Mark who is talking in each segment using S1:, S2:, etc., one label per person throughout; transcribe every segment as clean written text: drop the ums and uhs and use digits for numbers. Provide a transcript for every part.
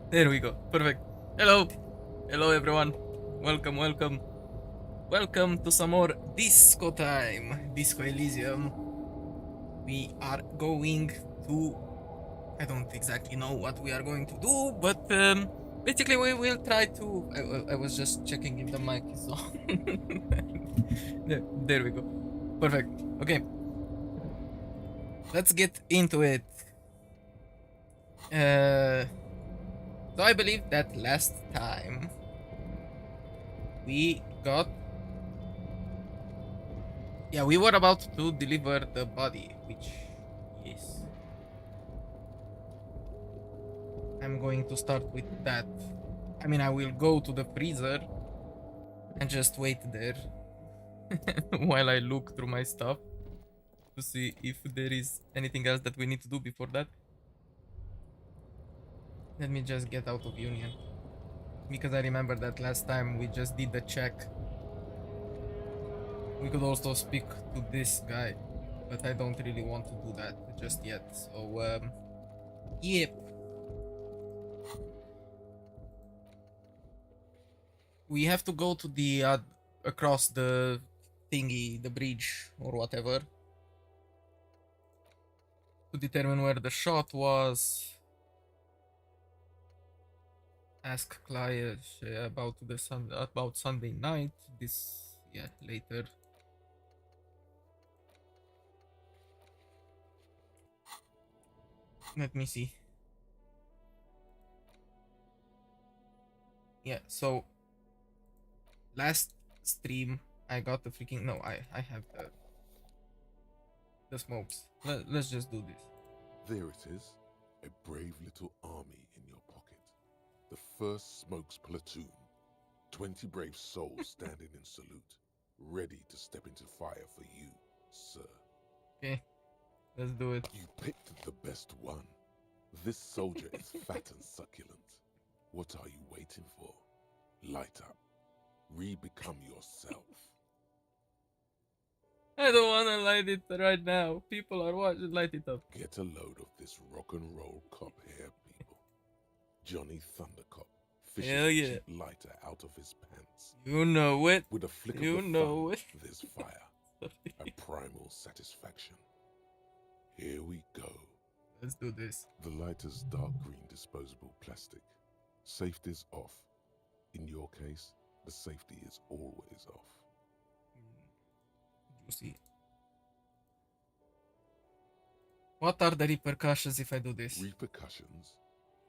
S1: There we go. Perfect. Hello. Hello, everyone. Welcome, welcome. Welcome to some more disco time. Disco Elysium. We are going to. I don't exactly know what we are going to do, but basically, we will try to. I was just checking if the mic is on. there we go. Perfect. Okay. Let's get into it. So I believe that last time we got. Yeah, we were about to deliver the body, which is. I'm going to start with that. I mean, I will go to the freezer and just wait there while I look through my stuff to see if there is anything else that we need to do before that. Let me just get out of Union. Because I remember that last time we just did the check. We could also speak to this guy, but I don't really want to do that just yet. So, yep. We have to go to the across the thingy, the bridge or whatever, to determine where the shot was. Ask client about about Sunday night. This later. Let me see. Yeah, so last stream I got the freaking no, I have the smokes. Let's just do this.
S2: There it is, a brave little army in your pocket. The first Smokes platoon. 20 brave souls standing in salute, ready to step into fire for you, sir.
S1: Okay, let's do it.
S2: You picked the best one. This soldier is fat and succulent. What are you waiting for? Light up. Re-become yourself.
S1: I don't wanna light it right now. People are watching. Light it up.
S2: Get a load of this rock and roll cop here, people. Johnny Thundercop fishes
S1: Hell
S2: a
S1: yeah.
S2: cheap lighter out of his pants.
S1: You know it.
S2: With a flick
S1: You
S2: of the
S1: know
S2: thumb,
S1: it.
S2: there's fire. A primal satisfaction. Here we go.
S1: Let's do this.
S2: The lighter's dark green disposable plastic. Safety's off. In your case, the safety is always off.
S1: Juicy. What are the repercussions if I do this?
S2: Repercussions?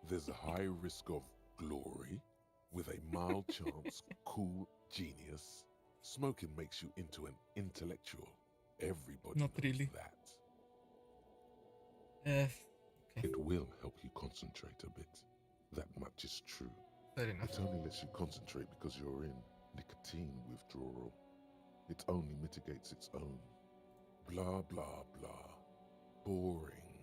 S2: There's a high risk of glory, with a mild chance, cool genius. Smoking makes you into an intellectual. Everybody
S1: Not
S2: knows
S1: really.
S2: that.
S1: Okay.
S2: It will help you concentrate a bit. That much is true.
S1: Fair enough.
S2: It only lets you concentrate because you're in nicotine withdrawal. It only mitigates its own. Blah, blah, blah. Boring.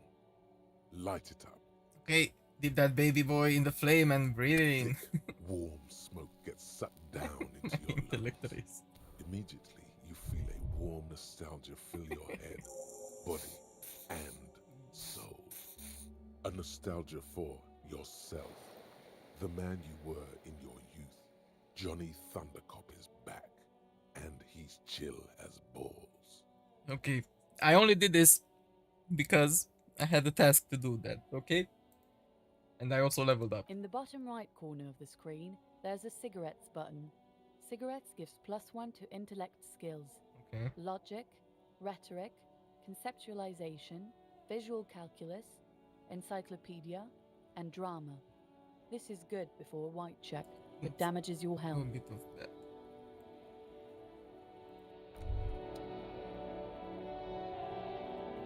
S2: Light it up.
S1: Okay, dip that baby boy in the flame and breathe it in.
S2: Thick, warm smoke gets sucked down into your lungs. Immediately, you feel a warm nostalgia fill your head, body, and soul. A nostalgia for yourself. The man you were in your youth. Johnny Thundercop is back, and he's chill as balls.
S1: Okay, I only did this because I had a task to do that, okay? And I also leveled up.
S3: In the bottom right corner of the screen, there's a cigarettes button. Cigarettes gives +1 to intellect skills.
S1: Okay.
S3: Logic, rhetoric, conceptualization, visual calculus, encyclopedia, and drama. This is good before a white check, but damages your health.
S1: A bit of that.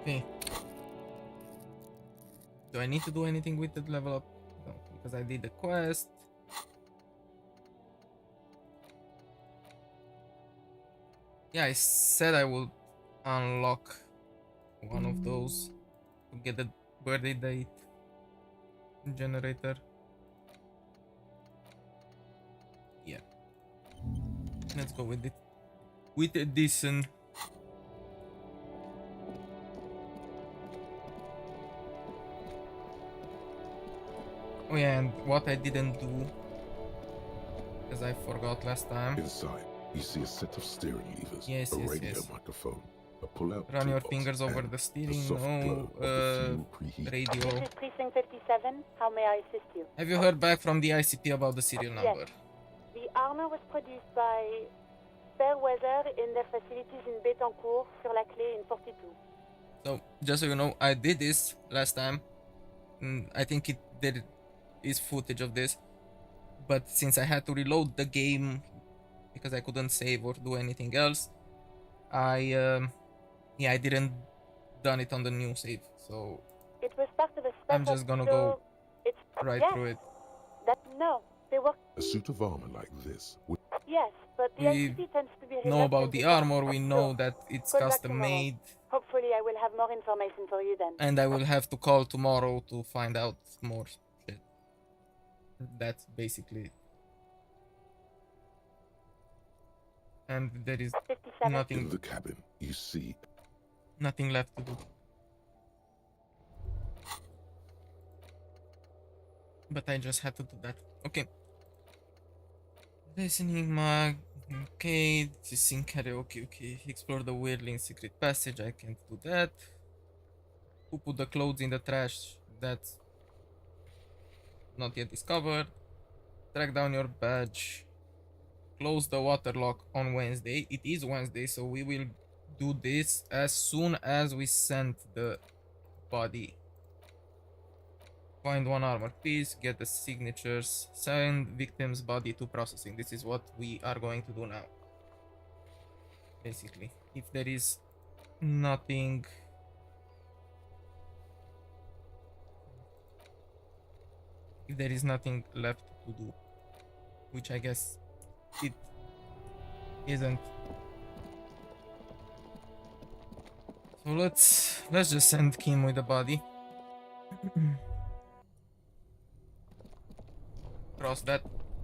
S1: Okay. Do I need to do anything with the level up? No, because I did the quest. Yeah, I said I would unlock one of those to get the birthday date generator. Yeah. Let's go with it. With a decent. Oh yeah, and what I didn't do, because I forgot last time.
S2: Inside, you see a set of steering levers,
S1: Yes,
S2: a
S1: yes,
S2: radio
S1: yes.
S2: microphone, a pull-out
S1: Run your
S2: toolbox,
S1: fingers over
S2: and
S1: the steering.
S2: the soft glow
S1: No,
S2: of the fuel preheat.
S1: radio.
S4: This is Precinct 57. How may I assist you?
S1: Have you heard back from the ICP about the serial number?
S4: Yes. The armor was produced by Fairweather in their facilities in Betancourt, sur la Clé in 42.
S1: So, just so you know, I did this last time. I think there is footage of this. But since I had to reload the game because I couldn't save or do anything else, I didn't done it on the new save. So
S4: It was part of a special.
S1: I'm just gonna go
S4: It's
S1: right
S4: yes,
S1: through it.
S4: No, they were.
S2: A suit of armor like this would
S4: Yes, but the
S1: We
S4: ICP tends to be
S1: know about
S4: reluctant
S1: the
S4: to
S1: armor, we
S4: talk.
S1: know
S4: So,
S1: that it's
S4: good luck
S1: custom
S4: tomorrow.
S1: made,
S4: Hopefully, I will have more information for you then.
S1: and I will have to call tomorrow to find out more shit. That's basically it. And there is
S4: 57.
S2: in
S1: nothing
S2: the cabin. You see
S1: left to do. But I just had to do that. Okay. Listening mag. Okay. Sing karaoke. Okay. Explore the weirdly secret passage. I can't do that. Who put the clothes in the trash? That's not yet discovered. Track down your badge. Close the water lock on Wednesday. It is Wednesday, so we will do this as soon as we send the body. Find one armor piece, get the signatures, send victim's body to processing. This is what we are going to do now. Basically, if there is nothing left to do, which I guess it isn't. So let's just send Kim with the body. Cross that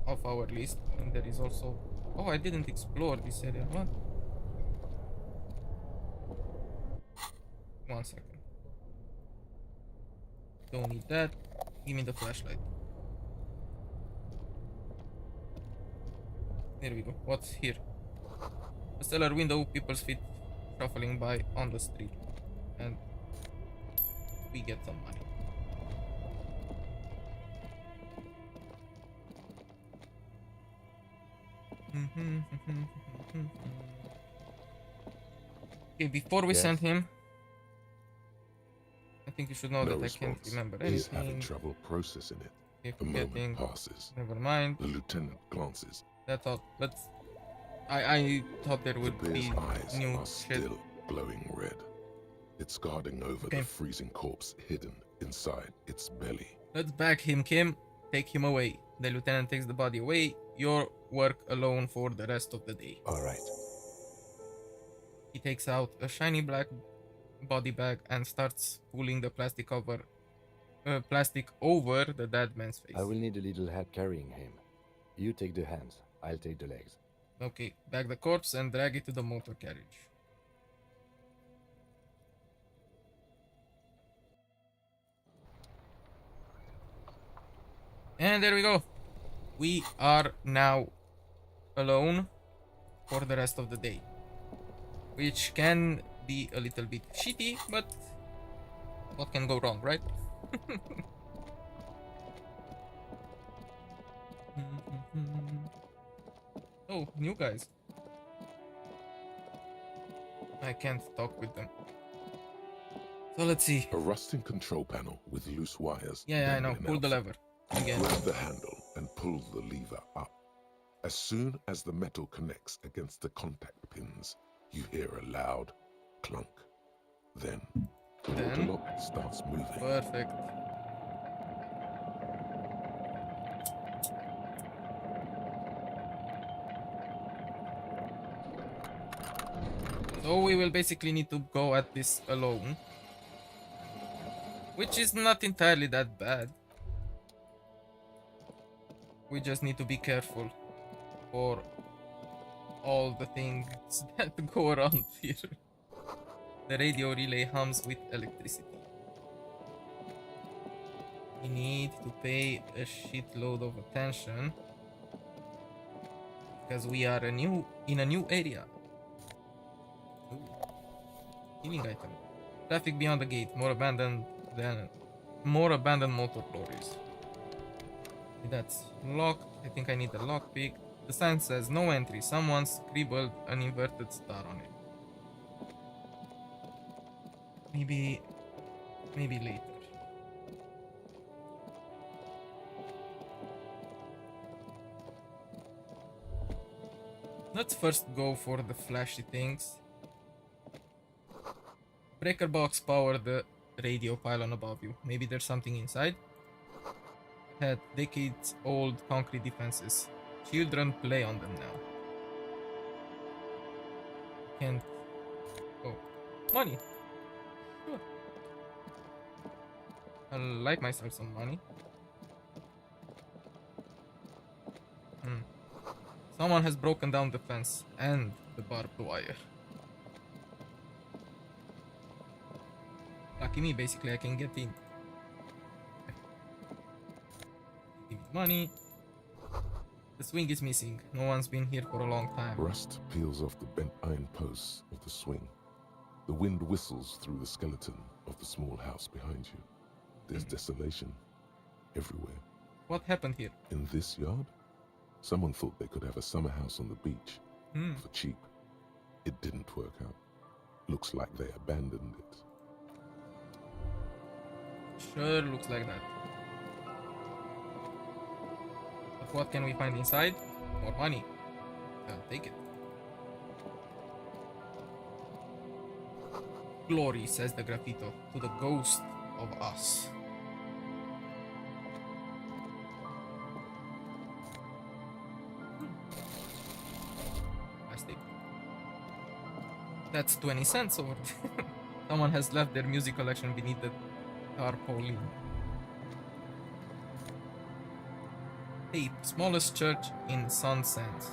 S1: off our list. And there is also, oh, I didn't explore this area. What? 1 second. Don't need that. Give me the flashlight. There we go. What's here? A cellar window, people's feet shuffling by on the street. And we get some money. Okay, before we send him, I think you should know that I can't remember anything.
S2: He's having trouble processing it.
S1: If
S2: A
S1: forgetting,
S2: moment passes.
S1: never mind.
S2: The lieutenant glances.
S1: That's all. But I thought there
S2: The
S1: would be
S2: bear's eyes
S1: new
S2: are
S1: shit.
S2: still glowing red. It's guarding over
S1: Okay.
S2: the freezing corpse hidden inside its belly.
S1: Let's back him, Kim. Take him away. The lieutenant takes the body away. Your work alone for the rest of the day.
S5: All right.
S1: He takes out a shiny black body bag and starts pulling the plastic over the dead man's face.
S5: I will need a little help carrying him. You take the hands. I'll take the legs.
S1: Okay, bag the corpse and drag it to the motor carriage. And there we go. We are now alone for the rest of the day. Which can be a little bit shitty, but what can go wrong, right? Oh, new guys. I can't talk with them. So let's see.
S2: A rusting control panel with loose wires.
S1: Yeah, I know.
S2: dangling
S1: Pull the
S2: out.
S1: lever. Again.
S2: Grab the handle and pull the lever up. As soon as the metal connects against the contact pins, you hear a loud clunk. Then the water
S1: Then?
S2: lock starts moving.
S1: Perfect. So we will basically need to go at this alone. Which is not entirely that bad. We just need to be careful for all the things that go around here. The radio relay hums with electricity. We need to pay a shitload of attention because we are in a new area. Ooh. Healing item. Traffic beyond the gate. More abandoned motor lorries. That's locked. I think I need a lockpick. The sign says no entry. Someone scribbled an inverted star on it. Maybe later. Let's first go for the flashy things. Breaker box power the radio pylon above you. Maybe there's something inside. Had decades old concrete defenses. Children play on them now. Can't. Oh, money. Sure. I'll like myself some money. Someone has broken down the fence and the barbed wire. Lucky me, basically, I can get in. Give me money. The swing is missing. No one's been here for a long time.
S2: Rust peels off the bent iron posts of the swing. The wind whistles through the skeleton of the small house behind you. There's desolation everywhere.
S1: What happened here?
S2: In this yard, someone thought they could have a summer house on the beach for cheap. It didn't work out. Looks like they abandoned it.
S1: Sure looks like that. But what can we find inside? More money. I'll take it. Glory, says the graffito, to the ghost of us. Plastic. That's 20 cents over there. Someone has left their music collection beneath the tarpaulin. Tape, smallest church in Sun Sands.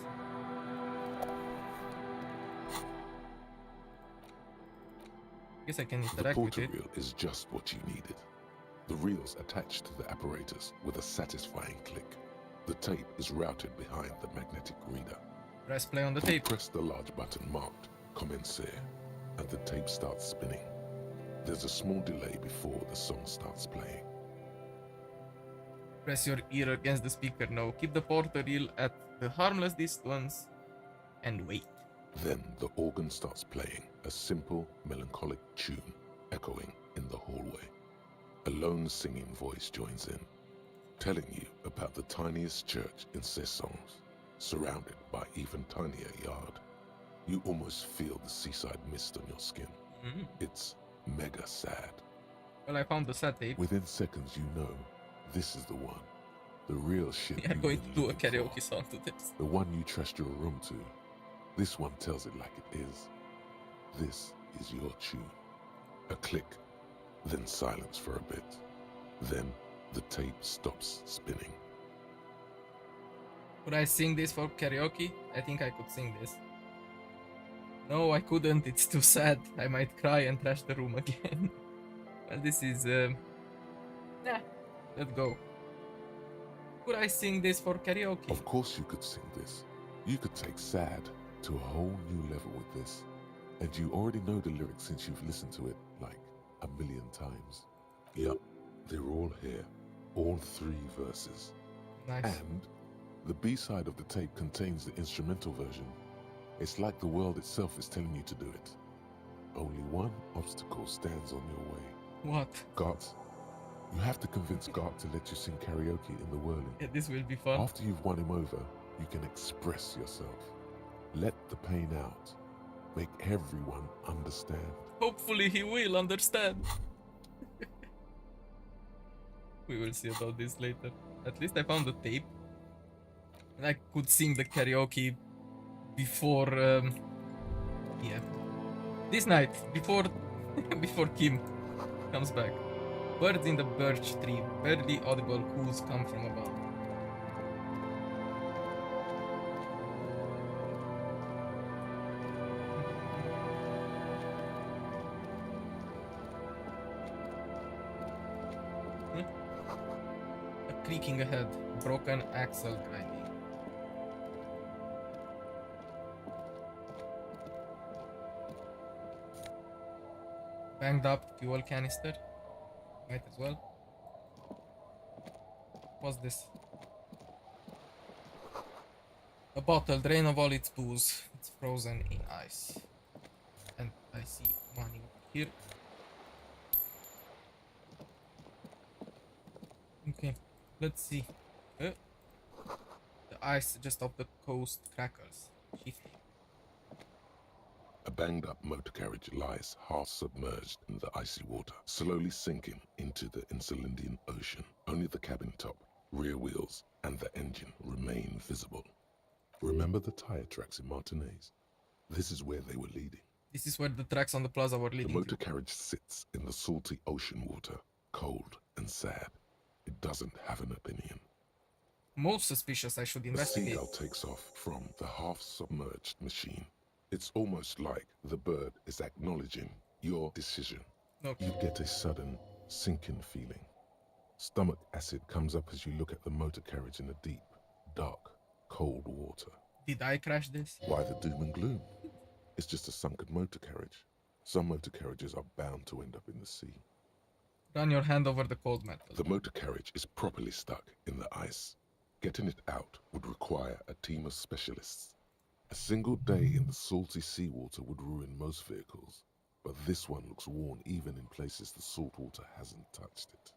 S1: Guess I can
S2: The
S1: interact with
S2: porter
S1: it.
S2: reel is just what you needed. The reel's attached to the apparatus with a satisfying click. The tape is routed behind the magnetic reader.
S1: Press play on the tape.
S2: Press the large button marked Commencer, and the tape starts spinning. There's a small delay before the song starts playing.
S1: Press your ear against the speaker. No, keep the porter reel at the harmless distance and wait.
S2: Then the organ starts playing a simple, melancholic tune echoing in the hallway. A lone singing voice joins in, telling you about the tiniest church in Cessons, surrounded by even tinier yard. You almost feel the seaside mist on your skin. It's mega sad.
S1: Well, I found the sad tape.
S2: Within seconds, you know this is the one. The real shit.
S1: We are
S2: you've
S1: going
S2: been
S1: to do a
S2: looking
S1: karaoke
S2: for.
S1: song to this.
S2: The one you trust your room to. This one tells it like it is. This is your tune. A click, then silence for a bit. Then the tape stops spinning.
S1: Could I sing this for karaoke? I think I could sing this. No, I couldn't. It's too sad. I might cry and trash the room again. Well, this is... Nah, let's go. Could I sing this for karaoke?
S2: Of course you could sing this. You could take sad to a whole new level with this. And you already know the lyrics since you've listened to it like a million times. Yup, they're all here. All 3 verses.
S1: Nice.
S2: And the B-side of the tape contains the instrumental version. It's like the world itself is telling you to do it. Only one obstacle stands on your way.
S1: What?
S2: Gart. You have to convince Gart to let you sing karaoke in the whirling.
S1: Yeah, this will be fun.
S2: After you've won him over, you can express yourself. Let the pain out. Make everyone understand.
S1: Hopefully he will understand. We will see about this later. At least I found the tape. And I could sing the karaoke before... yeah. This night, before before Kim comes back. Birds in the birch tree, barely audible cooes come from above. Thinking ahead. Broken axle grinding. Banged up fuel canister. Might as well. What's this? A bottle, drain of all its booze. It's frozen in ice. And I see money over here. Okay, let's see. The ice just off the coast crackles. Shifting.
S2: A banged up motor carriage lies half submerged in the icy water, slowly sinking into the Insulindian Ocean. Only the cabin top, rear wheels, and the engine remain visible. Remember the tire tracks in Martinaise? This is where they were leading.
S1: This is where the tracks on the plaza were
S2: The
S1: leading
S2: motor
S1: to.
S2: carriage sits in the salty ocean water, cold and sad. It doesn't have an opinion.
S1: Most suspicious, I should
S2: The
S1: investigate.
S2: seagull takes off from the half-submerged machine. It's almost like the bird is acknowledging your decision.
S1: Okay.
S2: You get a sudden sinking feeling. Stomach acid comes up as you look at the motor carriage in the deep, dark, cold water.
S1: Did I crash this?
S2: Why the doom and gloom? It's just a sunken motor carriage. Some motor carriages are bound to end up in the sea.
S1: Run your hand over the cold metal.
S2: The motor carriage is properly stuck in the ice. Getting it out would require a team of specialists. A single day in the salty seawater would ruin most vehicles, but this one looks worn even in places the salt water hasn't touched it.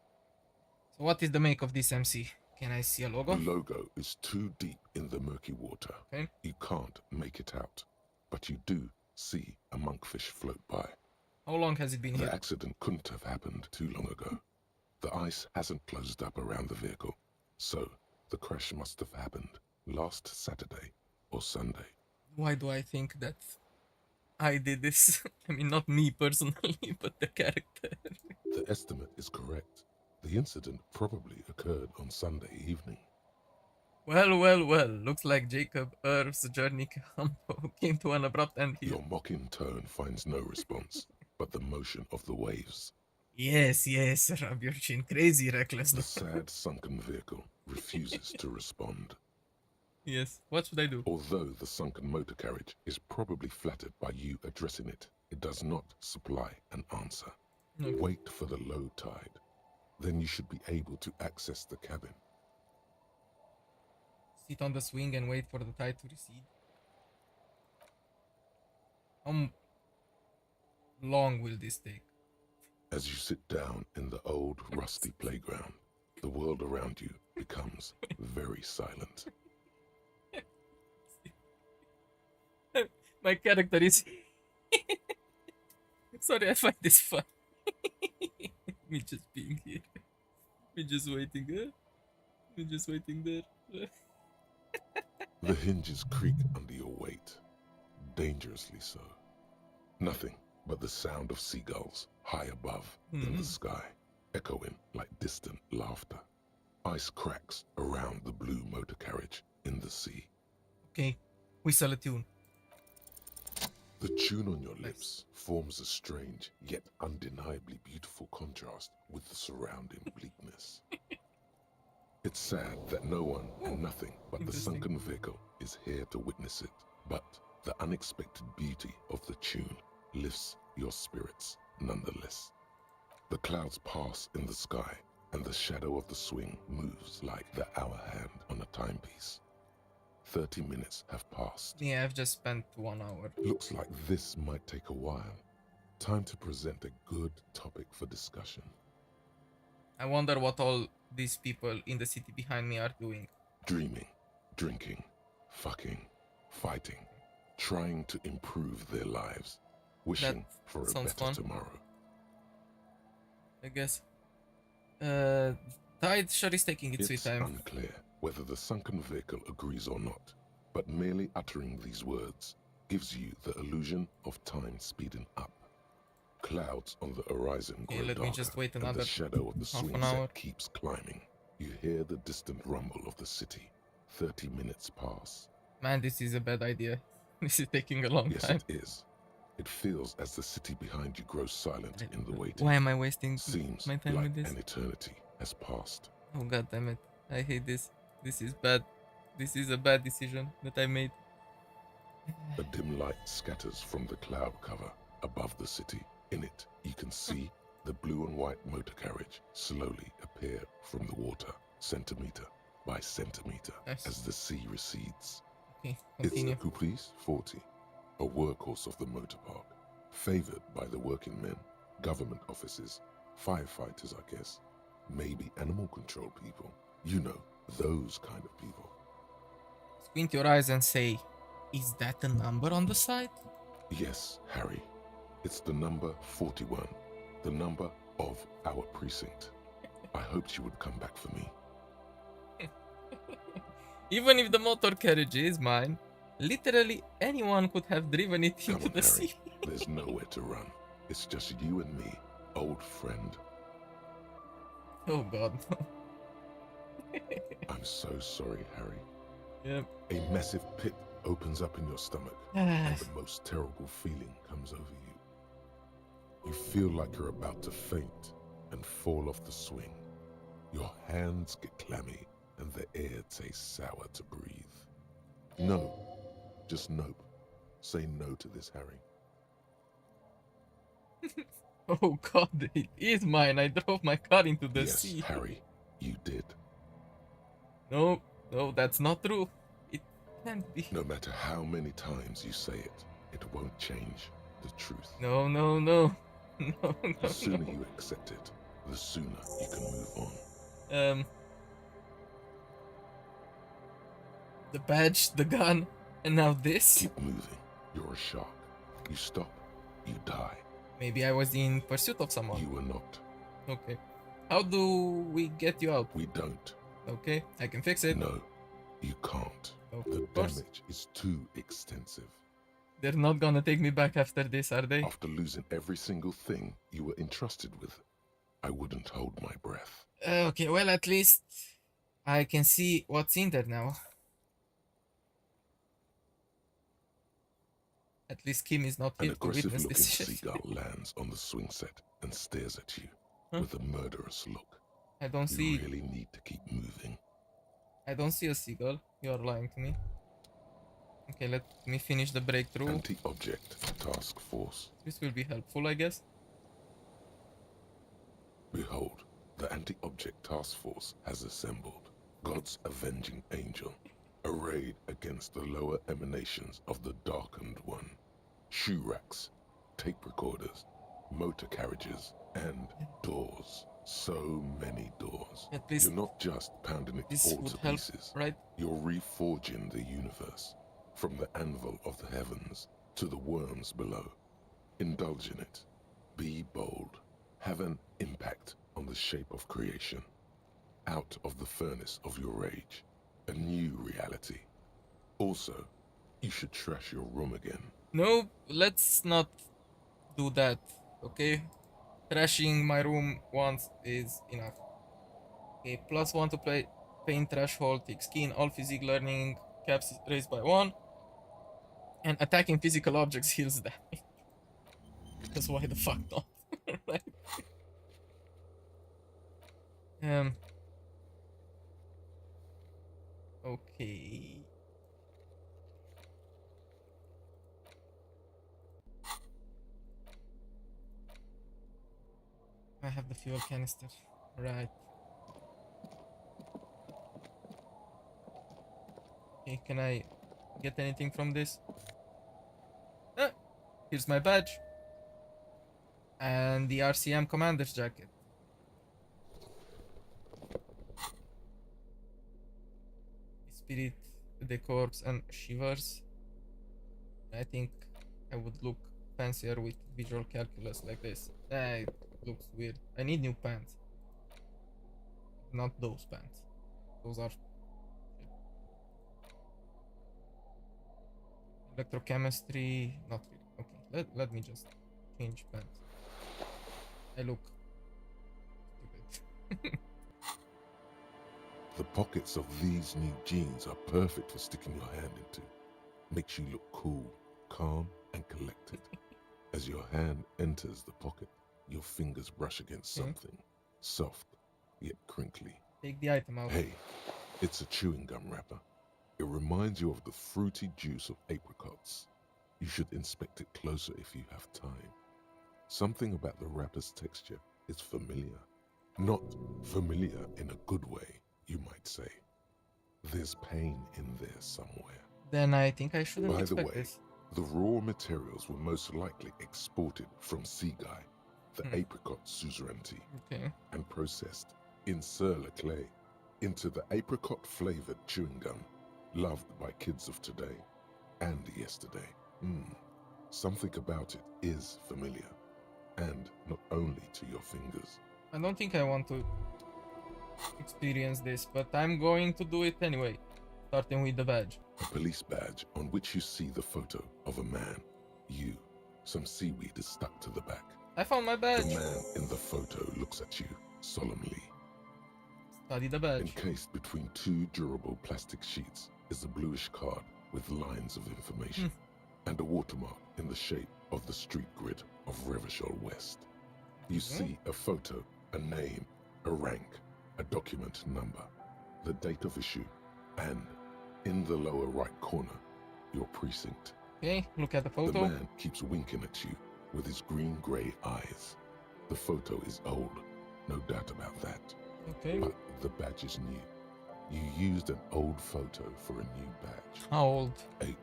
S1: So what is the make of this MC? Can I see a logo?
S2: The logo is too deep in the murky water.
S1: Okay.
S2: You can't make it out, but you do see a monkfish float by.
S1: How long has it been
S2: The
S1: here?
S2: accident couldn't have happened too long ago. The ice hasn't closed up around the vehicle, so the crash must have happened last Saturday or Sunday.
S1: Why do I think that I did this? I mean, not me personally, but the character.
S2: The estimate is correct. The incident probably occurred on Sunday evening.
S1: Well, well, well. Looks like Jacob Earth's journey came to an abrupt end here.
S2: Your mocking tone finds no response, but the motion of the waves.
S1: Yes, yes, rub your chin. Crazy reckless.
S2: The sad sunken vehicle refuses to respond.
S1: Yes, what should I do?
S2: Although the sunken motor carriage is probably flattered by you addressing it, it does not supply an answer.
S1: Okay.
S2: Wait for the low tide. Then you should be able to access the cabin.
S1: Sit on the swing and wait for the tide to recede. How long will this take?
S2: As you sit down in the old rusty playground, the world around you becomes very silent.
S1: My character is... Sorry, I find this fun. Me just being here. Me just waiting there. Me just waiting there.
S2: The hinges creak under your weight, dangerously so. Nothing but the sound of seagulls high above in the sky, echoing like distant laughter. Ice cracks around the blue motor carriage in the sea.
S1: Okay, whistle a tune.
S2: The tune on your lips forms a strange yet undeniably beautiful contrast with the surrounding bleakness. It's sad that no one and nothing but the
S1: Interesting.
S2: sunken vehicle is here to witness it, but the unexpected beauty of the tune lifts your spirits nonetheless. The clouds pass in the sky, and the shadow of the swing moves like the hour hand on a timepiece. 30 minutes have passed.
S1: Yeah, I've just spent 1 hour.
S2: Looks like this might take a while. Time to present a good topic for discussion.
S1: I wonder what all these people in the city behind me are doing.
S2: Dreaming, drinking, fucking, fighting, trying to improve their lives, wishing
S1: That
S2: for a
S1: sounds
S2: better
S1: fun.
S2: tomorrow.
S1: I guess. Tide sure is taking its sweet
S2: It's
S1: time.
S2: unclear whether the sunken vehicle agrees or not, but merely uttering these words gives you the illusion of time speeding up. Clouds on the horizon
S1: Okay,
S2: grow
S1: let me
S2: darker,
S1: just wait
S2: and
S1: another
S2: the shadow of the
S1: half
S2: swing
S1: an hour.
S2: set keeps climbing. You hear the distant rumble of the city. 30 minutes pass.
S1: Man, this is a bad idea. This is taking a long
S2: Yes,
S1: time.
S2: it is. It feels as the city behind you grows silent in the waiting.
S1: Why am I wasting
S2: Seems
S1: my time
S2: like
S1: with this?
S2: an eternity has passed.
S1: Oh god damn it. I hate this. This is bad. This is a bad decision that I made.
S2: A dim light scatters from the cloud cover above the city. In it, you can see the blue and white motor carriage slowly appear from the water, centimeter by centimeter,
S1: Nice.
S2: as the sea recedes.
S1: Okay,
S2: It's
S1: continue.
S2: a Caprice 40, a workhorse of the motor park, favored by the working men, government offices, firefighters, I guess, maybe animal control people. You know, those kind of people.
S1: Squint your eyes and say, is that a number on the side?
S2: Yes, Harry. It's the number 41, the number of our precinct. I hoped you would come back for me.
S1: Even if the motor carriage is mine, literally anyone could have driven it
S2: Come
S1: into
S2: on,
S1: the
S2: Harry.
S1: sea.
S2: There's nowhere to run. It's just you and me, old friend.
S1: Oh god.
S2: I'm so sorry, Harry.
S1: Yep.
S2: A massive pit opens up in your stomach, and the most terrible feeling comes over you. You feel like you're about to faint and fall off the swing. Your hands get clammy, and the air tastes sour to breathe. No, just nope. Say no to this, Harry.
S1: Oh god, it is mine. I drove my car into the
S2: Yes,
S1: sea.
S2: Harry, you did.
S1: No, no, that's not true. It can't be.
S2: No matter how many times you say it, it won't change the truth.
S1: No, no, no. No,
S2: The
S1: no,
S2: sooner
S1: no.
S2: you accept it, the sooner you can move on.
S1: The badge, the gun, and now this?
S2: Keep moving. You're a shark. You stop, you die.
S1: Maybe I was in pursuit of someone.
S2: You were not.
S1: Okay. How do we get you out?
S2: We don't.
S1: Okay, I can fix it.
S2: No, you can't.
S1: Of
S2: The
S1: course.
S2: damage is too extensive.
S1: They're not gonna take me back after this, are they?
S2: After losing every single thing you were entrusted with, I wouldn't hold my breath.
S1: Okay, well, at least I can see what's in there now. At least Kim is not
S2: An
S1: here to witness
S2: aggressive-looking
S1: this shit.
S2: seagull lands on the swing set and stares at you
S1: Huh?
S2: with a murderous look.
S1: I don't
S2: You
S1: see.
S2: really need to keep moving.
S1: I don't see a seagull. You are lying to me. Okay, let me finish the breakthrough.
S2: Anti-object task force.
S1: This will be helpful, I guess.
S2: Behold, the anti-object task force has assembled. God's avenging angel, arrayed against the lower emanations of the darkened one. Shoe racks, tape recorders, motor carriages, and doors. So many doors.
S1: At least
S2: You're not just pounding it
S1: this
S2: all
S1: would
S2: to
S1: help,
S2: pieces.
S1: right?
S2: You're reforging the universe, from the anvil of the heavens to the worms below. Indulge in it. Be bold. Have an impact on the shape of creation. Out of the furnace of your rage. A new reality. Also, you should trash your room again.
S1: No, let's not do that, okay? Trashing my room once is enough. Okay, +1 to play paint trash hole, thick skin, all physique learning, caps raised by 1. And attacking physical objects heals damage. Because why the fuck not? Right? Okay. I have the fuel canister. Right. Okay, can I get anything from this? Ah, here's my badge. And the RCM commander's jacket. Spirit, the corpse, and shivers. I think I would look fancier with visual calculus like this. It looks weird. I need new pants. Not those pants. Those are... Electrochemistry, not really. Okay, let me just change pants. I look stupid.
S2: The pockets of these new jeans are perfect for sticking your hand into. Makes you look cool, calm, and collected. As your hand enters the pocket, your fingers brush against something soft yet crinkly.
S1: Take the item out.
S2: Hey, it's a chewing gum wrapper. It reminds you of the fruity juice of apricots. You should inspect it closer if you have time. Something about the wrapper's texture is familiar. Not familiar in a good way, you might say. There's pain in there somewhere.
S1: Then I think I shouldn't
S2: By the
S1: expect
S2: way,
S1: this.
S2: the raw materials were most likely exported from Seaguy, the apricot suzerainty,
S1: Okay.
S2: and processed in Sur-le-Clay into the apricot-flavored chewing gum loved by kids of today and yesterday. Something about it is familiar, and not only to your fingers.
S1: I don't think I want to experience this, but I'm going to do it anyway. Starting with the badge.
S2: A police badge on which you see the photo of a man. Some seaweed is stuck to the back.
S1: I found my
S2: The
S1: badge.
S2: man in the photo looks at you solemnly.
S1: Study the badge.
S2: Encased between two durable plastic sheets is a bluish card with lines of information and a watermark in the shape of the street grid of Revachol West. You see a photo, a name, a rank, a document number, the date of issue, and in the lower right corner, your precinct.
S1: Okay, look at the
S2: The
S1: photo.
S2: man keeps winking at you with his green-grey eyes. The photo is old, no doubt about that.
S1: Okay.
S2: But the badge is new. You used an old photo for a new badge.
S1: How old?
S2: 8,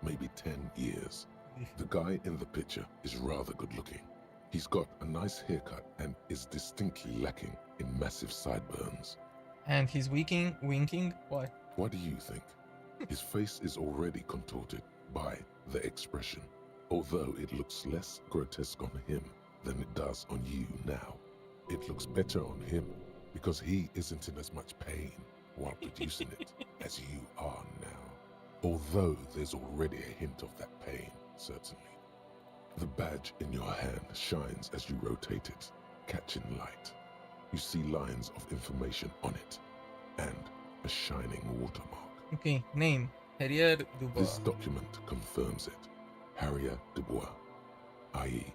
S2: maybe 10 years. The guy in the picture is rather good looking. He's got a nice haircut and is distinctly lacking in massive sideburns.
S1: And he's winking? Why?
S2: What do you think? His face is already contorted by the expression, although it looks less grotesque on him than it does on you now. It looks better on him because he isn't in as much pain while producing it as you are now. Although there's already a hint of that pain, certainly. The badge in your hand shines as you rotate it, catching light. You see lines of information on it and a shining watermark.
S1: Okay, name. Harrier Dubois.
S2: This document confirms it. Harrier Dubois, i.e.,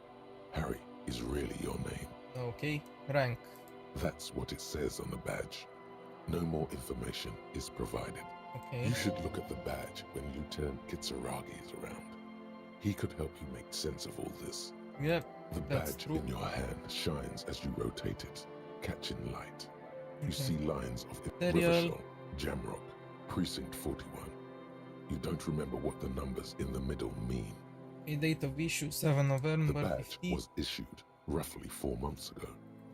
S2: Harry is really your name.
S1: Okay, rank.
S2: That's what it says on the badge. No more information is provided.
S1: Okay.
S2: You should look at the badge when Lieutenant Kitsuragi is around. He could help you make sense of all this.
S1: Yeah,
S2: The
S1: that's
S2: badge
S1: true.
S2: in your hand shines as you rotate it, catching light. You
S1: Okay.
S2: see lines of
S1: Serial.
S2: Revachol, Jamrock, Precinct 41. You don't remember what the numbers in the middle mean.
S1: A date of issue 7
S2: The
S1: November
S2: badge
S1: 50.
S2: was issued roughly 4 months ago.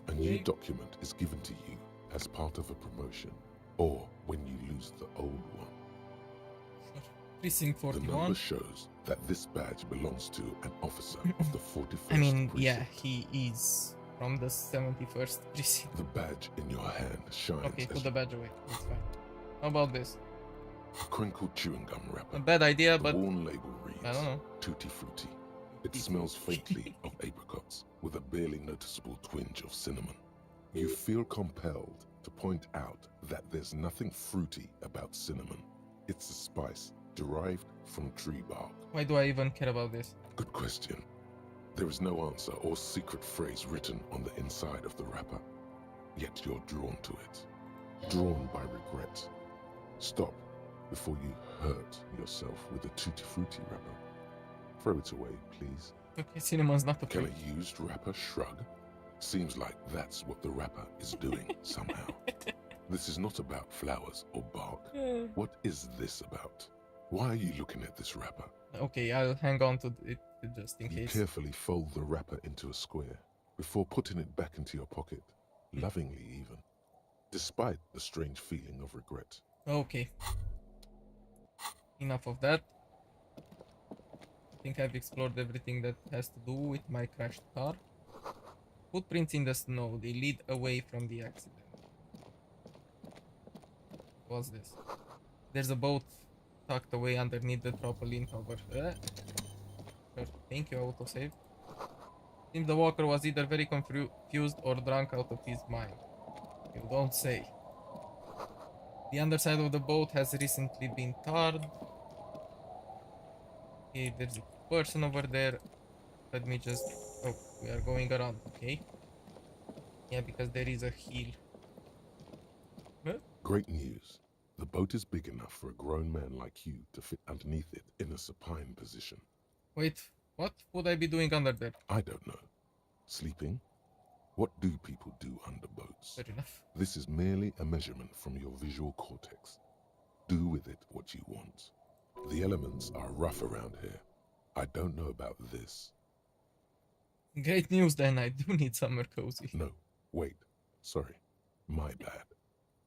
S2: A new
S1: Okay.
S2: document is given to you as part of a promotion, or when you lose the old one.
S1: Precinct
S2: The
S1: 41.
S2: number shows that this badge belongs to an officer of the 41st
S1: I mean,
S2: precinct.
S1: yeah, he is from the 71st precinct.
S2: The badge in your hand shines
S1: Okay,
S2: as
S1: put the badge away. That's fine. How about this?
S2: a crinkled chewing gum wrapper.
S1: A bad idea,
S2: The
S1: but
S2: worn label reads,
S1: I don't know.
S2: Tutti Frutti. It
S1: Tutti
S2: smells
S1: Frutti.
S2: faintly of apricots with a barely noticeable twinge of cinnamon. You feel compelled to point out that there's nothing fruity about cinnamon. It's a spice derived from tree bark.
S1: Why do I even care about this?
S2: Good question. There is no answer or secret phrase written on the inside of the wrapper, yet you're drawn to it. Drawn by regret. Stop before you hurt yourself with a Tutti Frutti wrapper. Throw it away, please.
S1: Okay, cinnamon's not a
S2: Can
S1: fruit.
S2: a used wrapper shrug? Seems like that's what the wrapper is doing somehow. This is not about flowers or bark. What is this about? Why are you looking at this wrapper?
S1: Okay, I'll hang on to it just in
S2: You
S1: case.
S2: carefully fold the wrapper into a square before putting it back into your pocket, lovingly even, despite the strange feeling of regret.
S1: Okay. Enough of that. I think I've explored everything that has to do with my crashed car. Footprints in the snow, they lead away from the accident. What's this? There's a boat tucked away underneath the trampoline cover. Thank you, autosave. Seems the walker was either very confused or drunk out of his mind. You don't say. The underside of the boat has recently been tarred. Okay, there's a person over there. Let me just... Oh, we are going around, okay? Yeah, because there is a hill.
S2: Great news. The boat is big enough for a grown man like you to fit underneath it in a supine position.
S1: Wait, what would I be doing under there?
S2: I don't know. Sleeping? What do people do under boats?
S1: Fair enough.
S2: This is merely a measurement from your visual cortex. Do with it what you want. The elements are rough around here. I don't know about this.
S1: Great news then, I do need somewhere cozy.
S2: No, wait. Sorry. My bad.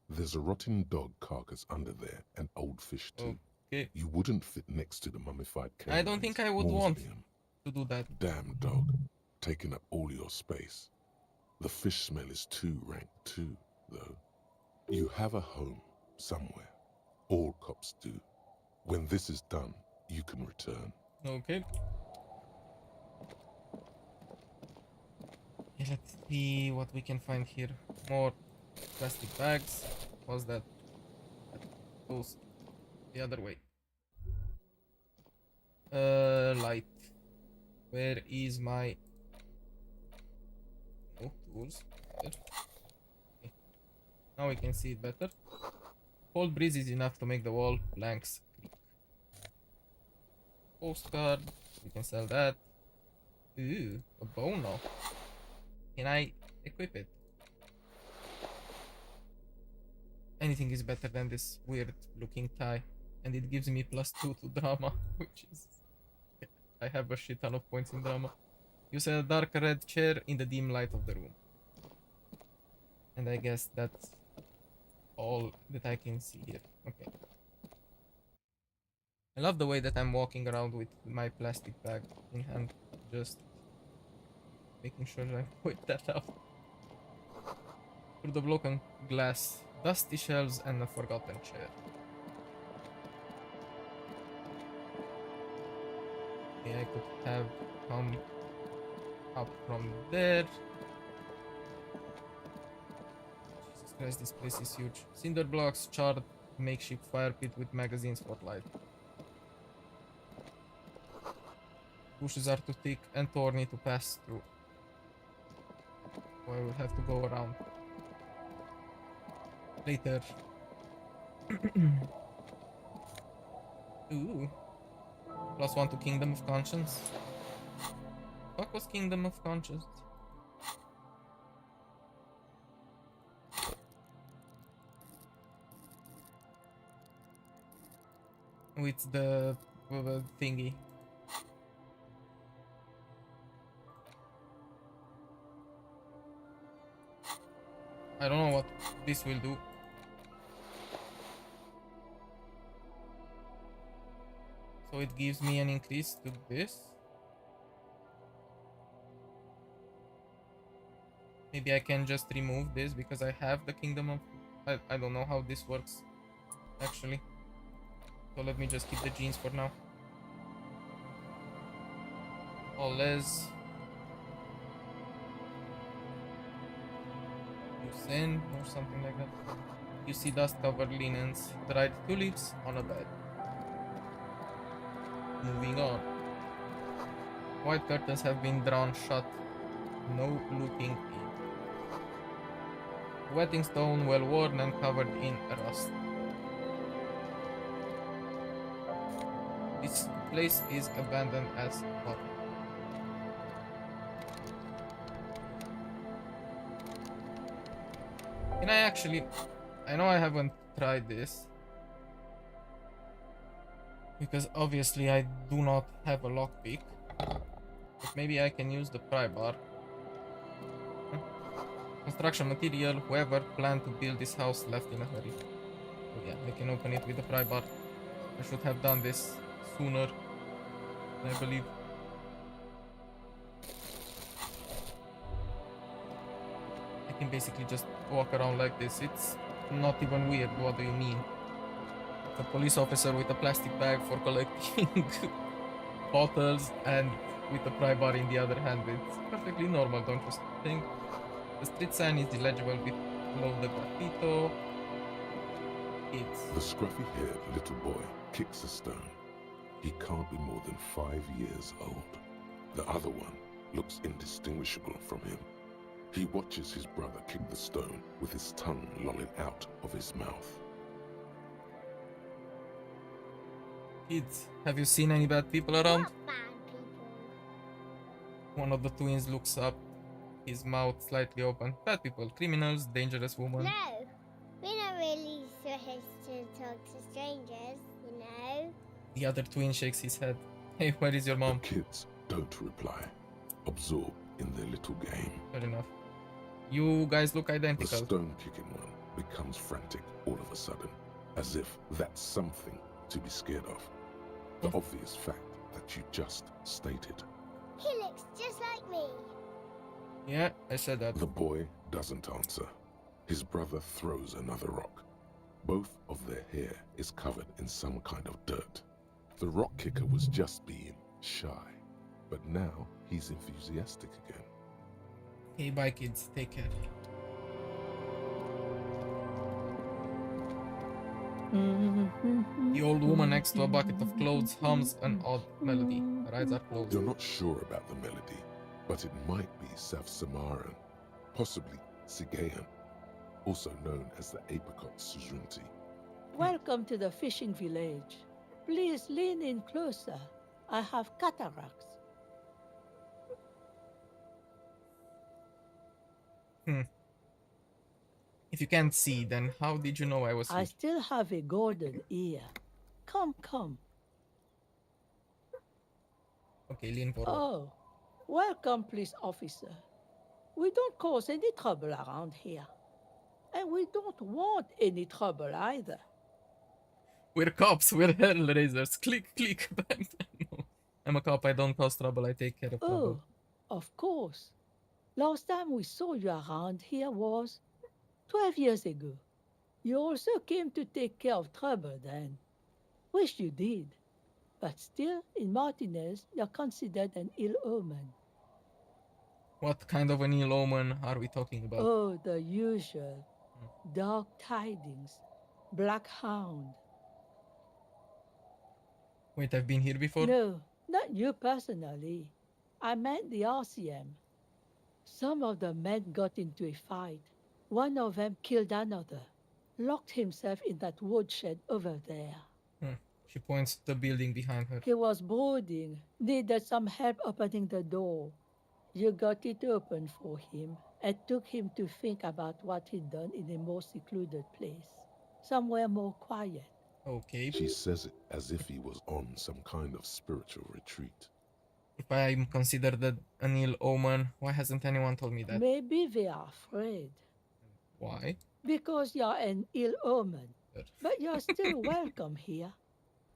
S2: There's a rotten dog carcass under there and old fish too.
S1: Okay.
S2: You wouldn't fit next to the mummified
S1: I don't think I would want to do that.
S2: Damn dog, taking up all your space. The fish smell is too rank too, though. You have a home somewhere. All cops do. When this is done, you can return.
S1: Okay. Yeah, let's see what we can find here. More plastic bags. What's that? That goes the other way. Light. Where is my... Oh, tools. There. Okay. Now we can see it better. Cold breeze is enough to make the wall blanks creak. Postcard. We can sell that. Ooh, a bow now. Can I equip it? Anything is better than this weird looking tie. And it gives me +2 to drama, which is... I have a shit ton of points in drama. Use a dark red chair in the dim light of the room. And I guess that's all that I can see here. Okay. I love the way that I'm walking around with my plastic bag in hand. Just making sure I point that out. Through the broken glass, dusty shelves and a forgotten chair. Okay, I could have come up from there. Jesus Christ, this place is huge. Cinder blocks, charred makeshift fire pit with magazines for light. Bushes are too thick and thorny to pass through. So I will have to go around. Later. Ooh. +1 to Kingdom of Conscience. What was Kingdom of Conscience? With the thingy. I don't know what this will do. So it gives me an increase to this. Maybe I can just remove this because I have the Kingdom of... I don't know how this works, actually. So let me just keep the jeans for now. All les. Use in or something like that. You see dust-covered linens, dried tulips on a bed. Moving on. White curtains have been drawn shut. No looking in. Wetting stone well worn and covered in rust. This place is abandoned as fuck. Can I actually... I know I haven't tried this. Because obviously I do not have a lockpick. But maybe I can use the pry bar. Construction material, whoever planned to build this house left in a hurry. Oh yeah, I can open it with the pry bar. I should have done this sooner, I believe. I can basically just walk around like this. It's not even weird. What do you mean? A police officer with a plastic bag for collecting bottles and with a pry bar in the other hand. It's perfectly normal, don't you think? The street sign is illegible below the graffito. It's...
S2: The scruffy-haired little boy kicks a stone. He can't be more than 5 years old. The other one looks indistinguishable from him. He watches his brother kick the stone with his tongue lolling out of his mouth.
S1: Kids, have you seen any bad people around?
S6: What bad people?
S1: One of the twins looks up, his mouth slightly open. Bad people, criminals, dangerous woman.
S6: No, we're not really supposed to talk to strangers, you know?
S1: The other twin shakes his head. Hey, where is your
S2: The
S1: mom?
S2: kids don't reply, absorbed in their little game.
S1: Fair enough. You guys look
S2: The
S1: identical.
S2: stone-kicking one becomes frantic all of a sudden, as if that's something to be scared of. The obvious fact that you just stated.
S6: He looks just like me.
S1: Yeah, I said that.
S2: The boy doesn't answer. His brother throws another rock. Both of their hair is covered in some kind of dirt. The rock kicker was just being shy, but now he's enthusiastic again.
S1: Hey, bye kids, take care. The old woman next to a bucket of clothes hums an odd melody. Her eyes are closed.
S2: You're not sure about the melody, but it might be South Samaran, possibly Sigayan, also known as the apricot suzunti.
S7: Welcome to the fishing village. Please lean in closer. I have cataracts.
S1: If you can't see, then how did you know I was
S7: I
S1: here?
S7: still have a golden ear. Come, come.
S1: Okay, lean forward.
S7: Oh, welcome, police officer. We don't cause any trouble around here. And we don't want any trouble either.
S1: We're cops, we're hellraisers. Click, click, bang. No. I'm a cop, I don't cause trouble, I take care of trouble.
S7: Oh, of course. Last time we saw you around here was 12 years ago. You also came to take care of trouble then. Wish you did. But still, in Martinaise, you're considered an ill omen.
S1: What kind of an ill omen are we talking about?
S7: Oh, the usual. Dark tidings. Black hound.
S1: Wait, I've been here before?
S7: No, not you personally. I meant the RCM. Some of the men got into a fight. One of them killed another. Locked himself in that woodshed over there.
S1: She points to the building behind her.
S7: He was brooding, needed some help opening the door. You got it open for him and took him to think about what he'd done in a more secluded place, somewhere more quiet.
S1: Okay,
S2: She says it as if he was on some kind of spiritual retreat.
S1: if I'm considered an ill omen, why hasn't anyone told me that?
S7: Maybe they are afraid.
S1: Why?
S7: Because you're an ill omen.
S1: Good.
S7: But you're still welcome here,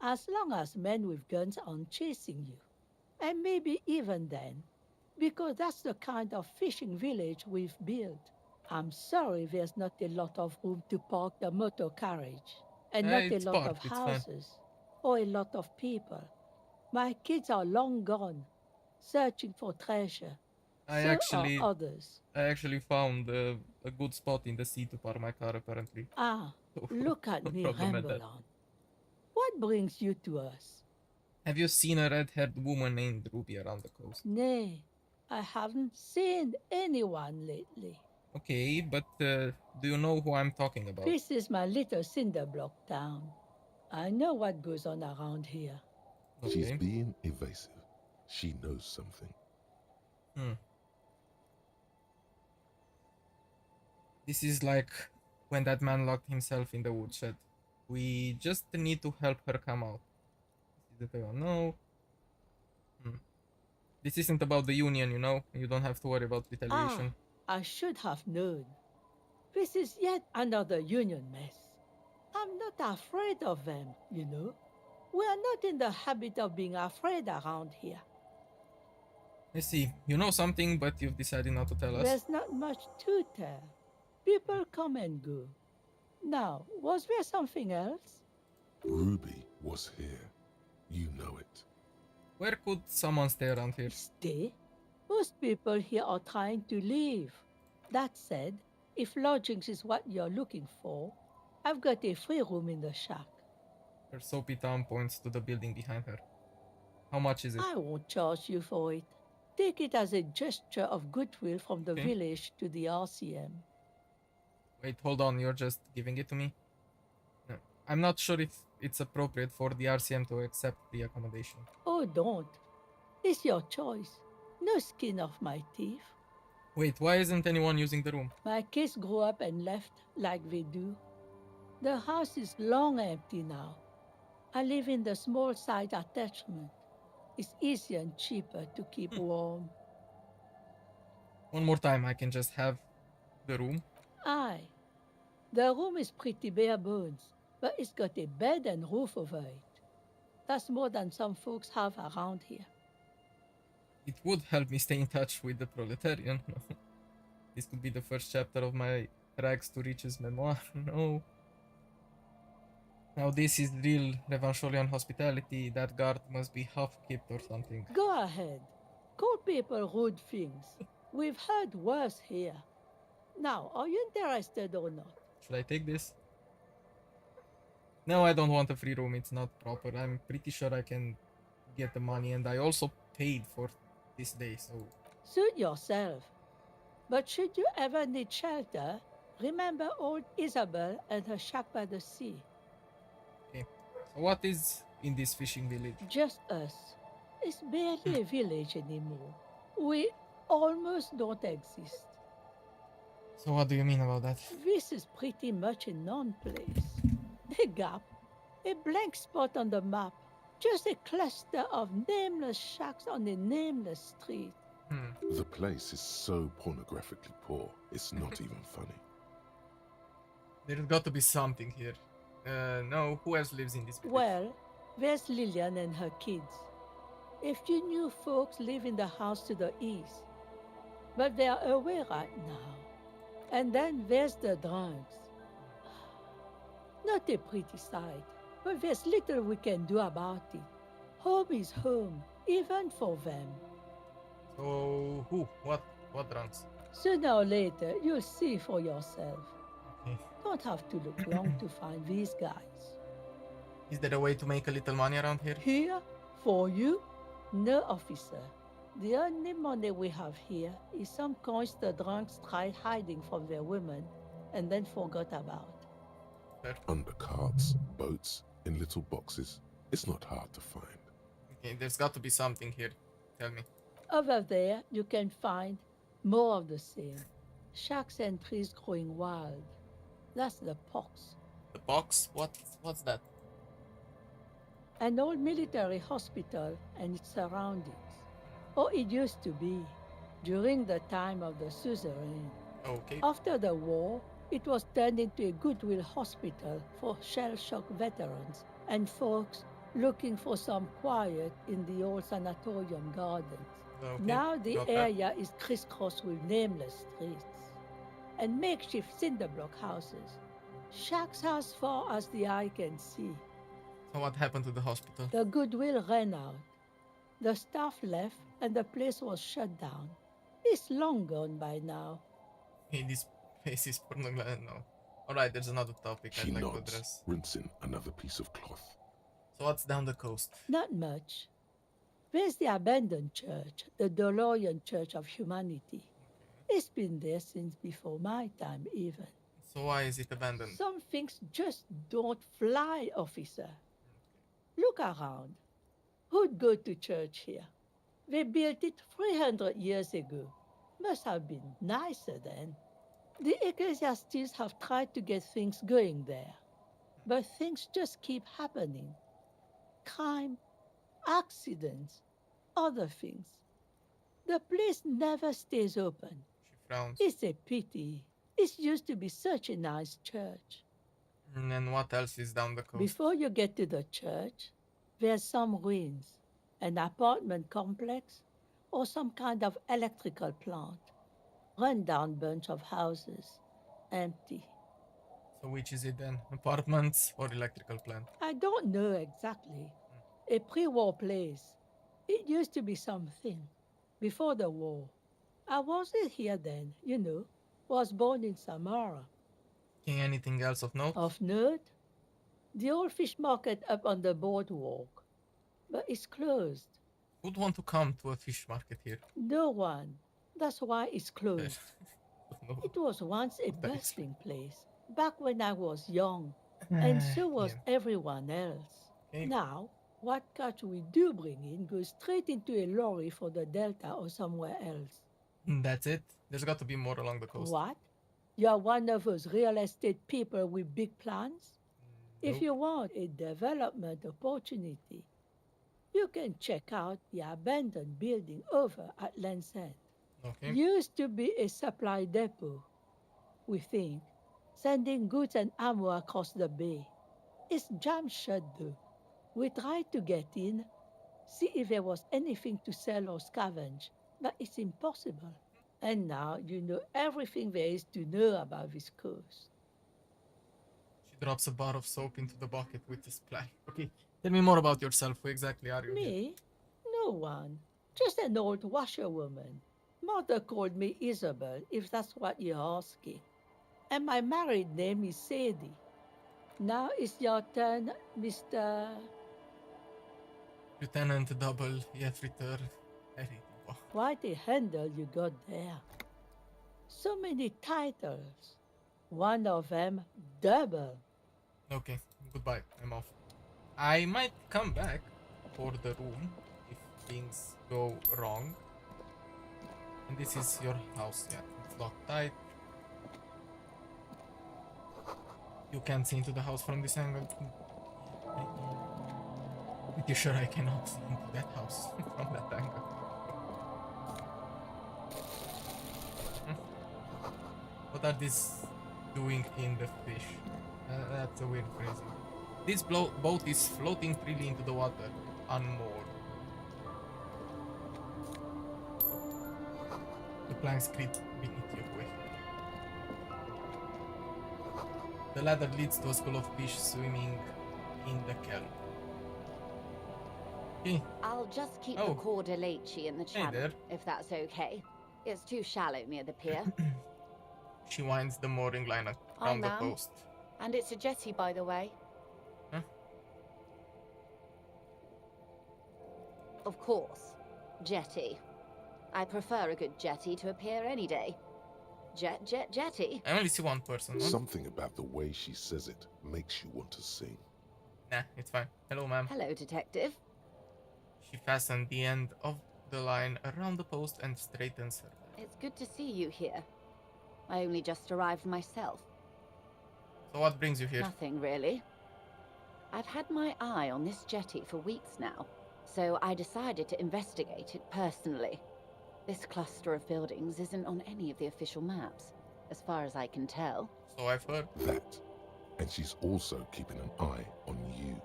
S7: as long as men with guns aren't chasing you. And maybe even then, because that's the kind of fishing village we've built. I'm sorry there's not a lot of room to park the motor carriage, and not a
S1: It's
S7: lot
S1: parked,
S7: of
S1: it's fine.
S7: houses, or a lot of people. My kids are long gone, searching for treasure.
S1: I
S7: So
S1: actually-
S7: are others.
S1: I actually found a good spot in the sea to park my car, apparently.
S7: Ah, look at
S1: No
S7: me
S1: problem at
S7: ramble
S1: that.
S7: on. What brings you to us?
S1: Have you seen a red-haired woman named Ruby around the coast?
S7: Nay, I haven't seen anyone lately.
S1: Okay, but do you know who I'm talking about?
S7: This is my little cinder block town. I know what goes on around here.
S2: She's
S1: Okay.
S2: being evasive. She knows something.
S1: This is like when that man locked himself in the woodshed. We just need to help her come out. This is the paper. No. This isn't about the union, you know? You don't have to worry about retaliation.
S7: I should have known. This is yet another union mess. I'm not afraid of them, you know. We are not in the habit of being afraid around here.
S1: I see. You know something, but you've decided not to tell us.
S7: There's not much to tell. People come and go. Now, was there something else?
S2: Ruby was here. You know it.
S1: Where could someone stay around here?
S7: Stay? Most people here are trying to leave. That said, if lodgings is what you're looking for, I've got a free room in the shack.
S1: Her soapy tongue points to the building behind her. How much is it?
S7: I won't charge you for it. Take it as a gesture of goodwill from the
S1: Okay.
S7: village to the RCM.
S1: Wait, hold on. You're just giving it to me? No. I'm not sure if it's appropriate for the RCM to accept the accommodation.
S7: Oh, don't. It's your choice. No skin off my teeth.
S1: Wait, why isn't anyone using the room?
S7: My kids grew up and left like they do. The house is long empty now. I live in the small side attachment. It's easier and cheaper to keep warm.
S1: One more time, I can just have the room.
S7: Aye. The room is pretty bare bones, but it's got a bed and roof over it. That's more than some folks have around here.
S1: It would help me stay in touch with the proletarian. This could be the first chapter of my rags to riches memoir. No. Now this is real Revacholian hospitality. That guard must be half-kipped or something.
S7: Go ahead. Call people rude things. We've heard worse here. Now, are you interested or not?
S1: Should I take this? No, I don't want a free room. It's not proper. I'm pretty sure I can get the money, and I also paid for this day, so...
S7: Suit yourself. But should you ever need shelter, remember old Isabel and her shack by the sea.
S1: Okay. So what is in this fishing village?
S7: Just us. It's barely a village anymore. We almost don't exist.
S1: So what do you mean about that?
S7: This is pretty much a non-place. A gap. A blank spot on the map. Just a cluster of nameless shacks on a nameless street.
S2: The place is so pornographically poor, it's not even funny.
S1: There's got to be something here. No, who else lives in this village?
S7: Well, there's Lillian and her kids. A few new folks live in the house to the east. But they are away right now. And then there's the drunks. Not a pretty sight, but there's little we can do about it. Home is home, even for them.
S1: So who? What drunks?
S7: Sooner or later, you'll see for yourself.
S1: Okay.
S7: Don't have to look long to find these guys.
S1: Is there a way to make a little money around here?
S7: Here, for you? No, officer. The only money we have here is some coins the drunks tried hiding from their women and then forgot about.
S2: Under carts, boats, in little boxes. It's not hard to find.
S1: Okay, there's got to be something here. Tell me.
S7: Over there, you can find more of the same. Shacks and trees growing wild. That's the pox.
S1: The box? What's that?
S7: An old military hospital and its surroundings. Or it used to be, during the time of the suzerain.
S1: Okay.
S7: After the war, it was turned into a goodwill hospital for shell-shock veterans and folks looking for some quiet in the old sanatorium gardens.
S1: Okay.
S7: Now the
S1: got that.
S7: area is crisscrossed with nameless streets and makeshift cinder block houses. Shacks as far as the eye can see.
S1: So what happened to the hospital?
S7: The goodwill ran out. The staff left and the place was shut down. It's long gone by now.
S1: Hey, this place is pornographic. No. Alright, there's another topic
S2: She
S1: I'd like to
S2: nods,
S1: address.
S2: rinsing another piece of cloth.
S1: So what's down the coast?
S7: Not much. There's the abandoned church, the DeLorean Church of Humanity. It's been there since before my time, even.
S1: So why is it abandoned?
S7: Some things just don't fly, officer. Look around. Who'd go to church here? They built it 300 years ago. Must have been nicer then. The ecclesiastes have tried to get things going there, but things just keep happening. Crime, accidents, other things. The place never stays open.
S1: She frowns.
S7: It's a pity. It used to be such a nice church.
S1: And then what else is down the coast?
S7: Before you get to the church, there's some ruins, an apartment complex, or some kind of electrical plant. Run-down bunch of houses, empty.
S1: So which is it then? Apartments or electrical plant?
S7: I don't know exactly. A pre-war place. It used to be something. Before the war. I wasn't here then, you know. Was born in Samara.
S1: Okay, anything else of note?
S7: Of note, the old fish market up on the boardwalk. But it's closed.
S1: Who'd want to come to a fish market here?
S7: No one. That's why it's closed.
S1: No.
S7: It was once a
S1: What that
S7: bustling place, back when I was young, and so was
S1: Yeah.
S7: everyone else.
S1: Okay.
S7: Now, what catch we do bring in goes straight into a lorry for the Delta or somewhere else.
S1: That's it? There's got to be more along the coast.
S7: What? You're one of those real estate people with big plans? If
S1: Nope.
S7: you want a development opportunity, you can check out the abandoned building over at Land's End.
S1: Okay.
S7: Used to be a supply depot, we think, sending goods and ammo across the bay. It's jam shut though. We tried to get in, see if there was anything to sell or scavenge, but it's impossible. And now you know everything there is to know about this coast.
S1: She drops a bar of soap into the bucket with a splash. Okay. Tell me more about yourself. Who exactly are you? Here?
S7: Me? No one. Just an old washerwoman. Mother called me Isabel, if that's what you're asking. And my married name is Sadie. Now it's your turn, Mr.
S1: Lieutenant Double Jeffritter.
S7: Quite a handle you got there. So many titles. One of them double.
S1: Okay, goodbye. I'm off. I might come back for the room if things go wrong. And this is your house, yeah. It's locked tight. You can't see into the house from this angle. Pretty sure I cannot see into that house from that angle. What are these doing in the fish? That's a weird phrasing. This boat is floating freely into the water, unmoored. The planks creak beneath your weight. The ladder leads to a school of fish swimming in the kelp. Okay.
S8: I'll just keep
S1: Oh.
S8: the Cordelechi in the channel,
S1: there.
S8: if that's okay. It's too shallow near the pier.
S1: She winds the mooring line
S8: Hi,
S1: around the
S8: ma'am.
S1: post.
S8: And it's a jetty, by the way.
S1: Huh?
S8: Of course. Jetty. I prefer a good jetty to a pier any day. Jetty?
S1: I only see one person.
S2: Something about the way she says it makes you want to sing.
S1: Nah, it's fine. Hello, ma'am.
S8: Hello, detective.
S1: She fastened the end of the line around the post and straightens her.
S8: It's good to see you here. I only just arrived myself.
S1: So what brings you here?
S8: Nothing, really. I've had my eye on this jetty for weeks now, so I decided to investigate it personally. This cluster of buildings isn't on any of the official maps, as far as I can tell.
S1: So I've heard.
S2: That. And she's also keeping an eye on you.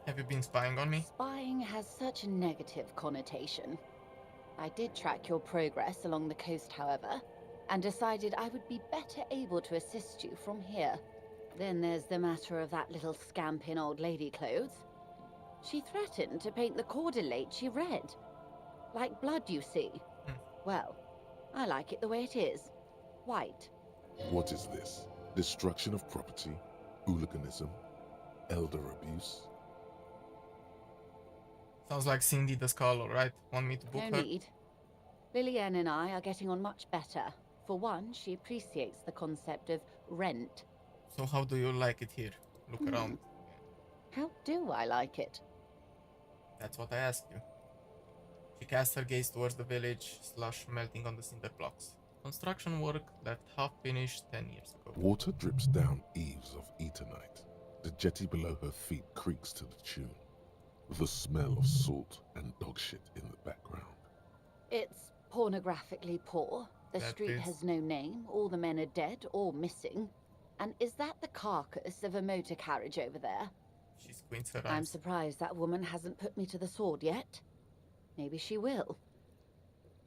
S1: Have you been spying on me?
S8: Spying has such a negative connotation. I did track your progress along the coast, however, and decided I would be better able to assist you from here. Then there's the matter of that little scamp in old lady clothes. She threatened to paint the Cordelechi red. Like blood, you see. Well, I like it the way it is. White.
S2: What is this? Destruction of property? Hooliganism? Elder abuse?
S1: Sounds like Cindy the Scholar, right? Want me to book
S8: No
S1: her?
S8: need. Lillian and I are getting on much better. For one, she appreciates the concept of rent.
S1: So how do you like it here? Look around.
S8: How do I like it?
S1: That's what I asked you. She cast her gaze towards the village, slush melting on the cinder blocks. Construction work left half finished 10 years ago.
S2: Water drips down eaves of eternite. The jetty below her feet creaks to the tune. The smell of salt and dog shit in the background.
S8: It's pornographically poor. The
S1: That
S8: street
S1: is-
S8: has no name. All the men are dead or missing. And is that the carcass of a motor carriage over there?
S1: She squints her
S8: I'm
S1: eyes.
S8: surprised that woman hasn't put me to the sword yet. Maybe she will.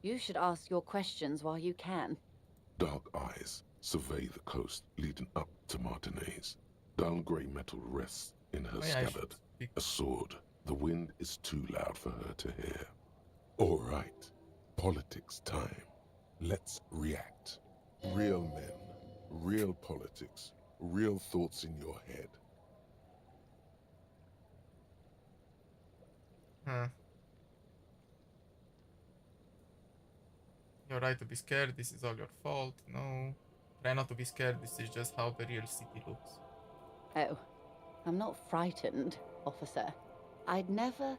S8: You should ask your questions while you can.
S2: Dark eyes survey the coast leading up to Martinaise. Dull grey metal rests in her
S1: Oh yeah, I should
S2: scabbard.
S1: speak.
S2: A sword. The wind is too loud for her to hear. All right. Politics time. Let's react. Real men, real politics, real thoughts in your head.
S1: Huh. You're right to be scared. This is all your fault. No. Try not to be scared. This is just how the real city looks.
S8: Oh, I'm not frightened, officer. I'd never...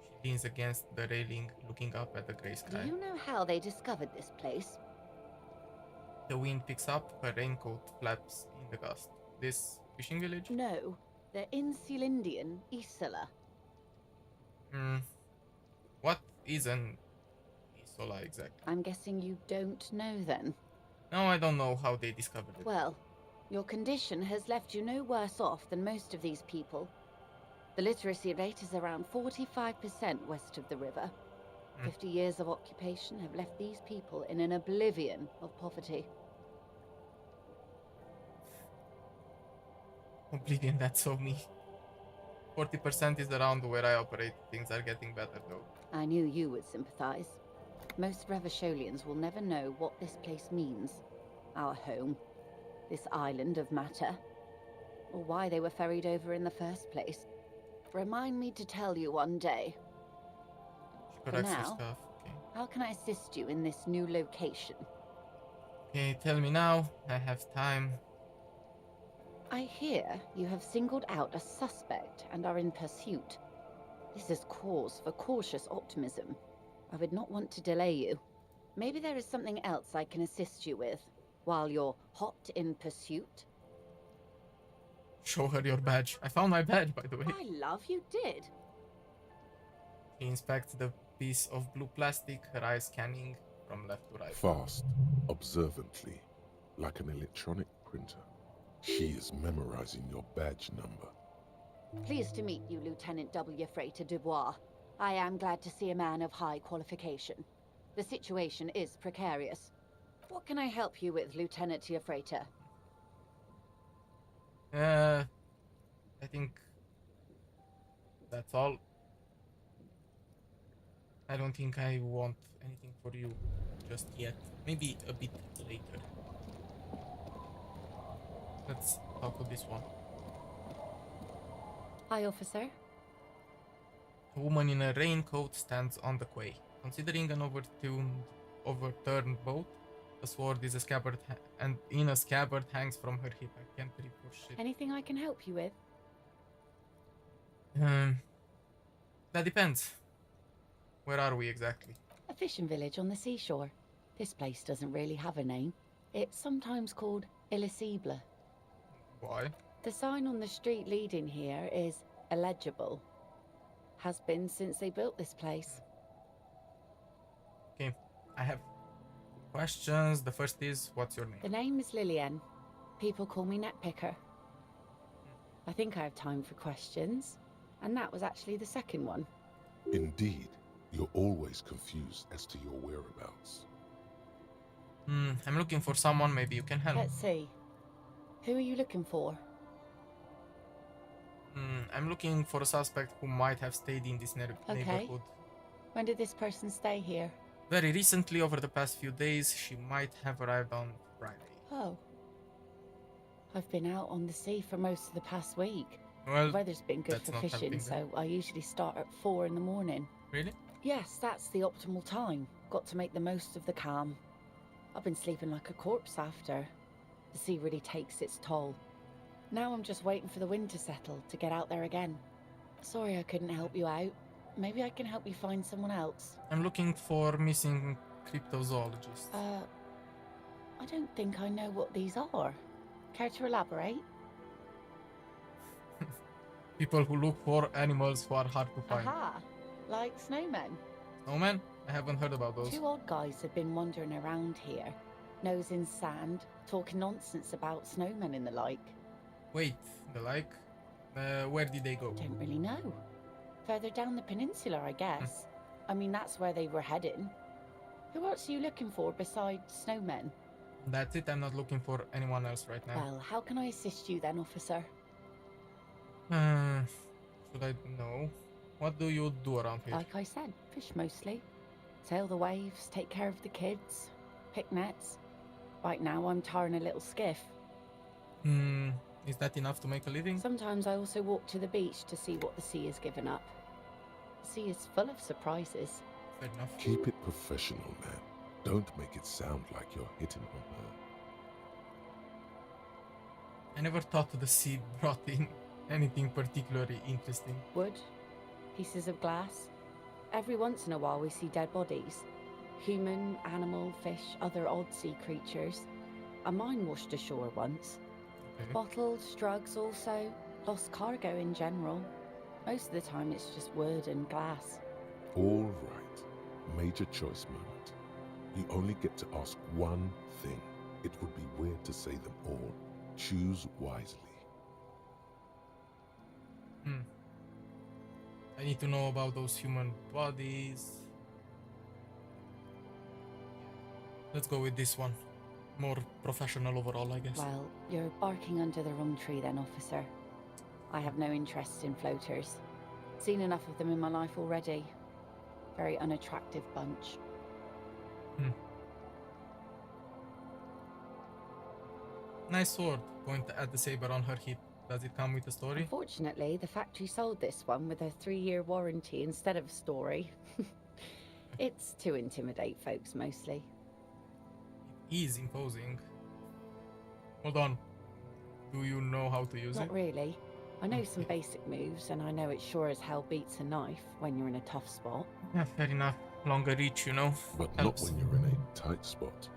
S1: She leans against the railing, looking up at the grey
S8: Do
S1: sky.
S8: you know how they discovered this place?
S1: The wind picks up, her raincoat flaps in the gust. This fishing village?
S8: No, they're in Celindian, Isola.
S1: What is an Isola exactly?
S8: I'm guessing you don't know then.
S1: No, I don't know how they discovered it.
S8: Well, your condition has left you no worse off than most of these people. The literacy rate is around 45% west of the river. 50 years of occupation have left these people in an oblivion of poverty.
S1: Oblivion, that's so me. 40% is around where I operate. Things are getting better though.
S8: I knew you would sympathize. Most Revacholians will never know what this place means. Our home. This island of matter. Or why they were ferried over in the first place. Remind me to tell you one day.
S1: She corrects her
S8: now,
S1: stuff. Okay.
S8: How can I assist you in this new location?
S1: Okay, tell me now. I have time.
S8: I hear you have singled out a suspect and are in pursuit. This is cause for cautious optimism. I would not want to delay you. Maybe there is something else I can assist you with while you're hot in pursuit.
S1: Show her your badge. I found my badge, by the way.
S8: I love you did.
S1: She inspects the piece of blue plastic, her eyes scanning from left to right.
S2: Fast, observantly, like an electronic printer. She is memorizing your badge number.
S8: Pleased to meet you, Lieutenant W. Freighter Dubois. I am glad to see a man of high qualification. The situation is precarious. What can I help you with, Lieutenant Freighter?
S1: I think that's all. I don't think I want anything for you just yet. Maybe a bit later. Let's talk with this one.
S8: Hi, officer.
S1: A woman in a raincoat stands on the quay. Considering an overturned boat, a sword is a scabbard and in a scabbard hangs from her hip. I can't read for shit.
S8: Anything I can help you with?
S1: That depends. Where are we exactly?
S8: A fishing village on the seashore. This place doesn't really have a name. It's sometimes called Elysible.
S1: Why?
S8: The sign on the street leading here is illegible. Has been since they built this place.
S1: Okay, I have questions. The first is, what's your name?
S8: The name is Lillian. People call me Netpicker. I think I have time for questions. And that was actually the second one.
S2: Indeed, you're always confused as to your whereabouts.
S1: I'm looking for someone. Maybe you can help.
S8: Let's see. Who are you looking for?
S1: I'm looking for a suspect who might have stayed in this neighborhood.
S8: When did this person stay here?
S1: Very recently, over the past few days, she might have arrived on Friday.
S8: Oh. I've been out on the sea for most of the past week.
S1: Well,
S8: The weather's been good
S1: that's
S8: for
S1: not
S8: fishing,
S1: helping
S8: so I usually start at 4 in the morning.
S1: Really?
S8: Yes, that's the optimal time. Got to make the most of the calm. I've been sleeping like a corpse after. The sea really takes its toll. Now I'm just waiting for the wind to settle to get out there again. Sorry I couldn't help you out. Maybe I can help you find someone else.
S1: I'm looking for missing cryptozoologists.
S8: I don't think I know what these are. Care to elaborate?
S1: People who look for animals who are hard to find.
S8: Aha! Like snowmen.
S1: Snowmen? I haven't heard about those.
S8: 2 odd guys have been wandering around here. Nose in sand, talking nonsense about snowmen and the like.
S1: Wait, the like? Where did they go?
S8: Don't really know. Further down the peninsula, I guess. I mean, that's where they were heading. Who else are you looking for besides snowmen?
S1: That's it, I'm not looking for anyone else right now.
S8: Well, how can I assist you then, officer?
S1: Should I know? What do you do around here?
S8: Like I said, fish mostly. Sail the waves, take care of the kids, pick nets. Right now I'm tarring a little skiff.
S1: Is that enough to make a living?
S8: Sometimes I also walk to the beach to see what the sea has given up. The sea is full of surprises.
S1: Fair enough.
S2: Keep it professional, man. Don't make it sound like you're hitting on her.
S1: I never thought the sea brought in anything particularly interesting.
S8: Wood, pieces of glass. Every once in a while we see dead bodies. Human, animal, fish, other odd sea creatures. A mine washed ashore once.
S1: Okay.
S8: Bottles, drugs also. Lost cargo in general. Most of the time it's just wood and glass.
S2: All right. Major choice moment. You only get to ask one thing. It would be weird to say them all. Choose wisely.
S1: I need to know about those human bodies. Let's go with this one. More professional overall, I guess.
S8: Well, you're barking under the wrong tree then, officer. I have no interest in floaters. Seen enough of them in my life already. Very unattractive bunch.
S1: Nice sword. Point at the saber on her hip. Does it come with a story?
S8: Unfortunately, the factory sold this one with a 3-year warranty instead of a story. It's to intimidate folks mostly.
S1: It is imposing. Hold on. Do you know how to use
S8: Not
S1: it?
S8: really. I know some
S1: Okay.
S8: basic moves, and I know it sure as hell beats a knife when you're in a tough spot.
S1: Yeah, fair enough. Longer reach, you know.
S2: But
S1: Helps.
S2: not when you're in a tight spot.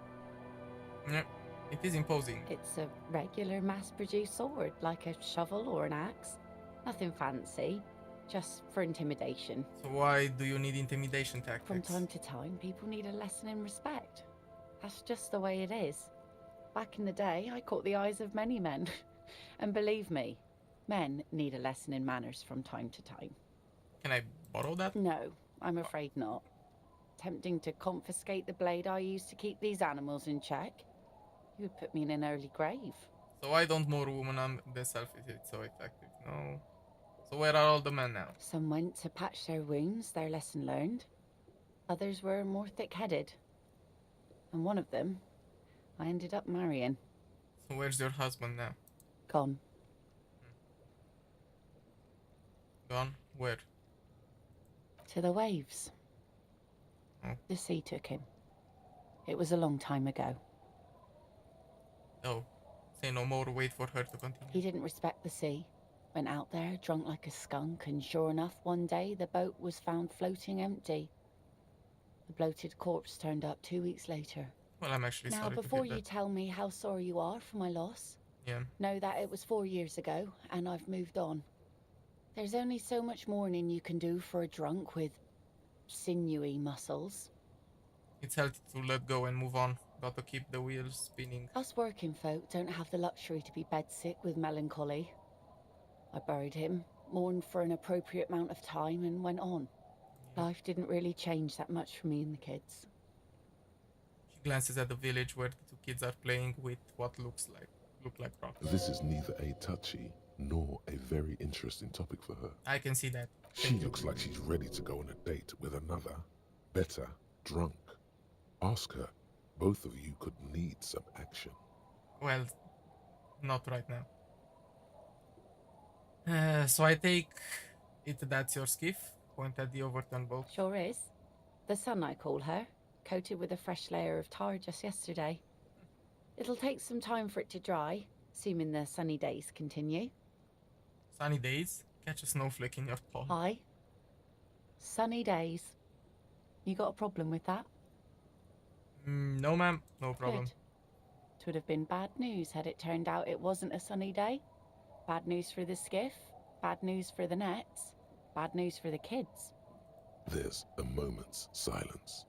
S1: Yeah, it is imposing.
S8: It's a regular mass-produced sword, like a shovel or an axe. Nothing fancy, just for intimidation.
S1: So why do you need intimidation tactics?
S8: From time to time, people need a lesson in respect. That's just the way it is. Back in the day, I caught the eyes of many men. And believe me, men need a lesson in manners from time to time.
S1: Can I borrow that?
S8: No, I'm afraid not. Tempting to confiscate the blade I used to keep these animals in check? You would put me in an early grave.
S1: So why don't more women on the self is it so effective? No. So where are all the men now?
S8: Some went to patch their wounds, their lesson learned. Others were more thick-headed. And one of them, I ended up marrying.
S1: So where's your husband now?
S8: Gone.
S1: Gone? Where?
S8: To the waves.
S1: Oh.
S8: The sea took him. It was a long time ago.
S1: Oh. Say no more, wait for her to
S8: He
S1: continue.
S8: didn't respect the sea. Went out there, drunk like a skunk, and sure enough, one day the boat was found floating empty. The bloated corpse turned up 2 weeks later.
S1: Well, I'm actually
S8: Now,
S1: sorry
S8: before
S1: to hear
S8: you
S1: that.
S8: tell me how sorry you are for my loss,
S1: Yeah.
S8: know that it was 4 years ago, and I've moved on. There's only so much mourning you can do for a drunk with sinewy muscles.
S1: It's healthy to let go and move on. Gotta keep the wheels spinning.
S8: Us working folk don't have the luxury to be bedsick with melancholy. I buried him, mourned for an appropriate amount of time, and went on. Life didn't really change that much for me and the kids.
S1: She glances at the village where the two kids are playing with what look like rocks.
S2: This is neither a touchy nor a very interesting topic for her.
S1: I can see that.
S2: She
S1: Thank you.
S2: looks like she's ready to go on a date with another, better, drunk. Ask her. Both of you could need some action.
S1: Well, not right now. So I take it that's your skiff? Point at the overturned boat.
S8: Sure is. The sun, I call her, coated with a fresh layer of tar just yesterday. It'll take some time for it to dry, assuming the sunny days continue.
S1: Sunny days? Catch a snowflake in your palm.
S8: Aye. Sunny days. You got a problem with that?
S1: No, ma'am. No problem.
S8: Good. It would have been bad news had it turned out it wasn't a sunny day. Bad news for the skiff, bad news for the nets, bad news for the kids.
S2: There's a moment's silence.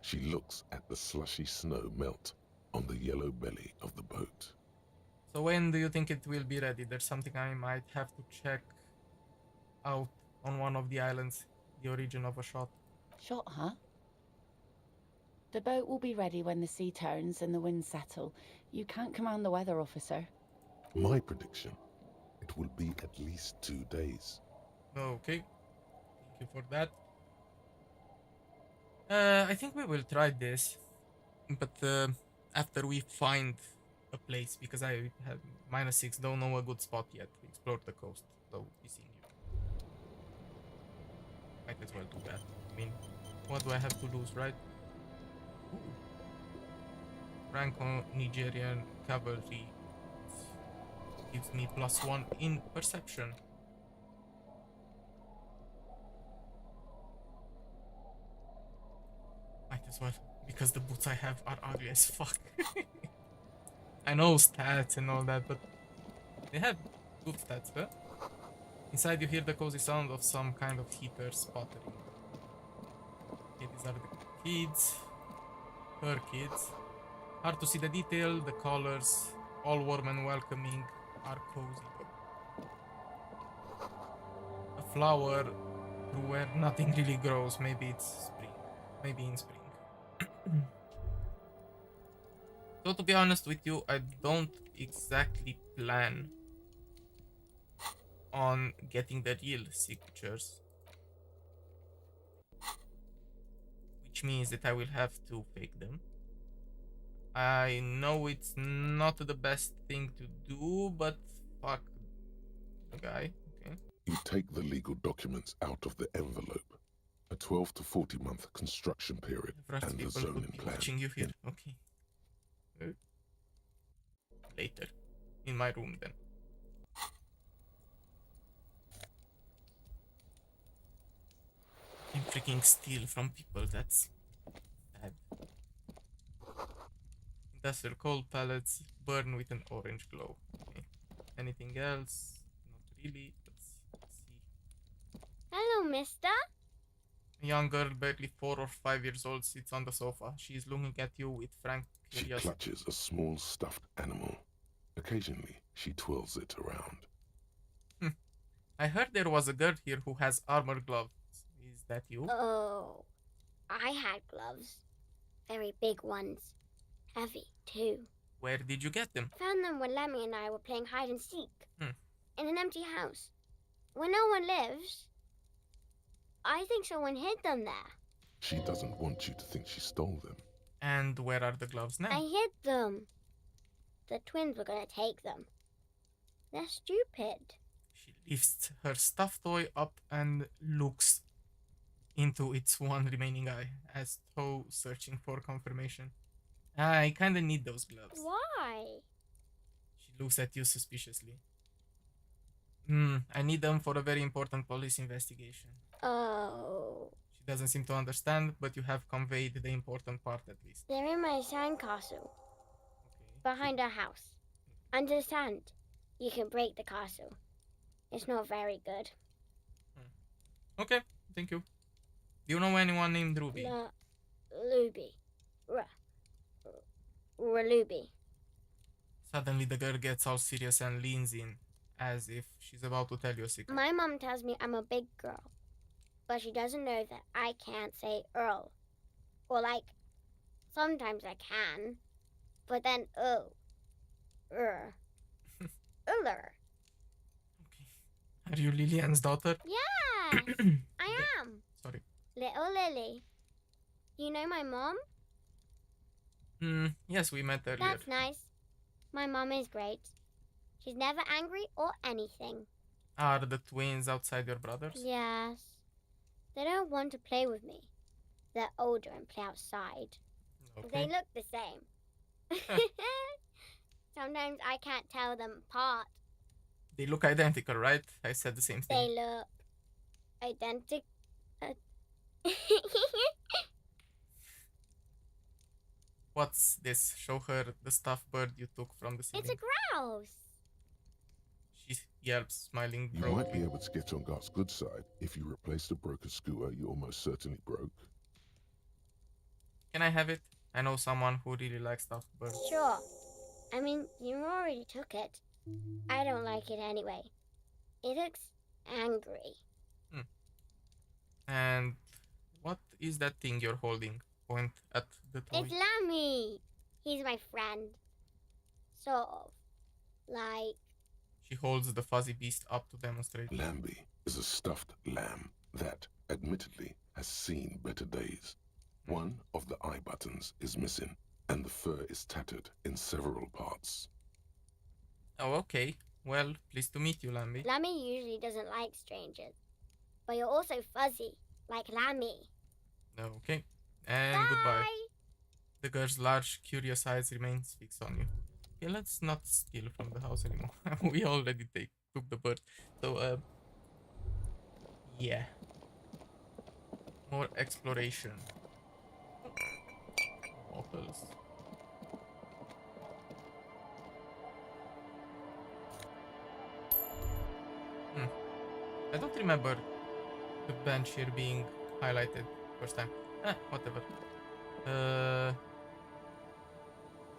S2: She looks at the slushy snow melt on the yellow belly of the boat.
S1: So when do you think it will be ready? There's something I might have to check out on one of the islands. The origin of a shot.
S8: Shot, huh? The boat will be ready when the sea turns and the winds settle. You can't command the weather, officer.
S2: My prediction, it will be at least 2 days.
S1: Okay. Thank you for that. I think we will try this. But after we find a place, because I have -6, don't know a good spot yet. Explore the coast, though be seeing you. Might as well do that. I mean, what do I have to lose, right? Ooh, Franco-Nigerian cavalry. Gives me +1 in perception. Might as well, because the boots I have are ugly as fuck. I know stats and all that, but they have good stats, huh? Inside you hear the cozy sound of some kind of heater sputtering. Okay, these are the kids. Her kids. Hard to see the detail, the colors, all warm and welcoming, are cozy. A flower through where nothing really grows. Maybe it's spring. Maybe in spring. So to be honest with you, I don't exactly plan on getting the real signatures. Which means that I will have to fake them. I know it's not the best thing to do, but fuck the guy. Okay.
S2: You take the legal documents out of the envelope. A 12 to 40 month construction period
S1: First
S2: and the
S1: people
S2: zoning
S1: could be
S2: plan.
S1: watching you here. Okay. Later. In my room then. I'm freaking steal from people, that's bad. Industrial coal pallets burn with an orange glow. Okay. Anything else? Not really. Let's see.
S6: Hello, mister.
S1: A young girl, barely 4 or 5 years old, sits on the sofa. She is looking at you with frank
S2: She
S1: curiosity.
S2: clutches a small stuffed animal. Occasionally, she twirls it around.
S1: I heard there was a girl here who has armor gloves. Is that you?
S6: Oh, I had gloves. Very big ones. Heavy, too.
S1: Where did you get them?
S6: Found them when Lemmy and I were playing hide and seek.
S1: Hmm.
S6: In an empty house. Where no one lives. I think someone hid them there.
S2: She doesn't want you to think she stole them.
S1: And where are the gloves now?
S6: I hid them. The twins were gonna take them. They're stupid.
S1: She lifts her stuffed toy up and looks into its one remaining eye, as though searching for confirmation. I kinda need those gloves.
S6: Why?
S1: She looks at you suspiciously. I need them for a very important police investigation.
S6: Oh.
S1: She doesn't seem to understand, but you have conveyed the important part at least.
S6: They're in my sandcastle.
S1: Okay.
S6: Behind our house. Under sand. You can break the castle. It's not very good.
S1: Okay, thank you. Do you know anyone named Ruby?
S6: Luby. Raluby.
S1: Suddenly the girl gets all serious and leans in, as if she's about to tell you a secret.
S6: My mom tells me I'm a big girl. But she doesn't know that I can't say Earl. Or sometimes I can. But then, Uller.
S1: Okay. Are you Lillian's daughter?
S6: Yes, I am.
S1: Sorry.
S6: Little Lily. You know my mom?
S1: Yes, we met earlier.
S6: That's nice. My mom is great. She's never angry or anything.
S1: Are the twins outside your brothers?
S6: Yes. They don't want to play with me. They're older and play outside.
S1: Okay.
S6: They look the same. Sometimes I can't tell them apart.
S1: They look identical, right? I said the same thing.
S6: They look identical.
S1: What's this? Show her the stuffed bird you took from the ceiling.
S6: It's a grouse.
S1: She yelps, smiling
S2: You might be
S1: broadly.
S2: able to get on Gart's good side if you replace the broken scooter you almost certainly broke.
S1: Can I have it? I know someone who really likes stuffed birds.
S6: Sure. I mean, you already took it. I don't like it anyway. It looks angry.
S1: And what is that thing you're holding? Point at the toy.
S6: It's Lammy. He's my friend. Sort of. Like,
S1: She holds the fuzzy beast up to demonstrate.
S2: Lambie is a stuffed lamb that, admittedly, has seen better days. One of the eye buttons is missing, and the fur is tattered in several parts.
S1: Oh, okay. Well, pleased to meet you, Lamby.
S6: Lammy usually doesn't like strangers. But you're also fuzzy, like Lammy.
S1: Okay. And goodbye. The girl's large, curious eyes remains fixed on you. Okay, let's not steal from the house anymore. We already took the bird. So, yeah. More exploration. Bottles. I don't remember the bench here being highlighted first time. Whatever.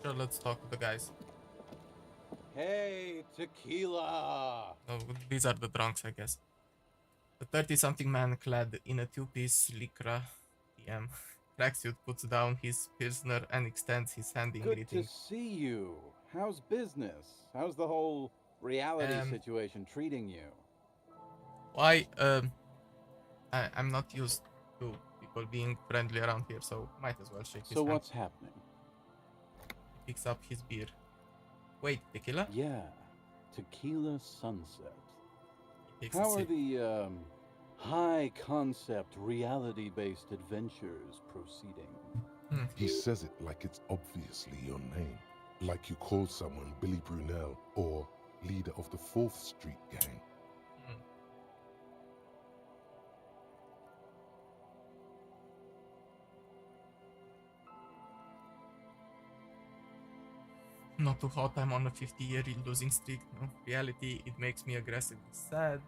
S1: Sure, let's talk to the guys.
S9: Hey, tequila!
S1: Oh, these are the drunks, I guess. The 30-something man clad in a two-piece lycra PM tracksuit puts down his pilsner and extends his hand in
S9: Good
S1: greeting.
S9: to see you. How's business? How's the whole reality situation treating you?
S1: Why? I'm not used to people being friendly around here, so might as well shake his hand.
S9: So what's happening?
S1: He picks up his beer. Wait, tequila?
S9: Yeah, tequila sunset.
S1: He takes a
S9: How are
S1: sip.
S9: the, high-concept, reality-based adventures proceeding?
S2: He says it like it's obviously your name. Like you called someone Billy Brunel or leader of the 4th Street gang.
S1: Not too hot, I'm on a 50-year losing streak. No reality, it makes me aggressively sad.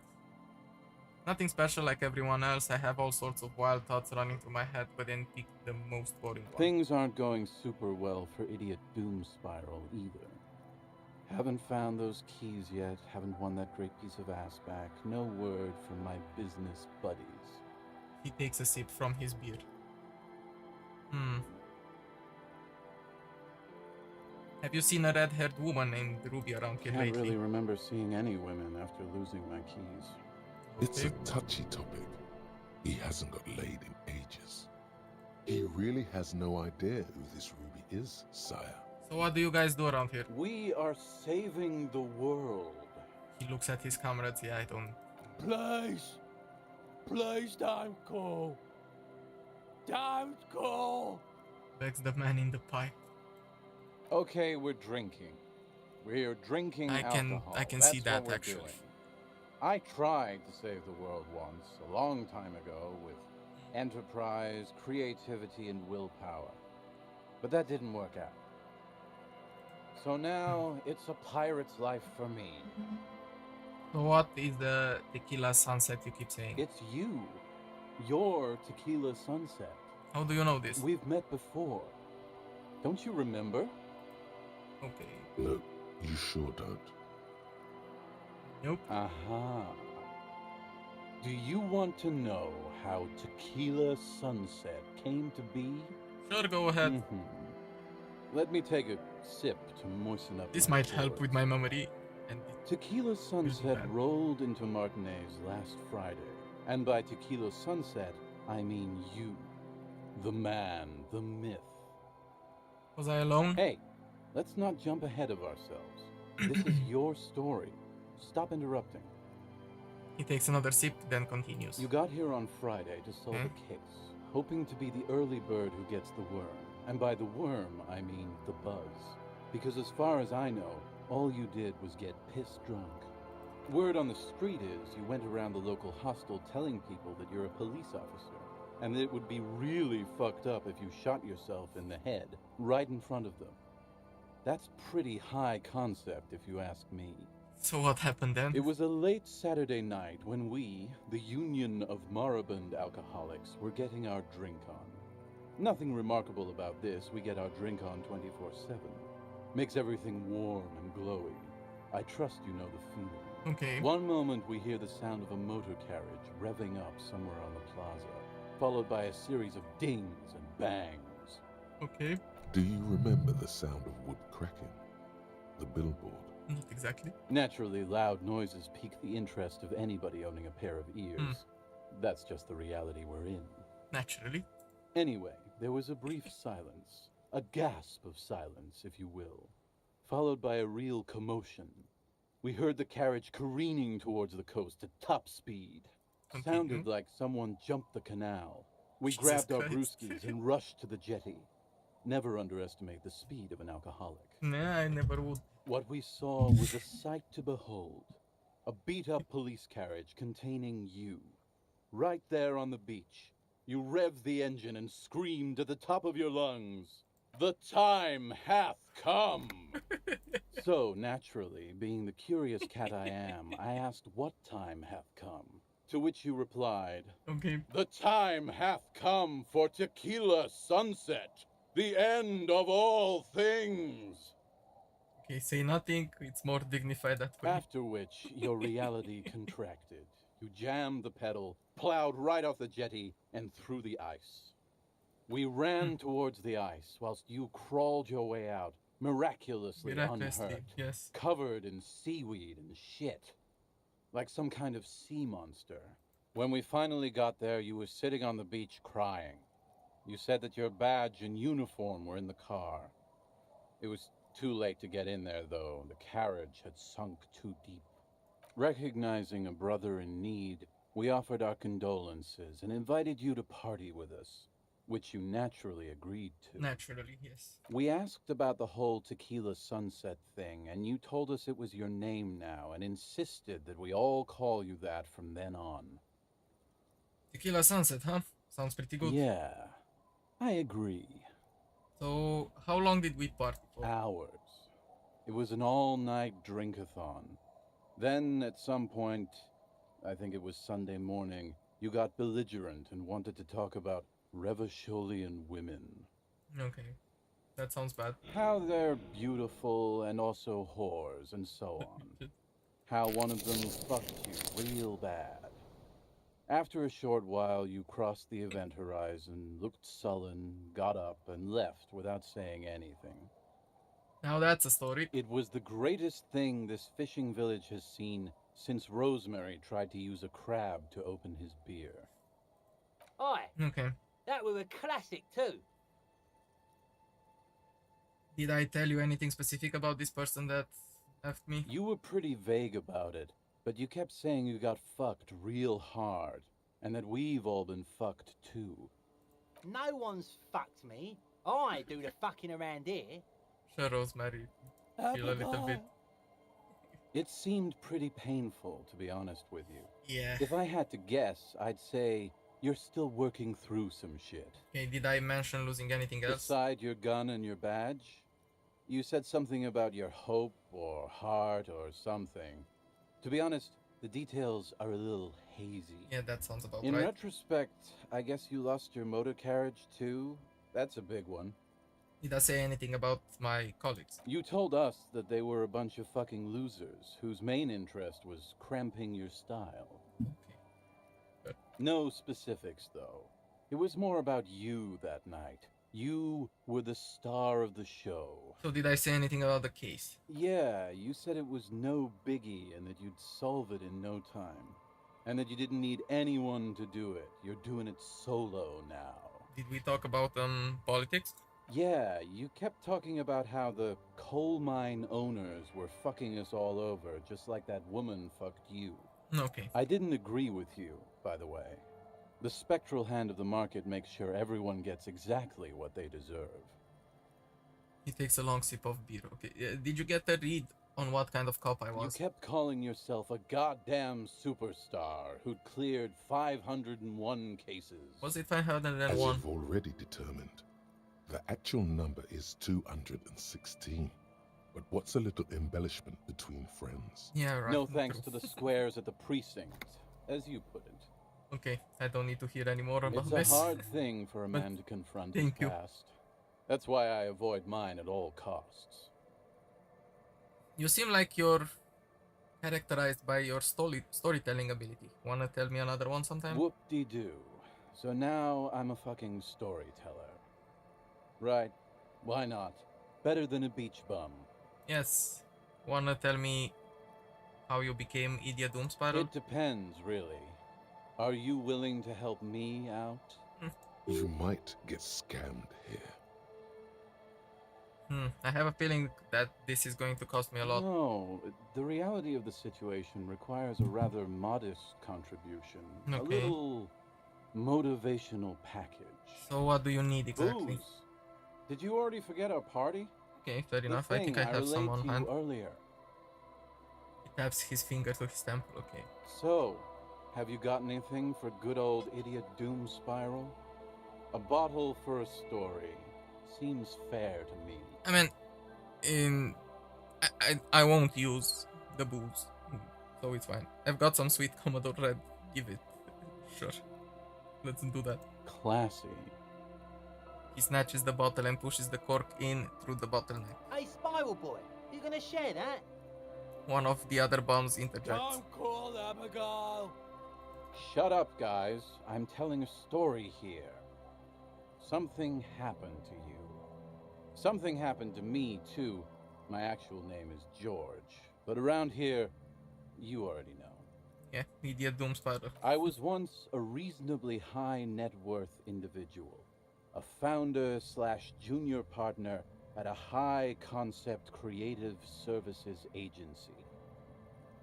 S1: Nothing special like everyone else. I have all sorts of wild thoughts running through my head, but then pick the most boring one.
S9: Things aren't going super well for Idiot Doom Spiral either. Haven't found those keys yet, haven't won that great piece of ass back. No word from my business buddies.
S1: He takes a sip from his beer. Have you seen a red-haired woman named Ruby around here
S9: Can't
S1: lately?
S9: really remember seeing any women after losing my keys.
S2: It's a touchy topic. He hasn't got laid in ages. He really has no idea who this Ruby is, sire.
S1: So what do you guys do around here?
S9: We are saving the world.
S1: He looks at his comrades. Yeah, I don't...
S9: Please don't go. Don't go.
S1: Begs the man in the pipe.
S9: Okay, we're drinking. We're drinking alcohol.
S1: I can
S9: That's
S1: see that,
S9: what we're
S1: actually.
S9: doing. I tried to save the world once, a long time ago, with enterprise, creativity, and willpower. But that didn't work out. So now, it's a pirate's life for me.
S1: So what is the tequila sunset you keep saying?
S9: It's you. Your tequila sunset.
S1: How do you know this?
S9: We've met before. Don't you remember?
S1: Okay.
S2: No, you sure don't.
S1: Nope.
S9: Aha. Do you want to know how Tequila Sunset came to be?
S1: Sure, go ahead.
S9: Mhm. Let me take a sip to moisten up.
S1: This
S9: my
S1: might help with
S9: words.
S1: my memory. And
S9: Tequila Sunset
S1: bad.
S9: rolled into Martinaise last Friday. And by Tequila Sunset, I mean you. The man, the myth.
S1: was I alone?
S9: Hey, let's not jump ahead of ourselves. This is your story. Stop interrupting.
S1: He takes another sip, then continues.
S9: You got here on Friday to solve a case, hoping to be the early bird who gets the worm. And by the worm, I mean the buzz. Because as far as I know, all you did was get pissed drunk. Word on the street is you went around the local hostel telling people that you're a police officer, and that it would be really fucked up if you shot yourself in the head, right in front of them. That's pretty high concept, if you ask me.
S1: So what happened then?
S9: It was a late Saturday night when we, the Union of Moribund Alcoholics, were getting our drink on. Nothing remarkable about this, we get our drink on 24/7. Makes everything warm and glowy. I trust you know the feeling.
S1: Okay.
S9: One moment we hear the sound of a motor carriage revving up somewhere on the plaza, followed by a series of dings and bangs.
S1: Okay.
S2: Do you remember the sound of wood cracking? The billboard?
S1: Not exactly.
S9: Naturally, loud noises pique the interest of anybody owning a pair of ears. That's just the reality we're in.
S1: Naturally.
S9: Anyway, there was a brief silence. A gasp of silence, if you will. Followed by a real commotion. We heard the carriage careening towards the coast at top speed.
S1: Continue.
S9: Sounded like someone jumped the canal. We
S1: Jesus
S9: grabbed our
S1: Christ.
S9: brewskis and rushed to the jetty. Never underestimate the speed of an alcoholic.
S1: Nah, I never would.
S9: What we saw was a sight to behold. A beat-up police carriage containing you. Right there on the beach. You revved the engine and screamed at the top of your lungs, "The time hath come!" So, naturally, being the curious cat I am, I asked what time hath come. To which you replied,
S1: Okay.
S9: "The time hath come for tequila sunset, the end of all things."
S1: Okay, say nothing. It's more dignified that way.
S9: After which, your reality contracted. You jammed the pedal, plowed right off the jetty, and through the ice. We ran towards the ice, whilst you crawled your way out, miraculously unhurt,
S1: yes.
S9: covered in seaweed and shit, like some kind of sea monster. When we finally got there, you were sitting on the beach crying. You said that your badge and uniform were in the car. It was too late to get in there, though. The carriage had sunk too deep. Recognizing a brother in need, we offered our condolences and invited you to party with us, which you naturally agreed to.
S1: Naturally, yes.
S9: We asked about the whole tequila sunset thing, and you told us it was your name now and insisted that we all call you that from then on.
S1: Tequila sunset, huh? Sounds pretty good.
S9: Yeah, I agree.
S1: So, how long did we party for?
S9: Hours. It was an all-night drink-a-thon. Then, at some point, I think it was Sunday morning, you got belligerent and wanted to talk about Revacholian women.
S1: Okay, that sounds bad.
S9: How they're beautiful and also whores and so on. How one of them fucked you real bad. After a short while, you crossed the event horizon, looked sullen, got up, and left without saying anything.
S1: Now that's a story.
S9: It was the greatest thing this fishing village has seen since Rosemary tried to use a crab to open his beer.
S10: Aye,
S1: Okay.
S10: that was a classic too.
S1: Did I tell you anything specific about this person that left me?
S9: You were pretty vague about it, but you kept saying you got fucked real hard, and that we've all been fucked too.
S10: No one's fucked me. I do the fucking around here.
S1: Sure, Rosemary. Feel a little bit.
S9: It seemed pretty painful, to be honest with you.
S1: Yeah.
S9: If I had to guess, I'd say you're still working through some shit.
S1: Okay, did I mention losing anything else?
S9: Beside your gun and your badge? You said something about your hope or heart or something. To be honest, the details are a little hazy.
S1: Yeah, that sounds about
S9: In
S1: right.
S9: retrospect, I guess you lost your motor carriage too? That's a big one.
S1: Did I say anything about my colleagues?
S9: You told us that they were a bunch of fucking losers whose main interest was cramping your style.
S1: Okay.
S9: No specifics, though. It was more about you that night. You were the star of the show.
S1: So did I say anything about the case?
S9: Yeah, you said it was no biggie and that you'd solve it in no time. And that you didn't need anyone to do it. You're doing it solo now.
S1: Did we talk about politics?
S9: Yeah, you kept talking about how the coal mine owners were fucking us all over, just like that woman fucked you.
S1: Okay.
S9: I didn't agree with you, by the way. The spectral hand of the market makes sure everyone gets exactly what they deserve.
S1: He takes a long sip of beer. Okay. Did you get a read on what kind of cop I was?
S9: You kept calling yourself a goddamn superstar who'd cleared 501 cases.
S1: Was it
S2: As
S1: 501?
S2: you've already determined, the actual number is 216. But what's a little embellishment between friends?
S1: Yeah, right.
S9: No thanks to the squares at the precinct, as you put it.
S1: Okay, I don't need to hear any more about
S9: It's
S1: this.
S9: a hard thing for a
S1: But
S9: man to confront his
S1: thank you.
S9: past. That's why I avoid mine at all costs.
S1: You seem like you're characterized by your storytelling ability. Wanna tell me another one sometime?
S9: Whoop-de-doo. So now I'm a fucking storyteller. Right, why not? Better than a beach bum.
S1: Yes. Wanna tell me how you became Idia Doom Spiral?
S9: It depends, really. Are you willing to help me out?
S2: You might get scammed here.
S1: I have a feeling that this is going to cost me a lot.
S9: No, the reality of the situation requires a rather modest contribution. A
S1: Okay.
S9: little motivational package.
S1: So what do you need exactly?
S9: Booze. Did you already forget our party?
S1: Okay, fair
S9: The
S1: enough. I think
S9: thing
S1: I have some
S9: relayed
S1: on
S9: to
S1: hand.
S9: you earlier.
S1: He taps his finger to his temple, okay.
S9: So, have you got anything for good old idiot Doom Spiral? A bottle for a story. Seems fair to me.
S1: I mean, I won't use the booze, so it's fine. I've got some sweet Commodore Red. Give it. Sure. Let's do that.
S9: Classy.
S1: He snatches the bottle and pushes the cork in through the bottleneck.
S10: Hey, Spiral Boy, you gonna share that?
S1: One of the other bombs interjects.
S10: Don't call Abigail!
S9: Shut up, guys. I'm telling a story here. Something happened to you. Something happened to me, too. My actual name is George. But around here, you already know.
S1: Yeah, idiot Doom Spiral.
S9: I was once a reasonably high net worth individual. A founder / junior partner at a high concept creative services agency.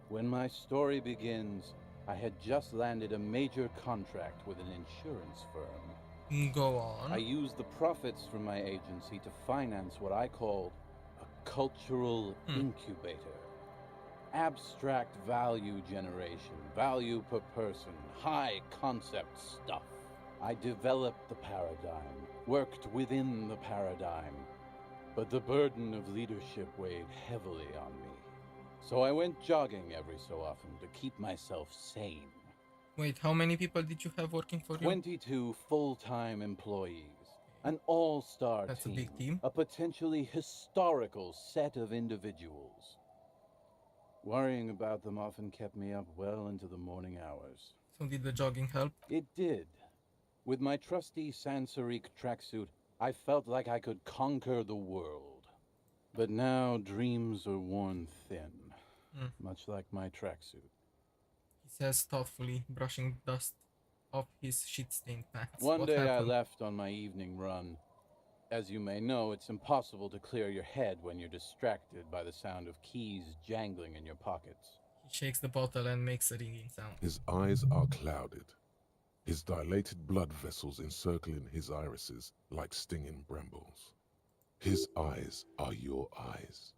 S9: When my story begins, I had just landed a major contract with an insurance firm.
S1: Go on.
S9: I used the profits from my agency to finance what I called a cultural incubator. Abstract value generation, value per person, high concept stuff. I developed the paradigm, worked within the paradigm, but the burden of leadership weighed heavily on me. So I went jogging every so often to keep myself sane.
S1: Wait, how many people did you have working for you?
S9: 22 full-time employees, an all-star team.
S1: That's a big team.
S9: A potentially historical set of individuals. Worrying about them often kept me up well into the morning hours.
S1: So did the jogging help?
S9: It did. With my trusty Sansarique tracksuit, I felt like I could conquer the world. But now dreams are worn thin, much like my tracksuit.
S1: He says thoughtfully, brushing dust off his shit-stained pants.
S9: One day
S1: happened?
S9: I left on my evening run. As you may know, it's impossible to clear your head when you're distracted by the sound of keys jangling in your pockets.
S1: He shakes the bottle and makes a ringing sound.
S2: His eyes are clouded, his dilated blood vessels encircling his irises like stinging brambles. His eyes are your eyes.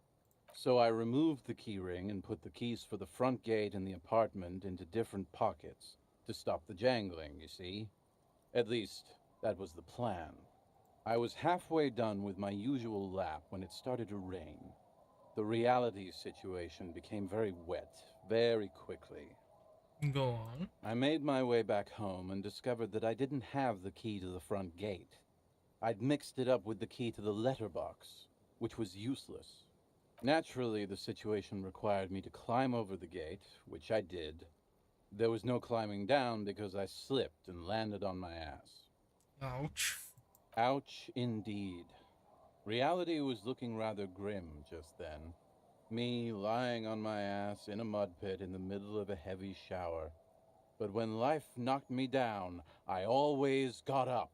S9: So I removed the key ring and put the keys for the front gate and the apartment into different pockets to stop the jangling, you see. At least, that was the plan. I was halfway done with my usual lap when it started to rain. The reality situation became very wet, very quickly.
S1: Go on.
S9: I made my way back home and discovered that I didn't have the key to the front gate. I'd mixed it up with the key to the letterbox, which was useless. Naturally, the situation required me to climb over the gate, which I did. There was no climbing down because I slipped and landed on my ass.
S1: Ouch.
S9: Ouch, indeed. Reality was looking rather grim just then. Me lying on my ass in a mud pit in the middle of a heavy shower. But when life knocked me down, I always got up.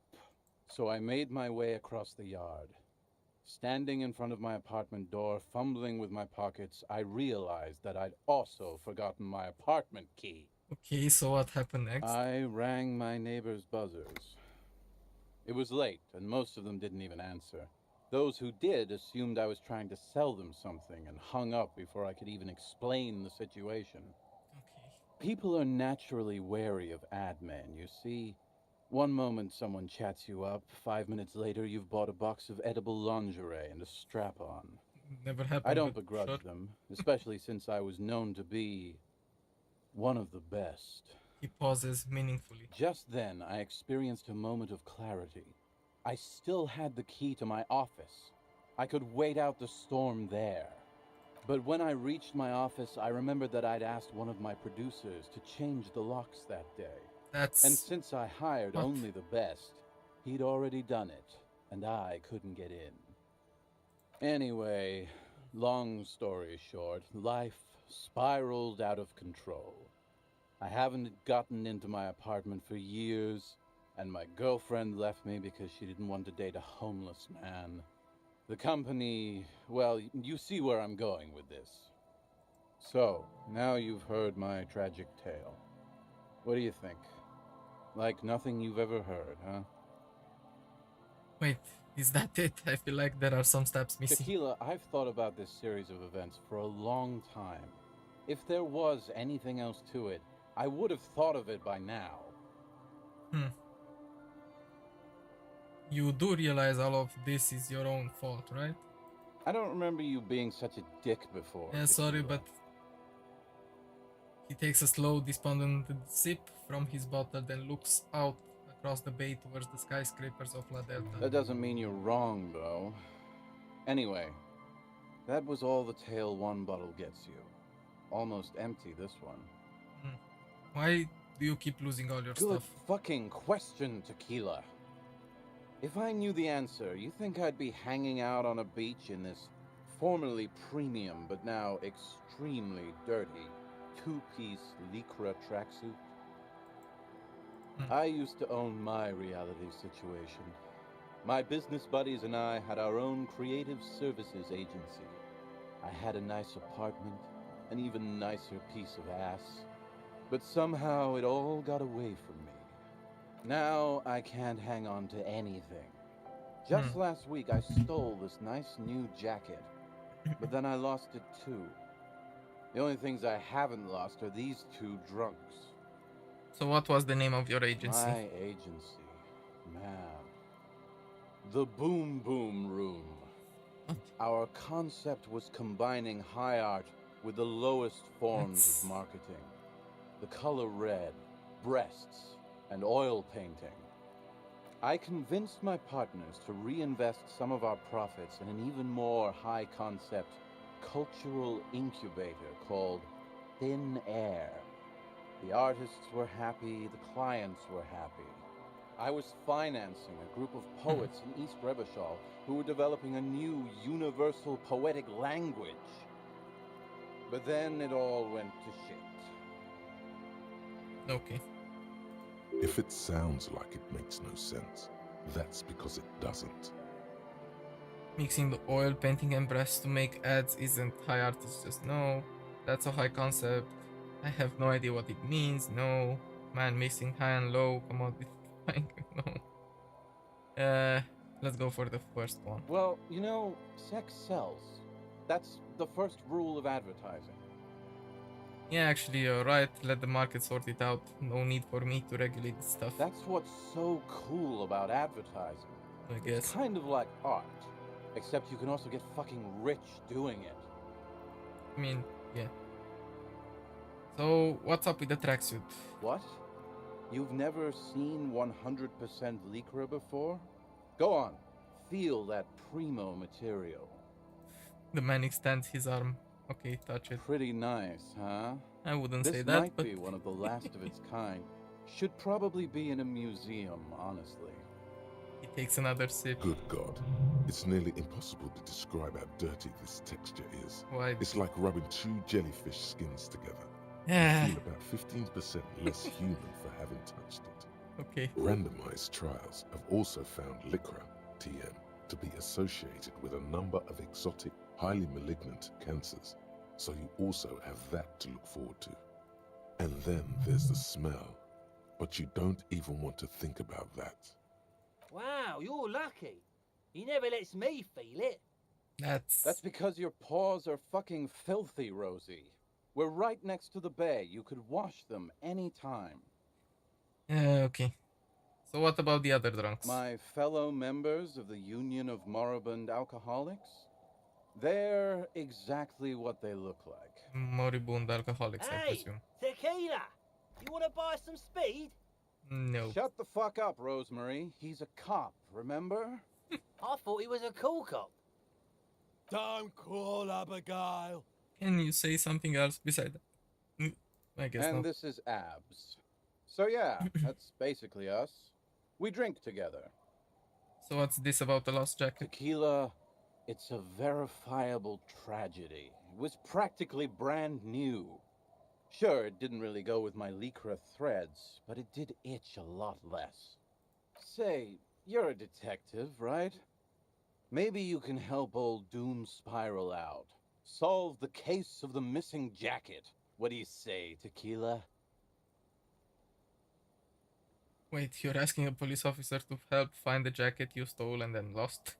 S9: So I made my way across the yard. Standing in front of my apartment door, fumbling with my pockets, I realized that I'd also forgotten my apartment key.
S1: Okay, so what happened next?
S9: I rang my neighbor's buzzers. It was late, and most of them didn't even answer. Those who did assumed I was trying to sell them something and hung up before I could even explain the situation.
S1: Okay.
S9: People are naturally wary of ad men, you see. One moment someone chats you up, 5 minutes later you've bought a box of edible lingerie and a strap-on.
S1: Never happened.
S9: I don't
S1: but
S9: begrudge
S1: sure.
S9: them, especially since I was known to be one of the best.
S1: He pauses meaningfully.
S9: Just then, I experienced a moment of clarity. I still had the key to my office. I could wait out the storm there. But when I reached my office, I remembered that I'd asked one of my producers to change the locks that day.
S1: That's...
S9: And since I hired
S1: What?
S9: only the best, he'd already done it, and I couldn't get in. Anyway, long story short, life spiraled out of control. I haven't gotten into my apartment for years, and my girlfriend left me because she didn't want to date a homeless man. The company, well, you see where I'm going with this. So, now you've heard my tragic tale. What do you think? Like nothing you've ever heard, huh?
S1: Wait, Is that it? I feel like there are some steps missing.
S9: Tequila, I've thought about this series of events for a long time. If there was anything else to it, I would have thought of it by now.
S1: You do realize all of this is your own fault, right?
S9: I don't remember you being such a dick before.
S1: Yeah, sorry,
S9: Tequila.
S1: but he takes a slow, despondent sip from his bottle, then looks out across the bay towards the skyscrapers of La Delta.
S9: That doesn't mean you're wrong, though. Anyway, that was all the tale one bottle gets you. Almost empty, this one.
S1: Why do you keep losing all your
S9: Good
S1: stuff?
S9: fucking question, Tequila. If I knew the answer, you think I'd be hanging out on a beach in this formerly premium but now extremely dirty two-piece lycra tracksuit? I used to own my reality situation. My business buddies and I had our own creative services agency. I had a nice apartment, an even nicer piece of ass. But somehow it all got away from me. Now I can't hang on to anything. Just last week I stole this nice new jacket, but then I lost it too. The only things I haven't lost are these two drunks.
S1: So what was the name of your agency?
S9: My agency, man. The Boom Boom Room. Our concept was combining high art with the lowest forms of marketing. The color red, breasts, and oil painting. I convinced my partners to reinvest some of our profits in an even more high-concept cultural incubator called Thin Air. The artists were happy, the clients were happy. I was financing a group of poets in East Revachol who were developing a new universal poetic language. But then it all went to shit.
S1: Okay.
S2: If it sounds like it makes no sense, that's because it doesn't.
S1: Mixing the oil painting and breasts to make ads isn't high art, it's just no. That's a high concept. I have no idea what it means, no. Man, mixing high and low, come on, no. Let's go for the first one.
S9: Well, you know, sex sells. That's the first rule of advertising.
S1: Yeah, actually, you're right. Let the market sort it out. No need for me to regulate this stuff.
S9: That's what's so cool about advertising.
S1: I guess.
S9: It's kind of like art, except you can also get fucking rich doing it.
S1: I mean, yeah. So, what's up with the tracksuit?
S9: What? You've never seen 100% lycra before? Go on, feel that primo material.
S1: The man extends his arm. Okay, touch it.
S9: Pretty nice, huh?
S1: I wouldn't say
S9: This
S1: that,
S9: might
S1: but...
S9: be one of the last of its kind. Should probably be in a museum, honestly.
S1: He takes another sip.
S2: Good God. It's nearly impossible to describe how dirty this texture is.
S1: Why?
S2: It's like rubbing two jellyfish skins together.
S1: Yeah.
S2: You feel about 15% less human for having touched it.
S1: Okay.
S2: Randomized trials have also found lycra, TM, to be associated with a number of exotic, highly malignant cancers. So you also have that to look forward to. And then there's the smell. But you don't even want to think about that.
S10: Wow, you're lucky. He never lets me feel it.
S1: That's
S9: because your paws are fucking filthy, Rosie. We're right next to the bay. You could wash them any time.
S1: okay. So what about the other drunks?
S9: My fellow members of the Union of Moribund Alcoholics? They're exactly what they look like.
S1: Moribund alcoholics, I
S10: Hey,
S1: presume.
S10: tequila! You want to buy some speed?
S1: No.
S9: Shut the fuck up, Rosemary. He's a cop, remember?
S10: I thought he was a cool cop.
S11: Don't call Abigail.
S1: Can you say something else beside that? I guess
S9: And
S1: not.
S9: this is Abs. So yeah, that's basically us. We drink together.
S1: So what's this about the lost jacket?
S9: Tequila, it's a verifiable tragedy. It was practically brand new. Sure, it didn't really go with my lycra threads, but it did itch a lot less. Say, you're a detective, right? Maybe you can help old Doom Spiral out. Solve the case of the missing jacket. What do you say, Tequila?
S1: Wait, you're asking a police officer to help find the jacket you stole and then lost?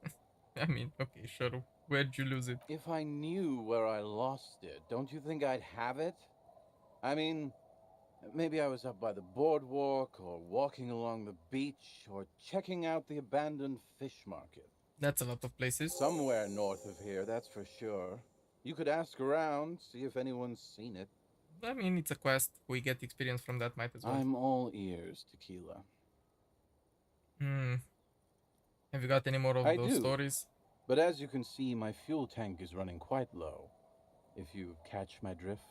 S1: I mean, okay, sure. Where'd you lose it?
S9: If I knew where I lost it, don't you think I'd have it? I mean, maybe I was up by the boardwalk, or walking along the beach, or checking out the abandoned fish market.
S1: That's a lot of places.
S9: Somewhere north of here, that's for sure. You could ask around, see if anyone's seen it.
S1: I mean, it's a quest. We get experience from that, might as well.
S9: I'm all ears, Tequila.
S1: Have you got any more of those stories?
S9: But as you can see, my fuel tank is running quite low. If you catch my drift.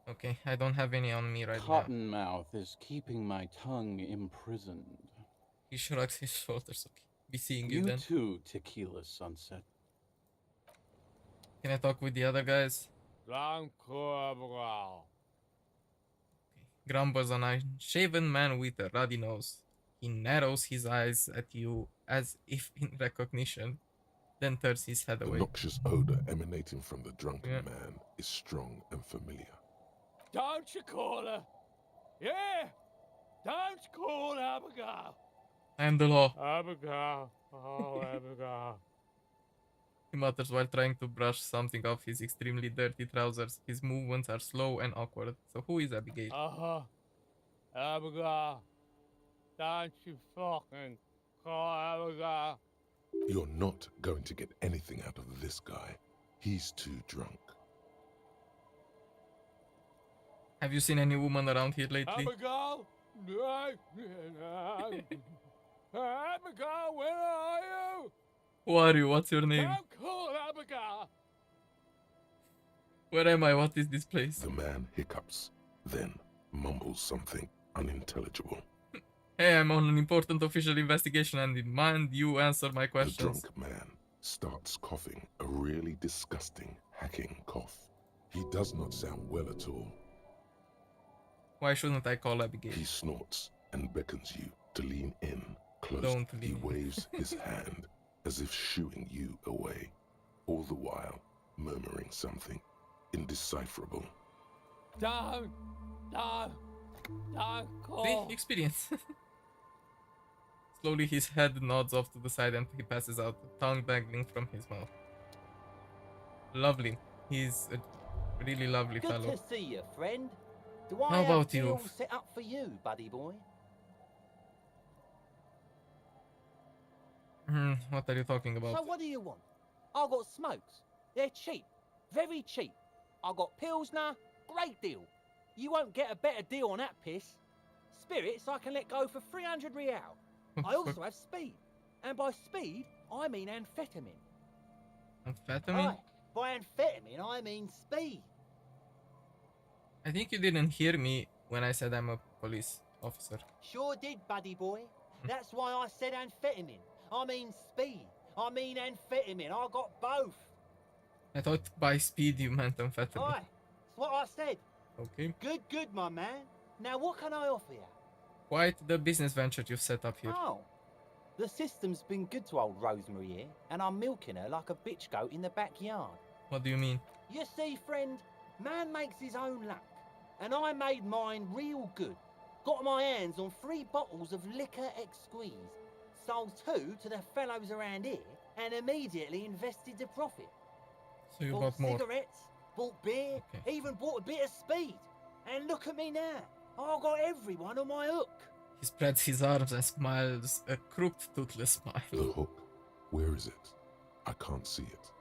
S1: Okay, I don't have any on me right
S9: Cottonmouth is keeping my tongue imprisoned.
S1: He shrugs his shoulders. Okay, be seeing you then.
S9: You too, Tequila Sunset.
S1: Can I talk with the other guys? Grumbles an unshaven man with a ruddy nose. He narrows his eyes at you as if in recognition, then turns his head
S2: The
S1: away.
S2: noxious odor emanating from the drunken man is strong and familiar.
S11: Don't you call her? Yeah! Don't call Abigail!
S1: I am the law.
S11: Abigail. Oh, Abigail.
S1: He mutters while trying to brush something off his extremely dirty trousers. His movements are slow and awkward. So who is Abigail?
S11: Abigail. Don't you fucking call Abigail.
S2: You're not going to get anything out of this guy. He's too drunk.
S1: Have you seen any woman around here lately?
S11: Abigail? Abigail, where are you?
S1: Who are you? What's your name?
S11: Don't call Abigail.
S1: Where am I? What is this place?
S2: The man hiccups, then mumbles something unintelligible.
S1: Hey, I'm on an important official investigation and demand you answer my questions.
S2: The drunk man starts coughing, a really disgusting, hacking cough. He does not sound well at all.
S1: Why shouldn't I call Abigail?
S2: He snorts and beckons you to lean in close.
S1: Don't
S2: He
S1: lean.
S2: waves his hand as if shooing you away, all the while murmuring something indecipherable.
S11: Don't call.
S1: See? Experience. Slowly his head nods off to the side and he passes out, tongue dangling from his mouth. Lovely. He's a really lovely
S10: Good
S1: fellow.
S10: to see you, friend. Do I
S1: How
S10: have
S1: about you?
S10: deals set up for you, buddy boy?
S1: What are you talking about?
S10: So what do you want? I got smokes. They're cheap. Very cheap. I got Pilsner. Great deal. You won't get a better deal on that piss. Spirits I can let go for 300 real. I also have speed. And by speed, I mean amphetamine.
S1: Amphetamine?
S10: Aye, by amphetamine, I mean speed.
S1: I think you didn't hear me when I said I'm a police officer.
S10: Sure did, buddy boy. That's why I said amphetamine. I mean speed. I mean amphetamine. I got both.
S1: I thought by speed you meant amphetamine.
S10: Aye, that's what I said.
S1: Okay.
S10: Good, my man. Now what can I offer you?
S1: Quite the business venture you've set up here.
S10: Oh, the system's been good to old Rosemary here, and I'm milking her like a bitch goat in the backyard.
S1: What do you mean?
S10: You see, friend, man makes his own luck, and I made mine real good. Got my hands on 3 bottles of liquor exquise, sold 2 to the fellows around here, and immediately invested the profit.
S1: So you
S10: Bought
S1: bought more.
S10: cigarettes, bought beer, even bought a bit of speed. And look at me now. I got everyone on my hook.
S1: He spreads his arms and smiles a crooked, toothless smile.
S2: The hook. Where is it? I can't see it.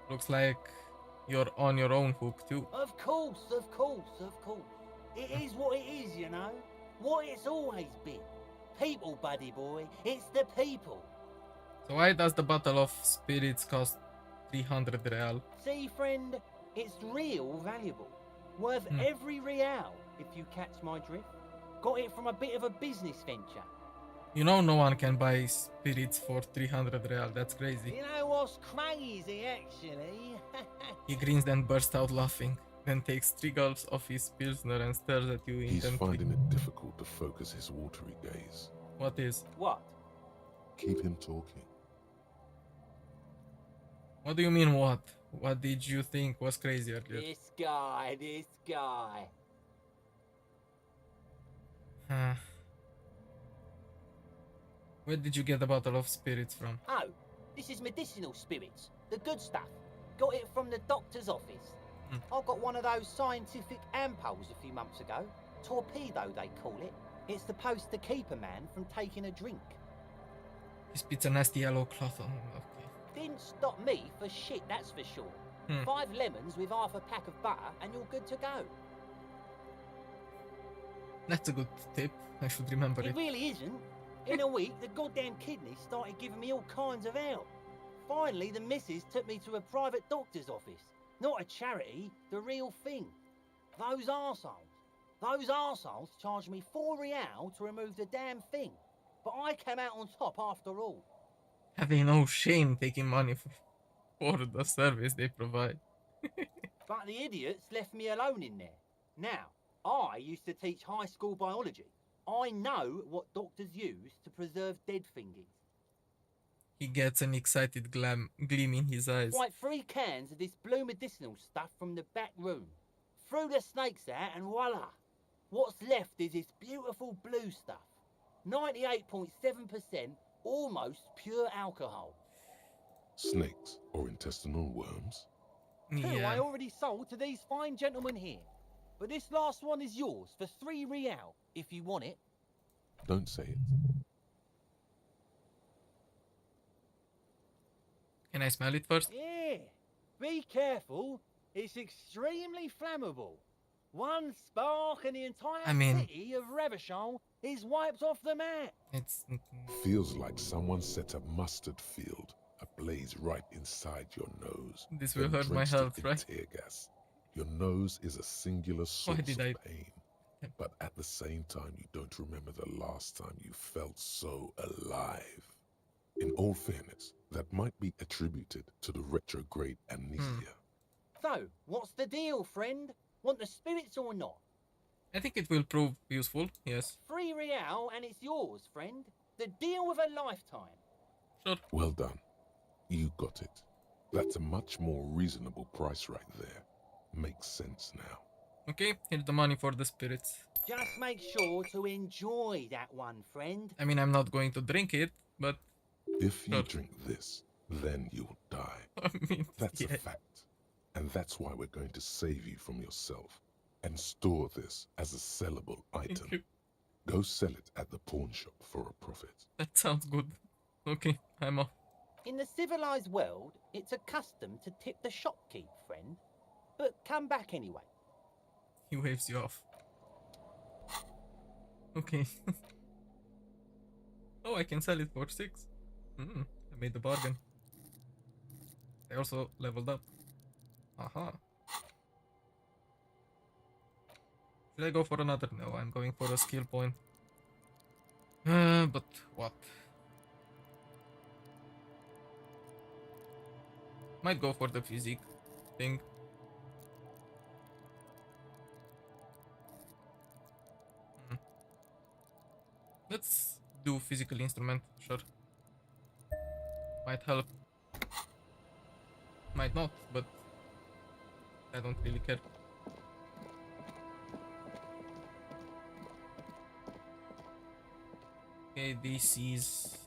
S1: Looks like you're on your own hook too.
S10: Of course. It is what it is, you know. What it's always been. People, buddy boy. It's the people.
S1: So why does the bottle of spirits cost 300 real?
S10: See, friend, it's real valuable. Worth every real, if you catch my drift. Got it from a bit of a business venture.
S1: You know no one can buy spirits for 300 real. That's crazy.
S10: You know what's crazy, actually?
S1: He grins then bursts out laughing. Then takes 3 gulps of his pilsner and stares at you
S2: He's
S1: intently.
S2: finding it difficult to focus his watery gaze.
S1: What is?
S10: What?
S2: Keep him talking.
S1: What do you mean what? What did you think was crazy earlier?
S10: This guy.
S1: Where did you get a bottle of spirits from?
S10: Oh, this is medicinal spirits. The good stuff. Got it from the doctor's office. I got one of those scientific ampoules a few months ago. Torpedo, they call it. It's supposed to keep a man from taking a drink.
S1: He spits a nasty yellow cloth on. Okay.
S10: Didn't stop me for shit, that's for sure. 5 lemons with half a pack of butter and you're good to go.
S1: That's a good tip. I should remember it.
S10: It really isn't. In a week, the goddamn kidneys started giving me all kinds of help. Finally, the missus took me to a private doctor's office. Not a charity, the real thing. Those arseholes charged me 4 real to remove the damn thing. But I came out on top after all.
S1: Having no shame taking money for the service they provide.
S10: But the idiots left me alone in there. Now, I used to teach high school biology. I know what doctors use to preserve dead thingies.
S1: He gets an excited gleam in his eyes.
S10: Like 3 cans of this blue medicinal stuff from the back room. Threw the snakes out and voila. What's left is this beautiful blue stuff. 98.7% almost pure alcohol.
S2: Snakes or intestinal worms?
S10: Who
S1: Yeah.
S10: I already sold to these fine gentlemen here. But this last one is yours for 3 real, if you want it.
S2: Don't say it.
S1: Can I smell it first?
S10: Yeah. Be careful. It's extremely flammable. One spark and the entire city of Revachol is wiped off the map.
S1: It's
S2: Feels like someone set a mustard field ablaze right inside your nose.
S1: This will
S2: then
S1: hurt my
S2: drenched it
S1: health,
S2: in
S1: right?
S2: Tear gas. Your nose is a singular source
S1: did
S2: of
S1: I-
S2: pain. But at the same time, you don't remember the last time you felt so alive. In all fairness, that might be attributed to the retrograde amnesia.
S10: So, what's the deal, friend? Want the spirits or not?
S1: I think it will prove useful, yes.
S10: 3 real and it's yours, friend. The deal of a lifetime.
S1: Sure.
S2: Well done. You got it. That's a much more reasonable price right there. Makes sense now.
S1: Okay, here's the money for the spirits.
S10: Just make sure to enjoy that one, friend.
S1: I mean, I'm not going to drink it, but...
S2: If you
S1: Sure.
S2: drink this, then you'll die.
S1: I mean,
S2: That's
S1: yeah.
S2: a fact. And that's why we're going to save you from yourself and store this as a sellable item.
S1: you.
S2: Go sell it at the pawn shop for a profit.
S1: That sounds good. Okay, I'm off.
S10: In the civilized world, it's a custom to tip the shopkeep, friend. But come back anyway.
S1: He waves you off. Okay. Oh, I can sell it for 6. I made the bargain. I also leveled up. Aha. Should I go for another? No, I'm going for a skill point. But what? Might go for the physique thing. Let's do physical instrument, sure. Might help. Might not, but I don't really care. Okay, this is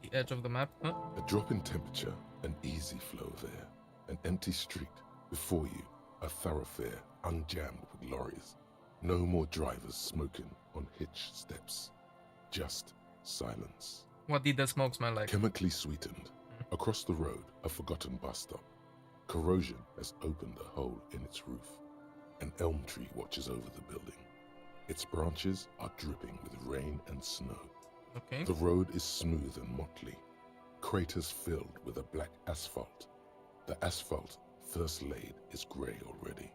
S1: the edge of the map, huh?
S2: A drop in temperature, an easy flow there. An empty street. Before you, a thoroughfare unjammed with lorries. No more drivers smoking on hitch steps. Just silence.
S1: What did the smoke smell like?
S2: Chemically sweetened. Across the road, a forgotten bus stop. Corrosion has opened a hole in its roof. An elm tree watches over the building. Its branches are dripping with rain and snow.
S1: Okay.
S2: The road is smooth and motley. Craters filled with a black asphalt. The asphalt, first laid, is grey already.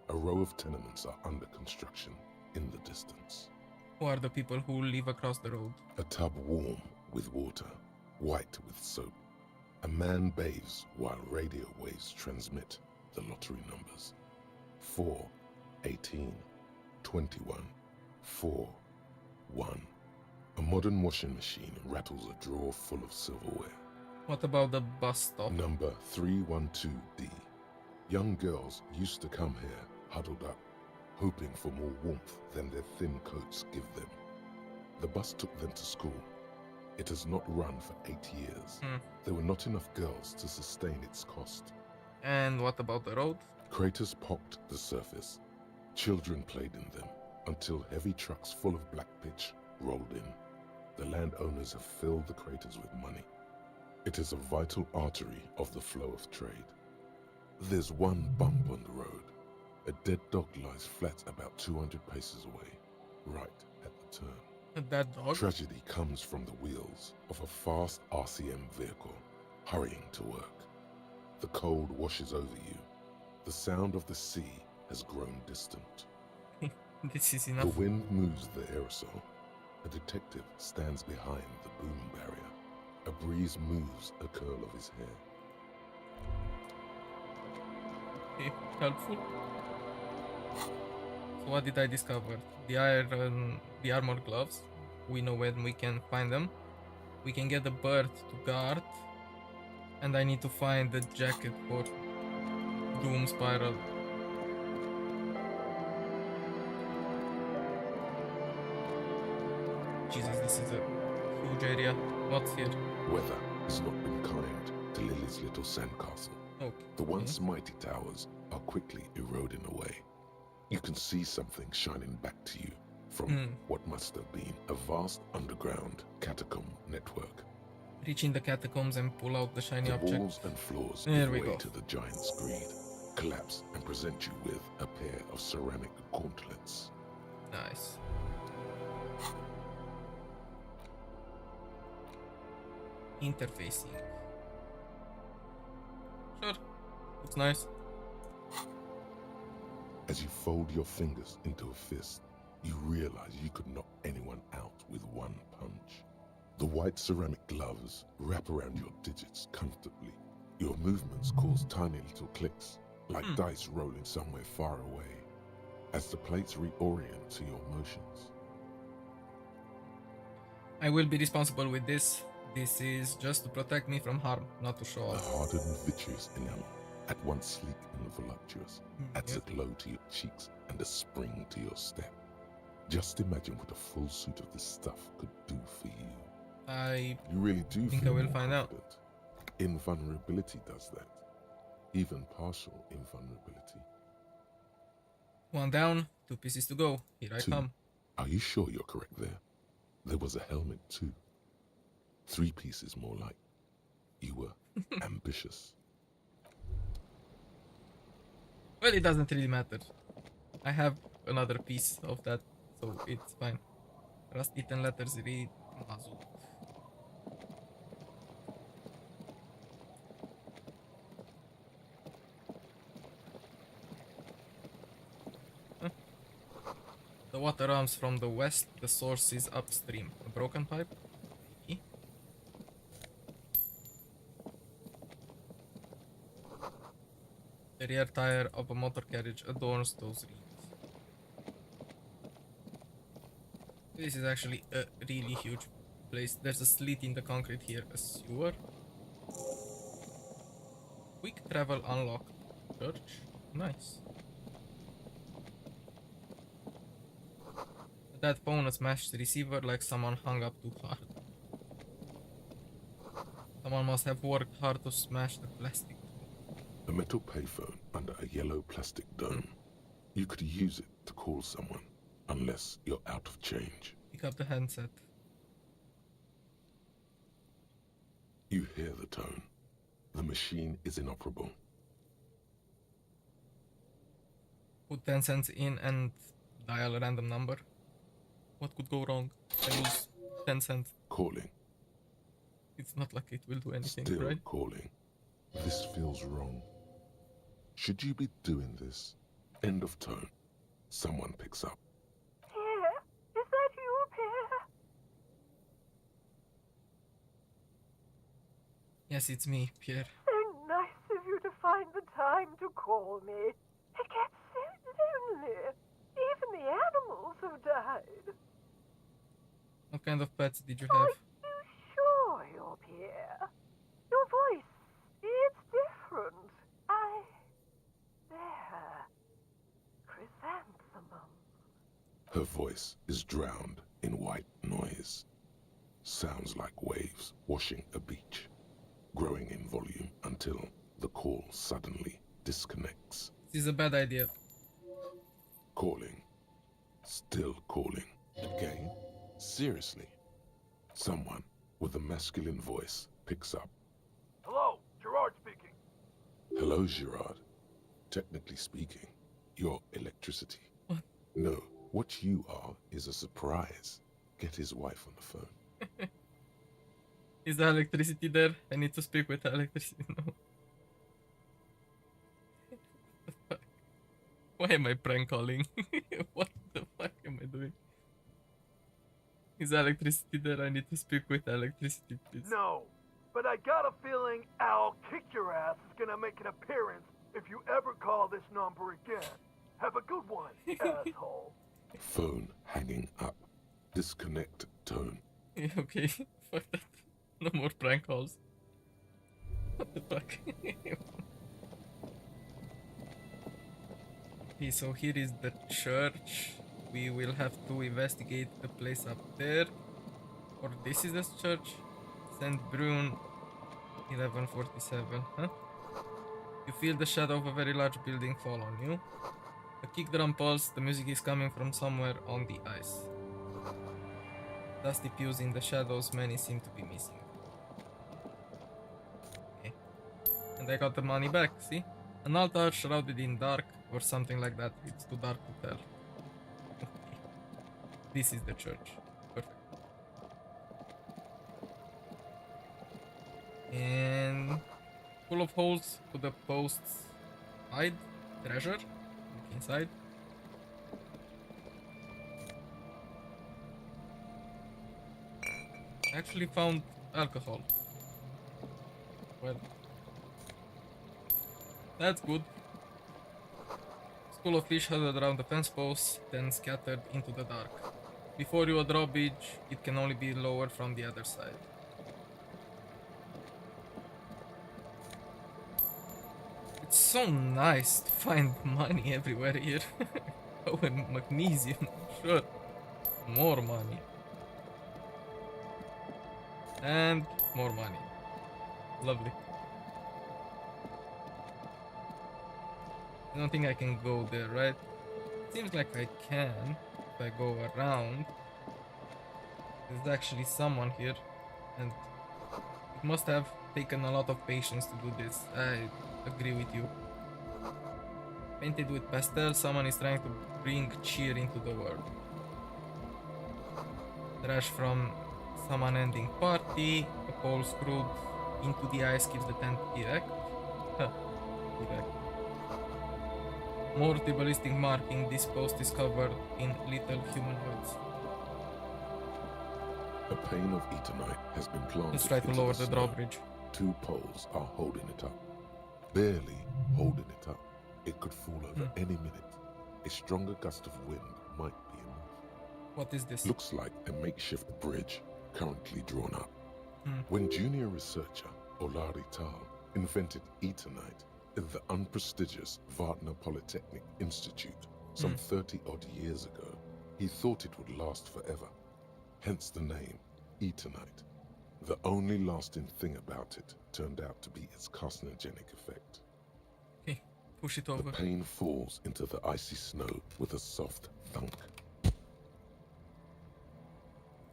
S2: A row of tenements are under construction in the distance.
S1: Who are the people who live across the road?
S2: A tub warm with water, white with soap. A man bathes while radio waves transmit the lottery numbers. 4, 18, 21, 4, 1. A modern washing machine rattles a drawer full of silverware.
S1: What about the bus stop?
S2: Number 312D. Young girls used to come here, huddled up. hoping for more warmth than their thin coats give them. The bus took them to school. It has not run for 8 years. There were not enough girls to sustain its cost.
S1: And what about the road?
S2: Craters pocked the surface. Children played in them until heavy trucks full of black pitch rolled in. The landowners have filled the craters with money. It is a vital artery of the flow of trade. There's one bump on the road. A dead dog lies flat about 200 paces away, right at the turn.
S1: A dead dog?
S2: Tragedy comes from the wheels of a fast RCM vehicle, hurrying to work. The cold washes over you. The sound of the sea has grown distant.
S1: This is enough.
S2: The wind moves the aerosol. A detective stands behind the boom barrier. A breeze moves a curl of his hair.
S1: Okay, helpful. So what did I discover? The armor gloves. We know when we can find them. We can get the bird to guard. And I need to find the jacket for Doom Spiral. Jesus, this is a huge area. What's here?
S2: Weather has not been kind to Lily's little sandcastle.
S1: Okay.
S2: The once mighty towers are quickly eroding away. You can see something shining back to you from what must have been a vast underground catacomb network.
S1: Reach in the catacombs and pull out the shiny
S2: The
S1: object.
S2: walls and floors
S1: There
S2: give
S1: we
S2: way
S1: go.
S2: to the giant's greed, collapse and present you with a pair of ceramic gauntlets.
S1: Nice. Interfacing. Sure. Looks nice.
S2: As you fold your fingers into a fist, you realize you could knock anyone out with one punch. The white ceramic gloves wrap around your digits comfortably. Your movements cause tiny little clicks, like dice rolling somewhere far away, as the plates reorient to your motions.
S1: I will be responsible with this. This is just to protect me from harm, not to show
S2: The
S1: off.
S2: hardened vitreous enamel, at once sleek and voluptuous, adds
S1: Yep.
S2: a glow to your cheeks and a spring to your step. Just imagine what a full suit of this stuff could do for you.
S1: I
S2: You really do
S1: think
S2: feel
S1: I will
S2: more
S1: find out.
S2: confident. Invulnerability does that. Even partial invulnerability.
S1: one down, 2 pieces to go. Here I
S2: 2.
S1: come.
S2: Are you sure you're correct there? There was a helmet too. 3 pieces more like. You were ambitious.
S1: Well, it doesn't really matter. I have another piece of that, so it's fine. Rust-eaten letters read Mazut. Huh? The water runs from the west, the source is upstream. A broken pipe? Eh? The rear tire of a motor carriage adorns those reeds. This is actually a really huge place. There's a slit in the concrete here, a sewer. Quick travel unlocked. Church? Nice. That phone smashed the receiver like someone hung up too hard. Someone must have worked hard to smash the plastic.
S2: A metal payphone under a yellow plastic dome. You could use it to call someone, unless you're out of change.
S1: Pick up the handset.
S2: You hear the tone. The machine is inoperable.
S1: Put 10 cents in and dial a random number. What could go wrong? I lose 10 cents.
S2: Calling.
S1: It's not like it will do anything,
S2: Still
S1: right?
S2: calling. This feels wrong. Should you be doing this? End of tone. Someone picks up.
S4: Pierre, is that you, Pierre?
S1: Yes, it's me, Pierre.
S4: So nice of you to find the time to call me. It gets so lonely. Even the animals have died.
S1: What kind of pets did you
S4: Are
S1: have?
S4: you sure you're Pierre? Your voice, it's different. There. Chrysanthemum.
S2: Her voice is drowned in white noise. Sounds like waves washing a beach, growing in volume until the call suddenly disconnects.
S1: This is a bad idea.
S2: Calling. Still calling. Again? Seriously? Someone with a masculine voice picks up.
S12: Hello, Gerard speaking.
S2: Hello, Gerard. Technically speaking, you're electricity.
S1: What?
S2: No, what you are is a surprise. Get his wife on the phone.
S1: Is the electricity there? I need to speak with the electricity. No. What the fuck? Why am I prank calling? What the fuck am I doing? Is the electricity there? I need to speak with the electricity, please.
S12: No, but I got a feeling I'll kick your ass is gonna make an appearance if you ever call this number again. Have a good one, asshole.
S2: Phone hanging up. Disconnect tone.
S1: Yeah, okay, fuck that. No more prank calls. What the fuck? Okay, so here is the church. We will have to investigate the place up there. Or this is the church. St. Brune, 1147, huh? You feel the shadow of a very large building fall on you. A kick drum pulse, the music is coming from somewhere on the ice. Dusty pews in the shadows, many seem to be missing. Okay. And I got the money back, see? An altar shrouded in dark, or something like that. It's too dark to tell. Okay. This is the church. Perfect. And full of holes to the posts. Hide treasure. Look inside. Actually found alcohol. Well, that's good. School of fish huddled around the fence posts, then scattered into the dark. Before you a drawbridge, it can only be lowered from the other side. It's so nice to find money everywhere here. Oh, and magnesium, sure. More money. And more money. Lovely. I don't think I can go there, right? Seems like I can if I go around. There's actually someone here, and it must have taken a lot of patience to do this. I agree with you. Painted with pastel, someone is trying to bring cheer into the world. Trash from some unending party, a pole screwed into the ice keeps the tent erect. Huh. Erect. More tribalistic marking, this post is covered in little humanoids.
S2: A pane of eternite has been planted.
S1: Let's try to
S2: into
S1: lower the
S2: snow.
S1: drawbridge.
S2: 2 poles are holding it up. Barely holding it up. It could fall over any minute. A stronger gust of wind might be enough.
S1: What is this?
S2: Looks like a makeshift bridge currently drawn up. When junior researcher Olari Tal invented eternite in the unprestigious Vartner Polytechnic Institute some 30-odd years ago, he thought it would last forever. Hence the name, eternite. The only lasting thing about it turned out to be its carcinogenic effect.
S1: Okay, push it over.
S2: The pane falls into the icy snow with a soft thunk.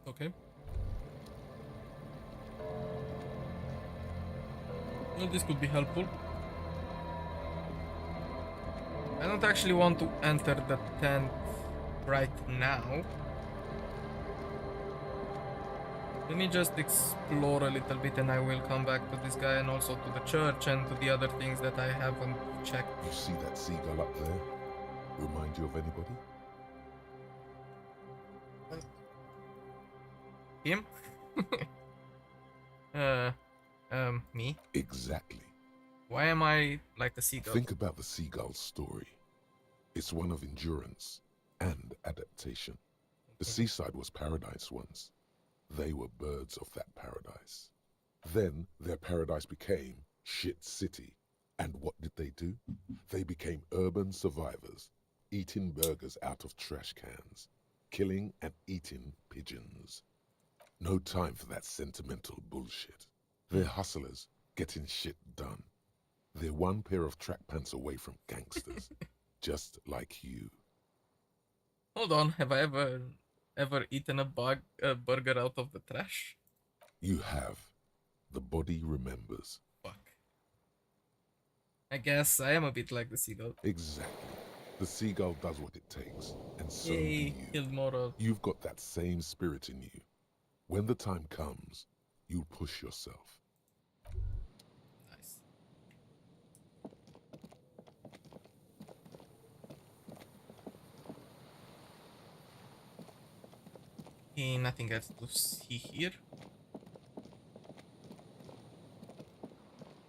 S1: Okay. Well, this could be helpful. I don't actually want to enter the tent right now. Let me just explore a little bit and I will come back to this guy and also to the church and to the other things that I haven't checked.
S2: You see that seagull up there? Remind you of anybody?
S1: Him? Me?
S2: Exactly.
S1: Why am I like a seagull?
S2: Think about the seagull's story. It's one of endurance and adaptation. The seaside was paradise once. They were birds of that paradise. Then their paradise became shit city. And what did they do? They became urban survivors, eating burgers out of trash cans. killing and eating pigeons. No time for that sentimental bullshit. They're hustlers, getting shit done. They're one pair of track pants away from gangsters, just like you.
S1: Hold on, have I ever eaten a burger out of the trash?
S2: You have. The body remembers.
S1: Fuck. I guess I am a bit like the seagull.
S2: Exactly. The seagull does what it takes, and so do
S1: Yay,
S2: you.
S1: killed Moro.
S2: You've got that same spirit in you. When the time comes, you'll push yourself.
S1: Nice. Okay, nothing else to see here.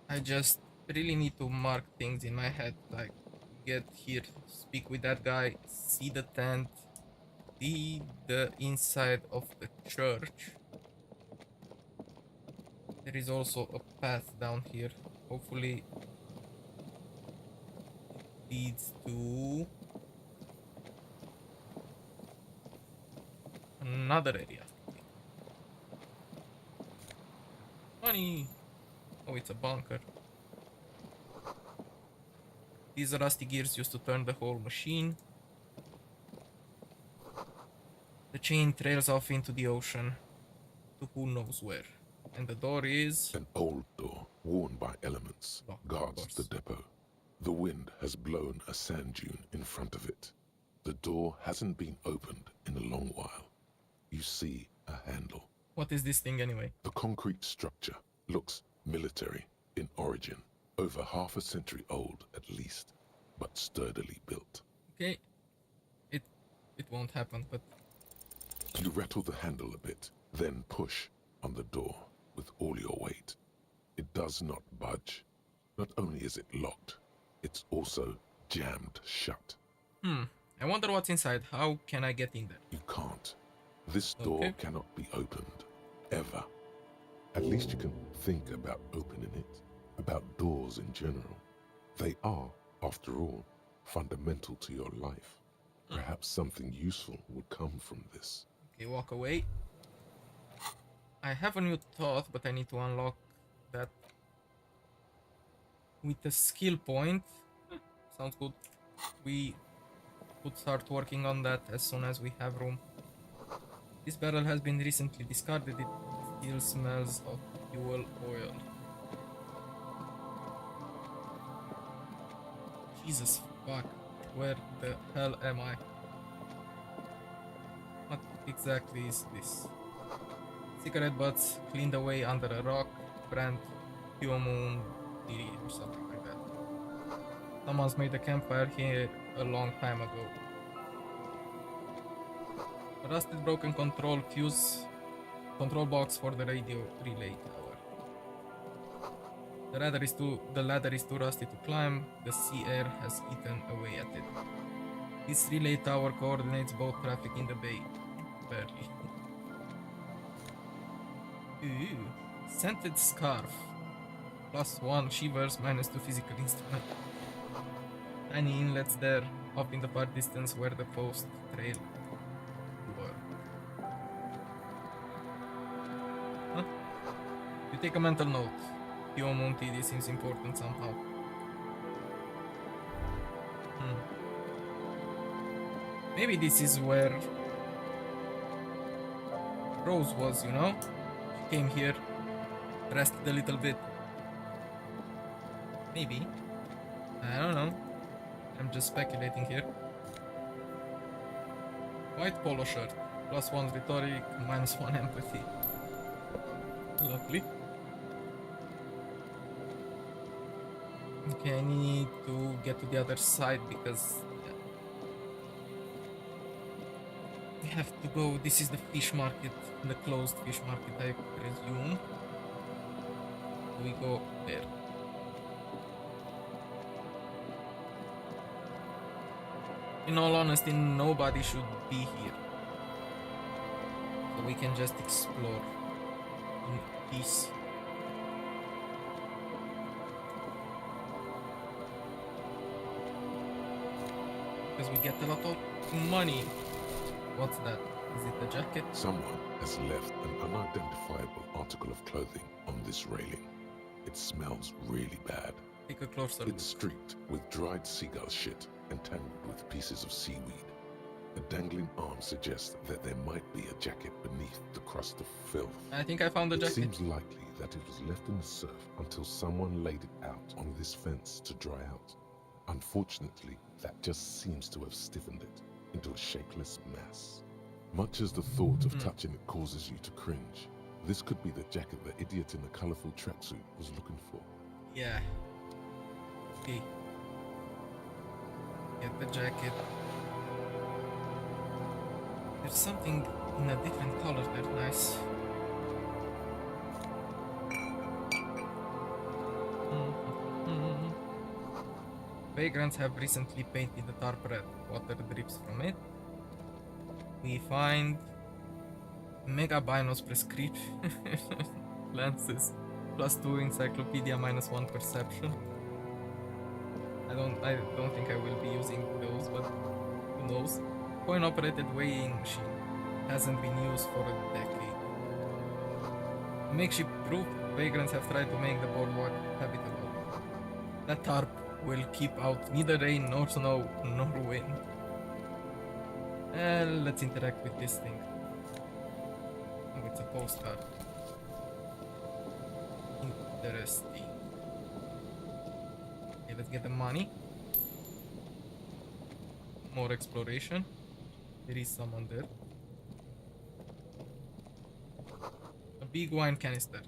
S1: I just really need to mark things in my head, like get here, speak with that guy, see the tent, see the inside of the church. There is also a path down here. Hopefully it leads to another area. Money! Oh, it's a bunker. These rusty gears used to turn the whole machine. The chain trails off into the ocean, to who knows where. And the door is...
S2: An old door, worn by elements, guards the depot. The wind has blown a sand dune in front of it. The door hasn't been opened in a long while. You see a handle.
S1: What is this thing anyway?
S2: The concrete structure looks military in origin. Over half a century old at least, but sturdily built.
S1: Okay. It won't happen, but...
S2: You rattle the handle a bit, then push on the door with all your weight. It does not budge. Not only is it locked, it's also jammed shut.
S1: I wonder what's inside. How can I get in there?
S2: You can't. This door cannot be opened. Ever. At least you can think about opening it. About doors in general. They are, after all, fundamental to your life. Perhaps something useful would come from this.
S1: Okay, walk away. I have a new thought, but I need to unlock that with a skill point. Sounds good. We could start working on that as soon as we have room. This barrel has been recently discarded. It still smells of fuel oil. Jesus fuck. Where the hell am I? What exactly is this? Cigarette butts cleaned away under a rock, brand Human or something like that. Someone's made a campfire here a long time ago. A rusted broken control box for the radio relay tower. The ladder is too rusty to climb. The sea air has eaten away at it. This relay tower coordinates boat traffic in the bay. Barely. Ooh, scented scarf. +1 shivers, -2 physical instrument. Tiny inlets there, up in the far distance where the post trail were. Huh? You take a mental note. Monty, this seems important somehow. Maybe this is where Rose was, you know? She came here, rested a little bit. Maybe. I don't know. I'm just speculating here. White polo shirt. +1 rhetoric, -1 empathy. Lovely. Okay, I need to get to the other side because we have to go. This is the fish market, the closed fish market, I presume. We go there. In all honesty, nobody should be here. So we can just explore in peace. Because we get a lot of money. What's that? Is it the jacket?
S2: Someone has left an unidentifiable article of clothing on this railing. It smells really bad.
S1: Take a closer
S2: It's streaked with dried seagull shit and tangled with pieces of seaweed. A dangling arm suggests that there might be a jacket beneath the crust of filth.
S1: I think I found the
S2: It
S1: jacket.
S2: seems likely that it was left in the surf until someone laid it out on this fence to dry out. Unfortunately, that just seems to have stiffened it into a shapeless mass. Much as the thought of touching it causes you to cringe, this could be the jacket the idiot in the colourful tracksuit was looking for.
S1: Yeah. Okay. Get the jacket. There's something in a different color there. Nice. Vagrants have recently painted the tarp red. Water drips from it. We find Megabinos prescription lenses, +2 encyclopedia, -1 perception. I don't think I will be using those, but who knows? Coin-operated weighing machine hasn't been used for a decade. Makeshift proof, vagrants have tried to make the boardwalk habitable. That tarp will keep out neither rain nor snow nor wind. Let's interact with this thing. Oh, it's a postcard. Interesting. Okay, let's get the money. More exploration. There is someone there. A big wine canister.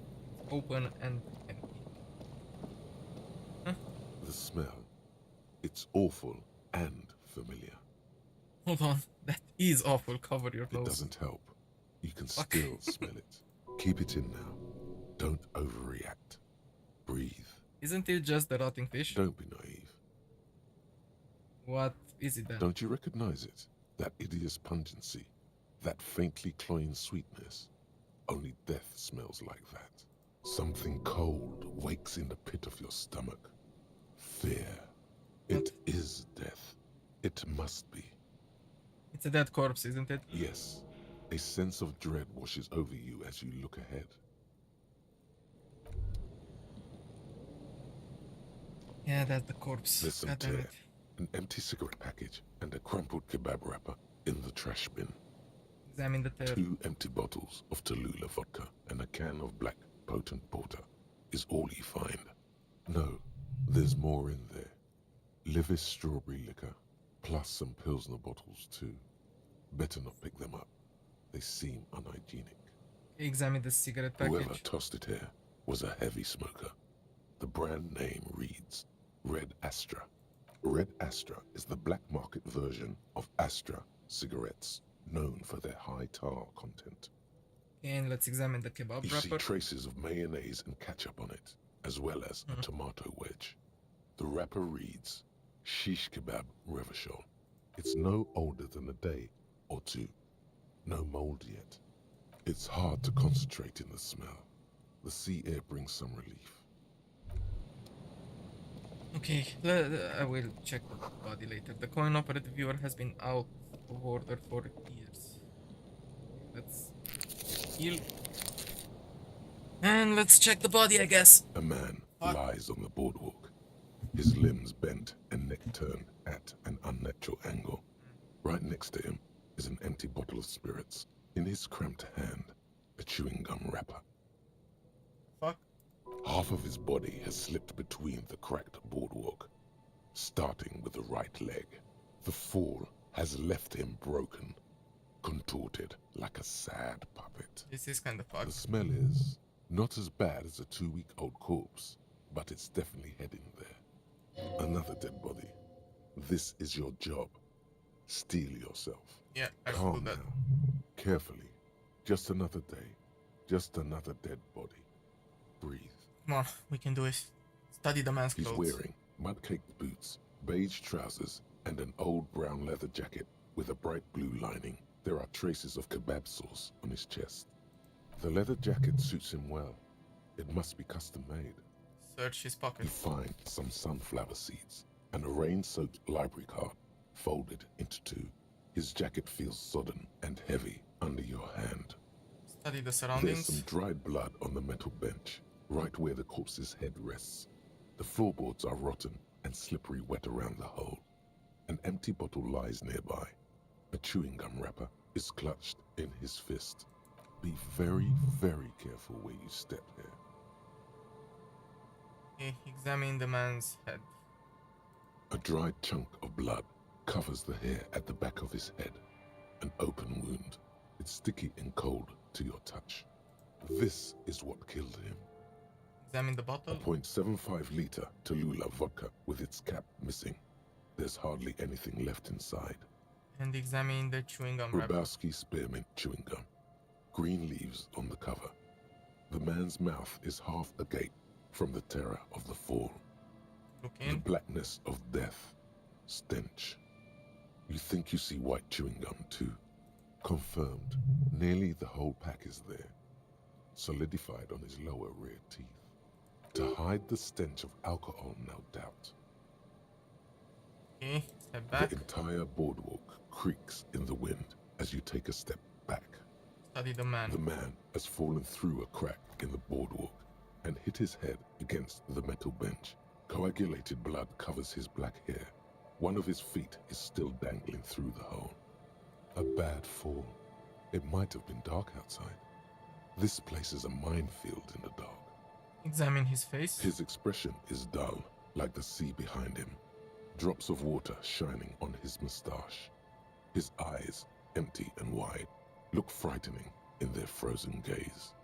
S1: Open and empty. Huh?
S2: The smell. It's awful and familiar.
S1: Hold on. That is awful. Cover your nose.
S2: It doesn't help. You can still smell it. Keep it in now. Don't overreact. Breathe.
S1: Isn't it just the rotting fish?
S2: Don't be naive.
S1: What is it then?
S2: Don't you recognize it? That hideous pungency. That faintly cloying sweetness. Only death smells like that. Something cold wakes in the pit of your stomach. Fear. It is death. It must be.
S1: It's a dead corpse, isn't it?
S2: Yes. A sense of dread washes over you as you look ahead.
S1: Yeah, that's the corpse.
S2: There's some
S1: God damn
S2: tear,
S1: it.
S2: an empty cigarette package, and a crumpled kebab wrapper in the trash bin.
S1: Examine the tear.
S2: 2 empty bottles of Tallulah vodka and a can of black potent porter is all you find. No, there's more in there. Livis strawberry liquor, plus some Pilsner bottles too. Better not pick them up. They seem unhygienic.
S1: Examine the cigarette package.
S2: Whoever tossed it here was a heavy smoker. The brand name reads Red Astra. Red Astra is the black market version of Astra cigarettes, known for their high tar content.
S1: And let's examine the kebab
S2: You see
S1: wrapper.
S2: traces of mayonnaise and ketchup on it, as well as a tomato wedge. The wrapper reads Shish Kebab Revachol. It's no older than a day or two. No mold yet. It's hard to concentrate in the smell. The sea air brings some relief.
S1: Okay, I will check the body later. The coin-operated viewer has been out of order for years. Let's heal. And let's check the body, I guess.
S2: A man lies on the boardwalk, his limbs bent and neck turned at an unnatural angle. Right next to him is an empty bottle of spirits. In his cramped hand, a chewing gum wrapper.
S1: Fuck.
S2: Half of his body has slipped between the cracked boardwalk, starting with the right leg. The fall has left him broken, contorted like a sad puppet.
S1: This is kind of fucked.
S2: The smell is not as bad as a 2-week-old corpse, but it's definitely heading there. Another dead body. This is your job. Steel yourself.
S1: Yeah, I should
S2: Calm
S1: do that.
S2: now. Carefully. Just another day. Just another dead body. Breathe.
S1: Come on, we can do it. Study the man's
S2: He's
S1: clothes.
S2: wearing mud-caked boots, beige trousers, and an old brown leather jacket with a bright blue lining. There are traces of kebab sauce on his chest. The leather jacket suits him well. It must be custom-made.
S1: Search his
S2: You
S1: pocket.
S2: find some sunflower seeds and a rain-soaked library card folded into 2. His jacket feels sodden and heavy under your hand.
S1: Study the
S2: There's
S1: surroundings.
S2: some dried blood on the metal bench, right where the corpse's head rests. The floorboards are rotten and slippery wet around the hole. An empty bottle lies nearby. A chewing gum wrapper is clutched in his fist. Be very, very careful where you step here.
S1: Okay, examine the man's head.
S2: A dried chunk of blood covers the hair at the back of his head. An open wound. It's sticky and cold to your touch. This is what killed him.
S1: Examine the
S2: A
S1: bottle.
S2: 0.75 liter Tallulah vodka with its cap missing. There's hardly anything left inside.
S1: And examine the chewing gum wrapper.
S2: Revachol spearmint chewing gum. Green leaves on the cover. The man's mouth is half agape from the terror of the fall.
S1: Look
S2: The
S1: in.
S2: blackness of death. Stench. You think you see white chewing gum too. Confirmed. Nearly the whole pack is there. Solidified on his lower rear teeth. To hide the stench of alcohol, no doubt.
S1: Okay, step back.
S2: The entire boardwalk creaks in the wind as you take a step back.
S1: Study the man.
S2: The man has fallen through a crack in the boardwalk and hit his head against the metal bench. Coagulated blood covers his black hair. One of his feet is still dangling through the hole. A bad fall. It might have been dark outside. This place is a minefield in the dark.
S1: Examine his face.
S2: His expression is dull, like the sea behind him. Drops of water shining on his mustache. His eyes, empty and wide, look frightening in their frozen gaze.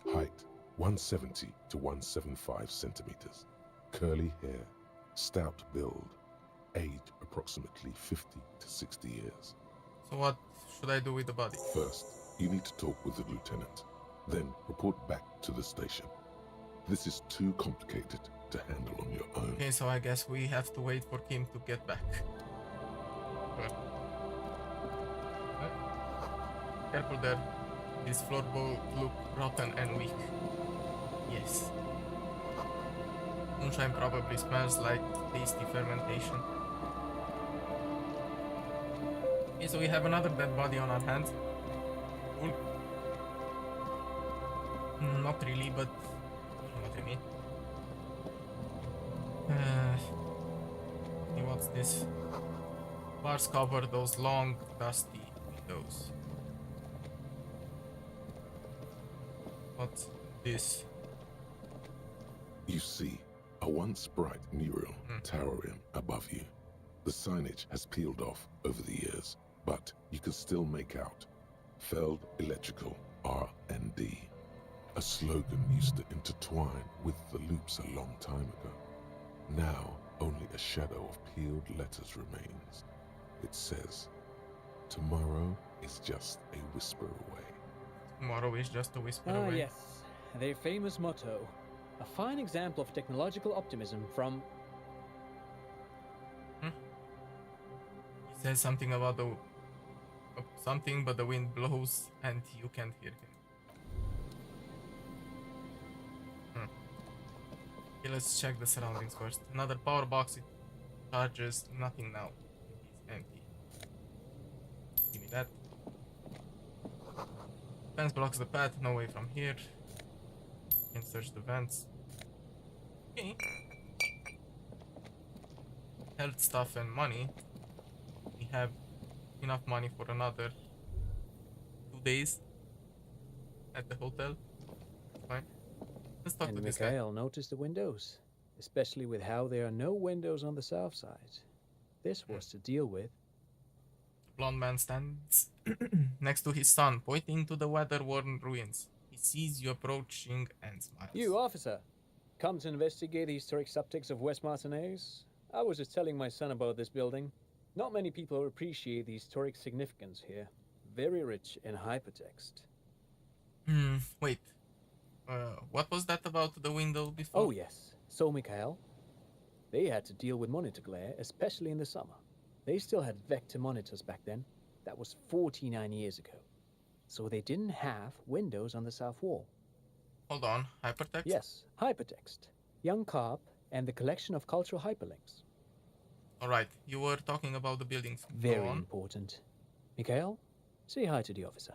S2: Height, 170 to 175 centimeters. Curly hair, stout build. Age, approximately 50 to 60 years.
S1: So what should I do with the body?
S2: First, you need to talk with the lieutenant. Then report back to the station. This is too complicated to handle on your own.
S1: Okay, so I guess we have to wait for Kim to get back. Good. Careful there. These floorboards look rotten and weak. Yes. Moonshine probably smells like tasty fermentation. Okay, so we have another dead body on our hands. Cool. Not really, but you know what I mean. Okay, what's this? Bars cover those long, dusty windows. What's this?
S2: You see a once bright mural towering above you. The signage has peeled off over the years, but you can still make out Feld Electrical R&D. A slogan used to intertwine with the loops a long time ago. Now, only a shadow of peeled letters remains. It says, "Tomorrow is just a whisper away."
S1: Tomorrow is just a whisper
S13: Ah,
S1: away.
S13: yes. Their famous motto. A fine example of technological optimism from...
S1: He says something about the... something, but the wind blows and you can't hear him. Okay, let's check the surroundings first. Another power box, it charges, nothing now. It is empty. Give me that. Fence blocks the path, no way from here. Can search the vents. Okay. Health stuff and money. We have enough money for another 2 days at the hotel. Fine. Let's talk to
S13: And
S1: this guy.
S13: Mikhail noticed the windows, especially with how there are no windows on the south side. This was to deal with.
S1: The blond man stands next to his son, pointing to the weather-worn ruins. He sees you approaching and smiles.
S13: You, officer, come to investigate the historic subtext of West Martinaise? I was just telling my son about this building. Not many people appreciate the historic significance here. Very rich in hypertext.
S1: Wait. What was that about the window before?
S13: Oh, yes. So, Mikhail, they had to deal with monitor glare, especially in the summer. They still had vector monitors back then. That was 49 years ago. So they didn't have windows on the south wall.
S1: Hold on, hypertext?
S13: Yes, hypertext. Young Carp and the collection of cultural hyperlinks.
S1: Alright, you were talking about the buildings. Go
S13: Very
S1: on.
S13: important. Mikhail, say hi to the officer.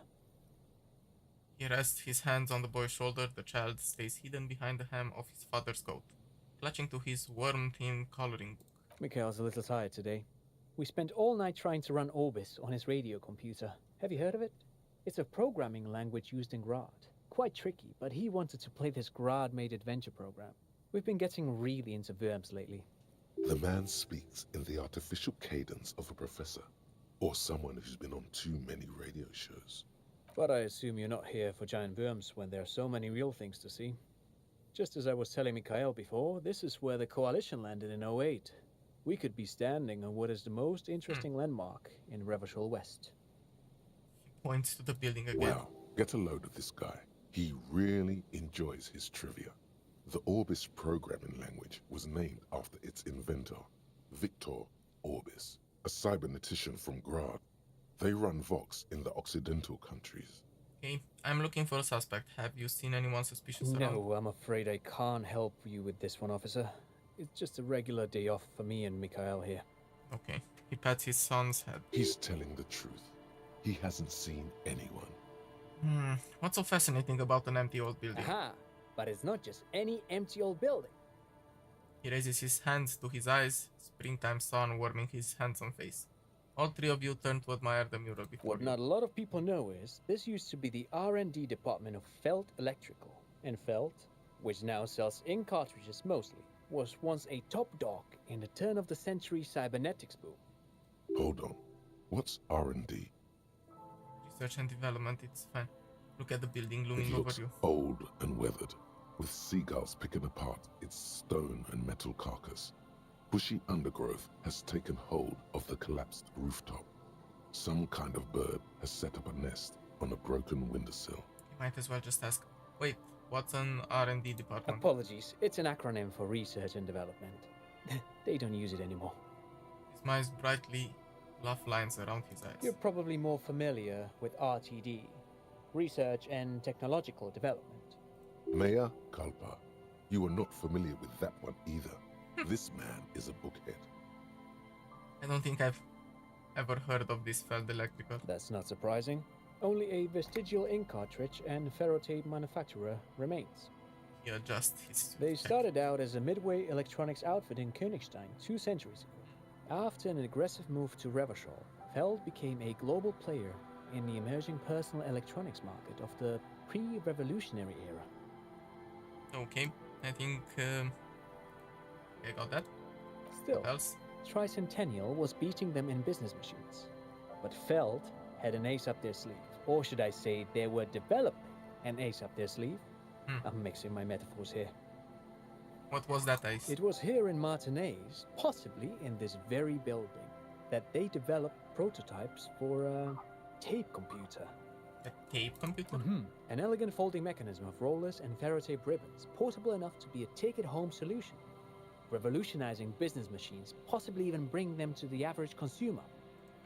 S1: He rests his hands on the boy's shoulder. The child stays hidden behind the hem of his father's coat, clutching to his worm-themed coloring book.
S13: Mikhail's a little tired today. We spent all night trying to run Orbis on his radio computer. Have you heard of it? It's a programming language used in Grad. Quite tricky, but he wanted to play this Grad-made adventure program. We've been getting really into worms lately.
S2: The man speaks in the artificial cadence of a professor, or someone who's been on too many radio shows.
S13: But I assume you're not here for giant worms when there are so many real things to see. Just as I was telling Mikhail before, this is where the Coalition landed in 08. We could be standing on what is the most interesting landmark in Revachol West.
S1: He points to the building again.
S2: Wow, get a load of this guy. He really enjoys his trivia. The Orbis programming language was named after its inventor, Victor Orbis, a cybernetician from Grad. They run Vox in the Occidental countries.
S1: Okay, I'm looking for a suspect. Have you seen anyone suspicious around?
S13: No, I'm afraid I can't help you with this one, officer. It's just a regular day off for me and Mikhail here.
S1: Okay, he pats his son's head.
S2: He's telling the truth. He hasn't seen anyone.
S1: What's so fascinating about an empty old building?
S13: Aha! But it's not just any empty old building.
S1: He raises his hands to his eyes, springtime sun warming his handsome face. All three of you turn to admire the mural before
S13: What
S1: you.
S13: not a lot of people know is this used to be the R&D department of Felt Electrical. And Felt, which now sells ink cartridges mostly, was once a top dog in the turn-of-the-century cybernetics boom.
S2: Hold on. What's R&D?
S1: Research and development, it's fine. Look at the building
S2: It
S1: looming over
S2: looks
S1: you.
S2: old and weathered, with seagulls picking apart its stone and metal carcass. Bushy undergrowth has taken hold of the collapsed rooftop. Some kind of bird has set up a nest on a broken windowsill.
S1: You might as well just ask, wait, what's an R&D department?
S13: Apologies, it's an acronym for research and development. They don't use it anymore.
S1: He smiles brightly, laugh lines around his eyes.
S13: You're probably more familiar with RTD, Research and Technological Development.
S2: Mea culpa. You are not familiar with that one either. This man is a bookhead.
S1: I don't think I've ever heard of this Feld Electrical.
S13: That's not surprising. Only a vestigial ink cartridge and ferrotape manufacturer remains.
S1: He adjusts his...
S13: They started out as a midway electronics outfit in Königstein 2 centuries ago. After an aggressive move to Revachol, Feld became a global player in the emerging personal electronics market of the pre-revolutionary era.
S1: Okay, I think... I got that.
S13: Still,
S1: What else?
S13: Tricentennial was beating them in business machines. But Feld had an ace up their sleeve. Or should I say, they were developing an ace up their sleeve? I'm mixing my metaphors here.
S1: What was that ace?
S13: It was here in Martinaise, possibly in this very building, that they developed prototypes for a tape computer.
S1: A tape computer?
S13: An elegant folding mechanism of rollers and ferrotape ribbons, portable enough to be a take-it-home solution. Revolutionizing business machines, possibly even bring them to the average consumer,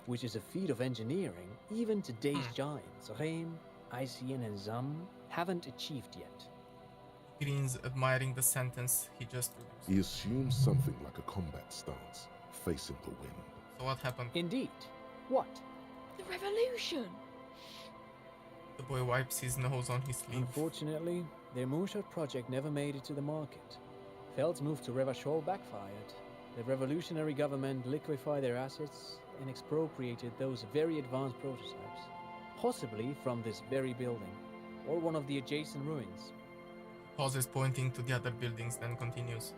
S13: which is a feat of engineering even today's giants, Rehm, ICN and ZAM, haven't achieved yet.
S1: Green's admiring the sentence he just produced.
S2: He assumes something like a combat stance, facing the wind.
S1: So what happened?
S13: Indeed. What?
S3: The revolution!
S1: The boy wipes his nose on his sleeve.
S13: Unfortunately, their moonshot project never made it to the market. Feld's move to Revachol backfired. The revolutionary government liquefied their assets and expropriated those very advanced prototypes, possibly from this very building, or one of the adjacent ruins.
S1: Pauses pointing to the other buildings, then continues.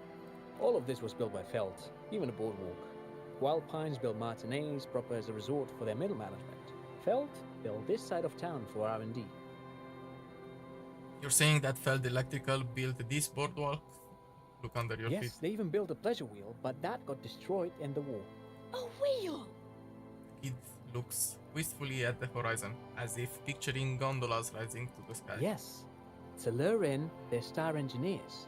S13: All of this was built by Feld, even the boardwalk. Wild Pines built Martinaise proper as a resort for their middle management. Feld built this side of town for R&D.
S1: You're saying that Feld Electrical built this boardwalk? Look under your feet.
S13: Yes, they even built a pleasure wheel, but that got destroyed in the war.
S3: A wheel!
S1: Kid looks wistfully at the horizon, as if picturing gondolas rising to the sky.
S13: Yes, to lure in their star engineers.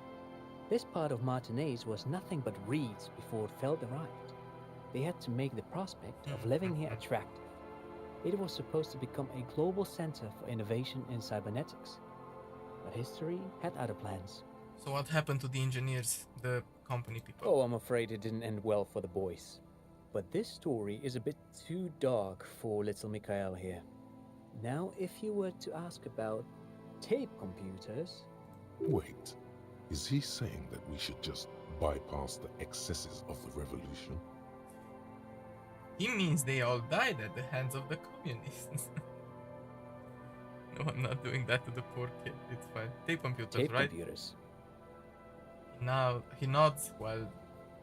S13: This part of Martinaise was nothing but reeds before Feld arrived. They had to make the prospect of living here attractive. It was supposed to become a global center for innovation in cybernetics. But history had other plans.
S1: So what happened to the engineers, the company people?
S13: Oh, I'm afraid it didn't end well for the boys. But this story is a bit too dark for little Mikhail here. Now, if you were to ask about tape computers...
S2: Wait, is he saying that we should just bypass the excesses of the revolution?
S1: He means they all died at the hands of the communists. No, I'm not doing that to the poor kid. It's fine. Tape computers,
S13: Tape
S1: right?
S13: computers.
S1: Now he nods while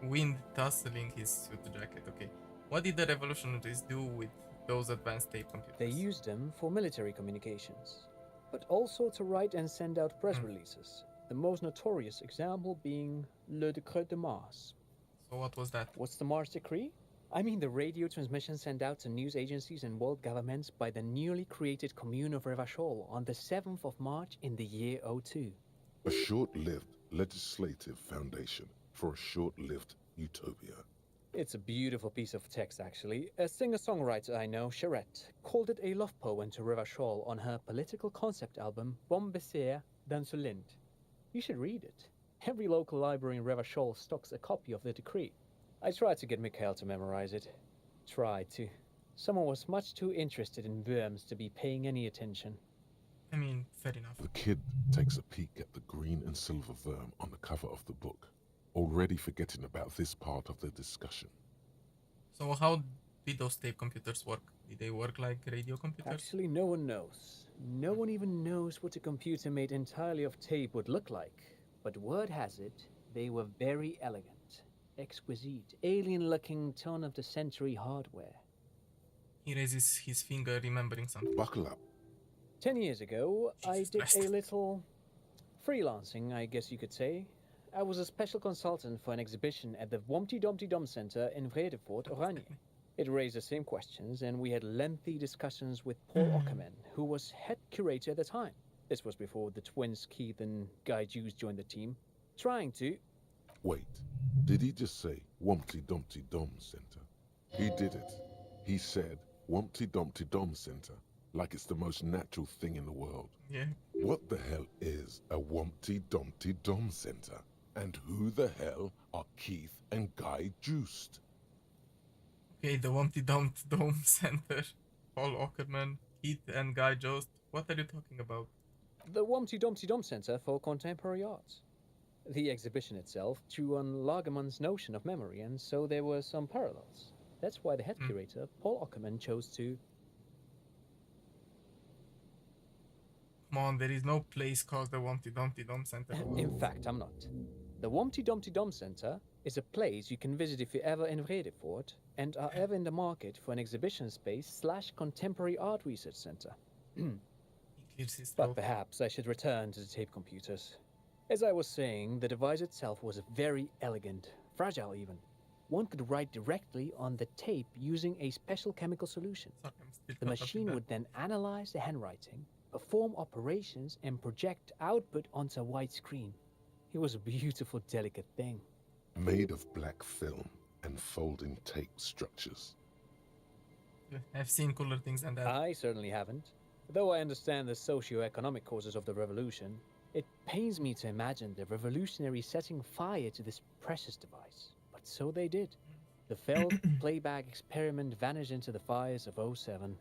S1: wind tussling his suit jacket. Okay. What did the revolutionaries do with those advanced tape computers?
S13: They used them for military communications, but also to write and send out press releases. The most notorious example being Le Décret de Mars.
S1: So what was that?
S13: What's the Mars Decree? I mean the radio transmission sent out to news agencies and world governments by the newly created Commune of Revachol on the 7th of March in the year 02.
S2: A short-lived legislative foundation for a short-lived utopia.
S13: It's a beautiful piece of text, actually. A singer-songwriter I know, Charette, called it a love poem to Revachol on her political concept album, Bombessier d'Insolente. You should read it. Every local library in Revachol stocks a copy of the decree. I tried to get Mikhail to memorize it. Tried to. Someone was much too interested in worms to be paying any attention.
S1: I mean, fair enough.
S2: The kid takes a peek at the green and silver worm on the cover of the book, already forgetting about this part of the discussion.
S1: So how did those tape computers work? Did they work like radio computers?
S13: Actually, no one knows. No one even knows what a computer made entirely of tape would look like. But word has it, they were very elegant. Exquisite, alien-looking turn-of-the-century hardware.
S1: He raises his finger, remembering something.
S2: Buckle up.
S13: 10 years ago, I
S1: Jesus
S13: did
S1: Christ.
S13: a little freelancing, I guess you could say. I was a special consultant for an exhibition at the Womty Dumpty Dum Center in Vredefort, Oranje. It raised the same questions, and we had lengthy discussions with Paul Ockerman, who was head curator at the time. This was before the twins Keith and Guy Jews joined the team, trying to...
S2: Wait, did he just say Wumpty Dumpty Dum Center? He did it. He said Wumpty Dumpty Dum Center, like it's the most natural thing in the world.
S1: Yeah.
S2: What the hell is a Wumpty Dumpty Dum Center? And who the hell are Keith and Guy Juiced?
S1: Okay, the Wumpty Dumpty Dome Center. Paul Ockerman, Keith and Guy Jost. What are you talking about?
S13: The Womty Dumpty Dum Center for Contemporary Arts. The exhibition itself drew on Lagerman's notion of memory, and so there were some parallels. That's why the head curator, Paul Ockerman, chose to...
S1: Come on, there is no place called the Wumpty Dumpty Dome Center.
S13: In fact, I'm not. The Womty Dumpty Dum Center is a place you can visit if you're ever in Vredefort and are ever in the market for an exhibition space / contemporary art research center.
S1: He clears his
S13: But
S1: throat.
S13: perhaps I should return to the tape computers. As I was saying, the device itself was very elegant, fragile even. One could write directly on the tape using a special chemical solution.
S1: Sorry, I'm still
S13: The
S1: not talking
S13: machine
S1: that.
S13: would then analyze the handwriting, perform operations, and project output onto a white screen. It was a beautiful, delicate thing.
S2: Made of black film and folding tape structures.
S1: I've seen cooler things than that.
S13: I certainly haven't. Though I understand the socio-economic causes of the revolution, it pains me to imagine the revolutionaries setting fire to this precious device. But so they did. The failed playback experiment vanished into the fires of 07.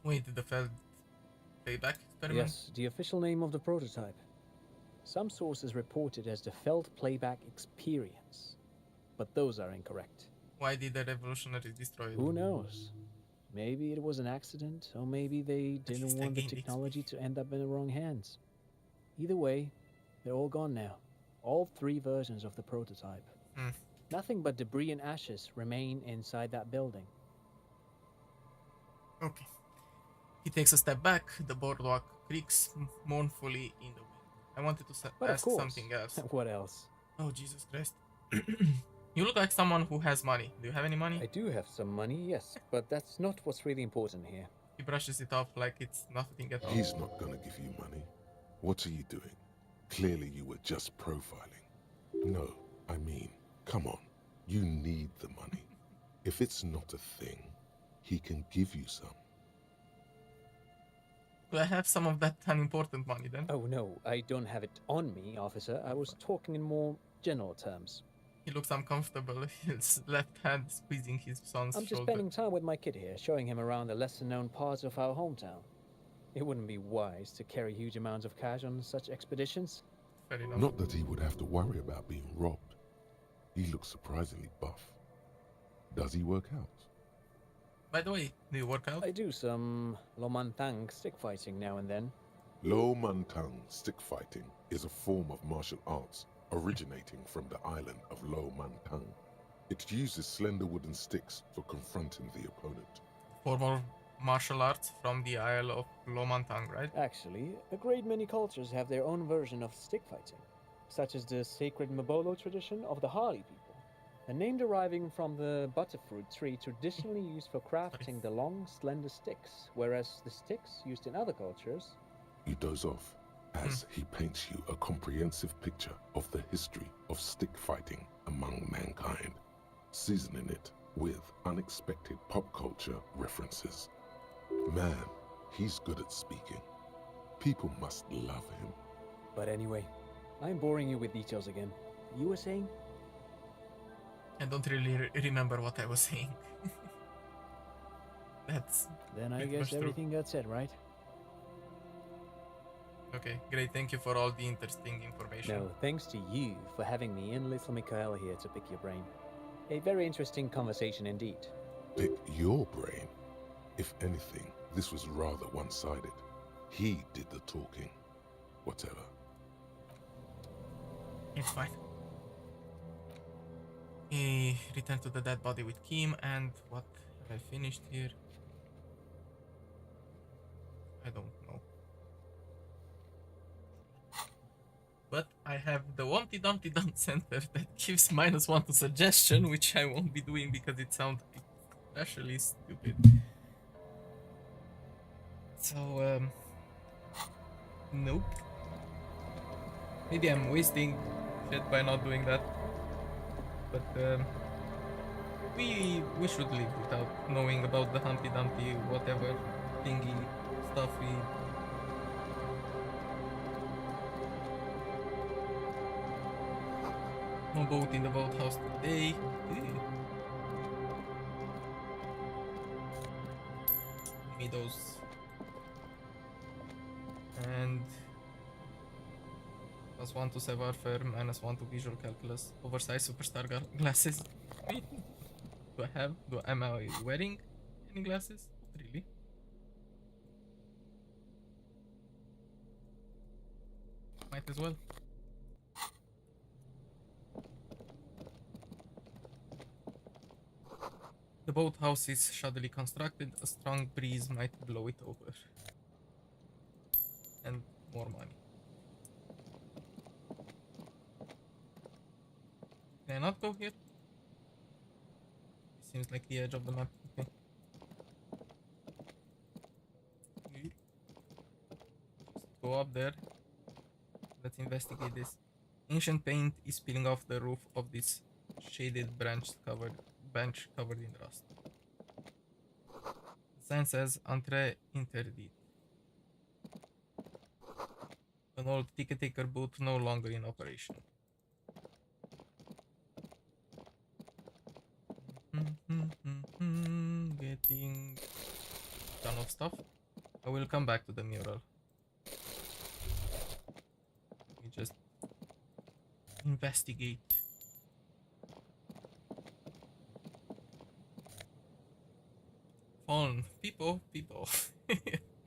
S1: Wait, the failed playback experiment?
S13: Yes, the official name of the prototype. Some sources report it as the Feld Playback Experience, but those are incorrect.
S1: Why did the revolutionaries destroy it?
S13: Who knows? Maybe it was an accident, or maybe they didn't
S1: least they
S13: want the
S1: gained
S13: technology to end up in the wrong hands. Either way, they're all gone now. All 3 versions of the prototype. Nothing but debris and ashes remain inside that building.
S1: Okay. He takes a step back. The boardwalk creaks mournfully in the wind. I wanted to
S13: But of
S1: ask
S13: course.
S1: something else.
S13: What else?
S1: Oh, Jesus Christ. You look like someone who has money. Do you have any money?
S13: I do have some money, yes, but that's not what's really important here.
S1: He brushes it off like it's nothing at all.
S2: He's not gonna give you money. What are you doing? Clearly you were just profiling. No, I mean, come on. You need the money. If it's not a thing, he can give you some.
S1: Do I have some of that unimportant money then?
S13: Oh no, I don't have it on me, officer. I was talking in more general terms.
S1: He looks uncomfortable, his left hand squeezing his son's
S13: I'm just
S1: shoulder.
S13: spending time with my kid here, showing him around the lesser-known parts of our hometown. It wouldn't be wise to carry huge amounts of cash on such expeditions.
S1: Fair enough.
S2: Not that he would have to worry about being robbed. He looks surprisingly buff. Does he work out?
S1: By the way, do you work out?
S13: I do some Lomantang stick fighting now and then.
S2: Lo Mantang stick fighting is a form of martial arts originating from the island of Lo Mantang. It uses slender wooden sticks for confronting the opponent.
S1: Former martial arts from the Isle of Lomantang, right?
S13: Actually, a great many cultures have their own version of stick fighting, such as the sacred Mabolo tradition of the Harley people, a name deriving from the butterfruit tree traditionally used for crafting the long, slender sticks, whereas the sticks used in other cultures...
S2: You doze off as he paints you a comprehensive picture of the history of stick fighting among mankind, seasoning it with unexpected pop culture references. Man, he's good at speaking. People must love him.
S13: But anyway, I'm boring you with details again. You were saying?
S1: I don't really remember what I was saying. That's...
S13: Then I
S1: pretty
S13: guess
S1: much true.
S13: everything got said, right?
S1: Okay, great. Thank you for all the interesting information.
S13: No, thanks to you for having me and little Mikhail here to pick your brain. A very interesting conversation indeed.
S2: Pick your brain. If anything, this was rather one-sided. He did the talking. Whatever.
S1: It's fine. He returned to the dead body with Kim, and what have I finished here? I don't know. But I have the Humpty Dumpty Dum Center that gives -1 to suggestion, which I won't be doing because it sounds especially stupid. So, nope. Maybe I'm wasting shit by not doing that. But, we should live without knowing about the Humpty Dumpty whatever thingy stuff we... No boat in the boathouse today. Give me those. And +1 to savoir faire, -1 to visual calculus. Oversized superstar glasses. Am I wearing any glasses? Really? Might as well. The boathouse is shoddily constructed. A strong breeze might blow it over. And more money. Can I not go here? It seems like the edge of the map. Okay. Just go up there. Let's investigate this. Ancient paint is peeling off the roof of this shaded bench covered in rust. The sign says Entrée interdite. An old ticket taker booth no longer in operation. Getting a ton of stuff. I will come back to the mural. We just investigate. Fun. People.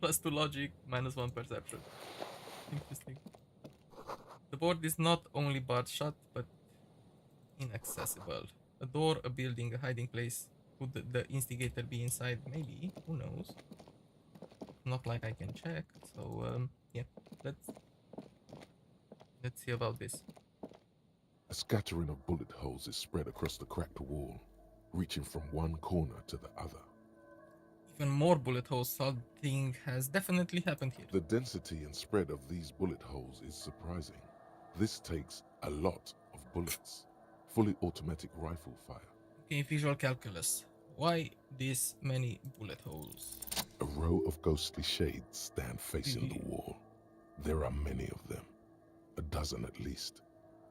S1: +2 logic, -1 perception. Interesting. The board is not only barred shut, but inaccessible. A door, a building, a hiding place. Could the instigator be inside? Maybe. Who knows? Not like I can check. So, yeah. Let's see about this.
S2: A scattering of bullet holes is spread across the cracked wall, reaching from one corner to the other.
S1: Even more bullet holes. Something has definitely happened here.
S2: The density and spread of these bullet holes is surprising. This takes a lot of bullets. Fully automatic rifle fire.
S1: Okay, visual calculus. Why this many bullet holes?
S2: A row of ghostly shades stand facing the wall. There are many of them. A dozen at least.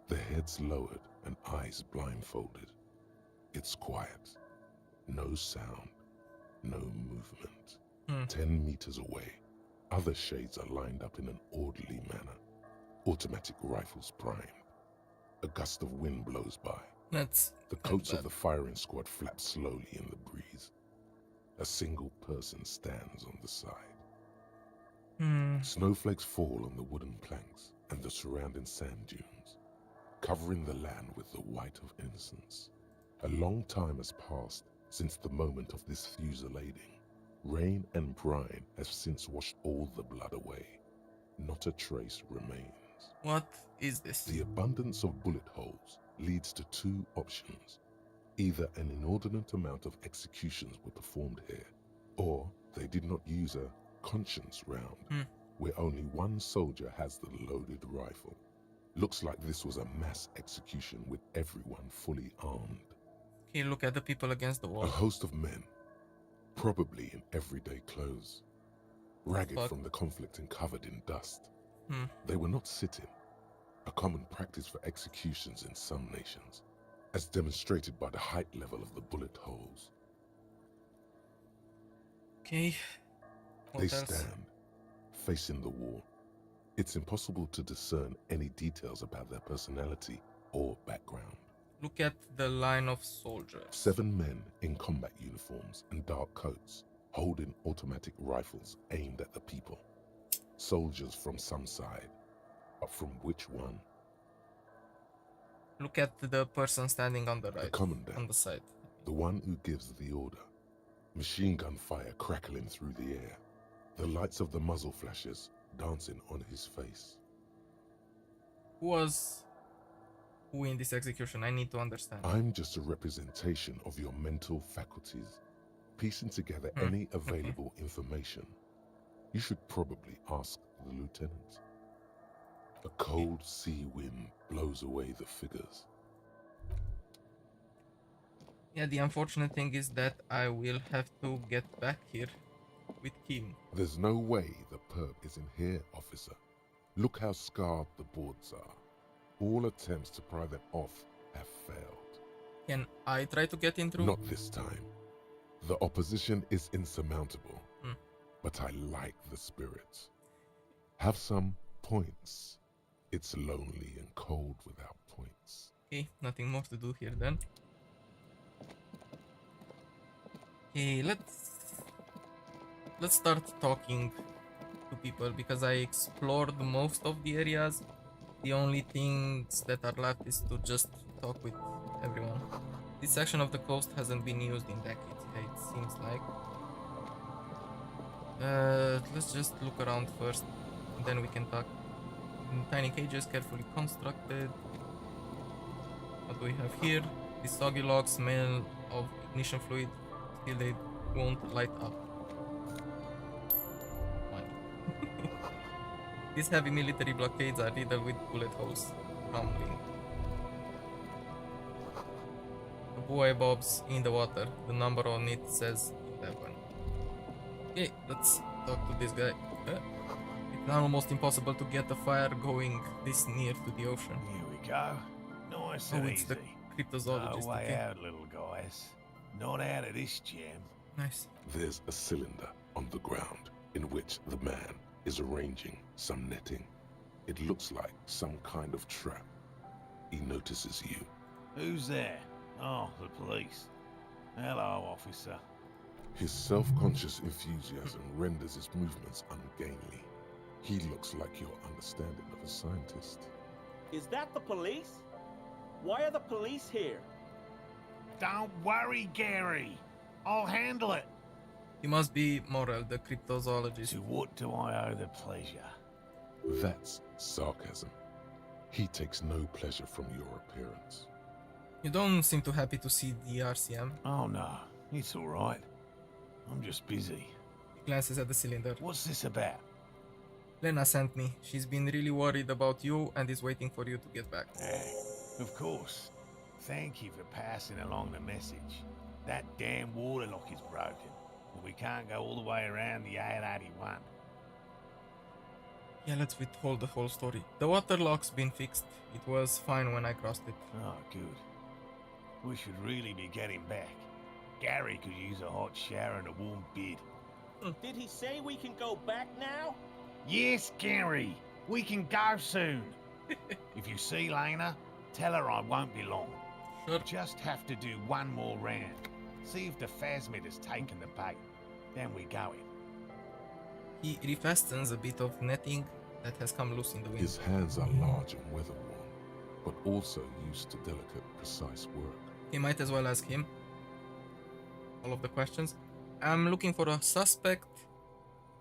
S2: Their heads lowered, and eyes blindfolded. It's quiet. No sound. No movement. 10 meters away, other shades are lined up in an orderly manner. Automatic rifles primed. A gust of wind blows by. The coats of the firing squad flap slowly in the breeze. A single person stands on the side. Snowflakes fall on the wooden planks and the surrounding sand dunes, covering the land with the white of innocence. A long time has passed since the moment of this fusillading. Rain and brine have since washed all the blood away. Not a trace remains.
S1: What is this?
S2: The abundance of bullet holes leads to two options. Either an inordinate amount of executions were performed here, or they did not use a conscience round, where only one soldier has the loaded rifle. Looks like this was a mass execution with everyone fully armed.
S1: Okay, look at the people against the wall.
S2: A host of men, probably in everyday clothes, ragged from the conflict and covered in dust. They were not sitting, a common practice for executions in some nations, as demonstrated by the height level of the bullet holes.
S1: Okay.
S2: They stand, facing the wall. It's impossible to discern any details about their personality or background.
S1: Look at the line of soldiers.
S2: 7 men in combat uniforms and dark coats, holding automatic rifles aimed at the people. Soldiers from some side, but from which one?
S1: Look at the person standing on the right,
S2: The commandant,
S1: on the side.
S2: the one who gives the order. Machine gun fire crackling through the air. The lights of the muzzle flashes dancing on his face.
S1: Who was who in this execution? I need to understand.
S2: I'm just a representation of your mental faculties, piecing together any available information. You should probably ask the lieutenant. A cold sea wind blows away the figures.
S1: Yeah, the unfortunate thing is that I will have to get back here with Kim.
S2: There's no way the perp is in here, officer. Look how scarred the boards are. All attempts to pry them off have failed.
S1: Can I try to get in through?
S2: Not this time. The opposition is insurmountable, but I like the spirit. Have some points. It's lonely and cold without points.
S1: Okay, nothing more to do here then. Okay, let's start talking to people because I explored most of the areas. The only things that are left is to just talk with everyone. This section of the coast hasn't been used in decades, it seems like. Let's just look around first, and then we can talk. In tiny cages, carefully constructed. What do we have here? The soggy logs smell of ignition fluid. Still they won't light up. Fine. These heavy military blockades are riddled with bullet holes crumbling. A buoy bobs in the water. The number on it says 11. Okay, let's talk to this guy. It's almost impossible to get a fire going this near to the ocean.
S14: Here we go. Nice and
S1: it's
S14: easy.
S1: the cryptozoologist.
S14: No way
S1: Okay.
S14: out, little guys. Not out of this jam.
S1: Nice.
S2: There's a cylinder on the ground in which the man is arranging some netting. It looks like some kind of trap. He notices you.
S14: Who's there? Oh, the police. Hello, officer.
S2: His self-conscious enthusiasm renders his movements ungainly. He looks like your understanding of a scientist.
S15: Is that the police? Why are the police here?
S14: Don't worry, Gary. I'll handle it.
S1: He must be Morel, the cryptozoologist.
S14: To what do I owe the pleasure?
S2: That's sarcasm. He takes no pleasure from your appearance.
S1: You don't seem too happy to see the RCM.
S14: Oh no, it's all right. I'm just busy.
S1: He glances at the cylinder.
S14: What's this about?
S1: Lena sent me. She's been really worried about you and is waiting for you to get back.
S14: Of course. Thank you for passing along the message. That damn water lock is broken, and we can't go all the way around the 881.
S1: Yeah, let's withhold the whole story. The waterlock's been fixed. It was fine when I crossed it.
S14: Oh, good. We should really be getting back. Gary could use a hot shower and a warm bed.
S15: Did he say we can go back now?
S14: Yes, Gary! We can go soon! If you see Lena, tell her I won't be long.
S1: Sure.
S14: Just have to do one more round. See if the phasmid has taken the bait. Then we go in.
S1: He refastens a bit of netting that has come loose in the wind.
S2: His hands are large and weather-worn, but also used to delicate, precise work.
S1: You might as well ask him all of the questions. I'm looking for a suspect.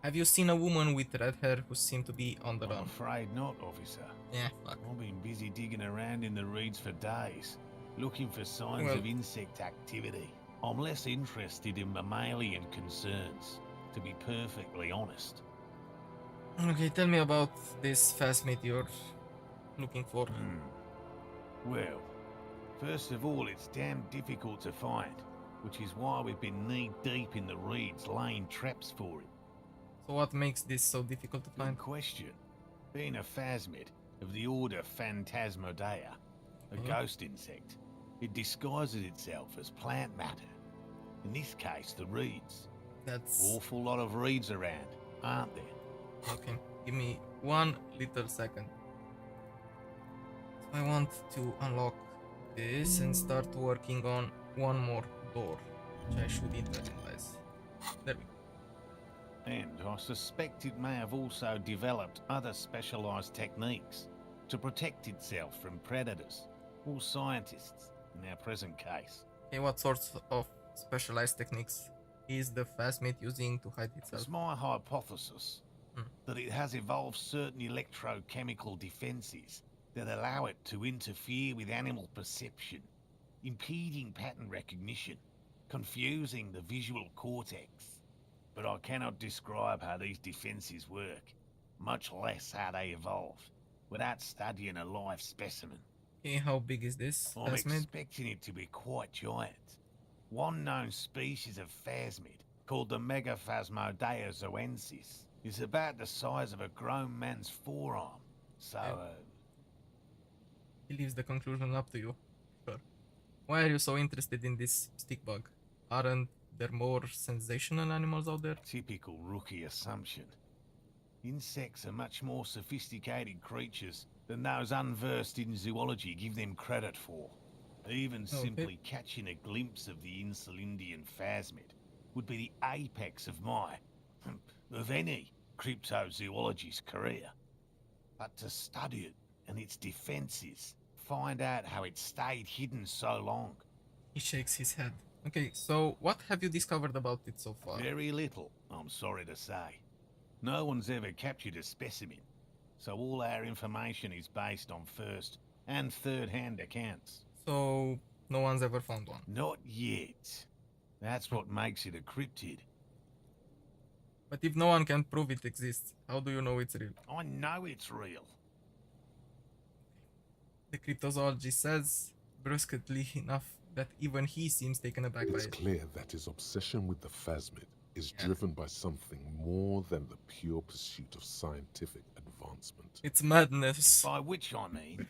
S1: Have you seen a woman with red hair who seemed to be on the
S14: I'm
S1: run?
S14: afraid not, officer.
S1: Yeah, fuck.
S14: I've been busy digging around in the reeds for days, looking for signs
S1: Well-
S14: of insect activity. I'm less interested in mammalian concerns, to be perfectly honest.
S1: Okay, tell me about this phasmid you're looking for.
S14: Well, first of all, it's damn difficult to find, which is why we've been knee-deep in the reeds laying traps for it.
S1: So what makes this so difficult to find?
S14: Good question. Being a phasmid of the order Phantasmodea, a ghost insect, it disguises itself as plant matter. In this case, the reeds.
S1: That's...
S14: Awful lot of reeds around, aren't there?
S1: Okay, give me one little second. So I want to unlock this and start working on one more door, which I should internalize. There we go.
S14: And I suspect it may have also developed other specialized techniques to protect itself from predators or scientists in our present case.
S1: Okay, what sorts of specialized techniques is the phasmid using to hide itself?
S14: It's my hypothesis that it has evolved certain electrochemical defenses that allow it to interfere with animal perception, impeding pattern recognition, confusing the visual cortex. But I cannot describe how these defenses work, much less how they evolved, without studying a live specimen.
S1: Okay, how big is this
S14: I'm
S1: phasmid?
S14: expecting it to be quite giant. One known species of phasmid, called the Megaphasmodea zoensis, is about the size of a grown man's forearm. So,
S1: He leaves the conclusion up to you. Sure. Why are you so interested in this stick bug? Aren't there more sensational animals out there?
S14: typical rookie assumption. Insects are much more sophisticated creatures than those unversed in zoology give them credit for. Even simply catching a glimpse of the Insulindian phasmid would be the apex of my, of any, cryptozoologist's career. But to study it and its defenses, find out how it stayed hidden so long.
S1: He shakes his head. Okay, so what have you discovered about it so far?
S14: Very little, I'm sorry to say. No one's ever captured a specimen, so all our information is based on first and third-hand accounts.
S1: So, no one's ever found one?
S14: Not yet. That's what makes it a cryptid.
S1: But if no one can prove it exists, how do you know it's real?
S14: I know it's real.
S1: The cryptozoologist says, brusquely enough, that even he seems taken aback by
S2: It's
S1: it.
S2: clear that his obsession with the phasmid is driven by something more than the pure pursuit of scientific advancement.
S1: It's madness.
S14: By which I mean,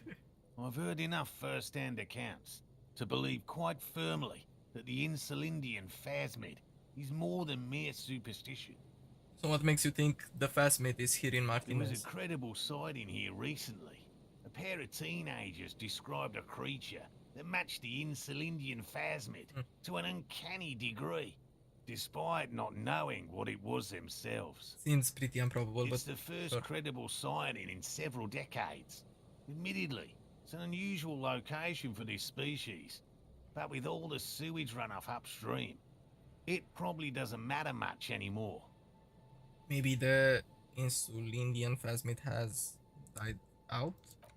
S14: I've heard enough first-hand accounts to believe quite firmly that the Insulindian phasmid is more than mere superstition.
S1: So what makes you think the phasmid is here in
S14: There was
S1: Martinaise?
S14: a credible sighting here recently. A pair of teenagers described a creature that matched the Insulindian phasmid to an uncanny degree, despite not knowing what it was themselves.
S1: Seems pretty improbable,
S14: It's
S1: but
S14: the first
S1: sure.
S14: credible sighting in several decades. Admittedly, it's an unusual location for this species, but with all the sewage runoff upstream, it probably doesn't matter much anymore.
S1: Maybe the Insulindian phasmid has died out?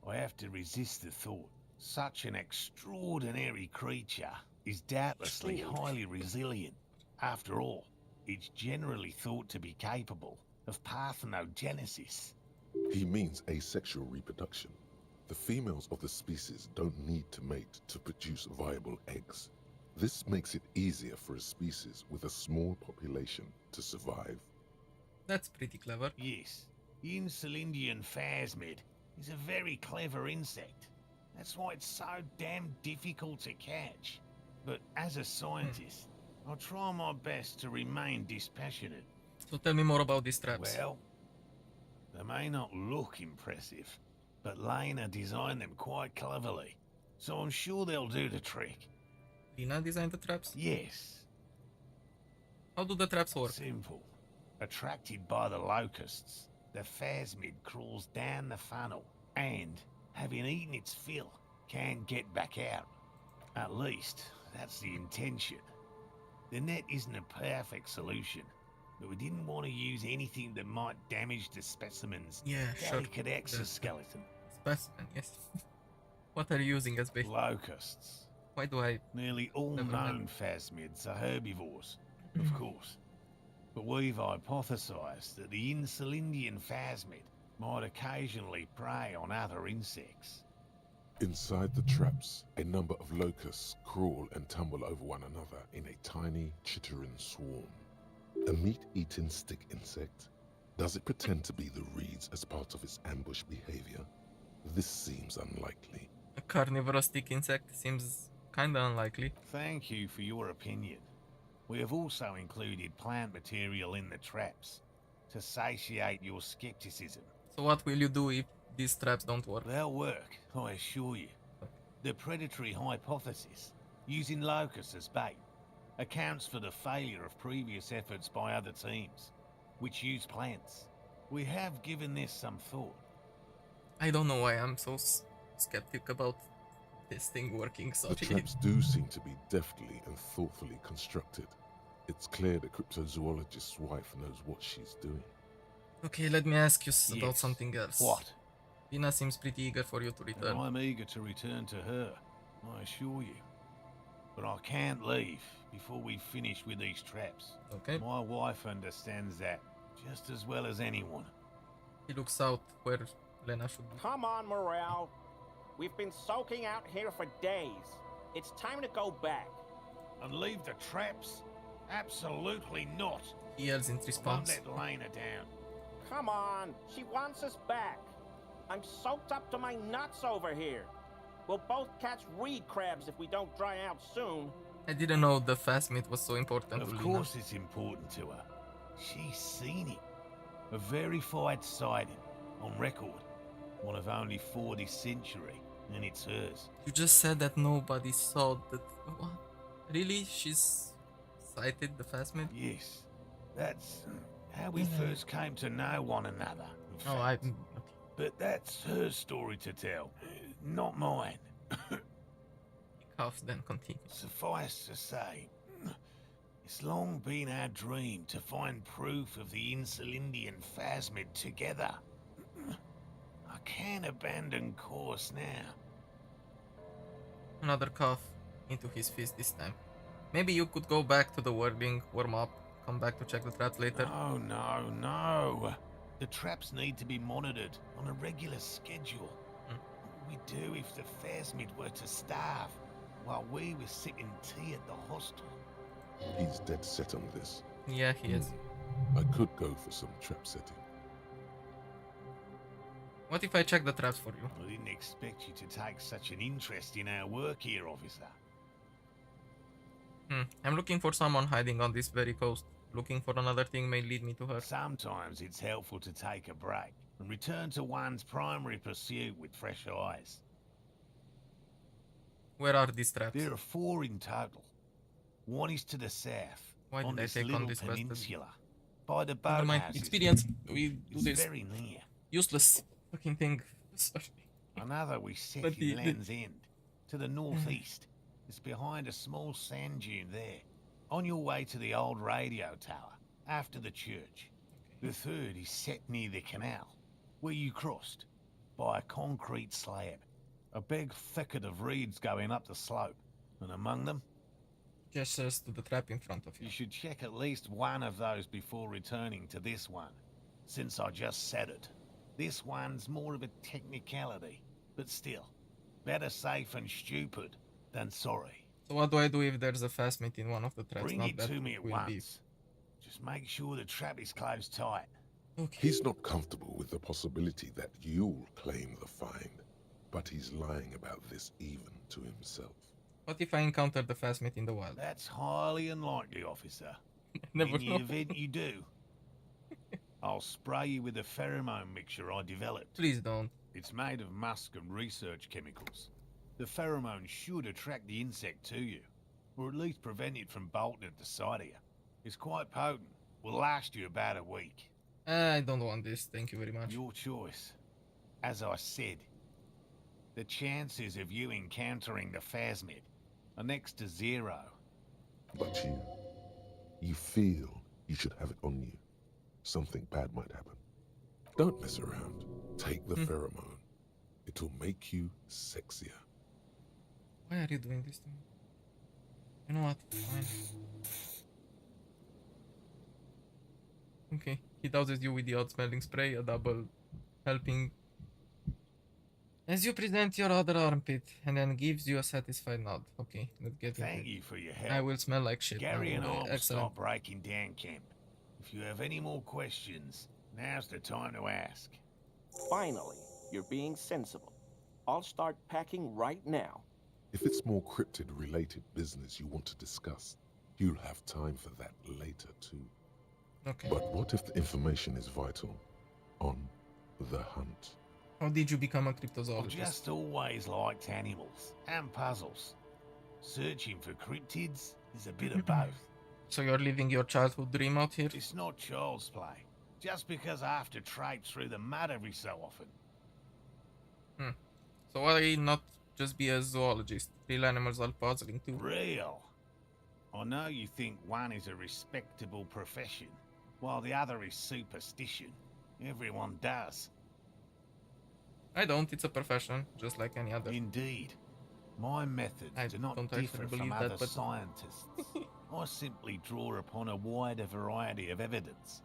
S14: I have to resist the thought. Such an extraordinary creature is doubtlessly highly resilient. After all, it's generally thought to be capable of parthenogenesis.
S2: He means asexual reproduction. The females of the species don't need to mate to produce viable eggs. This makes it easier for a species with a small population to survive.
S1: That's pretty clever.
S14: Yes, The Insulindian phasmid is a very clever insect. That's why it's so damn difficult to catch. But as a scientist, I'll try my best to remain dispassionate.
S1: So tell me more about these traps.
S14: Well, they may not look impressive, but Lena designed them quite cleverly, so I'm sure they'll do the trick.
S1: Lena designed the traps?
S14: Yes.
S1: How do the traps work?
S14: Simple. Attracted by the locusts, the phasmid crawls down the funnel and, having eaten its fill, can get back out. At least, that's the intention. The net isn't a perfect solution, but we didn't want to use anything that might damage the specimen's delicate exoskeleton.
S1: Specimen, yes. What are you using as bait?
S14: Locusts.
S1: Why do I...
S14: Nearly all known phasmids are herbivores, of course. But we've hypothesized that the Insulindian phasmid might occasionally prey on other insects.
S2: Inside the traps, a number of locusts crawl and tumble over one another in a tiny, chittering swarm. A meat-eating stick insect? Does it pretend to be the reeds as part of its ambush behavior? This seems unlikely.
S1: A carnivorous stick insect seems kinda unlikely.
S14: Thank you for your opinion. We have also included plant material in the traps to satiate your skepticism.
S1: So what will you do if these traps don't work?
S14: They'll work, I assure you. The predatory hypothesis, using locusts as bait, accounts for the failure of previous efforts by other teams, which use plants. We have given this some thought.
S1: I don't know why I'm so skeptic about this thing working, sorry.
S2: The traps do seem to be deftly and thoughtfully constructed. It's clear the cryptozoologist's wife knows what she's doing.
S1: Okay, let me ask you about something else.
S14: What?
S1: Lina seems pretty eager for you to return.
S14: And I'm eager to return to her, I assure you. But I can't leave before we finish with these traps.
S1: Okay.
S14: My wife understands that just as well as anyone.
S1: He looks out where Lena should be.
S15: Come on, Morale. We've been soaking out here for days. It's time to go back.
S14: And leave the traps? Absolutely not.
S1: He yells in response.
S14: Don't let Lena down.
S15: Come on, she wants us back. I'm soaked up to my nuts over here. We'll both catch reed crabs if we don't dry out soon.
S1: I didn't know the phasmid was so important to
S14: Of
S1: Lina.
S14: course it's important to her. She's seen it. A verified sighting, on record. One of only 4 this century, and it's hers.
S1: You just said that nobody saw that. What? Really? She's sighted the phasmid?
S14: Yes. That's how we first came to know one another.
S1: Oh,
S14: Okay. But that's her story to tell, not mine.
S1: He coughs, then continues.
S14: Suffice to say, it's long been our dream to find proof of the Insulindian phasmid together. I can't abandon course now.
S1: Another cough into his fist this time. Maybe you could go back to the whirling, warm up, come back to check the traps later.
S14: Oh, no. The traps need to be monitored on a regular schedule. What would we do if the phasmid were to starve while we were sipping tea at the hostel?
S2: He's dead set on this.
S1: Yeah, he is.
S2: I could go for some trap setting.
S1: What if I check the traps for you?
S14: I didn't expect you to take such an interest in our work here, officer.
S1: I'm looking for someone hiding on this very coast. Looking for another thing may lead me to her.
S14: Sometimes it's helpful to take a break and return to one's primary pursuit with fresh eyes.
S1: Where are these traps?
S14: There are 4 in total. One is to the south,
S1: Why
S14: on
S1: did I
S14: this
S1: take
S14: little
S1: on this quest?
S14: peninsula, by the
S1: Never mind.
S14: boathouses.
S1: Experience. We do
S14: It's
S1: this.
S14: very near.
S1: Useless fucking thing. Sorry.
S14: Another we set
S1: But
S14: in Land's End, to the northeast. It's behind a small sand dune there, on your way to the old radio tower, after the church. The third is set near the canal, where you crossed, by a concrete slab. A big thicket of reeds going up the slope, and among them...
S1: Gestures to the trap in front of you.
S14: You should check at least one of those before returning to this one, since I just said it. This one's more of a technicality, but still, better safe and stupid than sorry.
S1: So what do I do if there's a phasmid in one of the traps?
S14: Bring
S1: Not
S14: it
S1: that
S14: to me at
S1: will be.
S14: once. Just make sure the trap is closed tight.
S1: Okay.
S2: He's not comfortable with the possibility that you'll claim the find, but he's lying about this even to himself.
S1: What if I encounter the phasmid in the wild?
S14: That's highly unlikely, officer.
S1: Never
S14: In the
S1: know.
S14: event you do, I'll spray you with a pheromone mixture I developed.
S1: Please don't.
S14: It's made of musk and research chemicals. The pheromone should attract the insect to you, or at least prevent it from bolting at the sight of you. It's quite potent. Will last you about a week.
S1: I don't want this, thank you very much.
S14: Your choice. As I said, the chances of you encountering the phasmid are next to zero.
S2: But you feel you should have it on you. Something bad might happen. Don't mess around. Take the pheromone. It'll make you sexier.
S1: Why are you doing this to me? You know what? Fine. Okay, he douses you with the odd smelling spray, a double helping as you present your other armpit, and then gives you a satisfied nod. Okay, let's get
S14: Thank
S1: into it.
S14: you for your help.
S1: I will smell like shit.
S14: Gary and I will
S1: Excellent.
S14: start breaking down camp. If you have any more questions, now's the time to ask.
S15: Finally, you're being sensible. I'll start packing right now.
S2: If it's more cryptid-related business you want to discuss, you'll have time for that later too.
S1: Okay.
S2: But what if the information is vital? On the hunt.
S1: How did you become a
S14: I've
S1: cryptozoologist?
S14: just always liked animals and puzzles. Searching for cryptids is a bit of both.
S1: So you're living your childhood dream out here?
S14: It's not child's play. Just because I have to traipse through the mud every so often.
S1: So why not just be a zoologist? Real animals are puzzling too.
S14: Real. I know you think one is a respectable profession, while the other is superstition. Everyone does.
S1: I don't, it's a profession, just like any other.
S14: Indeed. My methods
S1: I
S14: do not
S1: don't actually
S14: differ
S1: believe
S14: from
S1: that,
S14: other
S1: but-
S14: scientists. I simply draw upon a wider variety of evidence.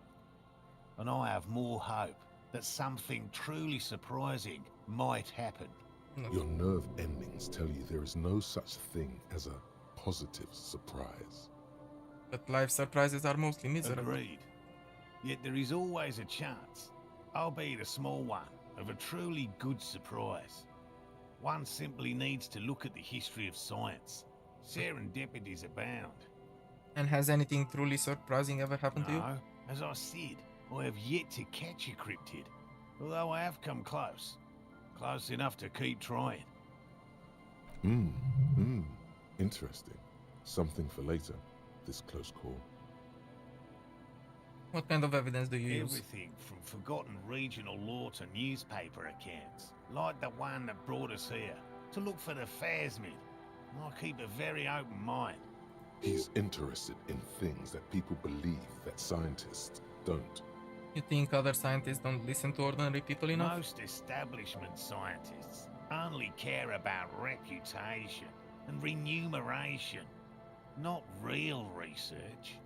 S14: And I have more hope that something truly surprising might happen.
S2: Your nerve endings tell you there is no such thing as a positive surprise.
S1: But life surprises are mostly miserable.
S14: Agreed. Yet there is always a chance, albeit a small one, of a truly good surprise. One simply needs to look at the history of science. Serendipities abound.
S1: And has anything truly surprising ever happened to you?
S14: No, as I said, I have yet to catch a cryptid, although I have come close. Close enough to keep trying.
S2: Interesting. Something for later, this close call.
S1: What kind of evidence do you use?
S14: Everything from forgotten regional lore to newspaper accounts, like the one that brought us here, to look for the phasmid. I keep a very open mind.
S2: He's interested in things that people believe that scientists don't.
S1: You think other scientists don't listen to ordinary people enough?
S14: Most establishment scientists only care about reputation and remuneration, not real research,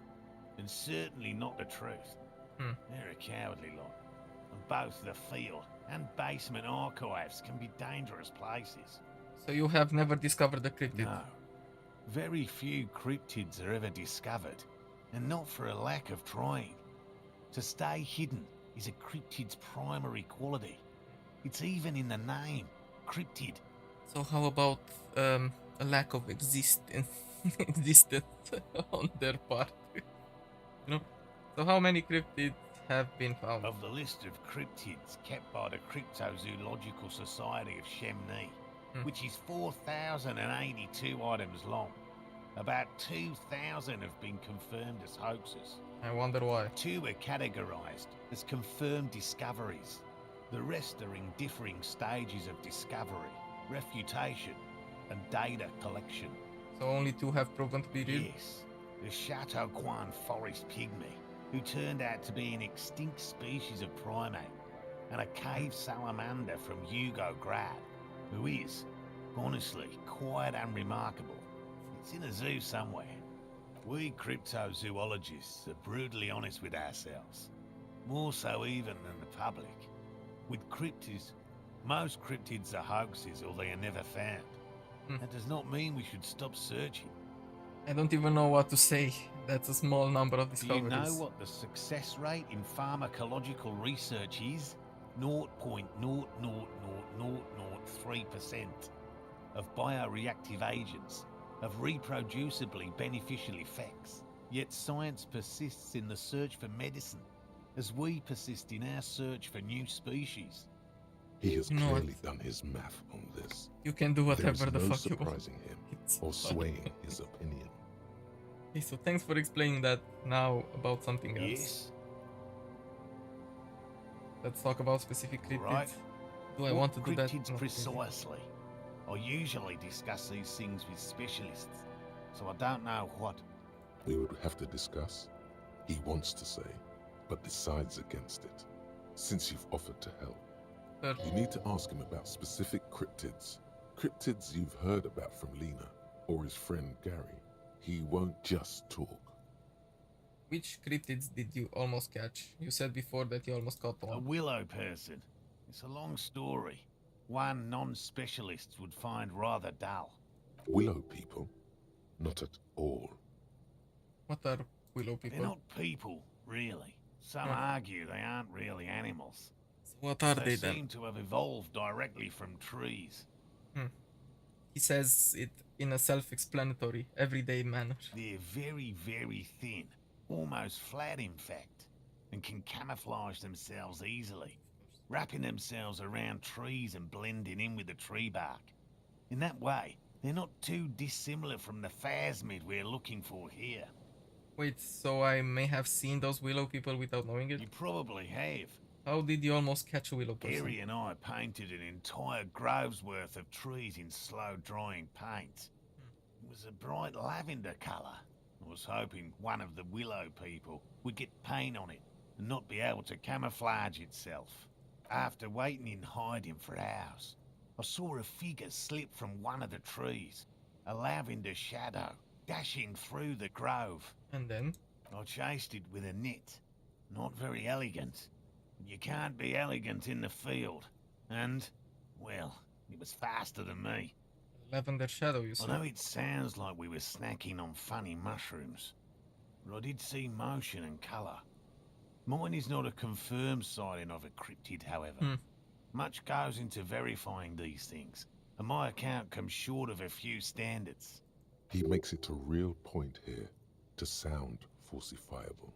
S14: and certainly not the truth. They're a cowardly lot, and both the field and basement archives can be dangerous places.
S1: So you have never discovered the cryptid?
S14: No. Very few cryptids are ever discovered, and not for a lack of trying. To stay hidden is a cryptid's primary quality. It's even in the name, cryptid.
S1: So how about a lack of existence on their part? You know? So how many cryptids have been found?
S14: Of the list of cryptids kept by the Cryptozoological Society of Chemnee, which is 4,082 items long, about 2,000 have been confirmed as hoaxes.
S1: I wonder why.
S14: 2 are categorized as confirmed discoveries. The rest are in differing stages of discovery, refutation, and data collection.
S1: So only 2 have proven to be real?
S14: Yes. The Chateau Quan forest pygmy, who turned out to be an extinct species of primate, and a cave salamander from Hugo Grad, who is, honestly, quite unremarkable. It's in a zoo somewhere. We cryptozoologists are brutally honest with ourselves, more so even than the public. With cryptids, most cryptids are hoaxes or they are never found. That does not mean we should stop searching.
S1: I don't even know what to say. That's a small number of
S14: Do you
S1: discoveries.
S14: know what the success rate in pharmacological research is? 0.00003% of bioreactive agents have reproducibly beneficial effects. Yet science persists in the search for medicine, as we persist in our search for new species.
S2: He has
S1: You know
S2: clearly
S1: what?
S2: done his math on this.
S1: You can do whatever
S2: There is
S1: the
S2: no
S1: fuck you want.
S2: surprising him
S1: It's
S2: or
S1: funny.
S2: swaying his opinion.
S1: Okay, so thanks for explaining that. Now about something else.
S14: Yes?
S1: Let's talk about specific cryptids.
S14: Right.
S1: Do I
S14: What
S1: want to do that?
S14: cryptids
S1: Not really.
S14: precisely? I usually discuss these things with specialists, so I don't know what.
S2: We would have to discuss. He wants to say, but decides against it. Since you've offered to help, you need to ask him about specific cryptids. Cryptids you've heard about from Lena or his friend Gary. He won't just talk.
S1: Which cryptids did you almost catch? You said before that you almost caught
S14: A
S1: one.
S14: willow person. It's a long story. One non-specialist would find rather dull.
S2: Willow people? Not at all.
S1: What are willow people?
S14: They're not people, really. Some argue they aren't really animals.
S1: So what are they
S14: They
S1: then?
S14: seem to have evolved directly from trees.
S1: He says it in a self-explanatory, everyday manner.
S14: They're very, very thin. Almost flat, in fact. And can camouflage themselves easily. Wrapping themselves around trees and blending in with the tree bark. In that way, they're not too dissimilar from the phasmid we're looking for here.
S1: Wait, so I may have seen those willow people without knowing it?
S14: You probably have.
S1: How did you almost catch a willow person?
S14: Gary and I painted an entire grove's worth of trees in slow-drying paint. It was a bright lavender colour. I was hoping one of the willow people would get paint on it and not be able to camouflage itself. After waiting in hiding for hours, I saw a figure slip from one of the trees, a lavender shadow, dashing through the grove.
S1: And then?
S14: I chased it with a net. Not very elegant. You can't be elegant in the field. And, well, it was faster than me.
S1: Lavender shadow, you said.
S14: I know it sounds like we were snacking on funny mushrooms, but I did see motion and colour. Mine is not a confirmed sighting of a cryptid, however. Much goes into verifying these things, and my account comes short of a few standards.
S2: He makes it a real point here to sound falsifiable.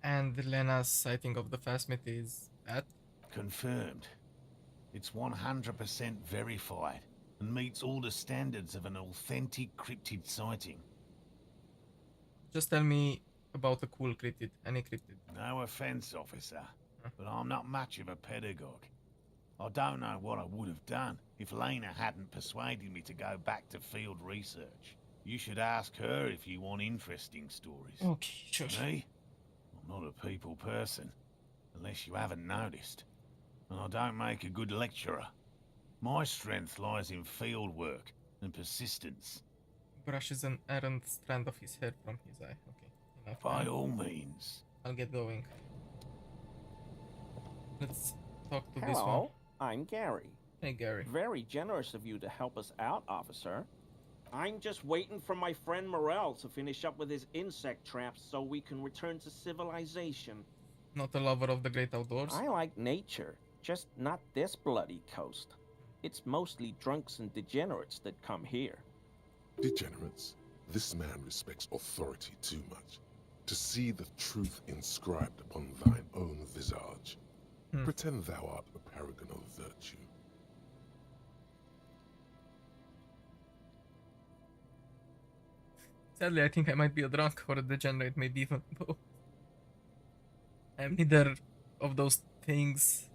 S1: And Lena's sighting of the phasmid is that?
S14: Confirmed. It's 100% verified and meets all the standards of an authentic cryptid sighting.
S1: Just tell me about a cool cryptid, any cryptid.
S14: No offense, officer, but I'm not much of a pedagogue. I don't know what I would have done if Lena hadn't persuaded me to go back to field research. You should ask her if you want interesting stories.
S1: Okay, sure.
S14: Me? I'm not a people person, unless you haven't noticed. And I don't make a good lecturer. My strength lies in field work and persistence.
S1: Brushes an errant strand of his hair from his eye. Okay, enough.
S14: By all means.
S1: I'll get going. Let's talk to this one.
S15: Hello, I'm Gary.
S1: Hey, Gary.
S15: Very generous of you to help us out, officer. I'm just waiting for my friend Morel to finish up with his insect traps so we can return to civilization.
S1: Not a lover of the great outdoors?
S15: I like nature, just not this bloody coast. It's mostly drunks and degenerates that come here.
S2: Degenerates? This man respects authority too much. To see the truth inscribed upon thine own visage. Pretend thou art a paragon of virtue.
S1: Sadly, I think I might be a drunk or a degenerate, maybe even both. I'm neither of those things.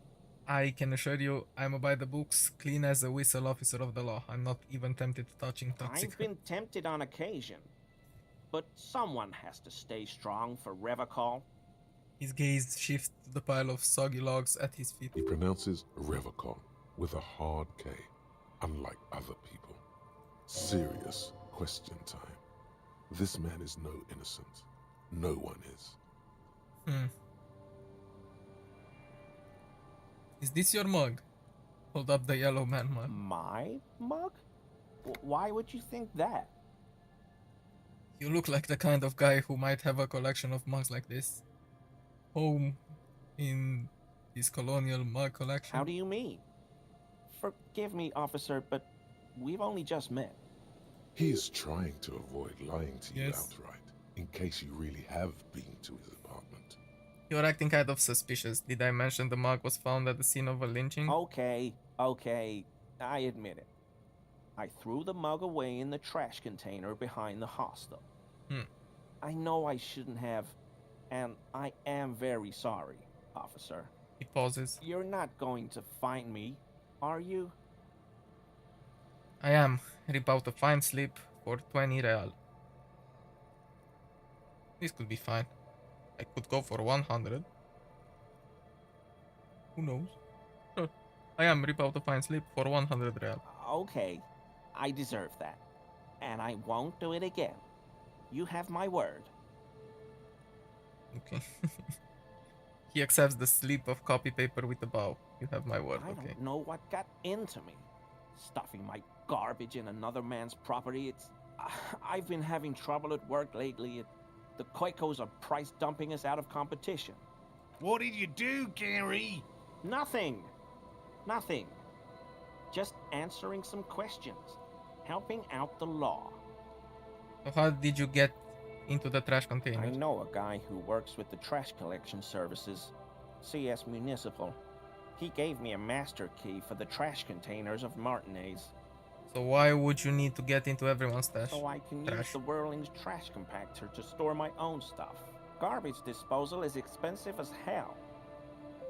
S1: I can assure you, I'm a by the books, clean as a whistle officer of the law. I'm not even tempted to touching toxic.
S15: I've been tempted on occasion, but someone has to stay strong for Revachol.
S1: His gaze shifts to the pile of soggy logs at his feet.
S2: He pronounces Revachol with a hard K, unlike other people. Serious question time. This man is no innocent. No one is.
S1: Is this your mug? Hold up the yellow man mug.
S15: My mug? Why would you think that?
S1: You look like the kind of guy who might have a collection of mugs like this. Home in his colonial mug collection.
S15: How do you mean? Forgive me, officer, but we've only just met.
S2: He is trying to avoid lying to you
S1: Yes.
S2: outright, in case you really have been to his apartment.
S1: You're acting kind of suspicious. Did I mention the mug was found at the scene of a lynching?
S15: Okay, I admit it. I threw the mug away in the trash container behind the hostel. I know I shouldn't have, and I am very sorry, officer.
S1: He pauses.
S15: You're not going to find me, are you?
S1: I am. Rip out a fine slip for 20 real. This could be fine. I could go for 100. Who knows? Sure. I am. Rip out a fine slip for 100 real.
S15: Okay, I deserve that. And I won't do it again. You have my word.
S1: Okay. He accepts the slip of copy paper with a bow. You have my word,
S15: I
S1: okay.
S15: don't know what got into me. Stuffing my garbage in another man's property, it's... I've been having trouble at work lately. The Quakos are price dumping us out of competition.
S14: What did you do, Gary?
S15: Nothing. Nothing. Just answering some questions. Helping out the law.
S1: So how did you get into the trash container?
S15: I know a guy who works with the trash collection services, CS Municipal. He gave me a master key for the trash containers of Martinaise.
S1: So why would you need to get into everyone's stash?
S15: So I can use
S1: trash?
S15: the Whirling's trash compactor to store my own stuff. Garbage disposal is expensive as hell.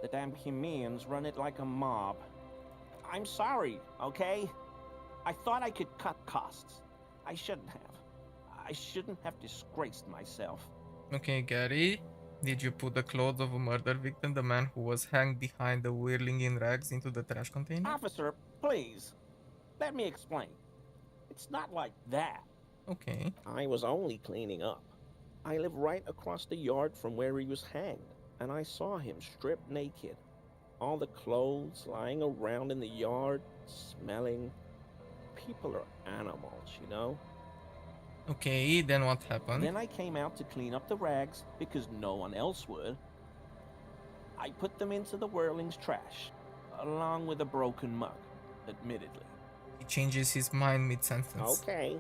S15: The damn Hemians run it like a mob. I'm sorry, okay? I thought I could cut costs. I shouldn't have. I shouldn't have disgraced myself.
S1: Okay, Gary. Did you put the clothes of a murder victim, the man who was hanged behind the whirling in rags, into the trash container?
S15: Officer, please. Let me explain. It's not like that.
S1: Okay.
S15: I was only cleaning up. I live right across the yard from where he was hanged, and I saw him stripped naked. All the clothes lying around in the yard, smelling. People are animals, you know?
S1: Okay, then what happened?
S15: Then I came out to clean up the rags because no one else would. I put them into the Whirling's trash, along with a broken mug, admittedly.
S1: He changes his mind mid-sentence.
S15: Okay.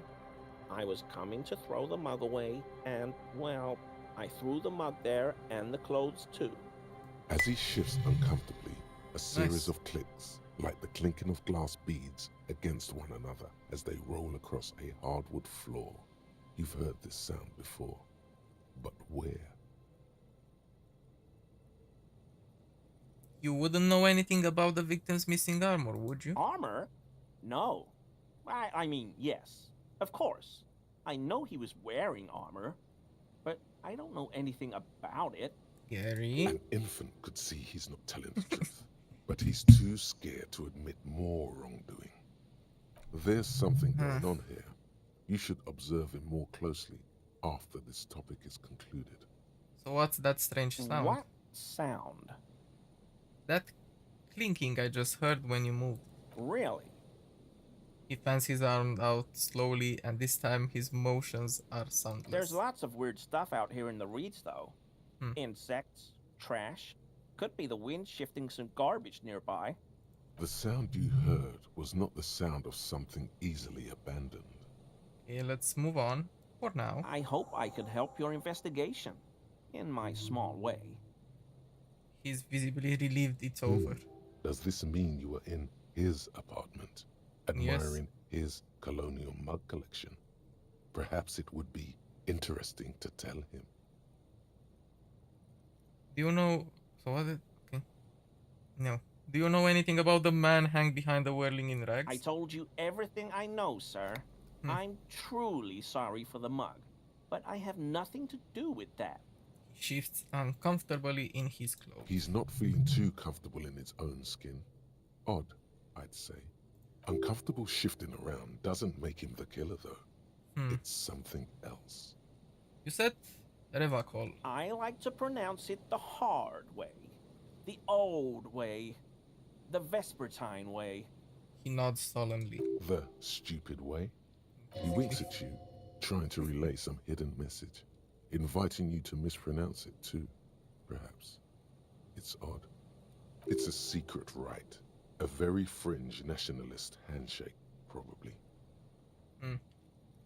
S15: I was coming to throw the mug away, and, well, I threw the mug there and the clothes too.
S2: As he shifts uncomfortably, a series
S1: Nice.
S2: of clicks, like the clinking of glass beads against one another as they roll across a hardwood floor. You've heard this sound before, but where?
S1: You wouldn't know anything about the victim's missing armor, would you?
S15: Armor? No. I mean, yes. Of course. I know he was wearing armor, but I don't know anything about it.
S1: Gary?
S2: An infant could see he's not telling the truth, but he's too scared to admit more wrongdoing. There's something going on here. You should observe him more closely after this topic is concluded.
S1: So what's that strange sound?
S15: What sound?
S1: That clinking I just heard when you moved.
S15: Really?
S1: He fans his arm out slowly, and this time his motions are soundless.
S15: There's lots of weird stuff out here in the reeds, though. Insects, trash. Could be the wind shifting some garbage nearby.
S2: The sound you heard was not the sound of something easily abandoned.
S1: Okay, let's move on. For now.
S15: I hope I could help your investigation. In my small way.
S1: He's visibly relieved it's over.
S2: Does this mean you were in his apartment, admiring his colonial mug collection? Perhaps it would be interesting to tell him.
S1: Do you know... So what... Okay. No. Do you know anything about the man hanged behind the whirling in rags?
S15: I told you everything I know, sir. I'm truly sorry for the mug, but I have nothing to do with that.
S1: He shifts uncomfortably in his clothes.
S2: He's not feeling too comfortable in his own skin. Odd, I'd say. Uncomfortable shifting around doesn't make him the killer, though. It's something else.
S1: You said Revachol.
S15: I like to pronounce it the hard way. The old way. The Vespertine way.
S1: He nods solemnly.
S2: The stupid way? He winks at you, trying to relay some hidden message, inviting you to mispronounce it too, perhaps. It's odd. It's a secret rite. A very fringe nationalist handshake, probably.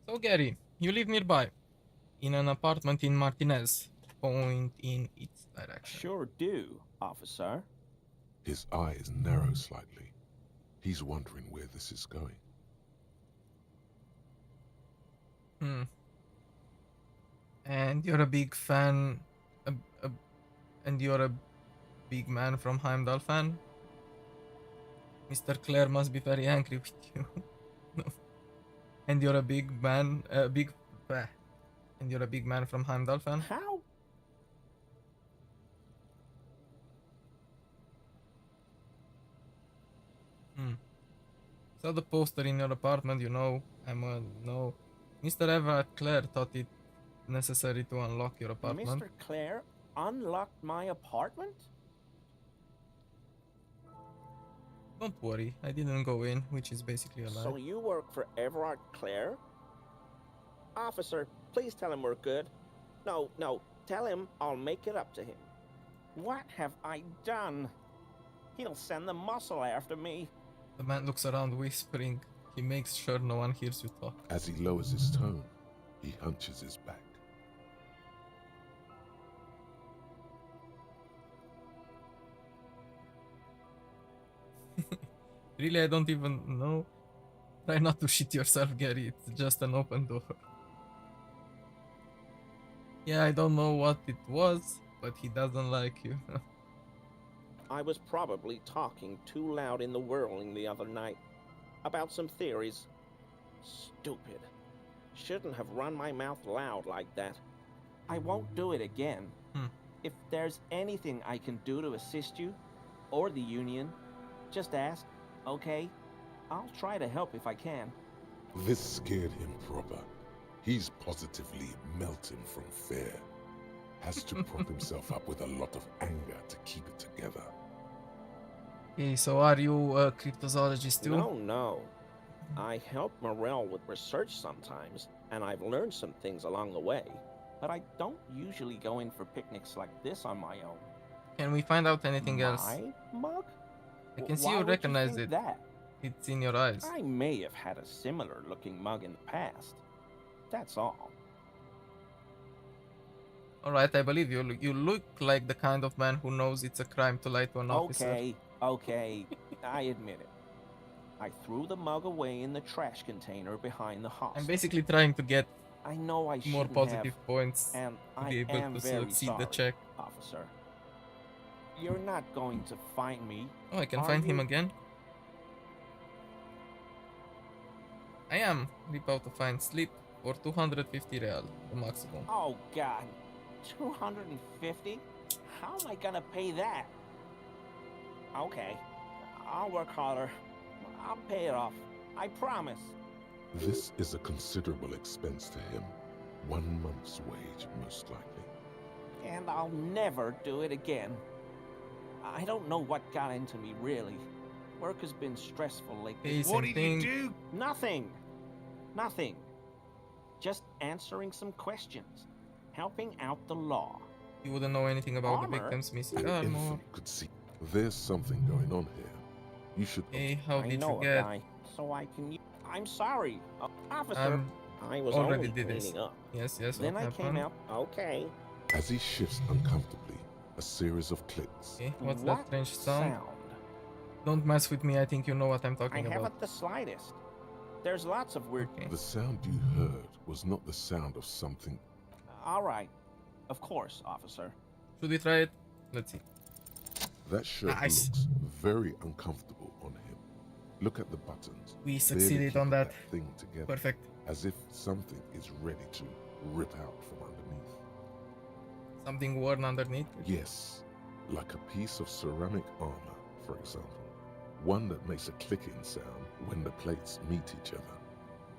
S1: So Gary, you live nearby, in an apartment in Martinaise. Point in its direction.
S15: Sure do, officer.
S2: His eyes narrow slightly. He's wondering where this is going.
S1: And you're a big fan, and you're a big man from Heimdall fan? Mr. Clare must be very angry with you. No. And you're a big man, and you're a big man from Heimdall fan?
S15: How?
S1: Saw the poster in your apartment, you know. No. Mr. Eva Clare thought it necessary to unlock your apartment.
S15: Mr. Clare unlocked my apartment?
S1: Don't worry, I didn't go in, which is basically a lie.
S15: So you work for Everard Clare? Officer, please tell him we're good. No, tell him I'll make it up to him. What have I done? He'll send the muscle after me.
S1: The man looks around whispering. He makes sure no one hears you talk.
S2: As he lowers his tone, he hunches his back.
S1: Really, I don't even know. Try not to shit yourself, Gary. It's just an open door. Yeah, I don't know what it was, but he doesn't like you.
S15: I was probably talking too loud in the whirling the other night. About some theories. Stupid. Shouldn't have run my mouth loud like that. I won't do it again. If there's anything I can do to assist you, or the Union, just ask, okay? I'll try to help if I can.
S2: This scared him proper. He's positively melting from fear. Has to prop himself up with a lot of anger to keep it together.
S1: Okay, so are you a cryptozoologist too?
S15: No. I help Morel with research sometimes, and I've learned some things along the way. But I don't usually go in for picnics like this on my own.
S1: Can we find out anything else?
S15: My mug?
S1: I can see
S15: Why
S1: you
S15: would
S1: recognize
S15: think
S1: it.
S15: That?
S1: It's in your eyes.
S15: I may have had a similar looking mug in the past. That's all.
S1: Alright, I believe you. You look like the kind of man who knows it's a crime to lie to an officer.
S15: Okay, I admit it. I threw the mug away in the trash container behind the hospital.
S1: I'm basically trying to get
S15: I know I
S1: more positive
S15: have,
S1: points
S15: and
S1: to be
S15: I
S1: able
S15: am
S1: to
S15: very
S1: succeed
S15: sorry,
S1: the check.
S15: officer. You're not going to find me.
S1: Oh, I can
S15: are
S1: find him
S15: you?
S1: again. I am. Rip out a fine slip for 250 real, the maximum.
S15: Oh God, 250? How am I gonna pay that? Okay, I'll work harder. I'll pay it off. I promise.
S2: This is a considerable expense to him. 1 month's wage, most likely.
S15: And I'll never do it again. I don't know what got into me, really. Work has been stressful lately.
S1: What did you do?
S15: Nothing. Just answering some questions. Helping out the law.
S1: You wouldn't know anything about the
S15: Armor?
S1: victims missing
S2: An
S1: armor.
S2: infant could see. There's something going on here. You should.
S1: Hey, how
S15: I
S1: did
S15: know
S1: you
S15: a
S1: get?
S15: guy, so I can... I'm sorry, officer. I was
S1: already
S15: only
S1: did this.
S15: cleaning up.
S1: Yes,
S15: Then
S1: what
S15: I
S1: happened?
S15: came out. Okay.
S2: As he shifts uncomfortably, a series of clicks.
S1: Okay, what's
S15: What
S1: that strange sound?
S15: sound?
S1: Don't mess with me, I think you know what I'm
S15: I
S1: talking about.
S15: haven't the slightest. There's lots of weird...
S2: The sound you heard was not the sound of something.
S15: All right. Of course, officer.
S1: Should we try it? Let's see.
S2: That shirt
S1: Nice.
S2: looks very uncomfortable on him. Look at the buttons.
S1: We
S2: Barely
S1: succeeded on
S2: keeping
S1: that.
S2: thing together.
S1: Perfect.
S2: As if something is ready to rip out from underneath.
S1: Something worn underneath?
S2: Yes, like a piece of ceramic armor, for example. One that makes a clicking sound when the plates meet each other,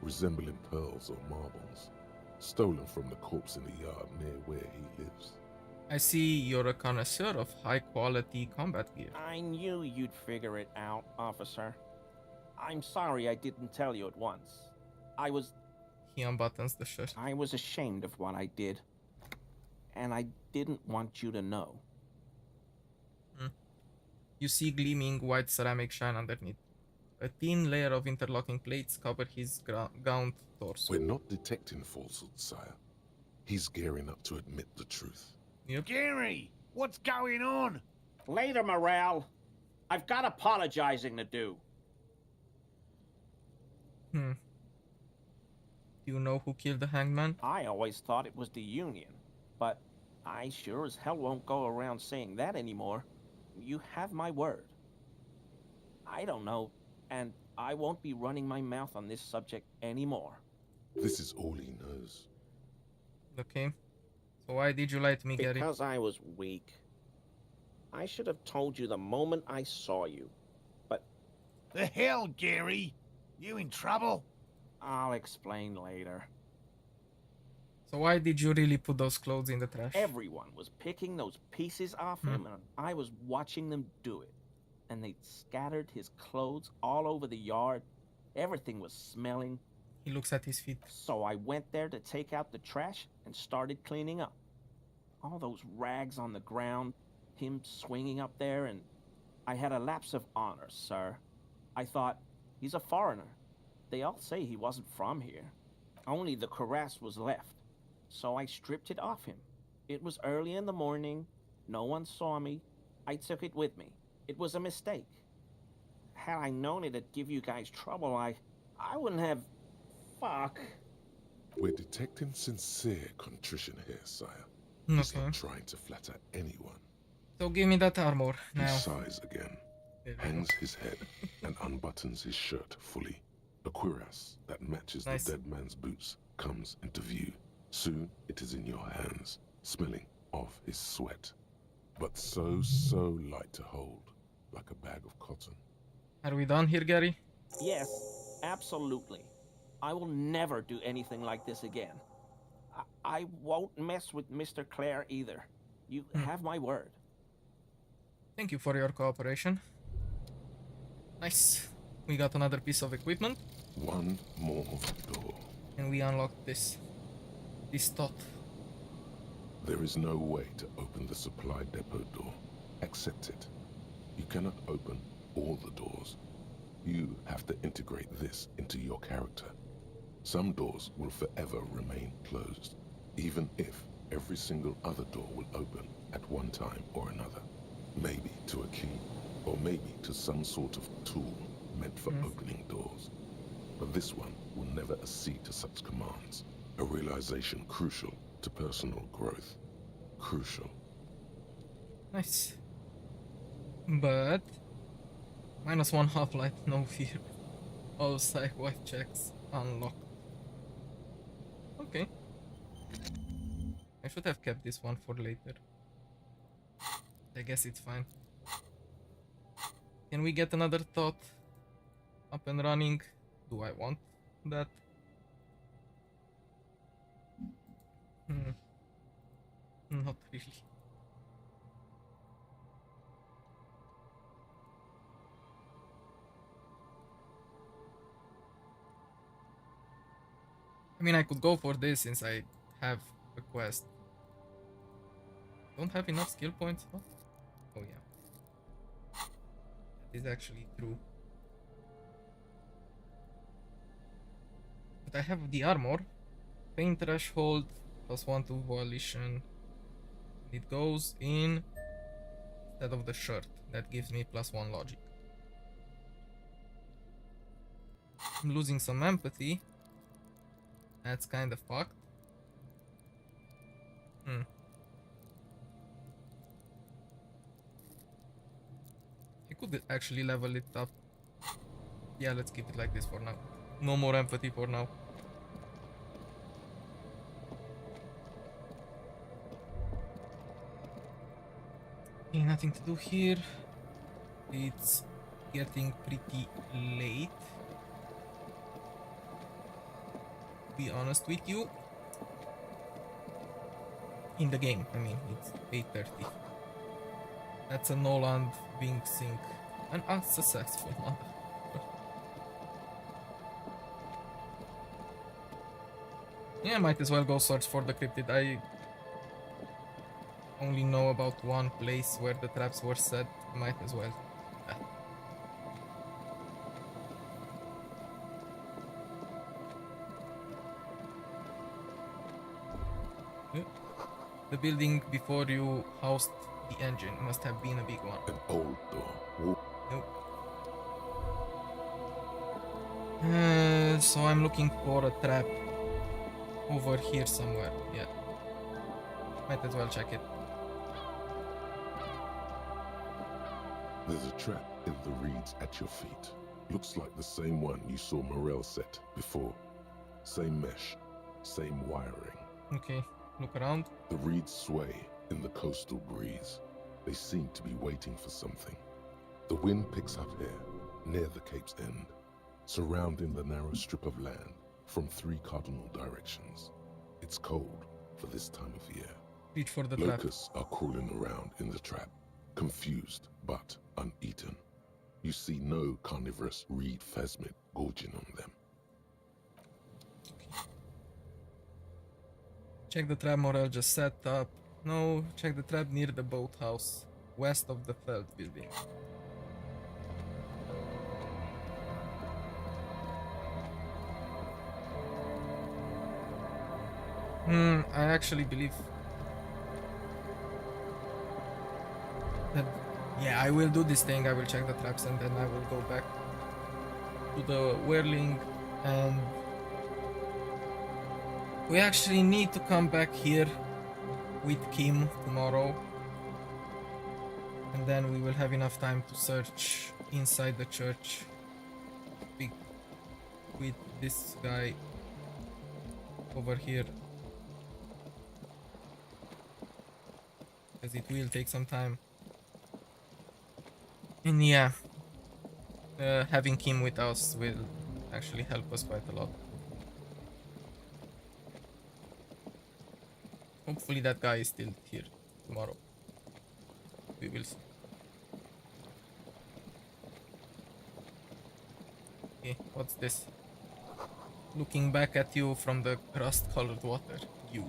S2: resembling pearls or marbles, stolen from the corpse in the yard near where he lives.
S1: I see you're a connoisseur of high-quality combat gear.
S15: I knew you'd figure it out, officer. I'm sorry I didn't tell you at once. I was...
S1: He unbuttons the shirt.
S15: I was ashamed of what I did. And I didn't want you to know.
S1: You see gleaming white ceramic shine underneath. A thin layer of interlocking plates cover his gaunt torso.
S2: We're not detecting falsehood, sire. He's gearing up to admit the truth.
S1: Yep.
S14: Gary, what's going on?
S15: Later, Morale. I've got apologizing to do.
S1: Do you know who killed the hangman?
S15: I always thought it was the Union, but I sure as hell won't go around saying that anymore. You have my word. I don't know, and I won't be running my mouth on this subject anymore.
S2: This is all he knows.
S1: Okay. So why did you lie to me, Gary?
S15: Because I was weak. I should have told you the moment I saw you, but...
S14: The hell, Gary? You in trouble?
S15: I'll explain later.
S1: So why did you really put those clothes in the trash?
S15: Everyone was picking those pieces off him, and I was watching them do it. And they scattered his clothes all over the yard. Everything was smelling.
S1: He looks at his feet.
S15: So I went there to take out the trash and started cleaning up. All those rags on the ground, him swinging up there, and I had a lapse of honor, sir. I thought, he's a foreigner. They all say he wasn't from here. Only the cuirass was left. So I stripped it off him. It was early in the morning. No one saw me. I took it with me. It was a mistake. Had I known it'd give you guys trouble, I wouldn't have... Fuck.
S2: We're detecting sincere contrition here, sire. He's not trying to flatter anyone.
S1: So give me that armor now.
S2: He sighs again, hangs his head, and unbuttons his shirt fully. A cuirass that matches the dead man's boots comes into view. Soon it is in your hands, smelling of his sweat. But so light to hold, like a bag of cotton.
S1: Are we done here, Gary?
S15: Yes, absolutely. I will never do anything like this again. I won't mess with Mr. Clare either. You have my word.
S1: Thank you for your cooperation. Nice. We got another piece of equipment.
S2: One more door.
S1: And we unlocked this tot.
S2: There is no way to open the supply depot door. Accept it. You cannot open all the doors. You have to integrate this into your character. Some doors will forever remain closed, even if every single other door will open at one time or another. Maybe to a key, or maybe to some sort of tool meant for opening doors. But this one will never accede to such commands. A realization crucial to personal growth. Crucial.
S1: Nice. But... -1 half-life, no fear. All side white checks unlocked. Okay. I should have kept this one for later. I guess it's fine. Can we get another thought up and running? Do I want that? Not really. I mean, I could go for this since I have a quest. Don't have enough skill points? What? Oh yeah. That is actually true. But I have the armor. Pain threshold, +1 to volition. It goes in instead of the shirt. That gives me +1 logic. I'm losing some empathy. That's kind of fucked. I could actually level it up. Yeah, let's keep it like this for now. No more empathy for now. Okay, nothing to do here. It's getting pretty late. Be honest with you. In the game, I mean, it's 8:30. That's a Noland being sync. An unsuccessful one. Yeah, might as well go search for the cryptid. I only know about one place where the traps were set. Might as well. The building before you housed the engine must have been a big one.
S2: An old door.
S1: Nope. So I'm looking for a trap over here somewhere. Yeah. Might as well check it.
S2: There's a trap in the reeds at your feet. Looks like the same one you saw Morel set before. Same mesh, same wiring.
S1: Okay, look around.
S2: The reeds sway in the coastal breeze. They seem to be waiting for something. The wind picks up here, near the cape's end, surrounding the narrow strip of land from 3 cardinal directions. It's cold for this time of year.
S1: Reach for the trap.
S2: Locusts are crawling around in the trap, confused but uneaten. You see no carnivorous reed phasmid gorging on them.
S1: Check the trap Morel just set up. No, check the trap near the boathouse, west of the Feld building. I actually believe that, yeah, I will do this thing. I will check the traps and then I will go back to the whirling, and we actually need to come back here with Kim tomorrow, and then we will have enough time to search inside the church with this guy over here, because it will take some time. And yeah, having Kim with us will actually help us quite a lot. Hopefully that guy is still here tomorrow. We will see. Okay, what's this? Looking back at you from the rust-colored water. You.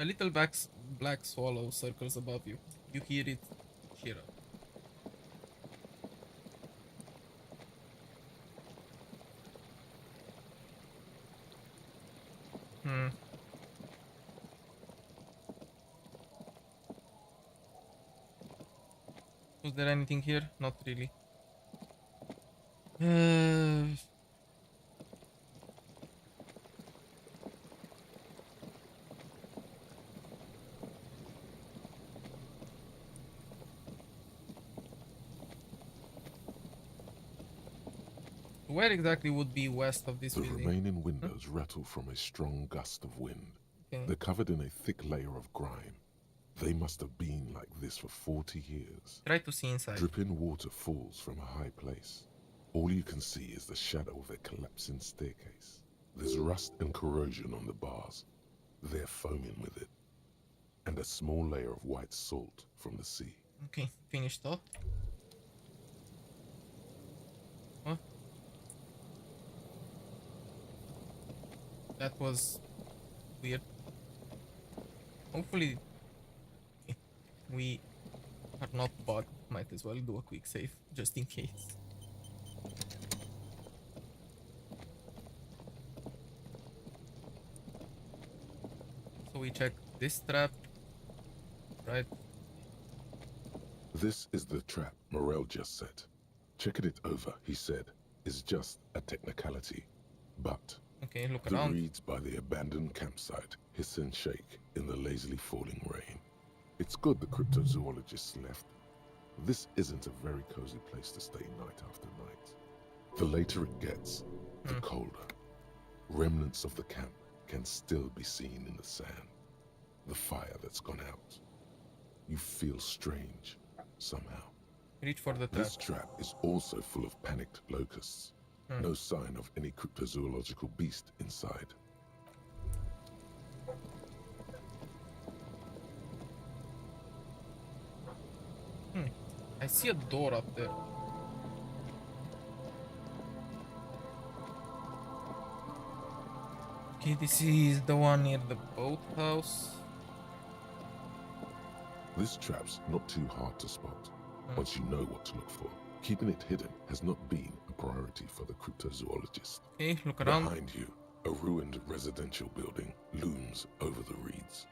S1: A little black swallow circles above you. You hear it cheer up. Was there anything here? Not really. Where exactly would be west of this building?
S2: The remaining windows rattle from a strong gust of wind.
S1: Okay.
S2: They're covered in a thick layer of grime. They must have been like this for 40 years.
S1: Try to see inside.
S2: Dripping water falls from a high place. All you can see is the shadow of a collapsing staircase. There's rust and corrosion on the bars. They're foaming with it. And a small layer of white salt from the sea.
S1: Okay, finished off. What? That was weird. Hopefully we are not bugged. Might as well do a quick save just in case. So we check this trap, right?
S2: This is the trap Morel just set. Checking it over, he said, is just a technicality. But
S1: okay, look
S2: the
S1: around.
S2: reeds by the abandoned campsite hiss and shake in the lazily falling rain. It's good the cryptozoologists left. This isn't a very cozy place to stay night after night. The later it gets, the colder. Remnants of the camp can still be seen in the sand. The fire that's gone out. You feel strange, somehow.
S1: Reach for the trap.
S2: This trap is also full of panicked locusts. No sign of any cryptozoological beast inside.
S1: I see a door up there. Okay, this is the one near the boathouse.
S2: This trap's not too hard to spot once you know what to look for. Keeping it hidden has not been a priority for the cryptozoologist.
S1: Okay, look around.
S2: Behind you, a ruined residential building looms over the reeds,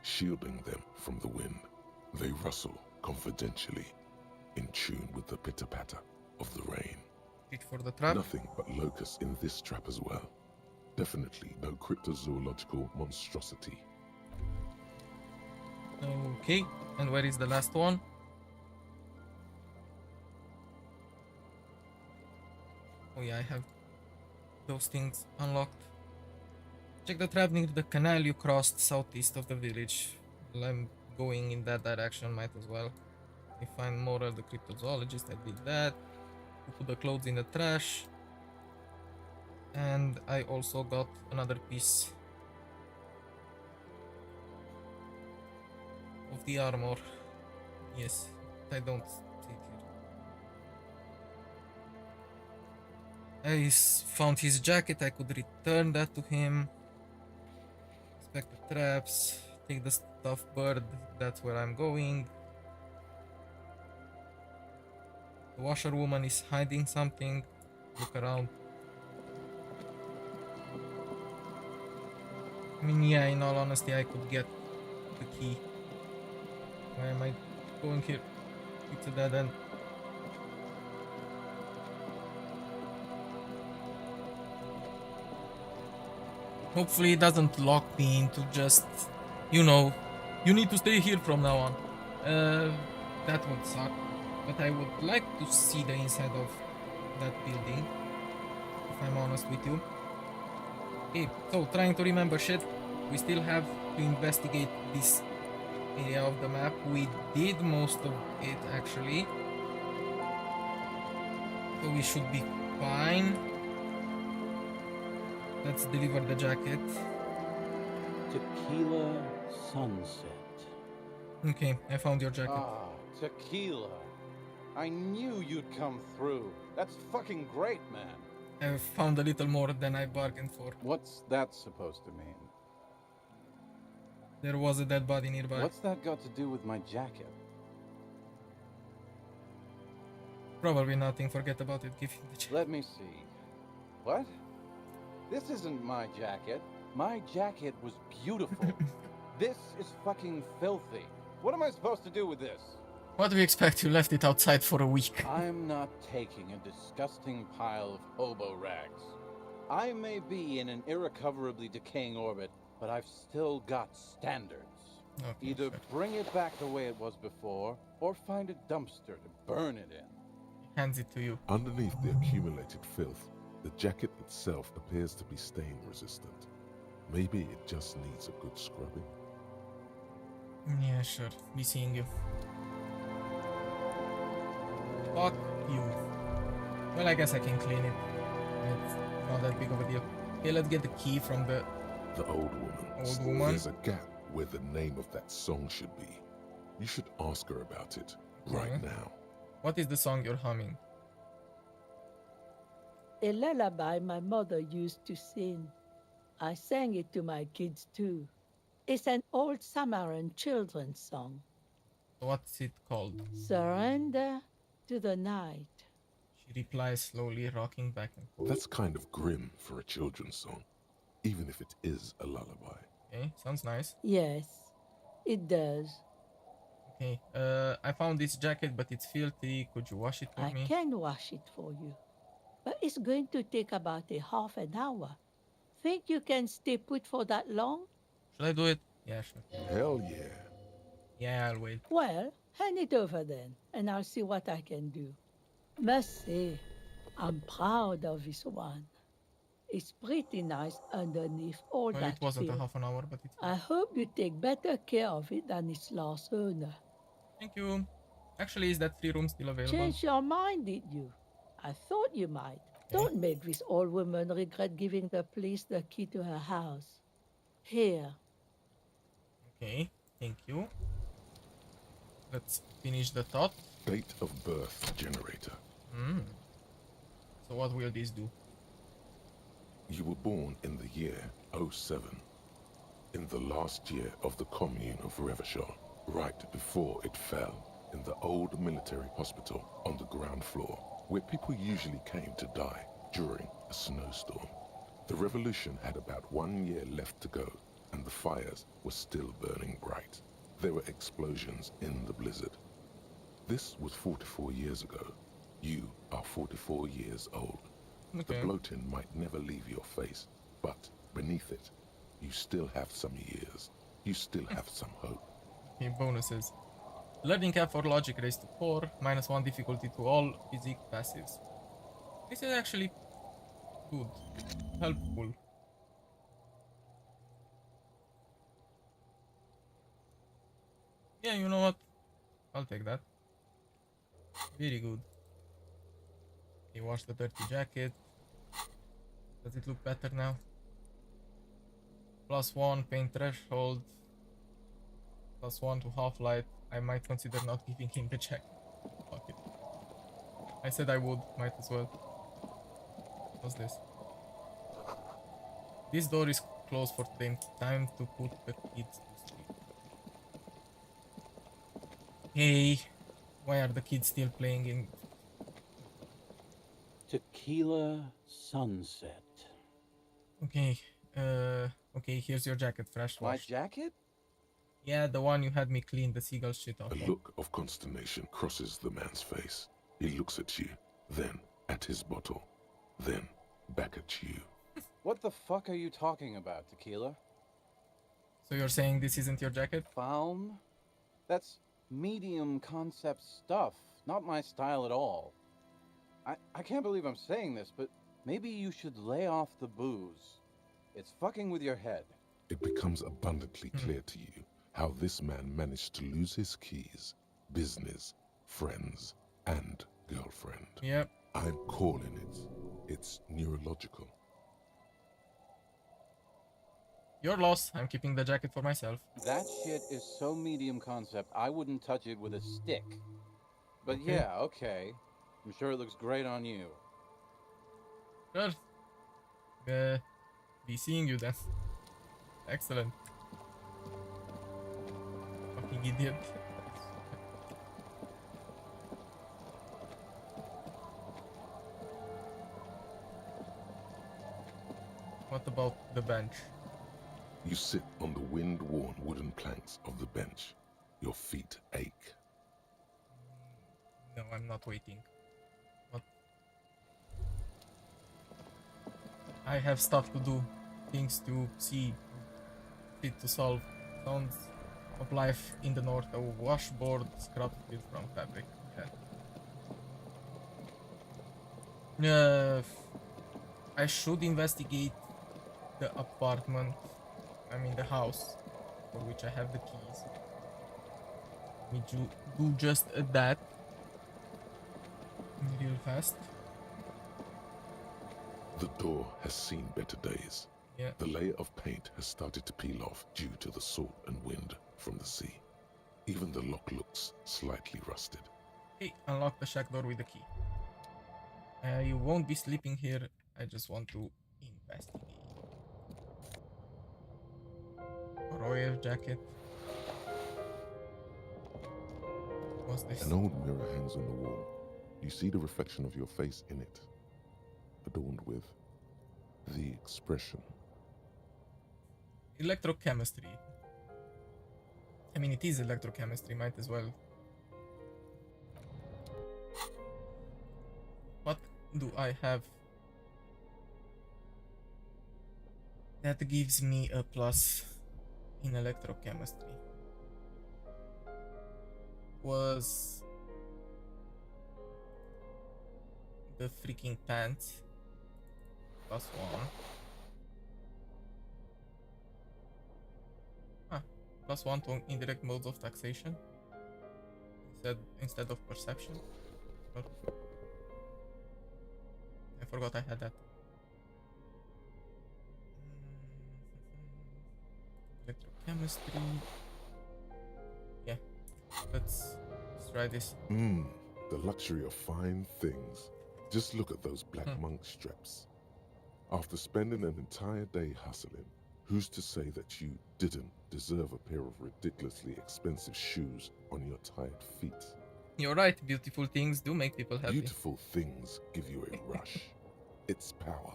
S2: shielding them from the wind. They rustle confidentially, in tune with the pitter-patter of the rain.
S1: Reach for the trap.
S2: Nothing but locusts in this trap as well. Definitely no cryptozoological monstrosity.
S1: Okay, and where is the last one? Oh yeah, I have those things unlocked. Check the trap near the canal you crossed southeast of the village. Well, I'm going in that direction, might as well. I find more of the cryptozoologist, I did that. Put the clothes in the trash. And I also got another piece of the armor. Yes, I don't see it here. I found his jacket, I could return that to him. Inspect the traps, take the stuffed bird, that's where I'm going. The washerwoman is hiding something. Look around. I mean, yeah, in all honesty, I could get the key. Why am I going here? It's a dead end. Hopefully it doesn't lock me into just, you know, you need to stay here from now on. That would suck. But I would like to see the inside of that building, if I'm honest with you. Okay, so trying to remember shit. We still have to investigate this area of the map. We did most of it actually. So we should be fine. Let's deliver the jacket.
S9: Tequila sunset.
S1: Okay, I found your jacket.
S9: Ah, tequila. I knew you'd come through. That's fucking great, man.
S1: I found a little more than I bargained for.
S9: What's that supposed to mean?
S1: There was a dead body nearby.
S9: What's that got to do with my jacket?
S1: Probably nothing. Forget about it. Give him the jacket.
S9: Let me see. What? This isn't my jacket. My jacket was beautiful. This is fucking filthy. What am I supposed to do with this?
S1: What do you expect? You left it outside for a week.
S9: I'm not taking a disgusting pile of hobo rags. I may be in an irrecoverably decaying orbit, but I've still got standards.
S1: Okay,
S9: Either
S1: sure.
S9: bring it back the way it was before, or find a dumpster to burn it in.
S1: Hands it to you.
S2: Underneath the accumulated filth, the jacket itself appears to be stain resistant. Maybe it just needs a good scrubbing.
S1: Yeah, sure. Be seeing you. Fuck you. Well, I guess I can clean it. It's not that big of a deal. Okay, let's get the key from the
S2: old woman.
S1: Old woman?
S2: There's a gap where the name of that song should be. You should ask her about it right now.
S1: What is the song you're humming?
S7: A lullaby my mother used to sing. I sang it to my kids too. It's an old Samaran children's song.
S1: What's it called?
S7: Surrender to the night.
S1: She replies slowly, rocking back and forth.
S2: That's kind of grim for a children's song, even if it is a lullaby.
S1: Okay, sounds nice.
S7: Yes, it does.
S1: Okay, I found this jacket, but it's filthy. Could you wash it for me?
S7: I can wash it for you, but it's going to take about a half an hour. Think you can stay put for that long?
S1: Should I do it? Yeah, sure.
S2: Hell yeah.
S1: Yeah, I'll wait.
S7: Well, hand it over then, and I'll see what I can do. Must say, I'm proud of this one. It's pretty nice underneath all
S1: Well,
S7: that
S1: it wasn't a
S7: filth.
S1: half an hour, but it's...
S7: I hope you take better care of it than its last owner.
S1: Thank you. Actually, is that free room still available?
S7: Change your mind, did you? I thought you might. Don't make this old woman regret giving the police the key to her house. Here.
S1: Okay, thank you. Let's finish the thought.
S2: Date of birth generator.
S1: So what will this do?
S2: You were born in the year 07, in the last year of the commune of Revachol, right before it fell, in the old military hospital on the ground floor, where people usually came to die during a snowstorm. The revolution had about 1 year left to go, and the fires were still burning bright. There were explosions in the blizzard. This was 44 years ago. You are 44 years old. The bloating might never leave your face, but beneath it, you still have some years. You still have some hope.
S1: Okay, bonuses. Learning cap for logic raised to 4, -1 difficulty to all physics passives. This is actually good, helpful. Yeah, you know what? I'll take that. Very good. Okay, wash the dirty jacket. Does it look better now? +1 pain threshold. +1 to half light. I might consider not giving him the jacket. Fuck it. I said I would, might as well. What's this? This door is closed for today. Time to put the kids to sleep. Hey, why are the kids still playing in?
S9: Tequila sunset.
S1: Okay, okay, here's your jacket, fresh
S9: My
S1: washed.
S9: jacket?
S1: Yeah, the one you had me clean the seagull shit off.
S2: A look of consternation crosses the man's face. He looks at you, then at his bottle, then back at you.
S9: What the fuck are you talking about, Tequila?
S1: So you're saying this isn't your jacket?
S9: Faun? That's medium concept stuff, not my style at all. I can't believe I'm saying this, but maybe you should lay off the booze. It's fucking with your head.
S2: It becomes abundantly clear to you how this man managed to lose his keys, business, friends, and girlfriend.
S1: Yep.
S2: I'm calling it. It's neurological.
S1: Your loss. I'm keeping the jacket for myself.
S9: That shit is so medium concept, I wouldn't touch it with a stick. But
S1: Okay.
S9: yeah, okay. I'm sure it looks great on you.
S1: Sure. Be seeing you then. Excellent. Fucking idiot. What about the bench?
S2: You sit on the wind-worn wooden planks of the bench. Your feet ache.
S1: No, I'm not waiting. What? I have stuff to do, things to see, fit to solve. Sounds of life in the north. A washboard scrapped from fabric. Yeah. I should investigate the apartment. I mean the house, for which I have the keys. Need to do just that. Real fast.
S2: The door has seen better days.
S1: Yeah.
S2: The layer of paint has started to peel off due to the salt and wind from the sea. Even the lock looks slightly rusted.
S1: Hey, unlock the shack door with the key. You won't be sleeping here. I just want to investigate. Royer jacket. What's this?
S2: An old mirror hangs on the wall. You see the reflection of your face in it, adorned with the expression.
S1: Electrochemistry. I mean, it is electrochemistry, might as well. What do I have that gives me a plus in electrochemistry? Was the freaking pants +1. +1 to indirect modes of taxation instead of perception. But I forgot I had that. Electrochemistry. Yeah, let's try this.
S2: The luxury of fine things. Just look at those black monk straps. After spending an entire day hustling, who's to say that you didn't deserve a pair of ridiculously expensive shoes on your tired feet?
S1: You're right, beautiful things do make people happy.
S2: Beautiful things give you a rush. It's power.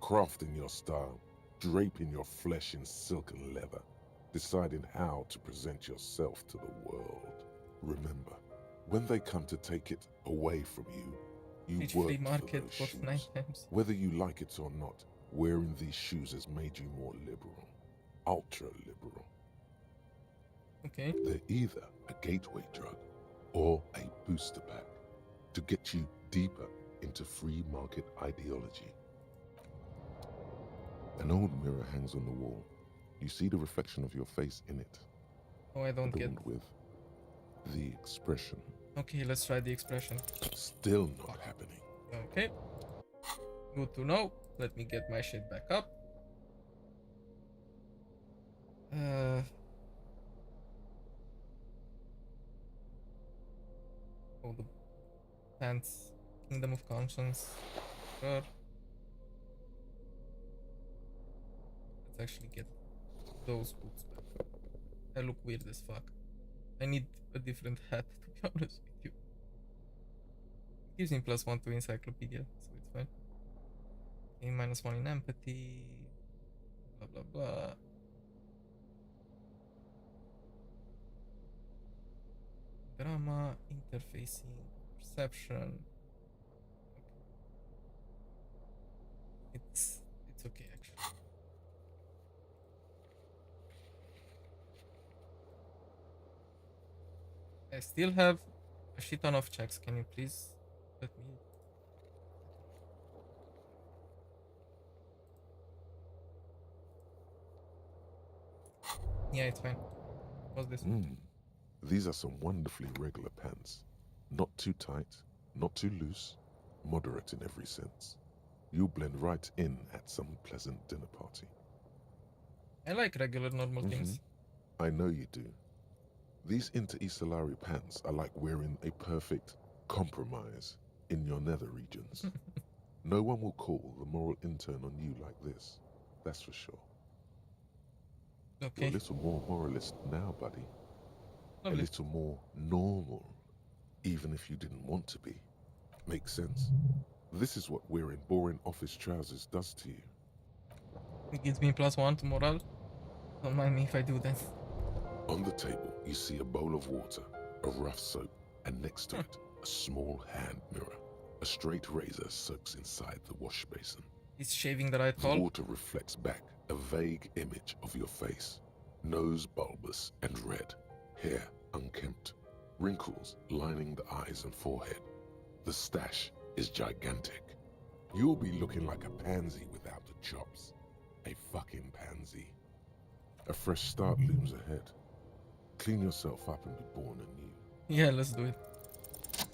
S2: Crafting your style, draping your flesh in silken leather, deciding how to present yourself to the world. Remember, when they come to take it away from you, you
S1: Each
S2: worked
S1: flea market
S2: for those
S1: for 9
S2: shoes.
S1: times.
S2: Whether you like it or not, wearing these shoes has made you more liberal. Ultra liberal.
S1: Okay.
S2: They're either a gateway drug or a booster pack to get you deeper into free market ideology. An old mirror hangs on the wall. You see the reflection of your face in it.
S1: Oh, I don't get.
S2: Adorned with the expression.
S1: Okay, let's try the expression.
S2: Still not happening.
S1: Okay. Good to know. Let me get my shit back up. Oh, the pants. Kingdom of Conscience. Sure. Let's actually get those boots back. I look weird as fuck. I need a different hat, to be honest with you. It gives me +1 to encyclopedia, so it's fine. Okay, -1 in empathy. Blah blah blah. Drama, interfacing, perception. Okay. It's okay actually. I still have a shit ton of checks. Can you please let me? Yeah, it's fine. What's this?
S2: These are some wonderfully regular pants. Not too tight, not too loose, moderate in every sense. You'll blend right in at some pleasant dinner party.
S1: I like regular normal things.
S2: I know you do. These inter-Isolari pants are like wearing a perfect compromise in your nether regions. No one will call the moral intern on you like this, that's for sure.
S1: Okay.
S2: You're a little more moralist now, buddy.
S1: Lovely.
S2: A little more normal, even if you didn't want to be. Makes sense? This is what wearing boring office trousers does to you.
S1: It gives me +1 to morale. Don't mind me if I do that.
S2: On the table, you see a bowl of water, a rough soap, and next to it, a small hand mirror. A straight razor soaks inside the wash basin.
S1: Is shaving the right
S2: The
S1: call?
S2: water reflects back a vague image of your face. Nose bulbous and red, hair unkempt, wrinkles lining the eyes and forehead. The stash is gigantic. You'll be looking like a pansy without the chops. A fucking pansy. A fresh start looms ahead. Clean yourself up and be born anew.
S1: Yeah, let's do it.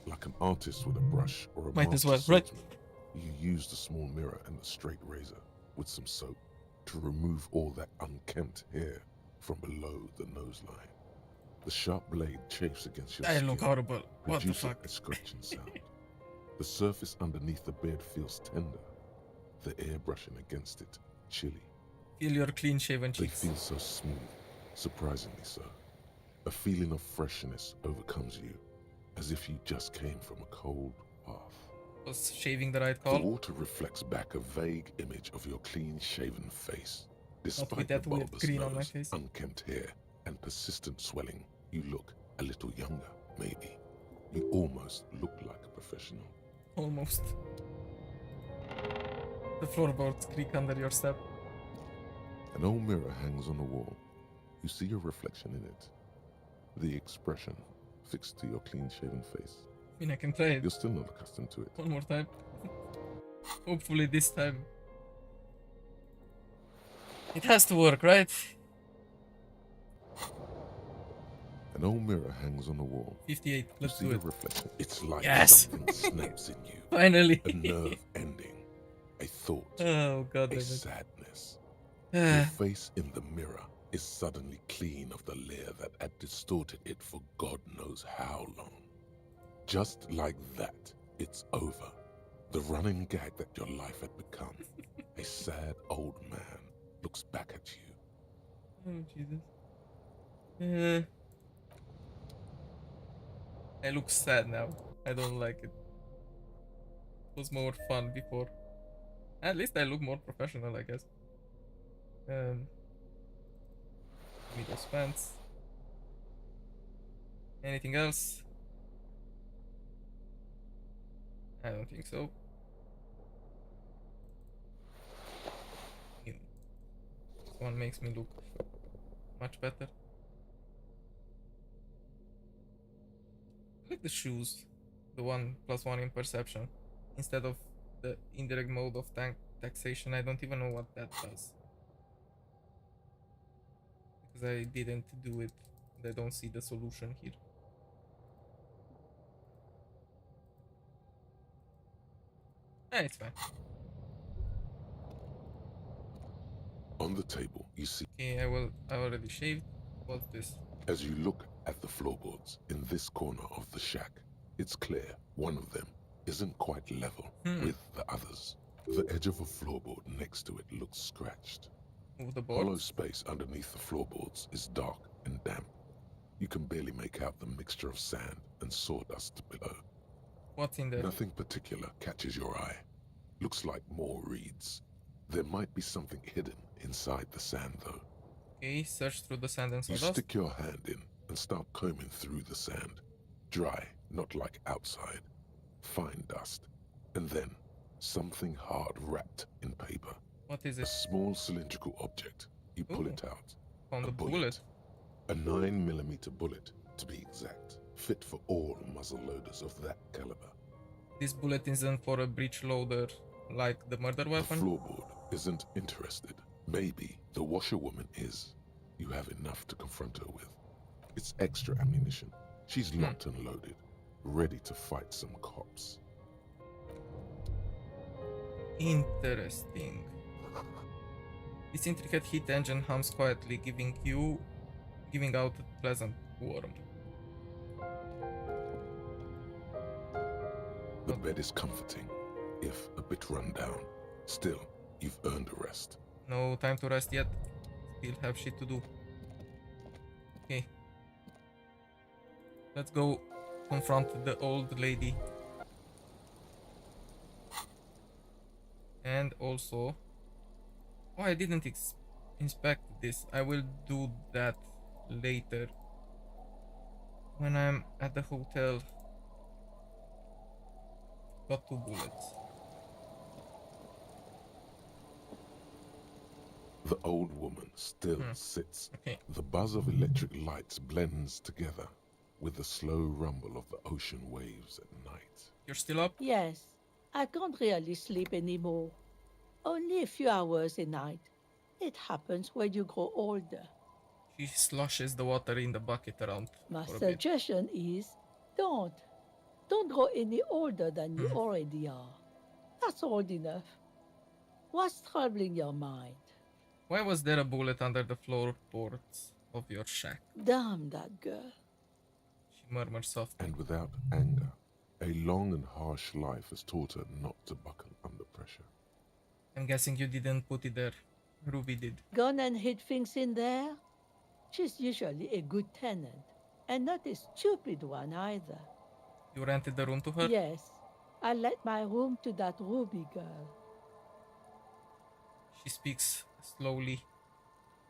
S2: Like an artist with a brush or a
S1: Might as
S2: master
S1: well, right?
S2: swordsman, you use the small mirror and the straight razor with some soap to remove all that unkempt hair from below the nose line. The sharp blade chafes against your
S1: I
S2: skin,
S1: look horrible. What the
S2: producing
S1: fuck?
S2: a scratching sound. The surface underneath the beard feels tender, the air brushing against it chilly.
S1: Feel your clean-shaven
S2: They
S1: cheeks.
S2: feel so smooth, surprisingly so. A feeling of freshness overcomes you, as if you just came from a cold bath.
S1: Was shaving the right
S2: The
S1: call?
S2: water reflects back a vague image of your clean-shaven face.
S1: with
S2: Despite
S1: that
S2: the
S1: weird
S2: bulbous
S1: green on my
S2: nose,
S1: face.
S2: unkempt hair, and persistent swelling, you look a little younger, maybe. You almost look like a professional.
S1: Almost. The floorboards creak under your step.
S2: An old mirror hangs on the wall. You see your reflection in it. The expression fixed to your clean-shaven face.
S1: I mean, I can try it.
S2: You're still not accustomed to it.
S1: One more time. Hopefully this time. It has to work, right?
S2: An old mirror hangs on the wall.
S1: 58. Let's
S2: you see
S1: do
S2: your
S1: it.
S2: reflection. It's like
S1: Yes!
S2: something snaps in you.
S1: Finally.
S2: A nerve ending. A thought.
S1: Oh, God
S2: A
S1: damn it.
S2: sadness. Your face in the mirror is suddenly clean of the layer that had distorted it for God knows how long. just like that, it's over. The running gag that your life had become. A sad old man looks back at you.
S1: Oh, Jesus. I look sad now. I don't like it. It was more fun before. At least I look more professional, I guess. Give me those pants. Anything else? I don't think so. This one makes me look much better. I like the shoes. The 1+1 in perception. Instead of the indirect mode of taxation. I don't even know what that does. Because I didn't do it. I don't see the solution here. It's fine.
S2: On the table, you see...
S1: Okay, I already shaved. What's this?
S2: As you look at the floorboards in this corner of the shack, it's clear one of them isn't quite level with the others. The edge of a floorboard next to it looks scratched.
S1: Move the board.
S2: Hollow space underneath the floorboards is dark and damp. You can barely make out the mixture of sand and sawdust below.
S1: What's in there?
S2: Nothing particular catches your eye. Looks like more reeds. There might be something hidden inside the sand, though.
S1: Okay, search through the sand and
S2: You
S1: sawdust.
S2: stick your hand in and start combing through the sand. Dry, not like outside. Fine dust. And then, something hard wrapped in paper.
S1: What is it?
S2: A small cylindrical object. You pull it out.
S1: Found a bullet.
S2: A 9mm bullet, to be exact. Fit for all muzzle loaders of that caliber.
S1: This bullet isn't for a breech loader like the murder weapon?
S2: The floorboard isn't interested. Maybe the washerwoman is. You have enough to confront her with. It's extra ammunition. She's locked and loaded, ready to fight some cops.
S1: Interesting. This intricate heat engine hums quietly, giving out a pleasant warmth.
S2: The bed is comforting, if a bit run down. Still, you've earned a rest.
S1: No time to rest yet. Still have shit to do. Okay. Let's go confront the old lady. And also... Oh, I didn't inspect this. I will do that later. When I'm at the hotel. Got 2 bullets.
S2: The old woman still sits. The buzz of electric lights blends together with the slow rumble of the ocean waves at night.
S1: You're still up?
S7: Yes. I can't really sleep anymore. Only a few hours a night. It happens when you grow older.
S1: She sloshes the water in the bucket around.
S7: My
S1: for a bit.
S7: suggestion is, don't. Don't grow any older than you already are. That's old enough. What's troubling your mind?
S1: Why was there a bullet under the floorboards of your shack?
S7: Damn that girl.
S1: She murmured softly.
S2: And without anger, a long and harsh life has taught her not to buckle under pressure.
S1: I'm guessing you didn't put it there. Ruby did.
S7: Gone and hid things in there? She's usually a good tenant, and not a stupid one either.
S1: You rented the room to her?
S7: Yes. I let my room to that Ruby girl.
S1: She speaks slowly,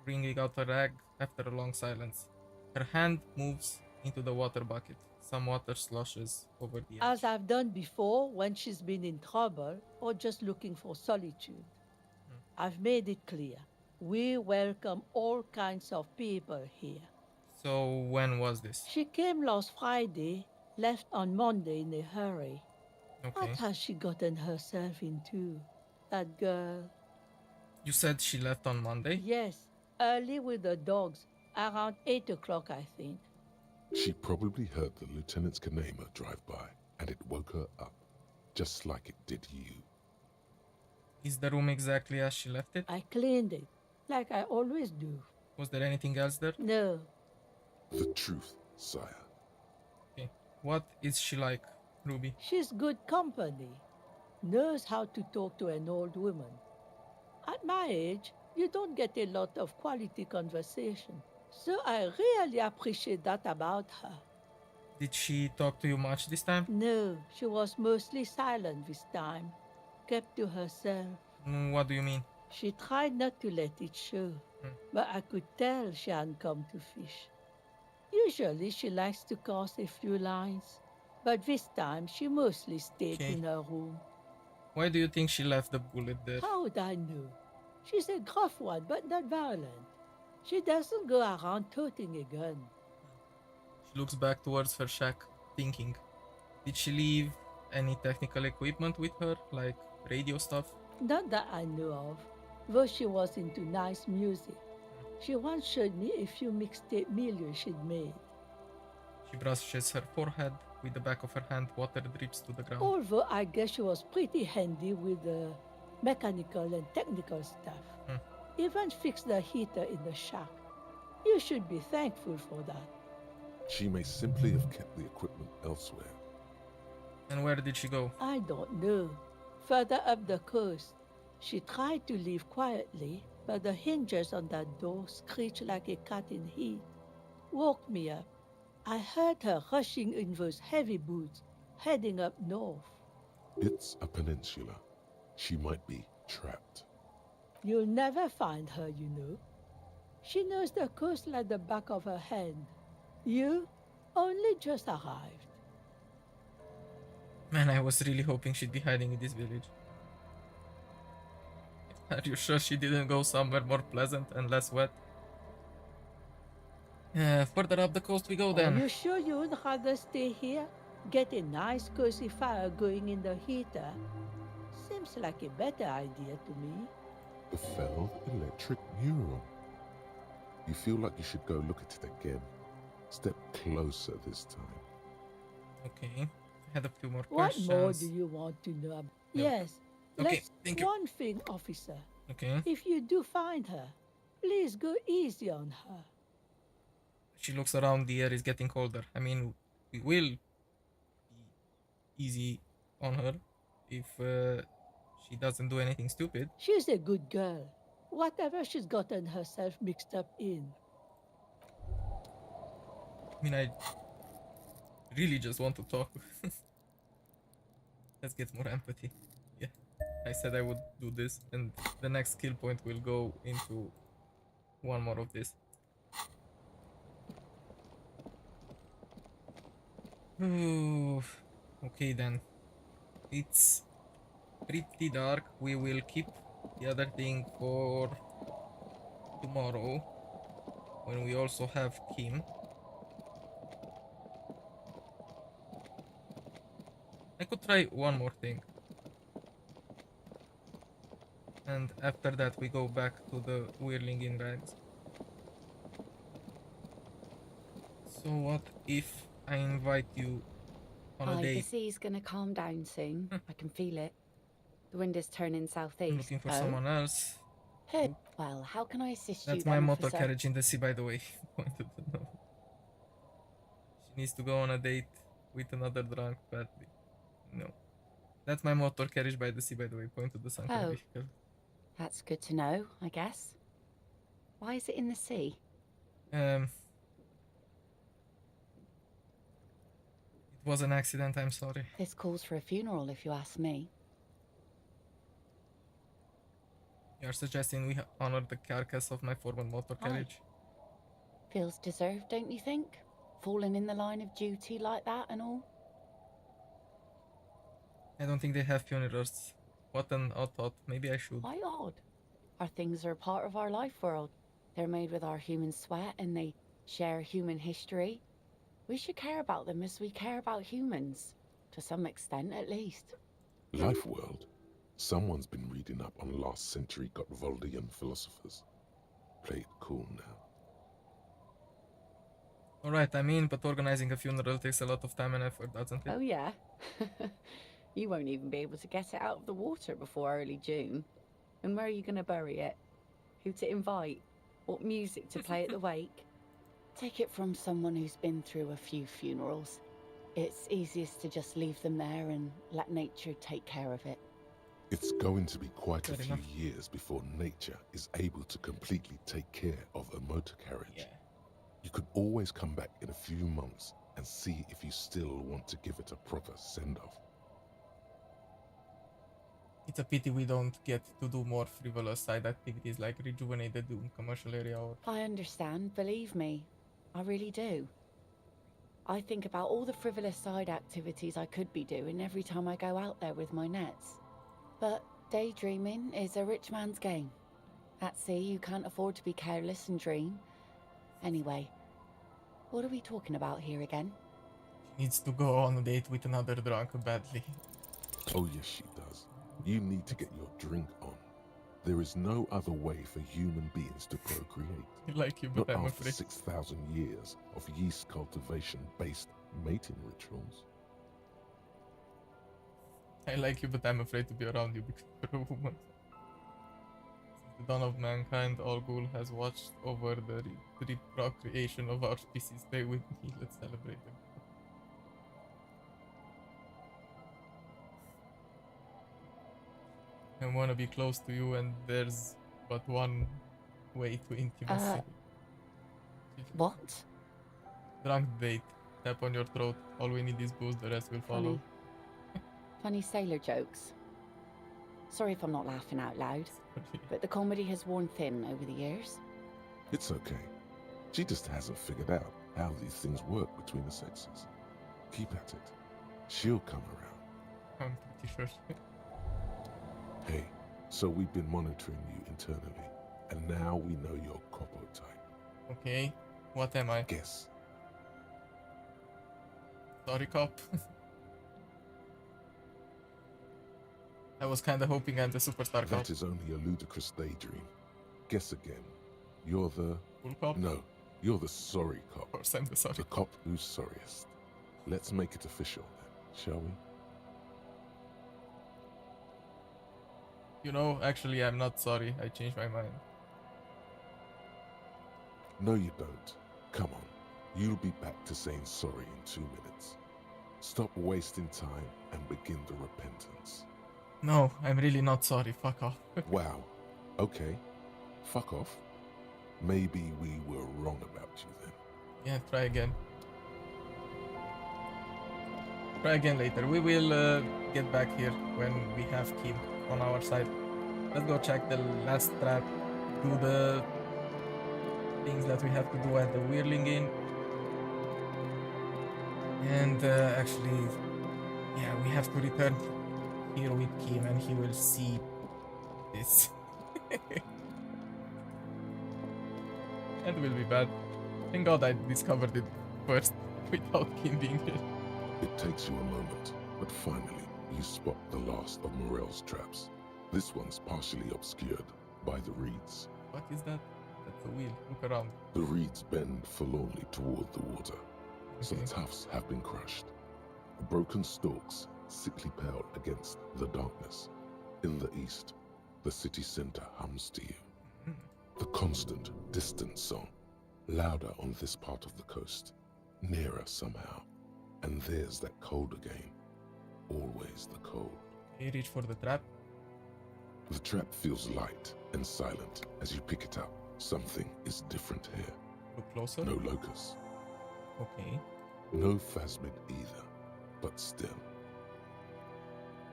S1: wringing out a rag after a long silence. Her hand moves into the water bucket. Some water sloshes over the edge.
S7: As I've done before when she's been in trouble or just looking for solitude. I've made it clear. We welcome all kinds of people here.
S1: So when was this?
S7: She came last Friday, left on Monday in a hurry.
S1: Okay.
S7: What has she gotten herself into? That girl.
S1: You said she left on Monday?
S7: Yes, early with the dogs, around 8 o'clock, I think.
S2: She probably heard the Lieutenant's Kanema drive by, and it woke her up, just like it did you.
S1: Is the room exactly as she left it?
S7: I cleaned it, like I always do.
S1: Was there anything else there?
S7: No.
S2: The truth, sire.
S1: Okay. What is she like, Ruby?
S7: She's good company. Knows how to talk to an old woman. At my age, you don't get a lot of quality conversation. So I really appreciate that about her.
S1: Did she talk to you much this time?
S7: No, she was mostly silent this time. Kept to herself.
S1: What do you mean?
S7: She tried not to let it show, but I could tell she hadn't come to fish. Usually she likes to cast a few lines, but this time she mostly stayed in her room.
S1: Why do you think she left the bullet there?
S7: How would I know? She's a gruff one, but not violent. She doesn't go around toting a gun.
S1: She looks back towards her shack, thinking. Did she leave any technical equipment with her, like radio stuff?
S7: Not that I know of, though she was into nice music. She once showed me a few mixtape milieux she'd made.
S1: She brushes her forehead. With the back of her hand, water drips to the ground.
S7: Although I guess she was pretty handy with the mechanical and technical stuff. Even fixed the heater in the shack. You should be thankful for that.
S2: She may simply have kept the equipment elsewhere.
S1: And where did she go?
S7: I don't know. Further up the coast. She tried to leave quietly, but the hinges on that door screeched like a cat in heat. Woke me up. I heard her rushing in those heavy boots, heading up north.
S2: It's a peninsula. She might be trapped.
S7: You'll never find her, you know. She knows the coast like the back of her hand. You only just arrived.
S1: Man, I was really hoping she'd be hiding in this village. Are you sure she didn't go somewhere more pleasant and less wet? Further up the coast we go then.
S7: Are you sure you would rather stay here? Get a nice cozy fire going in the heater? Seems like a better idea to me.
S2: The failed electric neuron. You feel like you should go look at it again. Step closer this time.
S1: Okay. I had a few more
S7: What
S1: questions.
S7: more do you want to know? Yes.
S1: Okay, thank you.
S7: One thing, officer.
S1: Okay.
S7: If you do find her, please go easy on her.
S1: She looks around, the air is getting colder. I mean, we will be easy on her if she doesn't do anything stupid.
S7: She's a good girl. Whatever she's gotten herself mixed up in.
S1: I mean, I really just want to talk. Let's get more empathy. Yeah, I said I would do this, and the next skill point will go into one more of this. Ooh, okay then. It's pretty dark. We will keep the other thing for tomorrow, when we also have Kim. I could try one more thing. And after that we go back to the whirling in rags. So what if I invite you on a
S8: The
S1: date?
S8: sea's gonna calm down soon. I can feel it. The wind is turning southeast.
S1: I'm looking for someone else.
S8: Hey, well, how can I assist you
S1: That's
S8: then,
S1: my motor
S8: officer?
S1: carriage in the sea, by the way. Pointed to know. She needs to go on a date with another drunk badly. No. That's my motor carriage by the sea, by the way. Point to the sunken
S8: Oh.
S1: vehicle.
S8: That's good to know, I guess. Why is it in the sea?
S1: It was an accident, I'm sorry.
S8: This calls for a funeral, if you ask me.
S1: You're suggesting we honor the carcass of my former motor carriage?
S8: Feels deserved, don't you think? Falling in the line of duty like that and all?
S1: I don't think they have funerals. What an odd thought. Maybe I should.
S8: Why odd? Our things are a part of our life world. They're made with our human sweat and they share human history. We should care about them as we care about humans. To some extent, at least.
S2: Life world. Someone's been reading up on last century Gottwaldian philosophers. Play it cool now.
S1: Alright, I mean, but organizing a funeral takes a lot of time and effort, doesn't it?
S8: Oh, yeah. You won't even be able to get it out of the water before early June. And where are you going to bury it? Who to invite? What music to play at the wake? Take it from someone who's been through a few funerals. It's easiest to just leave them there and let nature take care of it.
S2: It's going to be quite a
S1: Fair
S2: few
S1: enough.
S2: years before nature is able to completely take care of a motor carriage.
S1: Yeah.
S2: You could always come back in a few months and see if you still want to give it a proper send-off.
S1: It's a pity we don't get to do more frivolous side activities like rejuvenate the Doom commercial area or...
S8: I understand, believe me. I really do. I think about all the frivolous side activities I could be doing every time I go out there with my nets. But daydreaming is a rich man's game. At sea, you can't afford to be careless and dream. Anyway, what are we talking about here again?
S1: She needs to go on a date with another drunk badly.
S2: Oh yes, she does. You need to get your drink on. There is no other way for human beings to procreate.
S1: I like you, but
S2: Not
S1: I'm
S2: after
S1: afraid.
S2: 6,000 years of yeast cultivation-based mating rituals.
S1: I like you, but I'm afraid to be around you because you're a woman. Since the dawn of mankind, all Ghul has watched over the reprocreation of our species. Stay with me, let's celebrate them. I want to be close to you, and there's but one way to intimacy.
S8: What?
S1: Drunk date. Tap on your throat. All we need is booze, the rest will follow.
S8: Funny sailor jokes. Sorry if I'm not laughing out loud, but the comedy has worn thin over the years.
S2: It's okay. She just hasn't figured out how these things work between the sexes. Keep at it. She'll come around.
S1: I'm pretty sure.
S2: Hey, so we've been monitoring you internally, and now we know your Copo type.
S1: Okay, what am I?
S2: Guess.
S1: Sorry, cop. I was kinda hoping I'm the superstar cop.
S2: That is only a ludicrous daydream. Guess again. You're the...
S1: Cool cop?
S2: No, you're the sorry cop.
S1: Of course I'm the sorry.
S2: The cop who's sorriest. Let's make it official then, shall we?
S1: You know, actually I'm not sorry. I changed my mind.
S2: No, you don't. Come on. You'll be back to saying sorry in 2 minutes. Stop wasting time and begin the repentance.
S1: No, I'm really not sorry. Fuck off.
S2: Wow. Okay. Fuck off. Maybe we were wrong about you then.
S1: Yeah, try again. Try again later. We will get back here when we have Kim on our side. Let's go check the last trap. Do the things that we have to do at the Whirling Inn. And actually, yeah, we have to return here with Kim and he will see this. And will be bad. Thank God I discovered it first without Kim being here.
S2: It takes you a moment, but finally you spot the last of Morel's traps. This one's partially obscured by the reeds.
S1: What is that? That's the wheel. Look around.
S2: The reeds bend forlornly toward the water. Some
S1: Okay.
S2: tufts have been crushed. Broken stalks, sickly pale against the darkness. In the east, the city center hums to you. The constant, distant song, louder on this part of the coast, nearer somehow. And there's that cold again. Always the cold.
S1: Okay, reach for the trap.
S2: The trap feels light and silent as you pick it up. Something is different here.
S1: Look closer.
S2: No locus.
S1: Okay.
S2: No phasmid either. But still.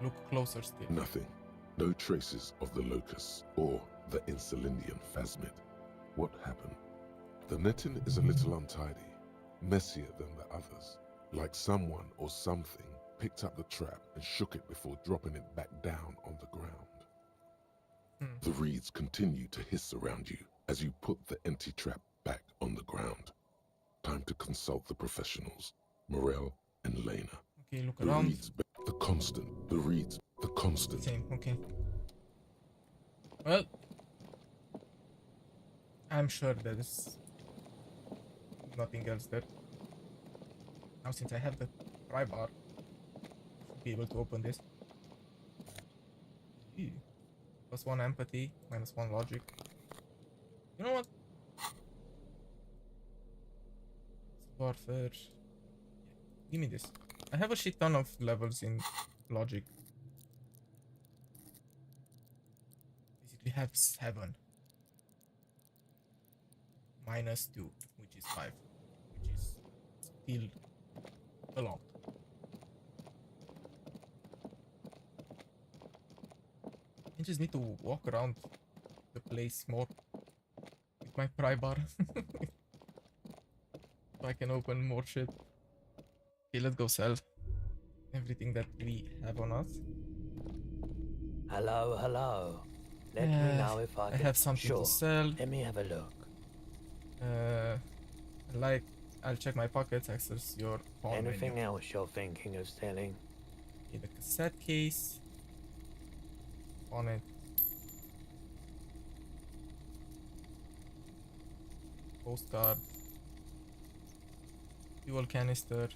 S1: Look closer still.
S2: Nothing. No traces of the locus or the Insulindian phasmid. What happened? The netting is a little untidy, messier than the others. Like someone or something picked up the trap and shook it before dropping it back down on the ground. The reeds continue to hiss around you as you put the empty trap back on the ground. Time to consult the professionals, Morel and Lena.
S1: Okay, look
S2: The
S1: around.
S2: reeds, the constant, the reeds, the constant.
S1: Same, okay. Well, I'm sure there's nothing else there. Now since I have the pry bar, I should be able to open this. Ew. +1 empathy, -1 logic. You know what? Warfare. Yeah. Give me this. I have a shit ton of levels in logic. Basically have 7. -2, which is 5. Which is still a lot. I just need to walk around the place more with my pry bar. So I can open more shit. Okay, let's go sell everything that we have on us.
S13: Hello, hello. Let me know if I can...
S1: have something
S13: sure.
S1: to sell.
S13: Let me have a look.
S1: Like, I'll check my pockets, access your pawn
S13: Anything
S1: menu.
S13: else you're thinking of selling?
S1: Okay, the cassette case. On it. Postcard. Fuel canister.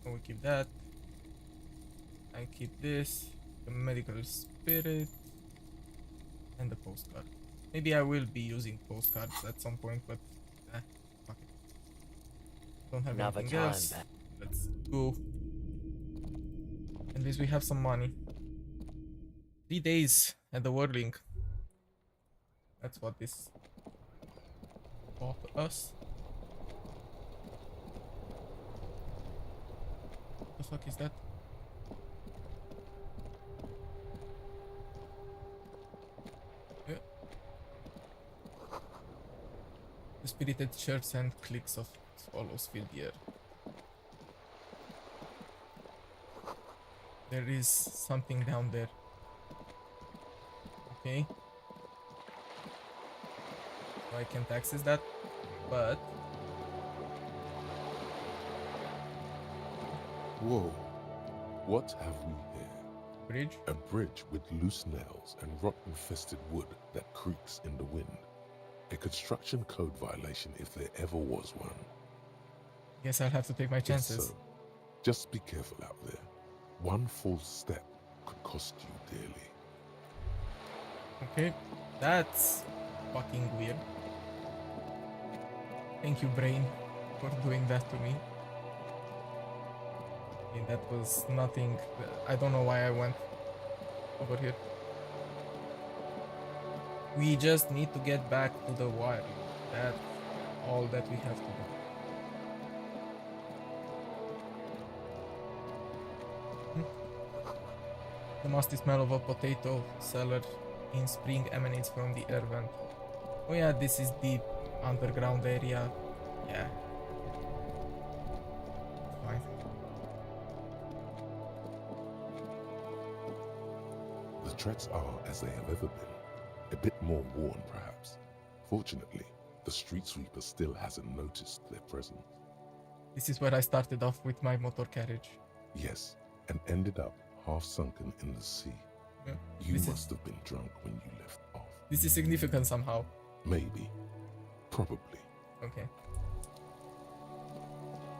S1: And we keep that. I keep this. The medical spirit. And the postcard. Maybe I will be using postcards at some point, but fuck it. Don't have
S13: Another
S1: anything
S13: time,
S1: else. Let's go. At least we have some money. 3 days at the Whirling. That's what this bought us. What the fuck is that? Yeah. The spirited chirps and clicks of swallows fill the air. There is something down there. Okay. So I can't access that, but...
S2: Whoa. What have we here?
S1: Bridge?
S2: A bridge with loose nails and rot-infested wood that creaks in the wind. A construction code violation if there ever was one.
S1: Guess I'll have to take my chances.
S2: If so, just be careful out there. One false step could cost you dearly.
S1: Okay, that's fucking weird. Thank you, brain, for doing that to me. Okay, that was nothing. I don't know why I went over here. We just need to get back to the wire. That's all that we have to do. The musty smell of a potato cellar in spring emanates from the air vent. Oh yeah, this is the underground area. Yeah. Fine.
S2: The treads are as they have ever been. A bit more worn, perhaps. Fortunately, the street sweeper still hasn't noticed their presence.
S1: This is where I started off with my motor carriage.
S2: Yes, and ended up half sunken in the sea.
S1: Yeah,
S2: You must have been drunk when you left off.
S1: This is significant somehow.
S2: Maybe. Probably.
S1: Okay.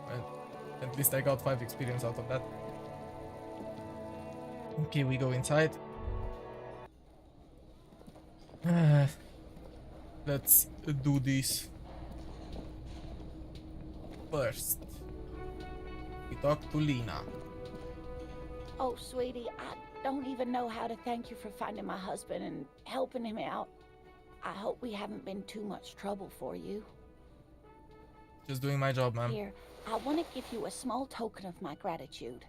S1: Well, at least I got 5 experience out of that. Okay, we go inside. Let's do this. First, we talk to Lena.
S16: Oh, sweetie, I don't even know how to thank you for finding my husband and helping him out. I hope we haven't been too much trouble for you.
S1: Just doing my job, ma'am.
S16: Here, I want to give you a small token of my gratitude.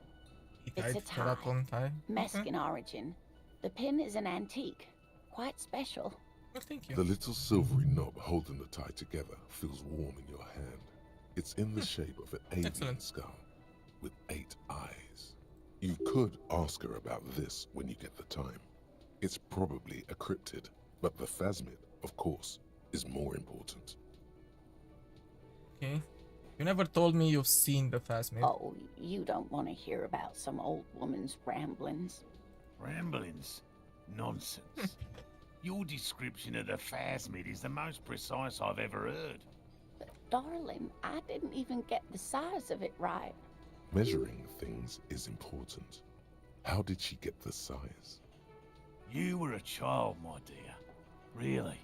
S16: It's a tie, Mexican origin. The pin is an antique, quite special.
S1: Well, thank you.
S2: The little silvery knob holding the tie together feels warm in your hand. It's in the shape of an alien skull with 8 eyes. You could ask her about this when you get the time. It's probably a cryptid, but the phasmid, of course, is more important.
S1: Okay. You never told me you've seen the phasmid.
S16: Oh, you don't want to hear about some old woman's ramblings.
S14: Ramblings? Nonsense. Your description of the phasmid is the most precise I've ever heard.
S16: But darling, I didn't even get the size of it right.
S2: Measuring things is important. How did she get the size?
S14: You were a child, my dear. Really.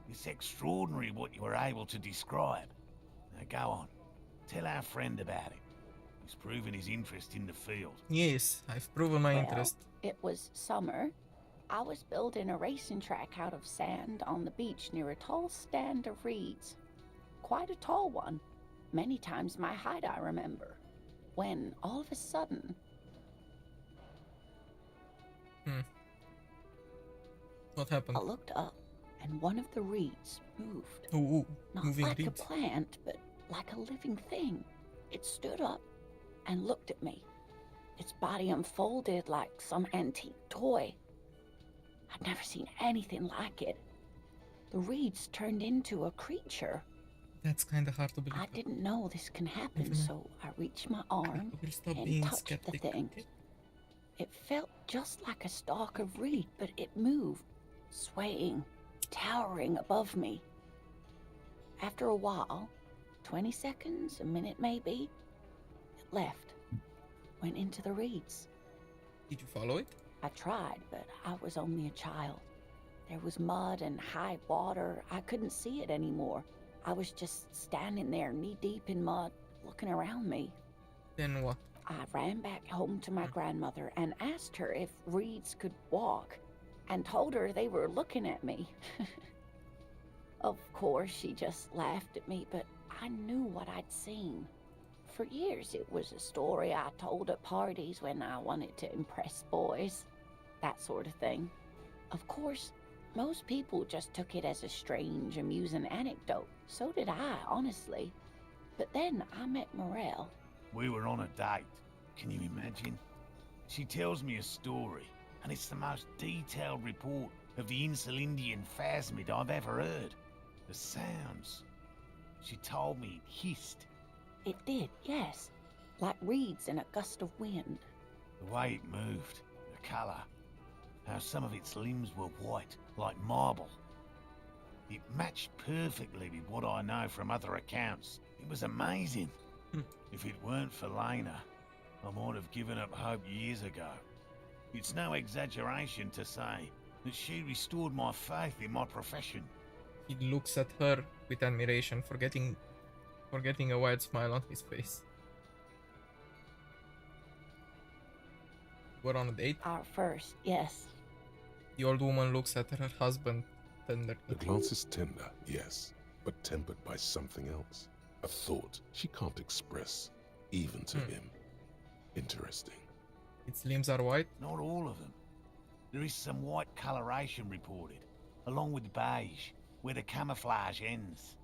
S14: It's extraordinary what you were able to describe. Now go on. Tell our friend about it. He's proven his interest in the field.
S1: Yes, I've proven my interest.
S16: It was summer. I was building a racing track out of sand on the beach near a tall stand of reeds. Quite a tall one. Many times my height, I remember. When, all of a sudden...
S1: What happened?
S16: I looked up, and one of the reeds moved.
S1: Ooh,
S16: Not
S1: moving
S16: like
S1: reeds.
S16: a plant, but like a living thing. It stood up and looked at me. Its body unfolded like some antique toy. I'd never seen anything like it. The reeds turned into a creature.
S1: That's kind of hard to believe.
S16: I didn't know this can happen,
S1: Never mind.
S16: so I reached my arm
S1: We'll stop
S16: and
S1: being
S16: touched
S1: skeptic.
S16: the thing.
S1: Okay?
S16: It felt just like a stalk of reed, but it moved, swaying, towering above me. After a while, 20 seconds, a minute maybe, it left, went into the reeds.
S1: Did you follow it?
S16: I tried, but I was only a child. There was mud and high water. I couldn't see it anymore. I was just standing there knee-deep in mud, looking around me.
S1: Then what?
S16: I ran back home to my grandmother and asked her if reeds could walk, and told her they were looking at me. Of course, she just laughed at me, but I knew what I'd seen. For years, it was a story I told at parties when I wanted to impress boys, that sort of thing. Of course, most people just took it as a strange, amusing anecdote. So did I, honestly. But then I met Morel.
S14: We were on a date. Can you imagine? She tells me a story, and it's the most detailed report of the Insulindian phasmid I've ever heard. The sounds. She told me it hissed.
S16: It did, yes. Like reeds in a gust of wind.
S14: The way it moved, the colour, how some of its limbs were white, like marble. It matched perfectly with what I know from other accounts. It was amazing. If it weren't for Lena, I might have given up hope years ago. It's no exaggeration to say that she restored my faith in my profession.
S1: He looks at her with admiration, forgetting a wide smile on his face. We're on a date.
S16: Our first, yes.
S1: The old woman looks at her husband tenderly.
S2: The glance is tender, yes, but tempered by something else. A thought she can't express, even to him. Interesting.
S1: Its limbs are white?
S14: Not all of them. There is some white coloration reported, along with beige, where the camouflage ends.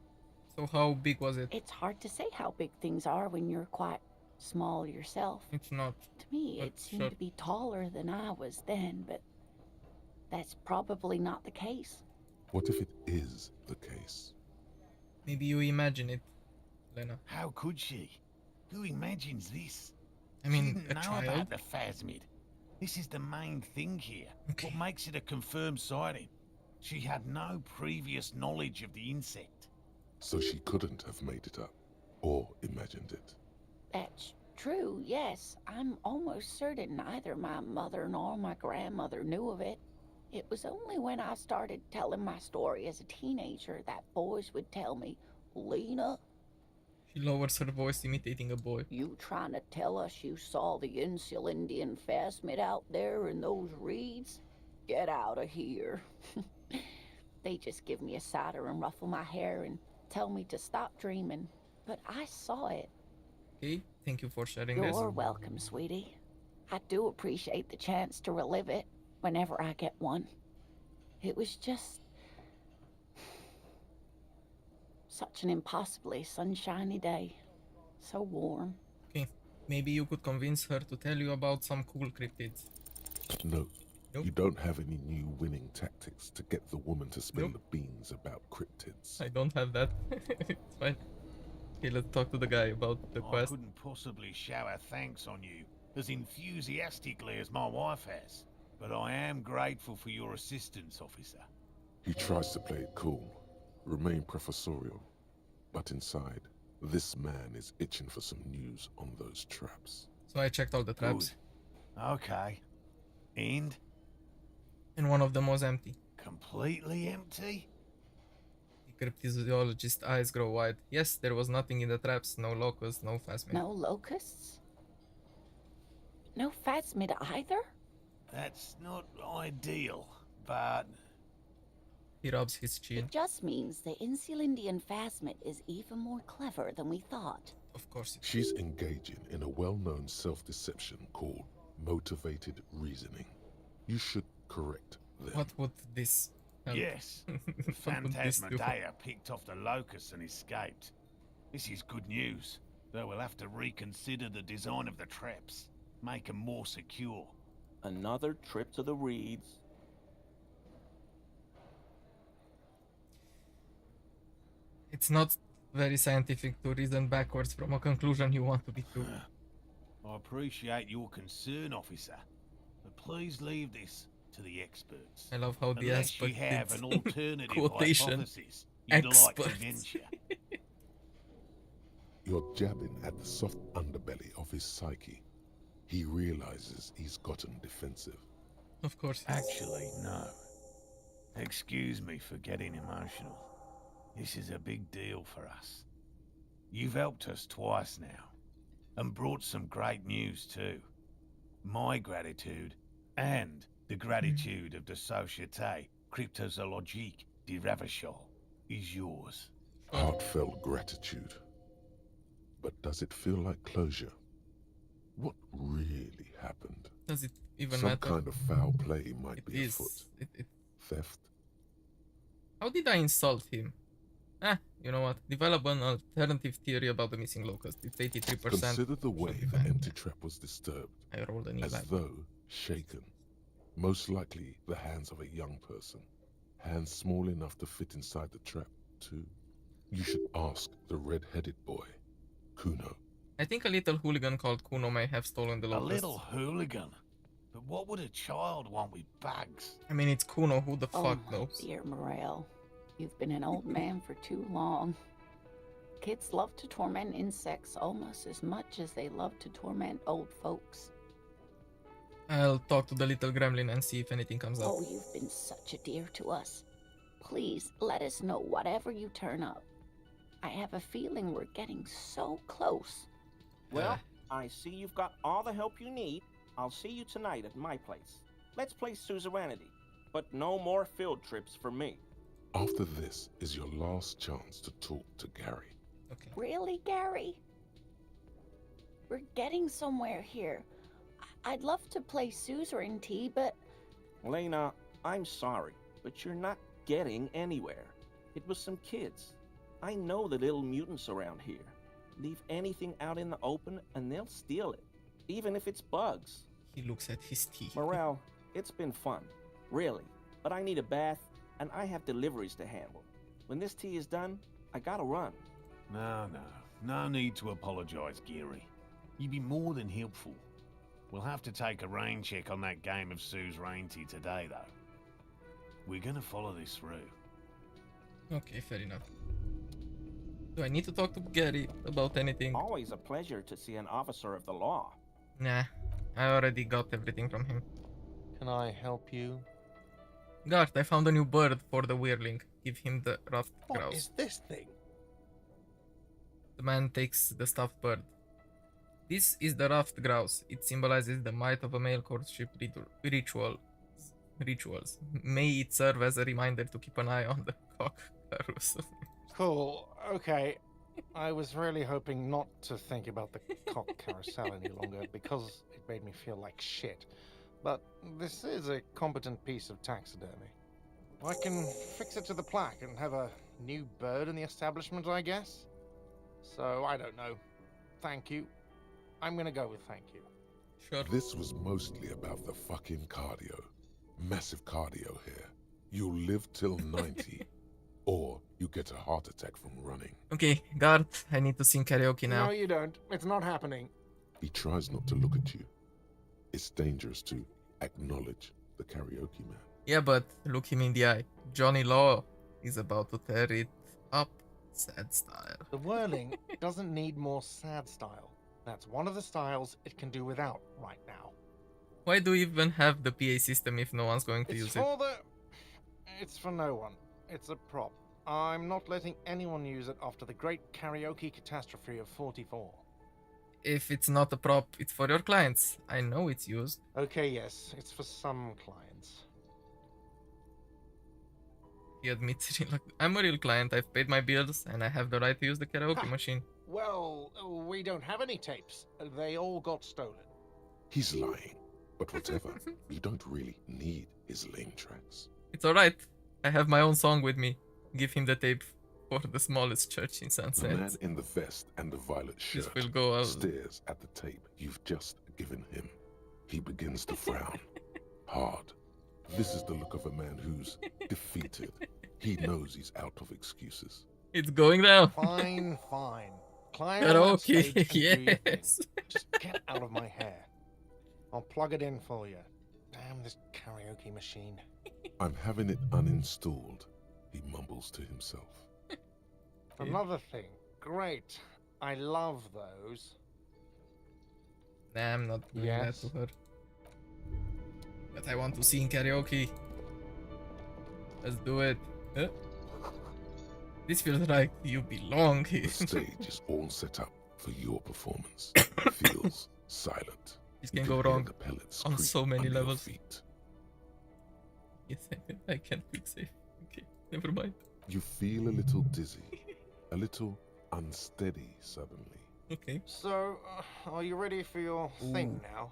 S1: So how big was it?
S16: It's hard to say how big things are when you're quite small yourself.
S1: It's not.
S16: To me, it seemed to be taller than I was then, but that's probably not the case.
S2: What if it is the case?
S1: Maybe you imagine it, Lena.
S14: How could she? Who imagines this?
S1: I mean,
S14: she didn't
S1: a
S14: know
S1: child?
S14: about the phasmid. This is the main thing here. What makes it a confirmed sighting? She had no previous knowledge of the insect.
S2: So she couldn't have made it up, or imagined it.
S16: That's true, yes. I'm almost certain neither my mother nor my grandmother knew of it. It was only when I started telling my story as a teenager that boys would tell me, Lena,
S1: She lowers her voice, imitating a boy.
S16: you trying to tell us you saw the Insulindian phasmid out there in those reeds? Get out of here. They just give me a cider and ruffle my hair and tell me to stop dreaming. But I saw it.
S1: Okay, thank you for sharing this.
S16: You're welcome, sweetie. I do appreciate the chance to relive it whenever I get one. It was just such an impossibly sunshiny day. So warm.
S1: Okay, maybe you could convince her to tell you about some cool cryptids.
S2: No.
S1: Nope.
S2: You don't have any new winning tactics to get the woman to spill
S1: Nope.
S2: the beans about cryptids.
S1: I don't have that. It's fine. Okay, let's talk to the guy about the
S14: I
S1: quest.
S14: couldn't possibly shower thanks on you as enthusiastically as my wife has. But I am grateful for your assistance, officer.
S2: He tries to play it cool, remain professorial, but inside, this man is itching for some news on those traps.
S1: So I checked all the traps,
S14: Good. Okay. And?
S1: and one of them was empty.
S14: Completely empty?
S1: The Cryptozoologist's eyes grow wide. Yes, there was nothing in the traps. No locusts, no phasmid.
S16: No locusts? No phasmid either?
S14: That's not ideal, but...
S1: He rubs his chin.
S16: It just means the Insulindian phasmid is even more clever than we thought.
S1: Of course.
S2: She's engaging in a well-known self-deception called motivated reasoning. You should correct them.
S1: What would this help?
S14: Yes,
S1: What would this do?
S14: Phantasmadea picked off the locusts and escaped. This is good news, though we'll have to reconsider the design of the traps. Make them more secure.
S15: Another trip to the reeds.
S1: It's not very scientific to reason backwards from a conclusion you want to be true.
S14: I appreciate your concern, officer, but please leave this to the experts.
S1: I love how the
S14: Unless you
S1: aspect
S14: have an alternative
S1: quotation
S14: hypothesis you'd like to
S1: experts.
S14: venture.
S2: You're jabbing at the soft underbelly of his psyche. He realizes he's gotten defensive.
S1: Of course.
S14: Actually, no. Excuse me for getting emotional. This is a big deal for us. You've helped us twice now, and brought some great news too. My gratitude, and the gratitude of the Société Cryptozoologique de Revachol, is yours.
S2: Heartfelt gratitude. But does it feel like closure? What really happened?
S1: Does it even
S2: Some
S1: matter?
S2: kind of foul play might
S1: It
S2: be
S1: is.
S2: afoot.
S1: It-
S2: Theft?
S1: How did I insult him? You know what? Develop an alternative theory about the missing locust. It's 83%.
S2: Consider the way the empty trap was disturbed.
S1: I rolled an
S2: As
S1: E-bag.
S2: though shaken. Most likely the hands of a young person. Hands small enough to fit inside the trap, too. You should ask the red-headed boy, Kuno.
S1: I think a little hooligan called Kuno may have stolen the
S14: A
S1: locust.
S14: little hooligan? But what would a child want with bags?
S1: I mean, it's Kuno. Who the
S16: Oh,
S1: fuck
S16: my
S1: knows?
S16: dear Morel, you've been an old man for too long. Kids love to torment insects almost as much as they love to torment old folks.
S1: I'll talk to the little gremlin and see if anything comes up.
S16: Oh, you've been such a dear to us. Please let us know whatever you turn up. I have a feeling we're getting so close.
S15: Well, I see you've got all the help you need. I'll see you tonight at my place. Let's play suzerainty, but no more field trips for me.
S2: After this is your last chance to talk to Gary.
S16: Really, Gary? We're getting somewhere here. I'd love to play suzerainty, but...
S15: Lena, I'm sorry, but you're not getting anywhere. It was some kids. I know the little mutants around here. Leave anything out in the open and they'll steal it, even if it's bugs.
S1: He looks at his teeth.
S15: Morel, it's been fun, really, but I need a bath and I have deliveries to handle. When this tea is done, I gotta run.
S14: No need to apologize, Geary. You'd be more than helpful. We'll have to take a rain check on that game of suzerainty today, though. We're gonna follow this through.
S1: Okay, fair enough. Do I need to talk to Gary about anything?
S15: Always a pleasure to see an officer of the law.
S1: Nah, I already got everything from him.
S17: Can I help you?
S1: Guard, I found a new bird for the Weirling. Give him the ruffed
S17: What
S1: grouse.
S17: is this thing?
S1: The man takes the stuffed bird. This is the ruffed grouse. It symbolizes the might of a male courtship rituals. May it serve as a reminder to keep an eye on the cock carousel.
S17: Cool. Okay. I was really hoping not to think about the cock carousel any longer because it made me feel like shit. But this is a competent piece of taxidermy. I can fix it to the plaque and have a new bird in the establishment, I guess. So, I don't know. Thank you. I'm gonna go with thank you.
S1: Sure.
S2: This was mostly about the fucking cardio. Massive cardio here. You'll live till 90. Or you get a heart attack from running.
S1: Okay, guard, I need to sing karaoke now.
S17: No, you don't. It's not happening.
S2: He tries not to look at you. It's dangerous to acknowledge the karaoke man.
S1: Yeah, but look him in the eye. Johnny Law is about to tear it up, sad style.
S17: The whirling doesn't need more sad style. That's one of the styles it can do without right now.
S1: Why do you even have the PA system if no one's going to
S17: It's
S1: use
S17: for the... It's for no one. It's a prop. I'm not letting anyone use it after the great karaoke catastrophe of 44.
S1: If it's not a prop, it's for your clients. I know it's used.
S17: Okay, yes, it's for some clients.
S1: He admits it. Look, I'm a real client. I've paid my bills, and I have the right to use the karaoke machine.
S17: Well, we don't have any tapes. They all got stolen.
S2: He's lying. But whatever, you don't really need his lame tracks.
S1: It's alright. I have my own song with me. Give him the tape for the smallest church in
S2: The
S1: Sunset.
S2: man in the vest and the violet
S1: This
S2: shirt
S1: will go out.
S2: stares at the tape you've just given him. He begins to frown. Hard. This is the look of a man who's defeated. He knows he's out of excuses.
S1: It's going down.
S17: Fine, fine. Climb on that stage
S1: Karaoke,
S17: and do your thing.
S1: yes.
S17: Just get out of my hair. I'll plug it in for you. Damn this karaoke machine.
S2: I'm having it uninstalled, he mumbles to himself.
S17: Another thing. Great. I love those.
S1: Nah, I'm not doing
S17: Yes.
S1: that to her. But I want to sing karaoke. Let's do it. Huh? This feels like you belong here.
S2: The stage is all set up for your performance. Feels silent.
S1: This
S2: You
S1: can go
S2: hear
S1: wrong
S2: the pellets
S1: on
S2: creep
S1: so many
S2: under your
S1: levels.
S2: feet.
S1: Yes, I can't quick save. Okay, never mind.
S2: You feel a little dizzy, a little unsteady suddenly.
S1: Okay.
S17: So, are you ready for your thing now?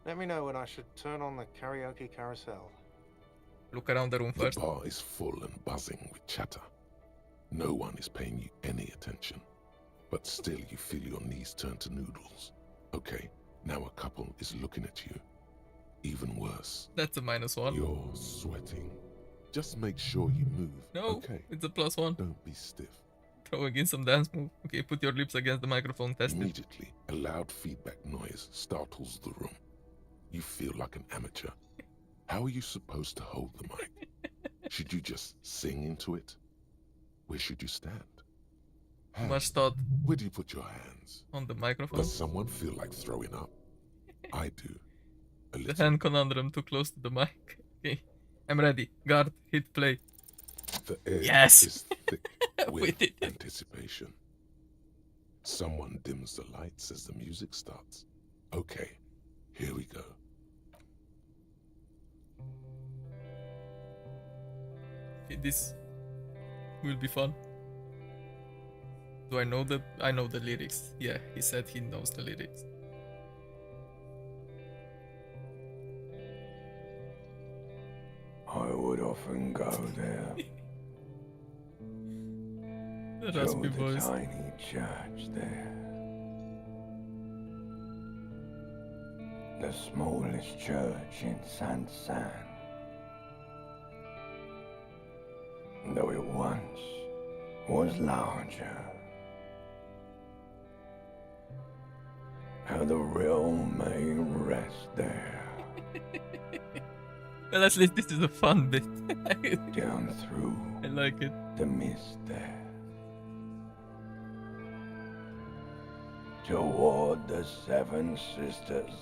S17: Let me know when I should turn on the karaoke carousel.
S1: Look around the room
S2: The
S1: first.
S2: bar is full and buzzing with chatter. No one is paying you any attention. But still you feel your knees turn to noodles. Okay, now a couple is looking at you. Even worse.
S1: That's a -1.
S2: You're sweating. Just make sure you move.
S1: No,
S2: Okay.
S1: it's a +1.
S2: Don't be stiff.
S1: Throwing in some dance move. Okay, put your lips against the microphone. Test it.
S2: Immediately, a loud feedback noise startles the room. You feel like an amateur. How are you supposed to hold the mic? Should you just sing into it? Where should you stand?
S1: Much thought.
S2: Where do you put your hands?
S1: On the microphone.
S2: Does someone feel like throwing up? I do. A
S1: The
S2: little.
S1: hand conundrum too close to the mic. Okay, I'm ready. Guard, hit play.
S2: The air
S1: Yes!
S2: is thick
S1: We
S2: with
S1: did it.
S2: anticipation. Someone dims the lights as the music starts. Okay, here we go.
S1: This will be fun. Do I know the lyrics? Yeah, he said he knows the lyrics.
S18: I would often go there.
S1: The
S18: to
S1: raspy
S18: the
S1: voice.
S18: tiny church there. The smallest church in Saint-Saëns. Though it once was larger. How the realm may rest there.
S1: Well, at least this is a fun bit.
S18: Down through
S1: I like it.
S18: the mist there. Toward the Seven Sisters.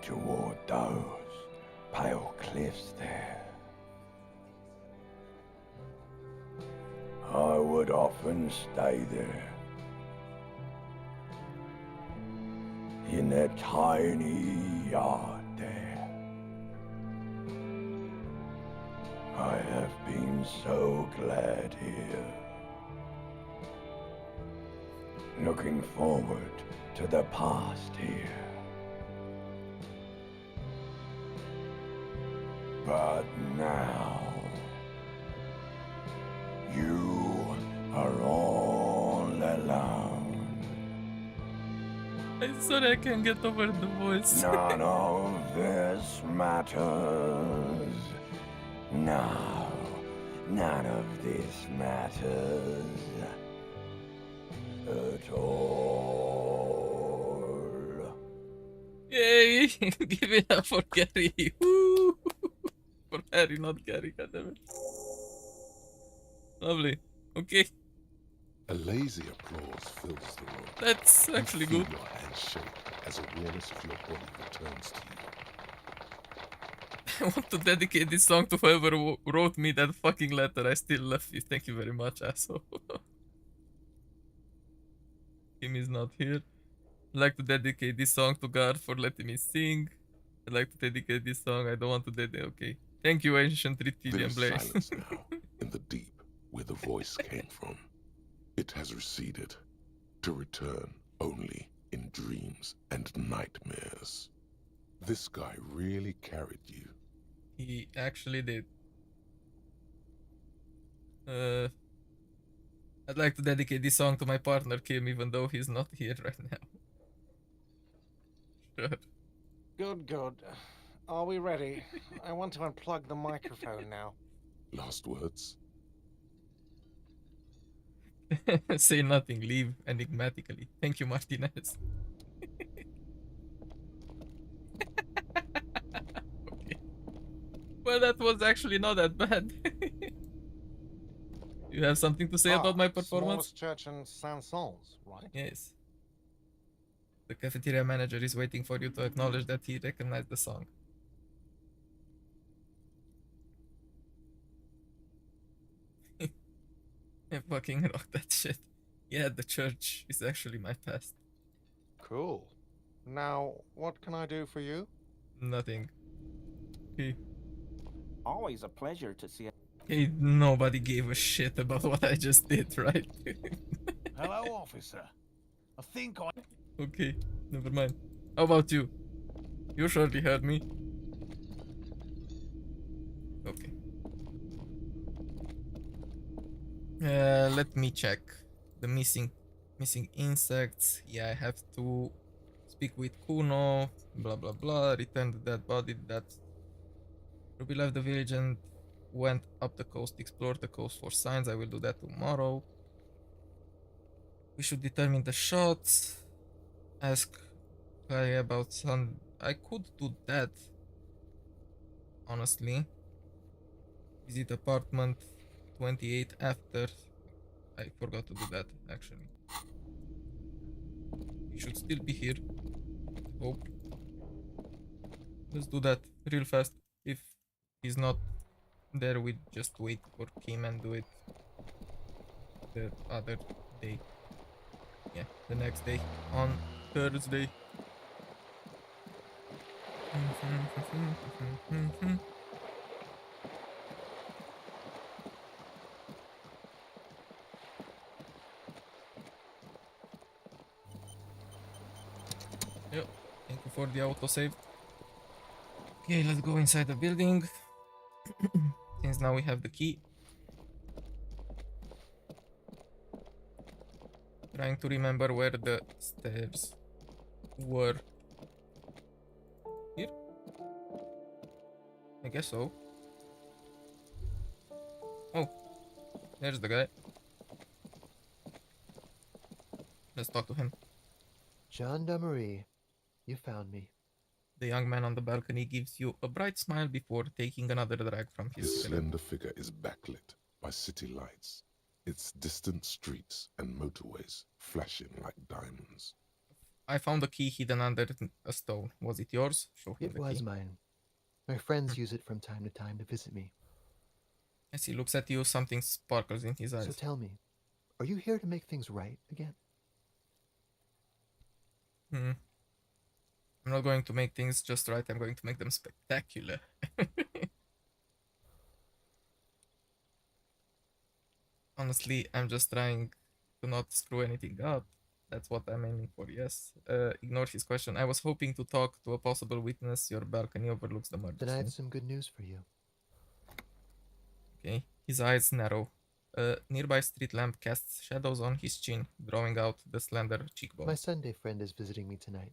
S18: Toward those pale cliffs there. I would often stay there. In that tiny yard there. I have been so glad here. Looking forward to the past here. But now, you are all alone.
S1: I'm sorry I can't get over the voice.
S18: None of this matters. No, none of this matters at all.
S1: Yay! Give it up for Gary. Woo! For Harry, not Gary, goddammit. Lovely. Okay.
S2: A lazy applause fills the room.
S1: That's
S2: You
S1: actually
S2: feel
S1: good.
S2: your hands shake as awareness of your body returns to you.
S1: I want to dedicate this song to whoever wrote me that fucking letter. I still love you. Thank you very much, asshole. Kim is not here. I'd like to dedicate this song to God for letting me sing. I'd like to dedicate this song. I don't want to dedicate. Okay. Thank you, ancient reptilian
S2: There's
S1: blade.
S2: silence now in the deep where the voice came from. It has receded to return only in dreams and nightmares. This guy really carried you.
S1: He actually did. I'd like to dedicate this song to my partner Kim, even though he's not here right now. Sure.
S17: Good, good. Are we ready? I want to unplug the microphone now.
S2: Last words?
S1: Say nothing, leave enigmatically. Thank you, Martinaise. Okay. Well, that was actually not that bad. You have something to say about my performance?
S17: Smallest church in Saint-Saëns, right?
S1: Yes. The cafeteria manager is waiting for you to acknowledge that he recognized the song. I fucking rock that shit. Yeah, the church is actually my past.
S17: Cool. Now, what can I do for you?
S1: Nothing. Okay.
S15: Always a pleasure to see.
S1: Hey, nobody gave a shit about what I just did, right?
S14: Hello, officer. I think I...
S1: Okay, never mind. How about you? You surely heard me. Okay. Let me check the missing insects. Yeah, I have to speak with Kuno. Blah blah blah. Return the dead body. That Ruby left the village and went up the coast. Explored the coast for signs. I will do that tomorrow. We should determine the shots. Ask Kai about sun. I could do that. Honestly. Visit apartment 28 after. I forgot to do that actually. He should still be here. I hope. Let's do that real fast. If he's not there, we just wait for Kim and do it the other day. Yeah, the next day on Thursday. Yep, thank you for the autosave. Okay, let's go inside the building. Since now we have the key. Trying to remember where the stairs were. Here? I guess so. Oh, there's the guy. Let's talk to him.
S19: Gendarmerie, you found me.
S1: The young man on the balcony gives you a bright smile before taking another drag from his
S2: His
S1: cigarette.
S2: slender figure is backlit by city lights, its distant streets and motorways flashing like diamonds.
S1: I found a key hidden under a stone. Was it yours? Show him
S19: It
S1: the
S19: was
S1: key.
S19: mine. My friends use it from time to time to visit me.
S1: As he looks at you, something sparkles in his eyes.
S19: So tell me, are you here to make things right again?
S1: I'm not going to make things just right, I'm going to make them spectacular. Honestly, I'm just trying to not screw anything up. That's what I'm aiming for, yes. Ignore his question. I was hoping to talk to a possible witness. Your balcony overlooks the murder
S19: Then I
S1: scene.
S19: had some good news for you.
S1: Okay, his eyes narrow. A nearby street lamp casts shadows on his chin, drawing out the slender cheekbone.
S19: My Sunday friend is visiting me tonight.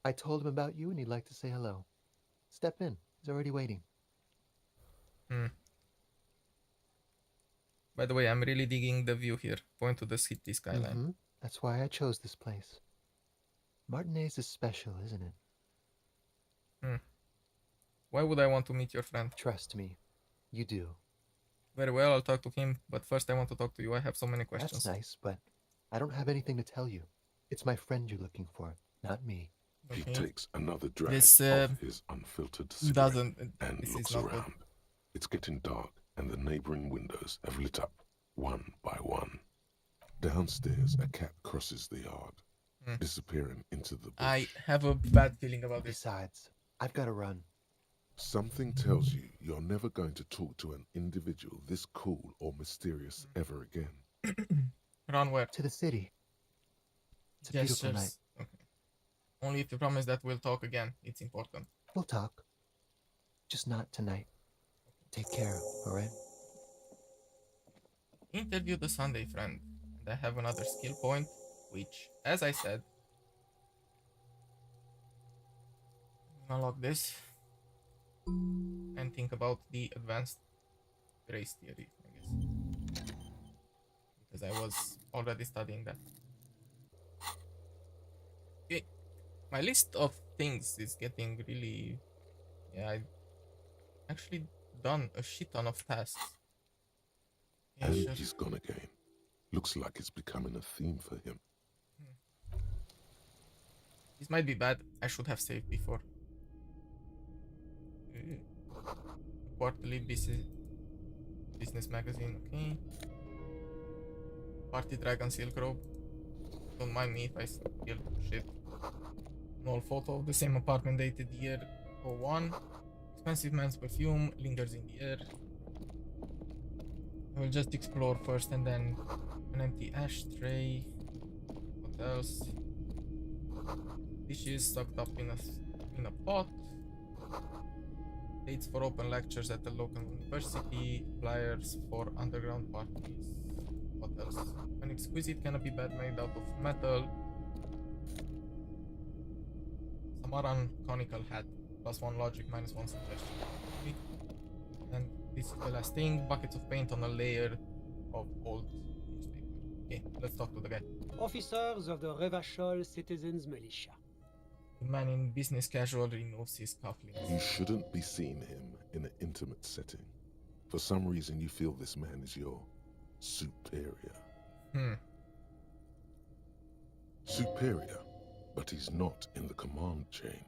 S19: I told him about you and he'd like to say hello. Step in. He's already waiting.
S1: By the way, I'm really digging the view here. Point to the city skyline.
S19: That's why I chose this place. Martinaise is special, isn't it?
S1: Why would I want to meet your friend?
S19: Trust me, you do.
S1: Very well, I'll talk to him, but first I want to talk to you. I have so many questions.
S19: That's nice, but I don't have anything to tell you. It's my friend you're looking for, not me.
S2: He
S1: Okay.
S2: takes another drag
S1: This
S2: of his unfiltered cigarette
S1: doesn't.
S2: and
S1: This is
S2: looks
S1: not good.
S2: around. It's getting dark, and the neighboring windows have lit up, one by one. Downstairs, a cat crosses the yard, disappearing into the bush.
S1: I have a bad feeling about this.
S19: Besides, I've got to run.
S2: Something tells you you're never going to talk to an individual this cool or mysterious ever again.
S1: Run where?
S19: To the city. It's a beautiful night.
S1: Okay. Only if you promise that we'll talk again. It's important.
S19: We'll talk. Just not tonight. Take care, alright?
S1: Interview the Sunday friend. And I have another skill point, which, as I said, unlock this and think about the advanced race theory, I guess, because I was already studying that. Okay, my list of things is getting really, yeah, I actually done a shit ton of tasks. Yeah,
S2: And
S1: sure.
S2: he's gone again. Looks like it's becoming a theme for him.
S1: This might be bad. I should have saved before. Quarterly business magazine, okay. Party Dragon Silk Robe. Don't mind me if I steal shit. An old photo of the same apartment dated year 01. Expensive man's perfume lingers in the air. I will just explore first, and then an empty ashtray. What else? Dishes sucked up in a pot. Dates for open lectures at the local university. Flyers for underground parties. What else? An exquisite canopy bed made out of metal. Samaran conical hat. +1 logic, -1 suggestion. Okay. And this is the last thing. Buckets of paint on a layer of old newspaper. Okay, let's talk to the guy.
S20: Officers of the Revachol Citizens Militia.
S1: The man in business casual removes his cufflinks.
S2: You shouldn't be seeing him in an intimate setting. For some reason, you feel this man is your superior. Superior, but he's not in the command chain.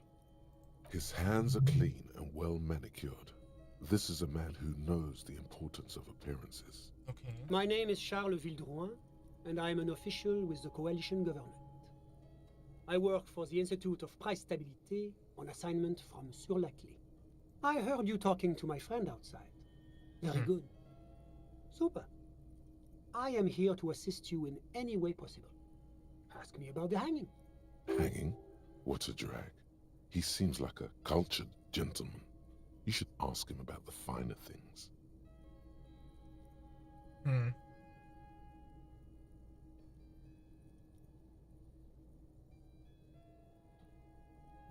S2: His hands are clean and well manicured. This is a man who knows the importance of appearances.
S1: Okay.
S20: My name is Charles Vildrouin, and I am an official with the coalition government. I work for the Institute of Price Stabilité on assignment from Sur-la-Clé. I heard you talking to my friend outside. Very good. Super. I am here to assist you in any way possible. Ask me about the hanging.
S2: Hanging? What a drag. He seems like a cultured gentleman. You should ask him about the finer things.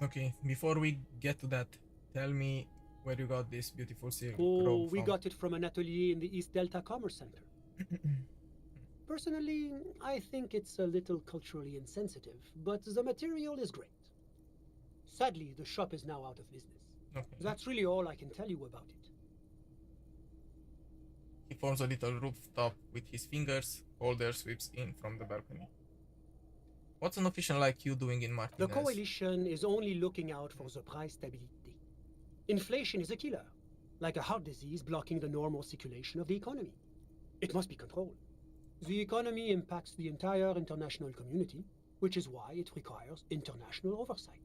S1: Okay, before we get to that, tell me where you got this beautiful silk
S20: Oh,
S1: robe
S20: we
S1: from.
S20: got it from an atelier in the East Delta Commerce Center. Personally, I think it's a little culturally insensitive, but the material is great. Sadly, the shop is now out of business.
S1: Okay.
S20: That's really all I can tell you about it.
S1: He forms a little rooftop with his fingers. Cold air sweeps in from the balcony. What's an official like you doing in Martinaise?
S20: The coalition is only looking out for the price stability. Inflation is a killer, like a heart disease blocking the normal circulation of the economy. It must be controlled. The economy impacts the entire international community, which is why it requires international oversight.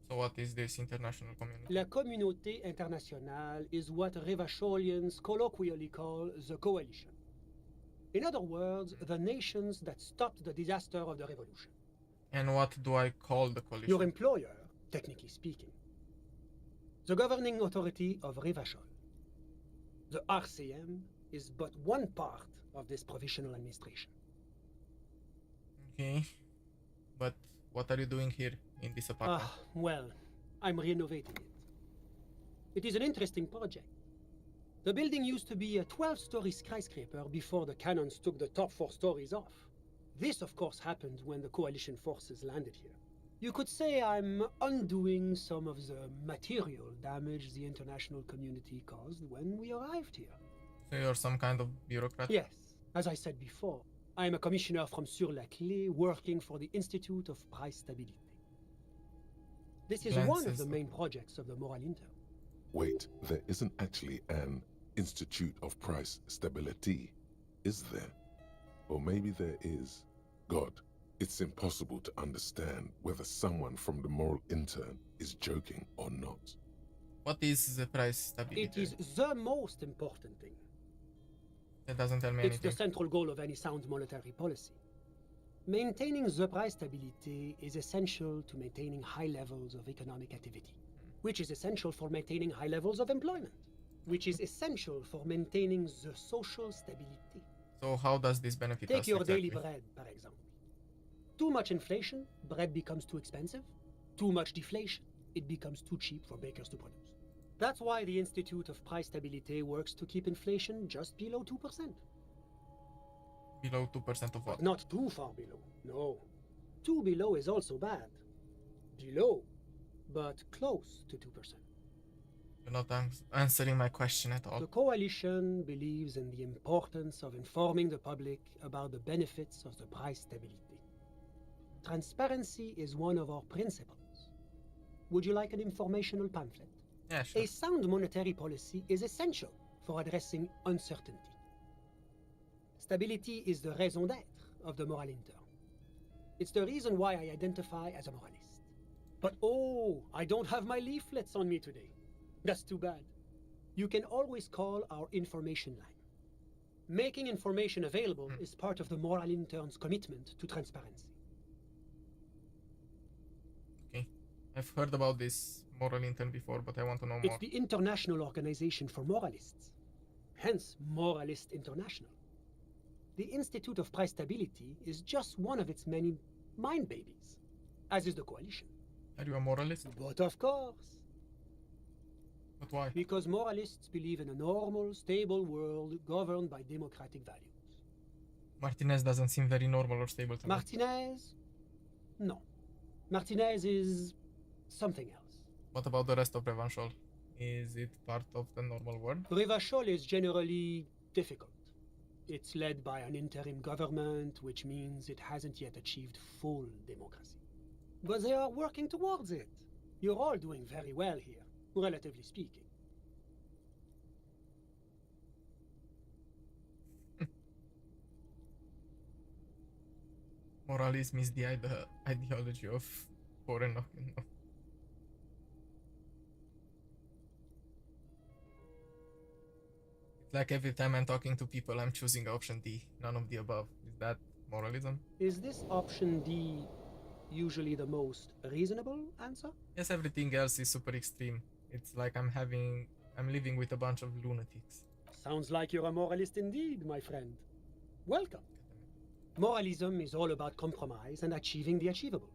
S1: So what is this international community?
S20: La communauté internationale is what Revacholians colloquially call the coalition. In other words, the nations that stopped the disaster of the revolution.
S1: And what do I call the coalition?
S20: Your employer, technically speaking. The governing authority of Revachol. The RCM is but one part of this provisional administration.
S1: Okay. But what are you doing here in this apartment?
S20: Well, I'm renovating it. It is an interesting project. The building used to be a 12-story skyscraper before the cannons took the top 4 stories off. This, of course, happened when the coalition forces landed here. You could say I'm undoing some of the material damage the international community caused when we arrived here.
S1: So you're some kind of bureaucrat?
S20: Yes. As I said before, I am a commissioner from Sur-la-Clé working for the Institute of Price Stabilité. This is one of
S1: Glances
S20: the
S1: up.
S20: main projects of the Moral Inter.
S2: Wait, there isn't actually an Institute of Price Stability, is there? Or maybe there is. God, it's impossible to understand whether someone from the moral intern is joking or not.
S1: What is the price stability?
S20: It is the most important thing.
S1: That doesn't tell me
S20: It's the
S1: anything.
S20: central goal of any sound monetary policy. Maintaining the price stability is essential to maintaining high levels of economic activity, which is essential for maintaining high levels of employment, which is essential for maintaining the social stability.
S1: So how does this benefit us
S20: Take your
S1: exactly?
S20: daily bread, for example. Too much inflation, bread becomes too expensive. Too much deflation, it becomes too cheap for bakers to produce. That's why the Institute of Price Stability works to keep inflation just below 2%.
S1: Below 2% of what?
S20: But not too far below, no. Too below is also bad. Below, but close to 2%.
S1: You're not answering my question at all.
S20: The coalition believes in the importance of informing the public about the benefits of the price stability. Transparency is one of our principles. Would you like an informational pamphlet?
S1: Yeah, sure.
S20: A sound monetary policy is essential for addressing uncertainty. Stability is the raison d'être of the Moral Inter. It's the reason why I identify as a moralist. But oh, I don't have my leaflets on me today. That's too bad. You can always call our information line. Making information available is part of the Moral Intern's commitment to transparency.
S1: Okay. I've heard about this moral intern before, but I want to know
S20: It's
S1: more.
S20: the International Organization for Moralists, hence Moralist International. The Institute of Price Stability is just one of its many mind babies, as is the coalition.
S1: Are you a moralist?
S20: But of course.
S1: But why?
S20: Because moralists believe in a normal, stable world governed by democratic values.
S1: Martinaise doesn't seem very normal or stable to me.
S20: Martinaise? No. Martinaise is something else.
S1: What about the rest of Revachol? Is it part of the normal world?
S20: Revachol is generally difficult. It's led by an interim government, which means it hasn't yet achieved full democracy. But they are working towards it. You're all doing very well here, relatively speaking.
S1: Moralism is the ideology of foreign. No. It's like every time I'm talking to people, I'm choosing option D, none of the above. Is that moralism?
S20: Is this option D usually the most reasonable answer?
S1: Yes, everything else is super extreme. It's like I'm living with a bunch of lunatics.
S20: Sounds like you're a moralist indeed, my friend. Welcome. Moralism is all about compromise and achieving the achievable.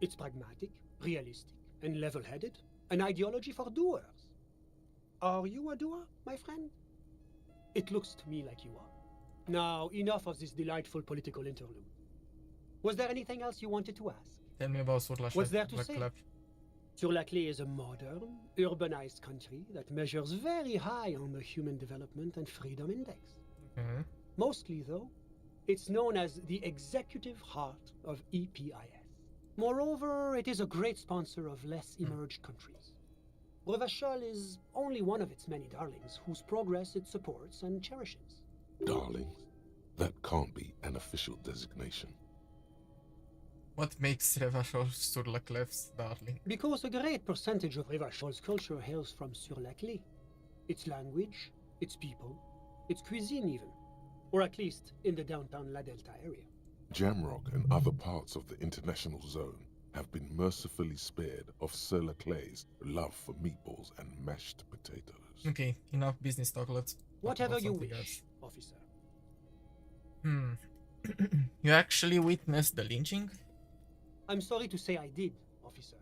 S20: It's pragmatic, realistic, and level-headed, an ideology for doers. Are you a doer, my friend? It looks to me like you are. Now, enough of this delightful political interlude. Was there anything else you wanted to ask?
S1: Tell me about Sur-la-Clef.
S20: What's there to say? Sur-la-Clef is a modern, urbanized country that measures very high on the Human Development and Freedom Index.
S1: Okay.
S20: Mostly, though, it's known as the executive heart of EPIS. Moreover, it is a great sponsor of less emerged countries. Revachol is only one of its many darlings whose progress it supports and cherishes.
S2: Darlings? That can't be an official designation.
S1: What makes Revachol Sur-la-Clef's darling?
S20: Because a great percentage of Revachol's culture hails from Sur-la-Clef. Its language, its people, its cuisine even. Or at least in the downtown La Delta area.
S2: Jamrock and other parts of the international zone have been mercifully spared of Sur-la-Clef's love for meatballs and mashed potatoes.
S1: Okay, enough business talk, let's talk
S20: Whatever
S1: about
S20: you
S1: something
S20: wish,
S1: else.
S20: officer.
S1: You actually witnessed the lynching?
S20: I'm sorry to say I did, officer.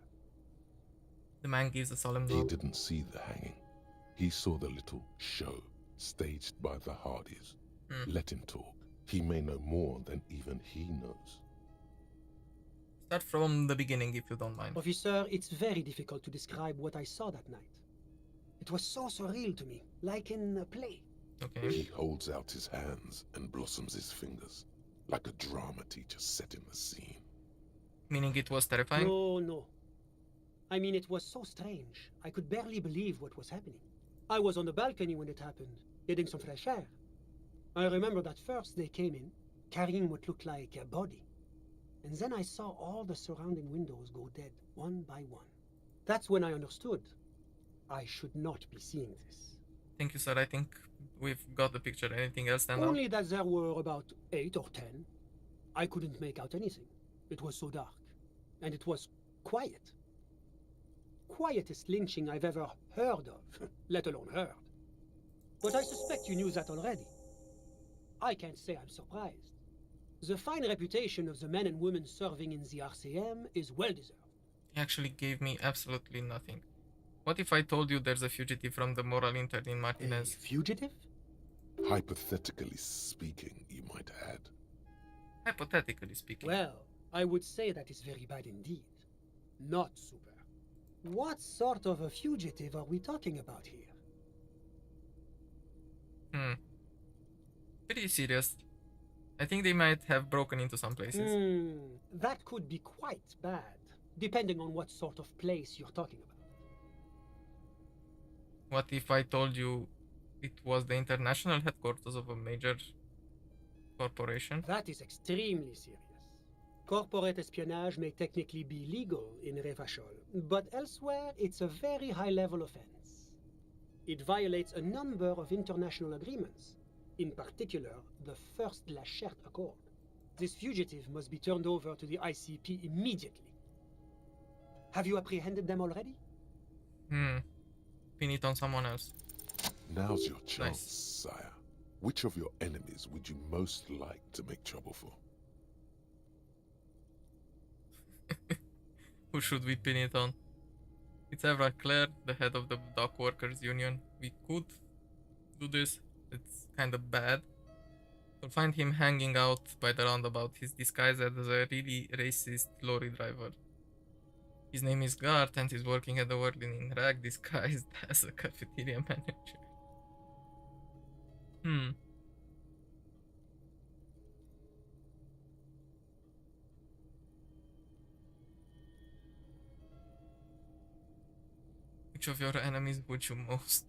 S1: The man gives a solemn
S2: He
S1: nod.
S2: didn't see the hanging. He saw the little show staged by the Hardys. Let him talk. He may know more than even he knows.
S1: Start from the beginning if you don't mind.
S20: Officer, it's very difficult to describe what I saw that night. It was so surreal to me, like in a play.
S1: Okay.
S2: He holds out his hands and blossoms his fingers, like a drama teacher setting the scene.
S1: Meaning it was terrifying?
S20: No. I mean, it was so strange. I could barely believe what was happening. I was on the balcony when it happened, getting some fresh air. I remember that first they came in, carrying what looked like a body. And then I saw all the surrounding windows go dead, one by one. That's when I understood. I should not be seeing this.
S1: Thank you, sir. I think we've got the picture. Anything else stand out?
S20: Only that there were about 8 or 10. I couldn't make out anything. It was so dark. And it was quiet. Quietest lynching I've ever heard of, let alone heard. But I suspect you knew that already. I can't say I'm surprised. The fine reputation of the men and women serving in the RCM is well deserved.
S1: He actually gave me absolutely nothing. What if I told you there's a fugitive from the moral intern in Martinaise?
S20: A fugitive?
S2: Hypothetically speaking, you might add.
S1: Hypothetically speaking.
S20: Well, I would say that is very bad indeed. Not super. What sort of a fugitive are we talking about here?
S1: Pretty serious. I think they might have broken into some places.
S20: That could be quite bad, depending on what sort of place you're talking about.
S1: What if I told you it was the international headquarters of a major corporation?
S20: That is extremely serious. Corporate espionage may technically be legal in Revachol, but elsewhere it's a very high-level offense. It violates a number of international agreements, in particular the First La Charte Accord. This fugitive must be turned over to the ICP immediately. Have you apprehended them already?
S1: Pin it on someone else.
S2: Now's your chance, sire. Which of your enemies would you most like to make trouble for?
S1: Who should we pin it on? It's Revachol, the head of the dock workers union. We could do this. It's kind of bad. We'll find him hanging out by the roundabout. He's disguised as a really racist lorry driver. His name is Gart and he's working at the Whirling in Rag disguised as a cafeteria manager. Which of your enemies would you most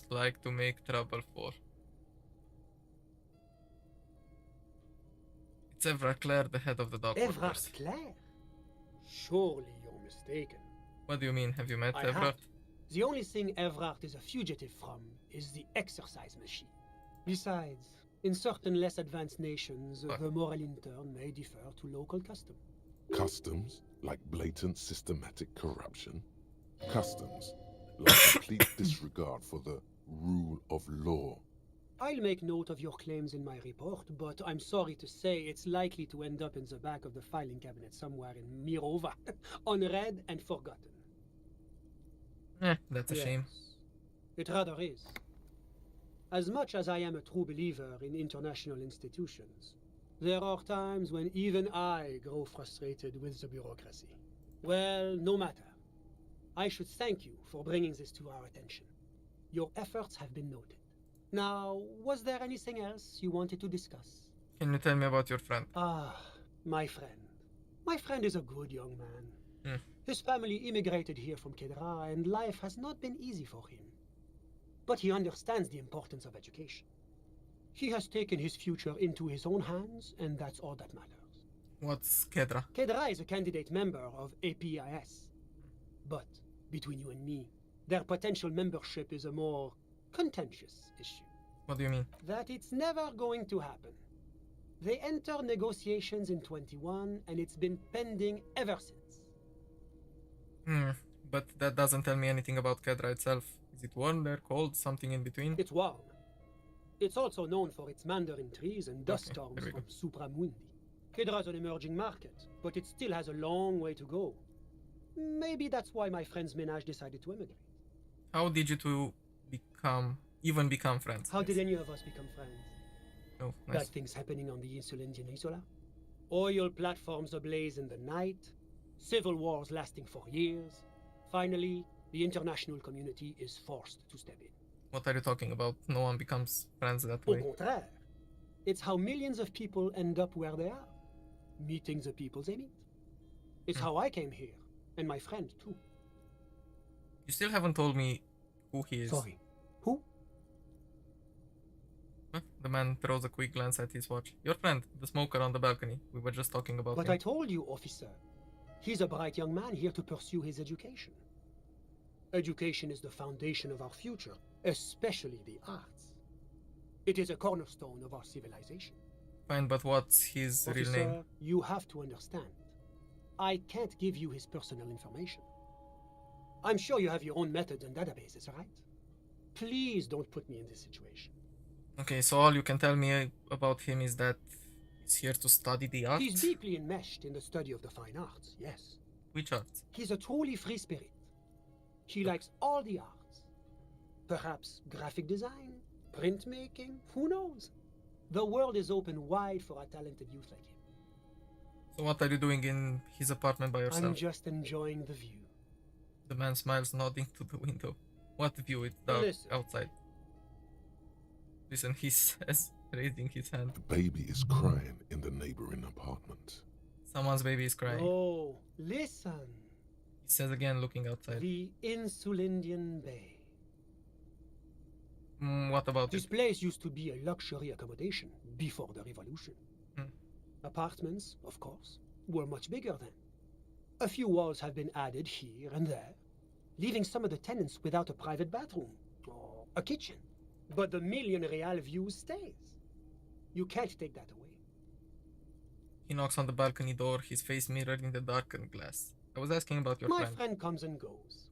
S1: like to make trouble for? It's Revachol, the head of the dock workers.
S20: Revachol? Surely you're mistaken.
S1: What do you mean? Have you met
S20: I
S1: Evrard?
S20: have. The only thing Evrard is a fugitive from is the exercise machine. Besides, in certain less advanced nations, the moral intern may defer to local custom.
S2: Customs, like blatant systematic corruption. Customs, like complete disregard for the rule of law.
S20: I'll make note of your claims in my report, but I'm sorry to say it's likely to end up in the back of the filing cabinet somewhere in Mirova, unread and forgotten.
S1: That's a shame.
S20: It rather is. As much as I am a true believer in international institutions, there are times when even I grow frustrated with the bureaucracy. Well, no matter. I should thank you for bringing this to our attention. Your efforts have been noted. Now, was there anything else you wanted to discuss?
S1: Can you tell me about your friend?
S20: My friend. My friend is a good young man. His family immigrated here from Kedra, and life has not been easy for him. But he understands the importance of education. He has taken his future into his own hands, and that's all that matters.
S1: What's Kedra?
S20: Kedra is a candidate member of APIS. But, between you and me, their potential membership is a more contentious issue.
S1: What do you mean?
S20: That it's never going to happen. They entered negotiations in 21, and it's been pending ever since.
S1: But that doesn't tell me anything about Kedra itself. Is it warm there, cold, something in between?
S20: It's warm. It's also known for its mandarin trees and dust storms from Supramundi. Kedra's an emerging market, but it still has a long way to go. Maybe that's why my friend's menage decided to emigrate.
S1: How did you two even become friends?
S20: How did any of us become friends?
S1: Oh, nice.
S20: Bad things happening on the Indian Isola. Oil platforms ablaze in the night. Civil wars lasting for years. Finally, the international community is forced to step in.
S1: What are you talking about? No one becomes friends that
S20: Au
S1: way.
S20: contraire. It's how millions of people end up where they are. Meeting the people they meet. It's how I came here, and my friend too.
S1: You still haven't told me who he is.
S20: Sorry. Who?
S1: Huh? The man throws a quick glance at his watch. Your friend, the smoker on the balcony. We were just talking about
S20: But
S1: him.
S20: I told you, officer. He's a bright young man here to pursue his education. Education is the foundation of our future, especially the arts. It is a cornerstone of our civilization.
S1: Fine, but what's his real name?
S20: Officer, you have to understand. I can't give you his personal information. I'm sure you have your own methods and databases, right? Please don't put me in this situation.
S1: Okay, so all you can tell me about him is that he's here to study the arts?
S20: He's deeply enmeshed in the study of the fine arts, yes.
S1: Which arts?
S20: He's a truly free spirit. He likes all the arts. Perhaps graphic design, printmaking, who knows? The world is open wide for a talented youth like him.
S1: So what are you doing in his apartment by yourself?
S20: I'm just enjoying the view.
S1: The man smiles, nodding to the window. What view? It's dark outside. Listen, he says, raising his hand.
S2: The baby is crying in the neighboring apartment.
S1: Someone's baby is crying.
S20: Oh, listen.
S1: He says again, looking outside.
S20: The Insulindian Bay.
S1: What about
S20: This
S1: it?
S20: place used to be a luxury accommodation before the revolution.
S1: Hmm.
S20: Apartments, of course, were much bigger then. A few walls have been added here and there, leaving some of the tenants without a private bathroom or a kitchen. But the million real view stays. You can't take that away.
S1: He knocks on the balcony door, his face mirrored in the darkened glass. I was asking about your
S20: My
S1: friend.
S20: friend comes and goes.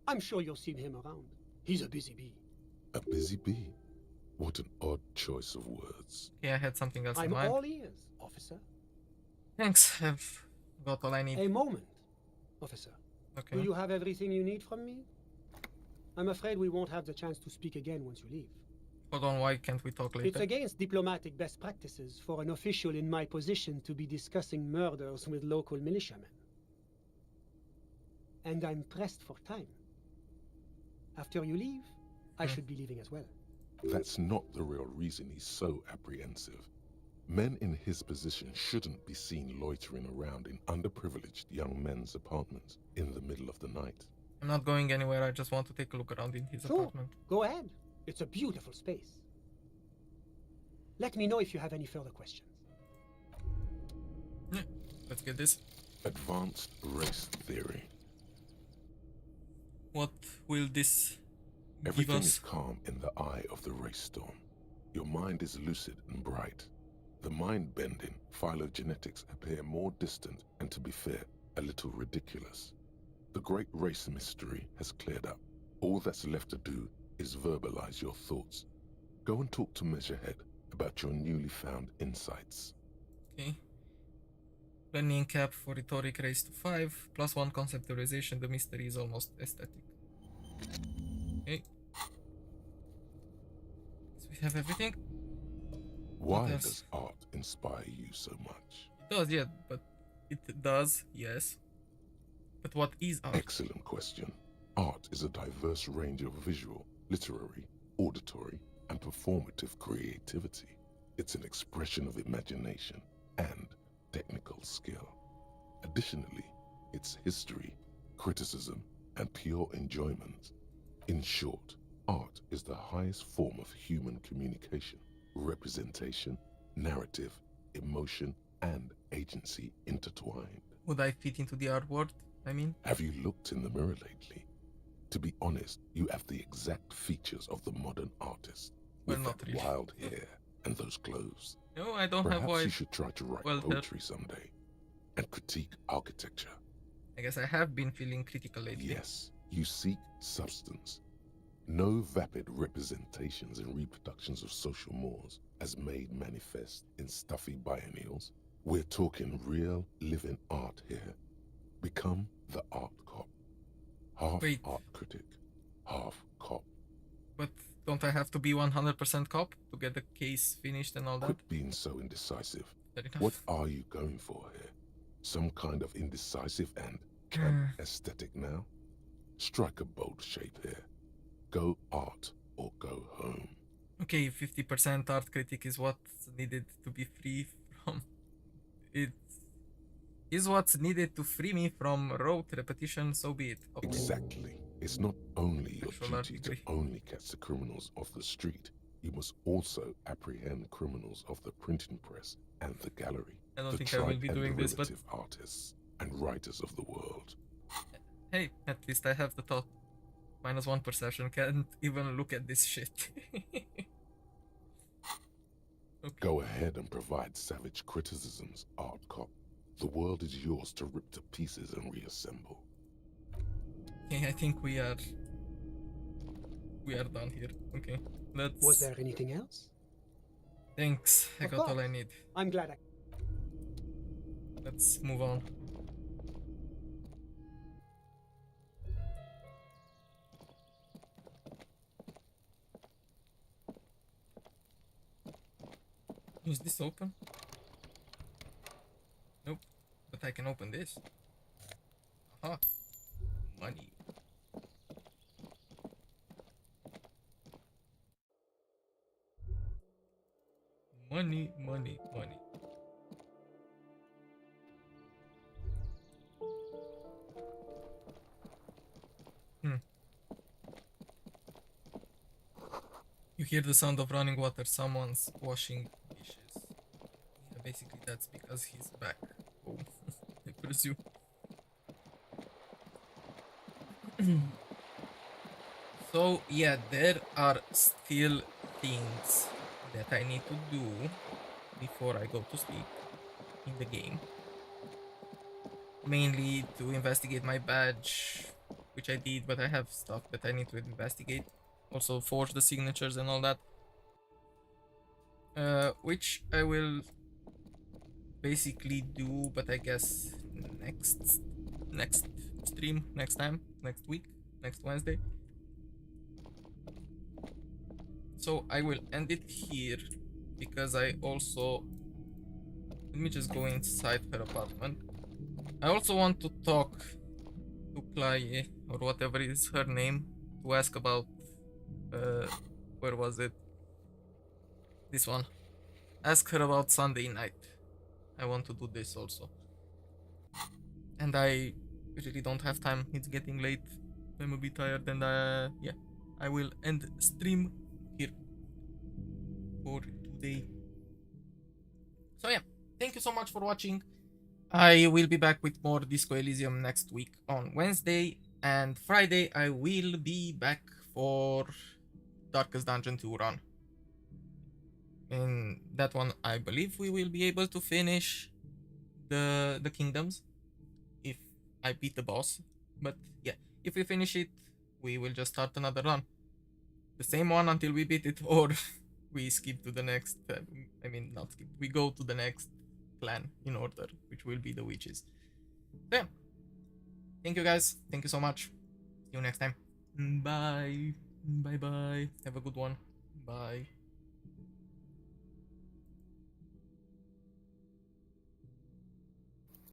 S20: I'm sure you'll see him around. He's a busy bee.
S2: A busy bee? What an odd choice of words.
S1: Yeah, I had something else in
S20: I'm
S1: mind.
S20: all ears, officer.
S1: Thanks, I've got all I need.
S20: A moment, officer.
S1: Okay.
S20: Do you have everything you need from me? I'm afraid we won't have the chance to speak again once you leave.
S1: Hold on, why can't we talk later?
S20: It's against diplomatic best practices for an official in my position to be discussing murders with local militiamen. And I'm pressed for time. After you leave, I should be leaving as well.
S2: That's not the real reason he's so apprehensive. Men in his position shouldn't be seen loitering around in underprivileged young men's apartments in the middle of the night.
S1: I'm not going anywhere, I just want to take a look around in his
S20: Sure,
S1: apartment.
S20: go ahead. It's a beautiful space. Let me know if you have any further questions.
S1: Yeah, let's get this.
S2: Advanced race theory.
S1: What will this give
S2: Everything
S1: us?
S2: is calm in the eye of the race storm. Your mind is lucid and bright. The mind-bending phylogenetics appear more distant and, to be fair, a little ridiculous. The great race mystery has cleared up. All that's left to do is verbalize your thoughts. Go and talk to Measurehead about your newly found insights.
S1: Okay. Planning cap for rhetoric raised to 5, +1 conceptualization, the mystery is almost aesthetic. Okay. So we have everything?
S2: Why does art inspire you so much?
S1: It does, yeah, but it does, yes. But what is art?
S2: Excellent question. Art is a diverse range of visual, literary, auditory, and performative creativity. It's an expression of imagination and technical skill. Additionally, it's history, criticism, and pure enjoyment. In short, art is the highest form of human communication, representation, narrative, emotion, and agency intertwined.
S1: Would I fit into the art world? I mean?
S2: Have you looked in the mirror lately? To be honest, you have the exact features of the modern artist.
S1: Well,
S2: With
S1: not
S2: that
S1: really.
S2: wild hair and those clothes.
S1: No, I don't have
S2: Perhaps
S1: wild.
S2: you should try to write
S1: well,
S2: poetry someday and critique architecture.
S1: I guess I have been feeling critical lately.
S2: Yes, you seek substance. No vapid representations and reproductions of social mores as made manifest in stuffy biennials. We're talking real, living art here. Become the art cop. Half art critic, half cop.
S1: But don't I have to be 100% cop to get the case finished and all that?
S2: Quit being so indecisive.
S1: Fair enough.
S2: What are you going for here? Some kind of indecisive and camp aesthetic now? Strike a bold shape here. Go art or go home.
S1: Okay, 50% art critic is what's needed to be free from. is what's needed to free me from rote repetition, so be it. Okay.
S2: Exactly. It's not only your
S1: Actual
S2: duty to
S1: artistry.
S2: only catch the criminals off the street, you must also apprehend criminals of the printing press and the gallery,
S1: I don't
S2: the
S1: think I will
S2: tried
S1: be
S2: and
S1: doing this, but
S2: derivative artists and writers of the world.
S1: hey, at least I have the thought. -1 perception, can't even look at this shit.
S2: Go ahead and provide savage criticisms, Art Cop. The world is yours to rip to pieces and reassemble.
S1: Okay, I think we are done here. Okay, let's.
S20: Was there anything else?
S1: Thanks, I
S20: Of
S1: got all I
S20: course.
S1: need.
S20: I'm glad I...
S1: Let's move on. Is this open? Nope. But I can open this. Aha. Money. Money, money, money. You hear the sound of running water. Someone's washing dishes. Yeah, basically that's because he's back home, I presume. So yeah, there are still things that I need to do before I go to sleep in the game. Mainly to investigate my badge, which I did, but I have stuff that I need to investigate. Also forge the signatures and all that. Which I will basically do, but I guess next stream, next time, next week, next Wednesday. So I will end it here because I also, let me just go inside her apartment. I also want to talk to Claye, or whatever is her name, to ask about where was it? This one. Ask her about Sunday night. I want to do this also. And I really don't have time. It's getting late. I'm a bit tired, and yeah, I will end stream here for today. So yeah, thank you so much for watching. I will be back with more Disco Elysium next week on Wednesday, and Friday I will be back for Darkest Dungeon 2 run. In that one, I believe we will be able to finish the kingdoms if I beat the boss. But yeah, if we finish it, we will just start another run. The same one until we beat it, or we skip to the next, I mean not skip, we go to the next clan in order, which will be the witches. So yeah, thank you guys, thank you so much, see you next time, bye, bye bye, have a good one, bye.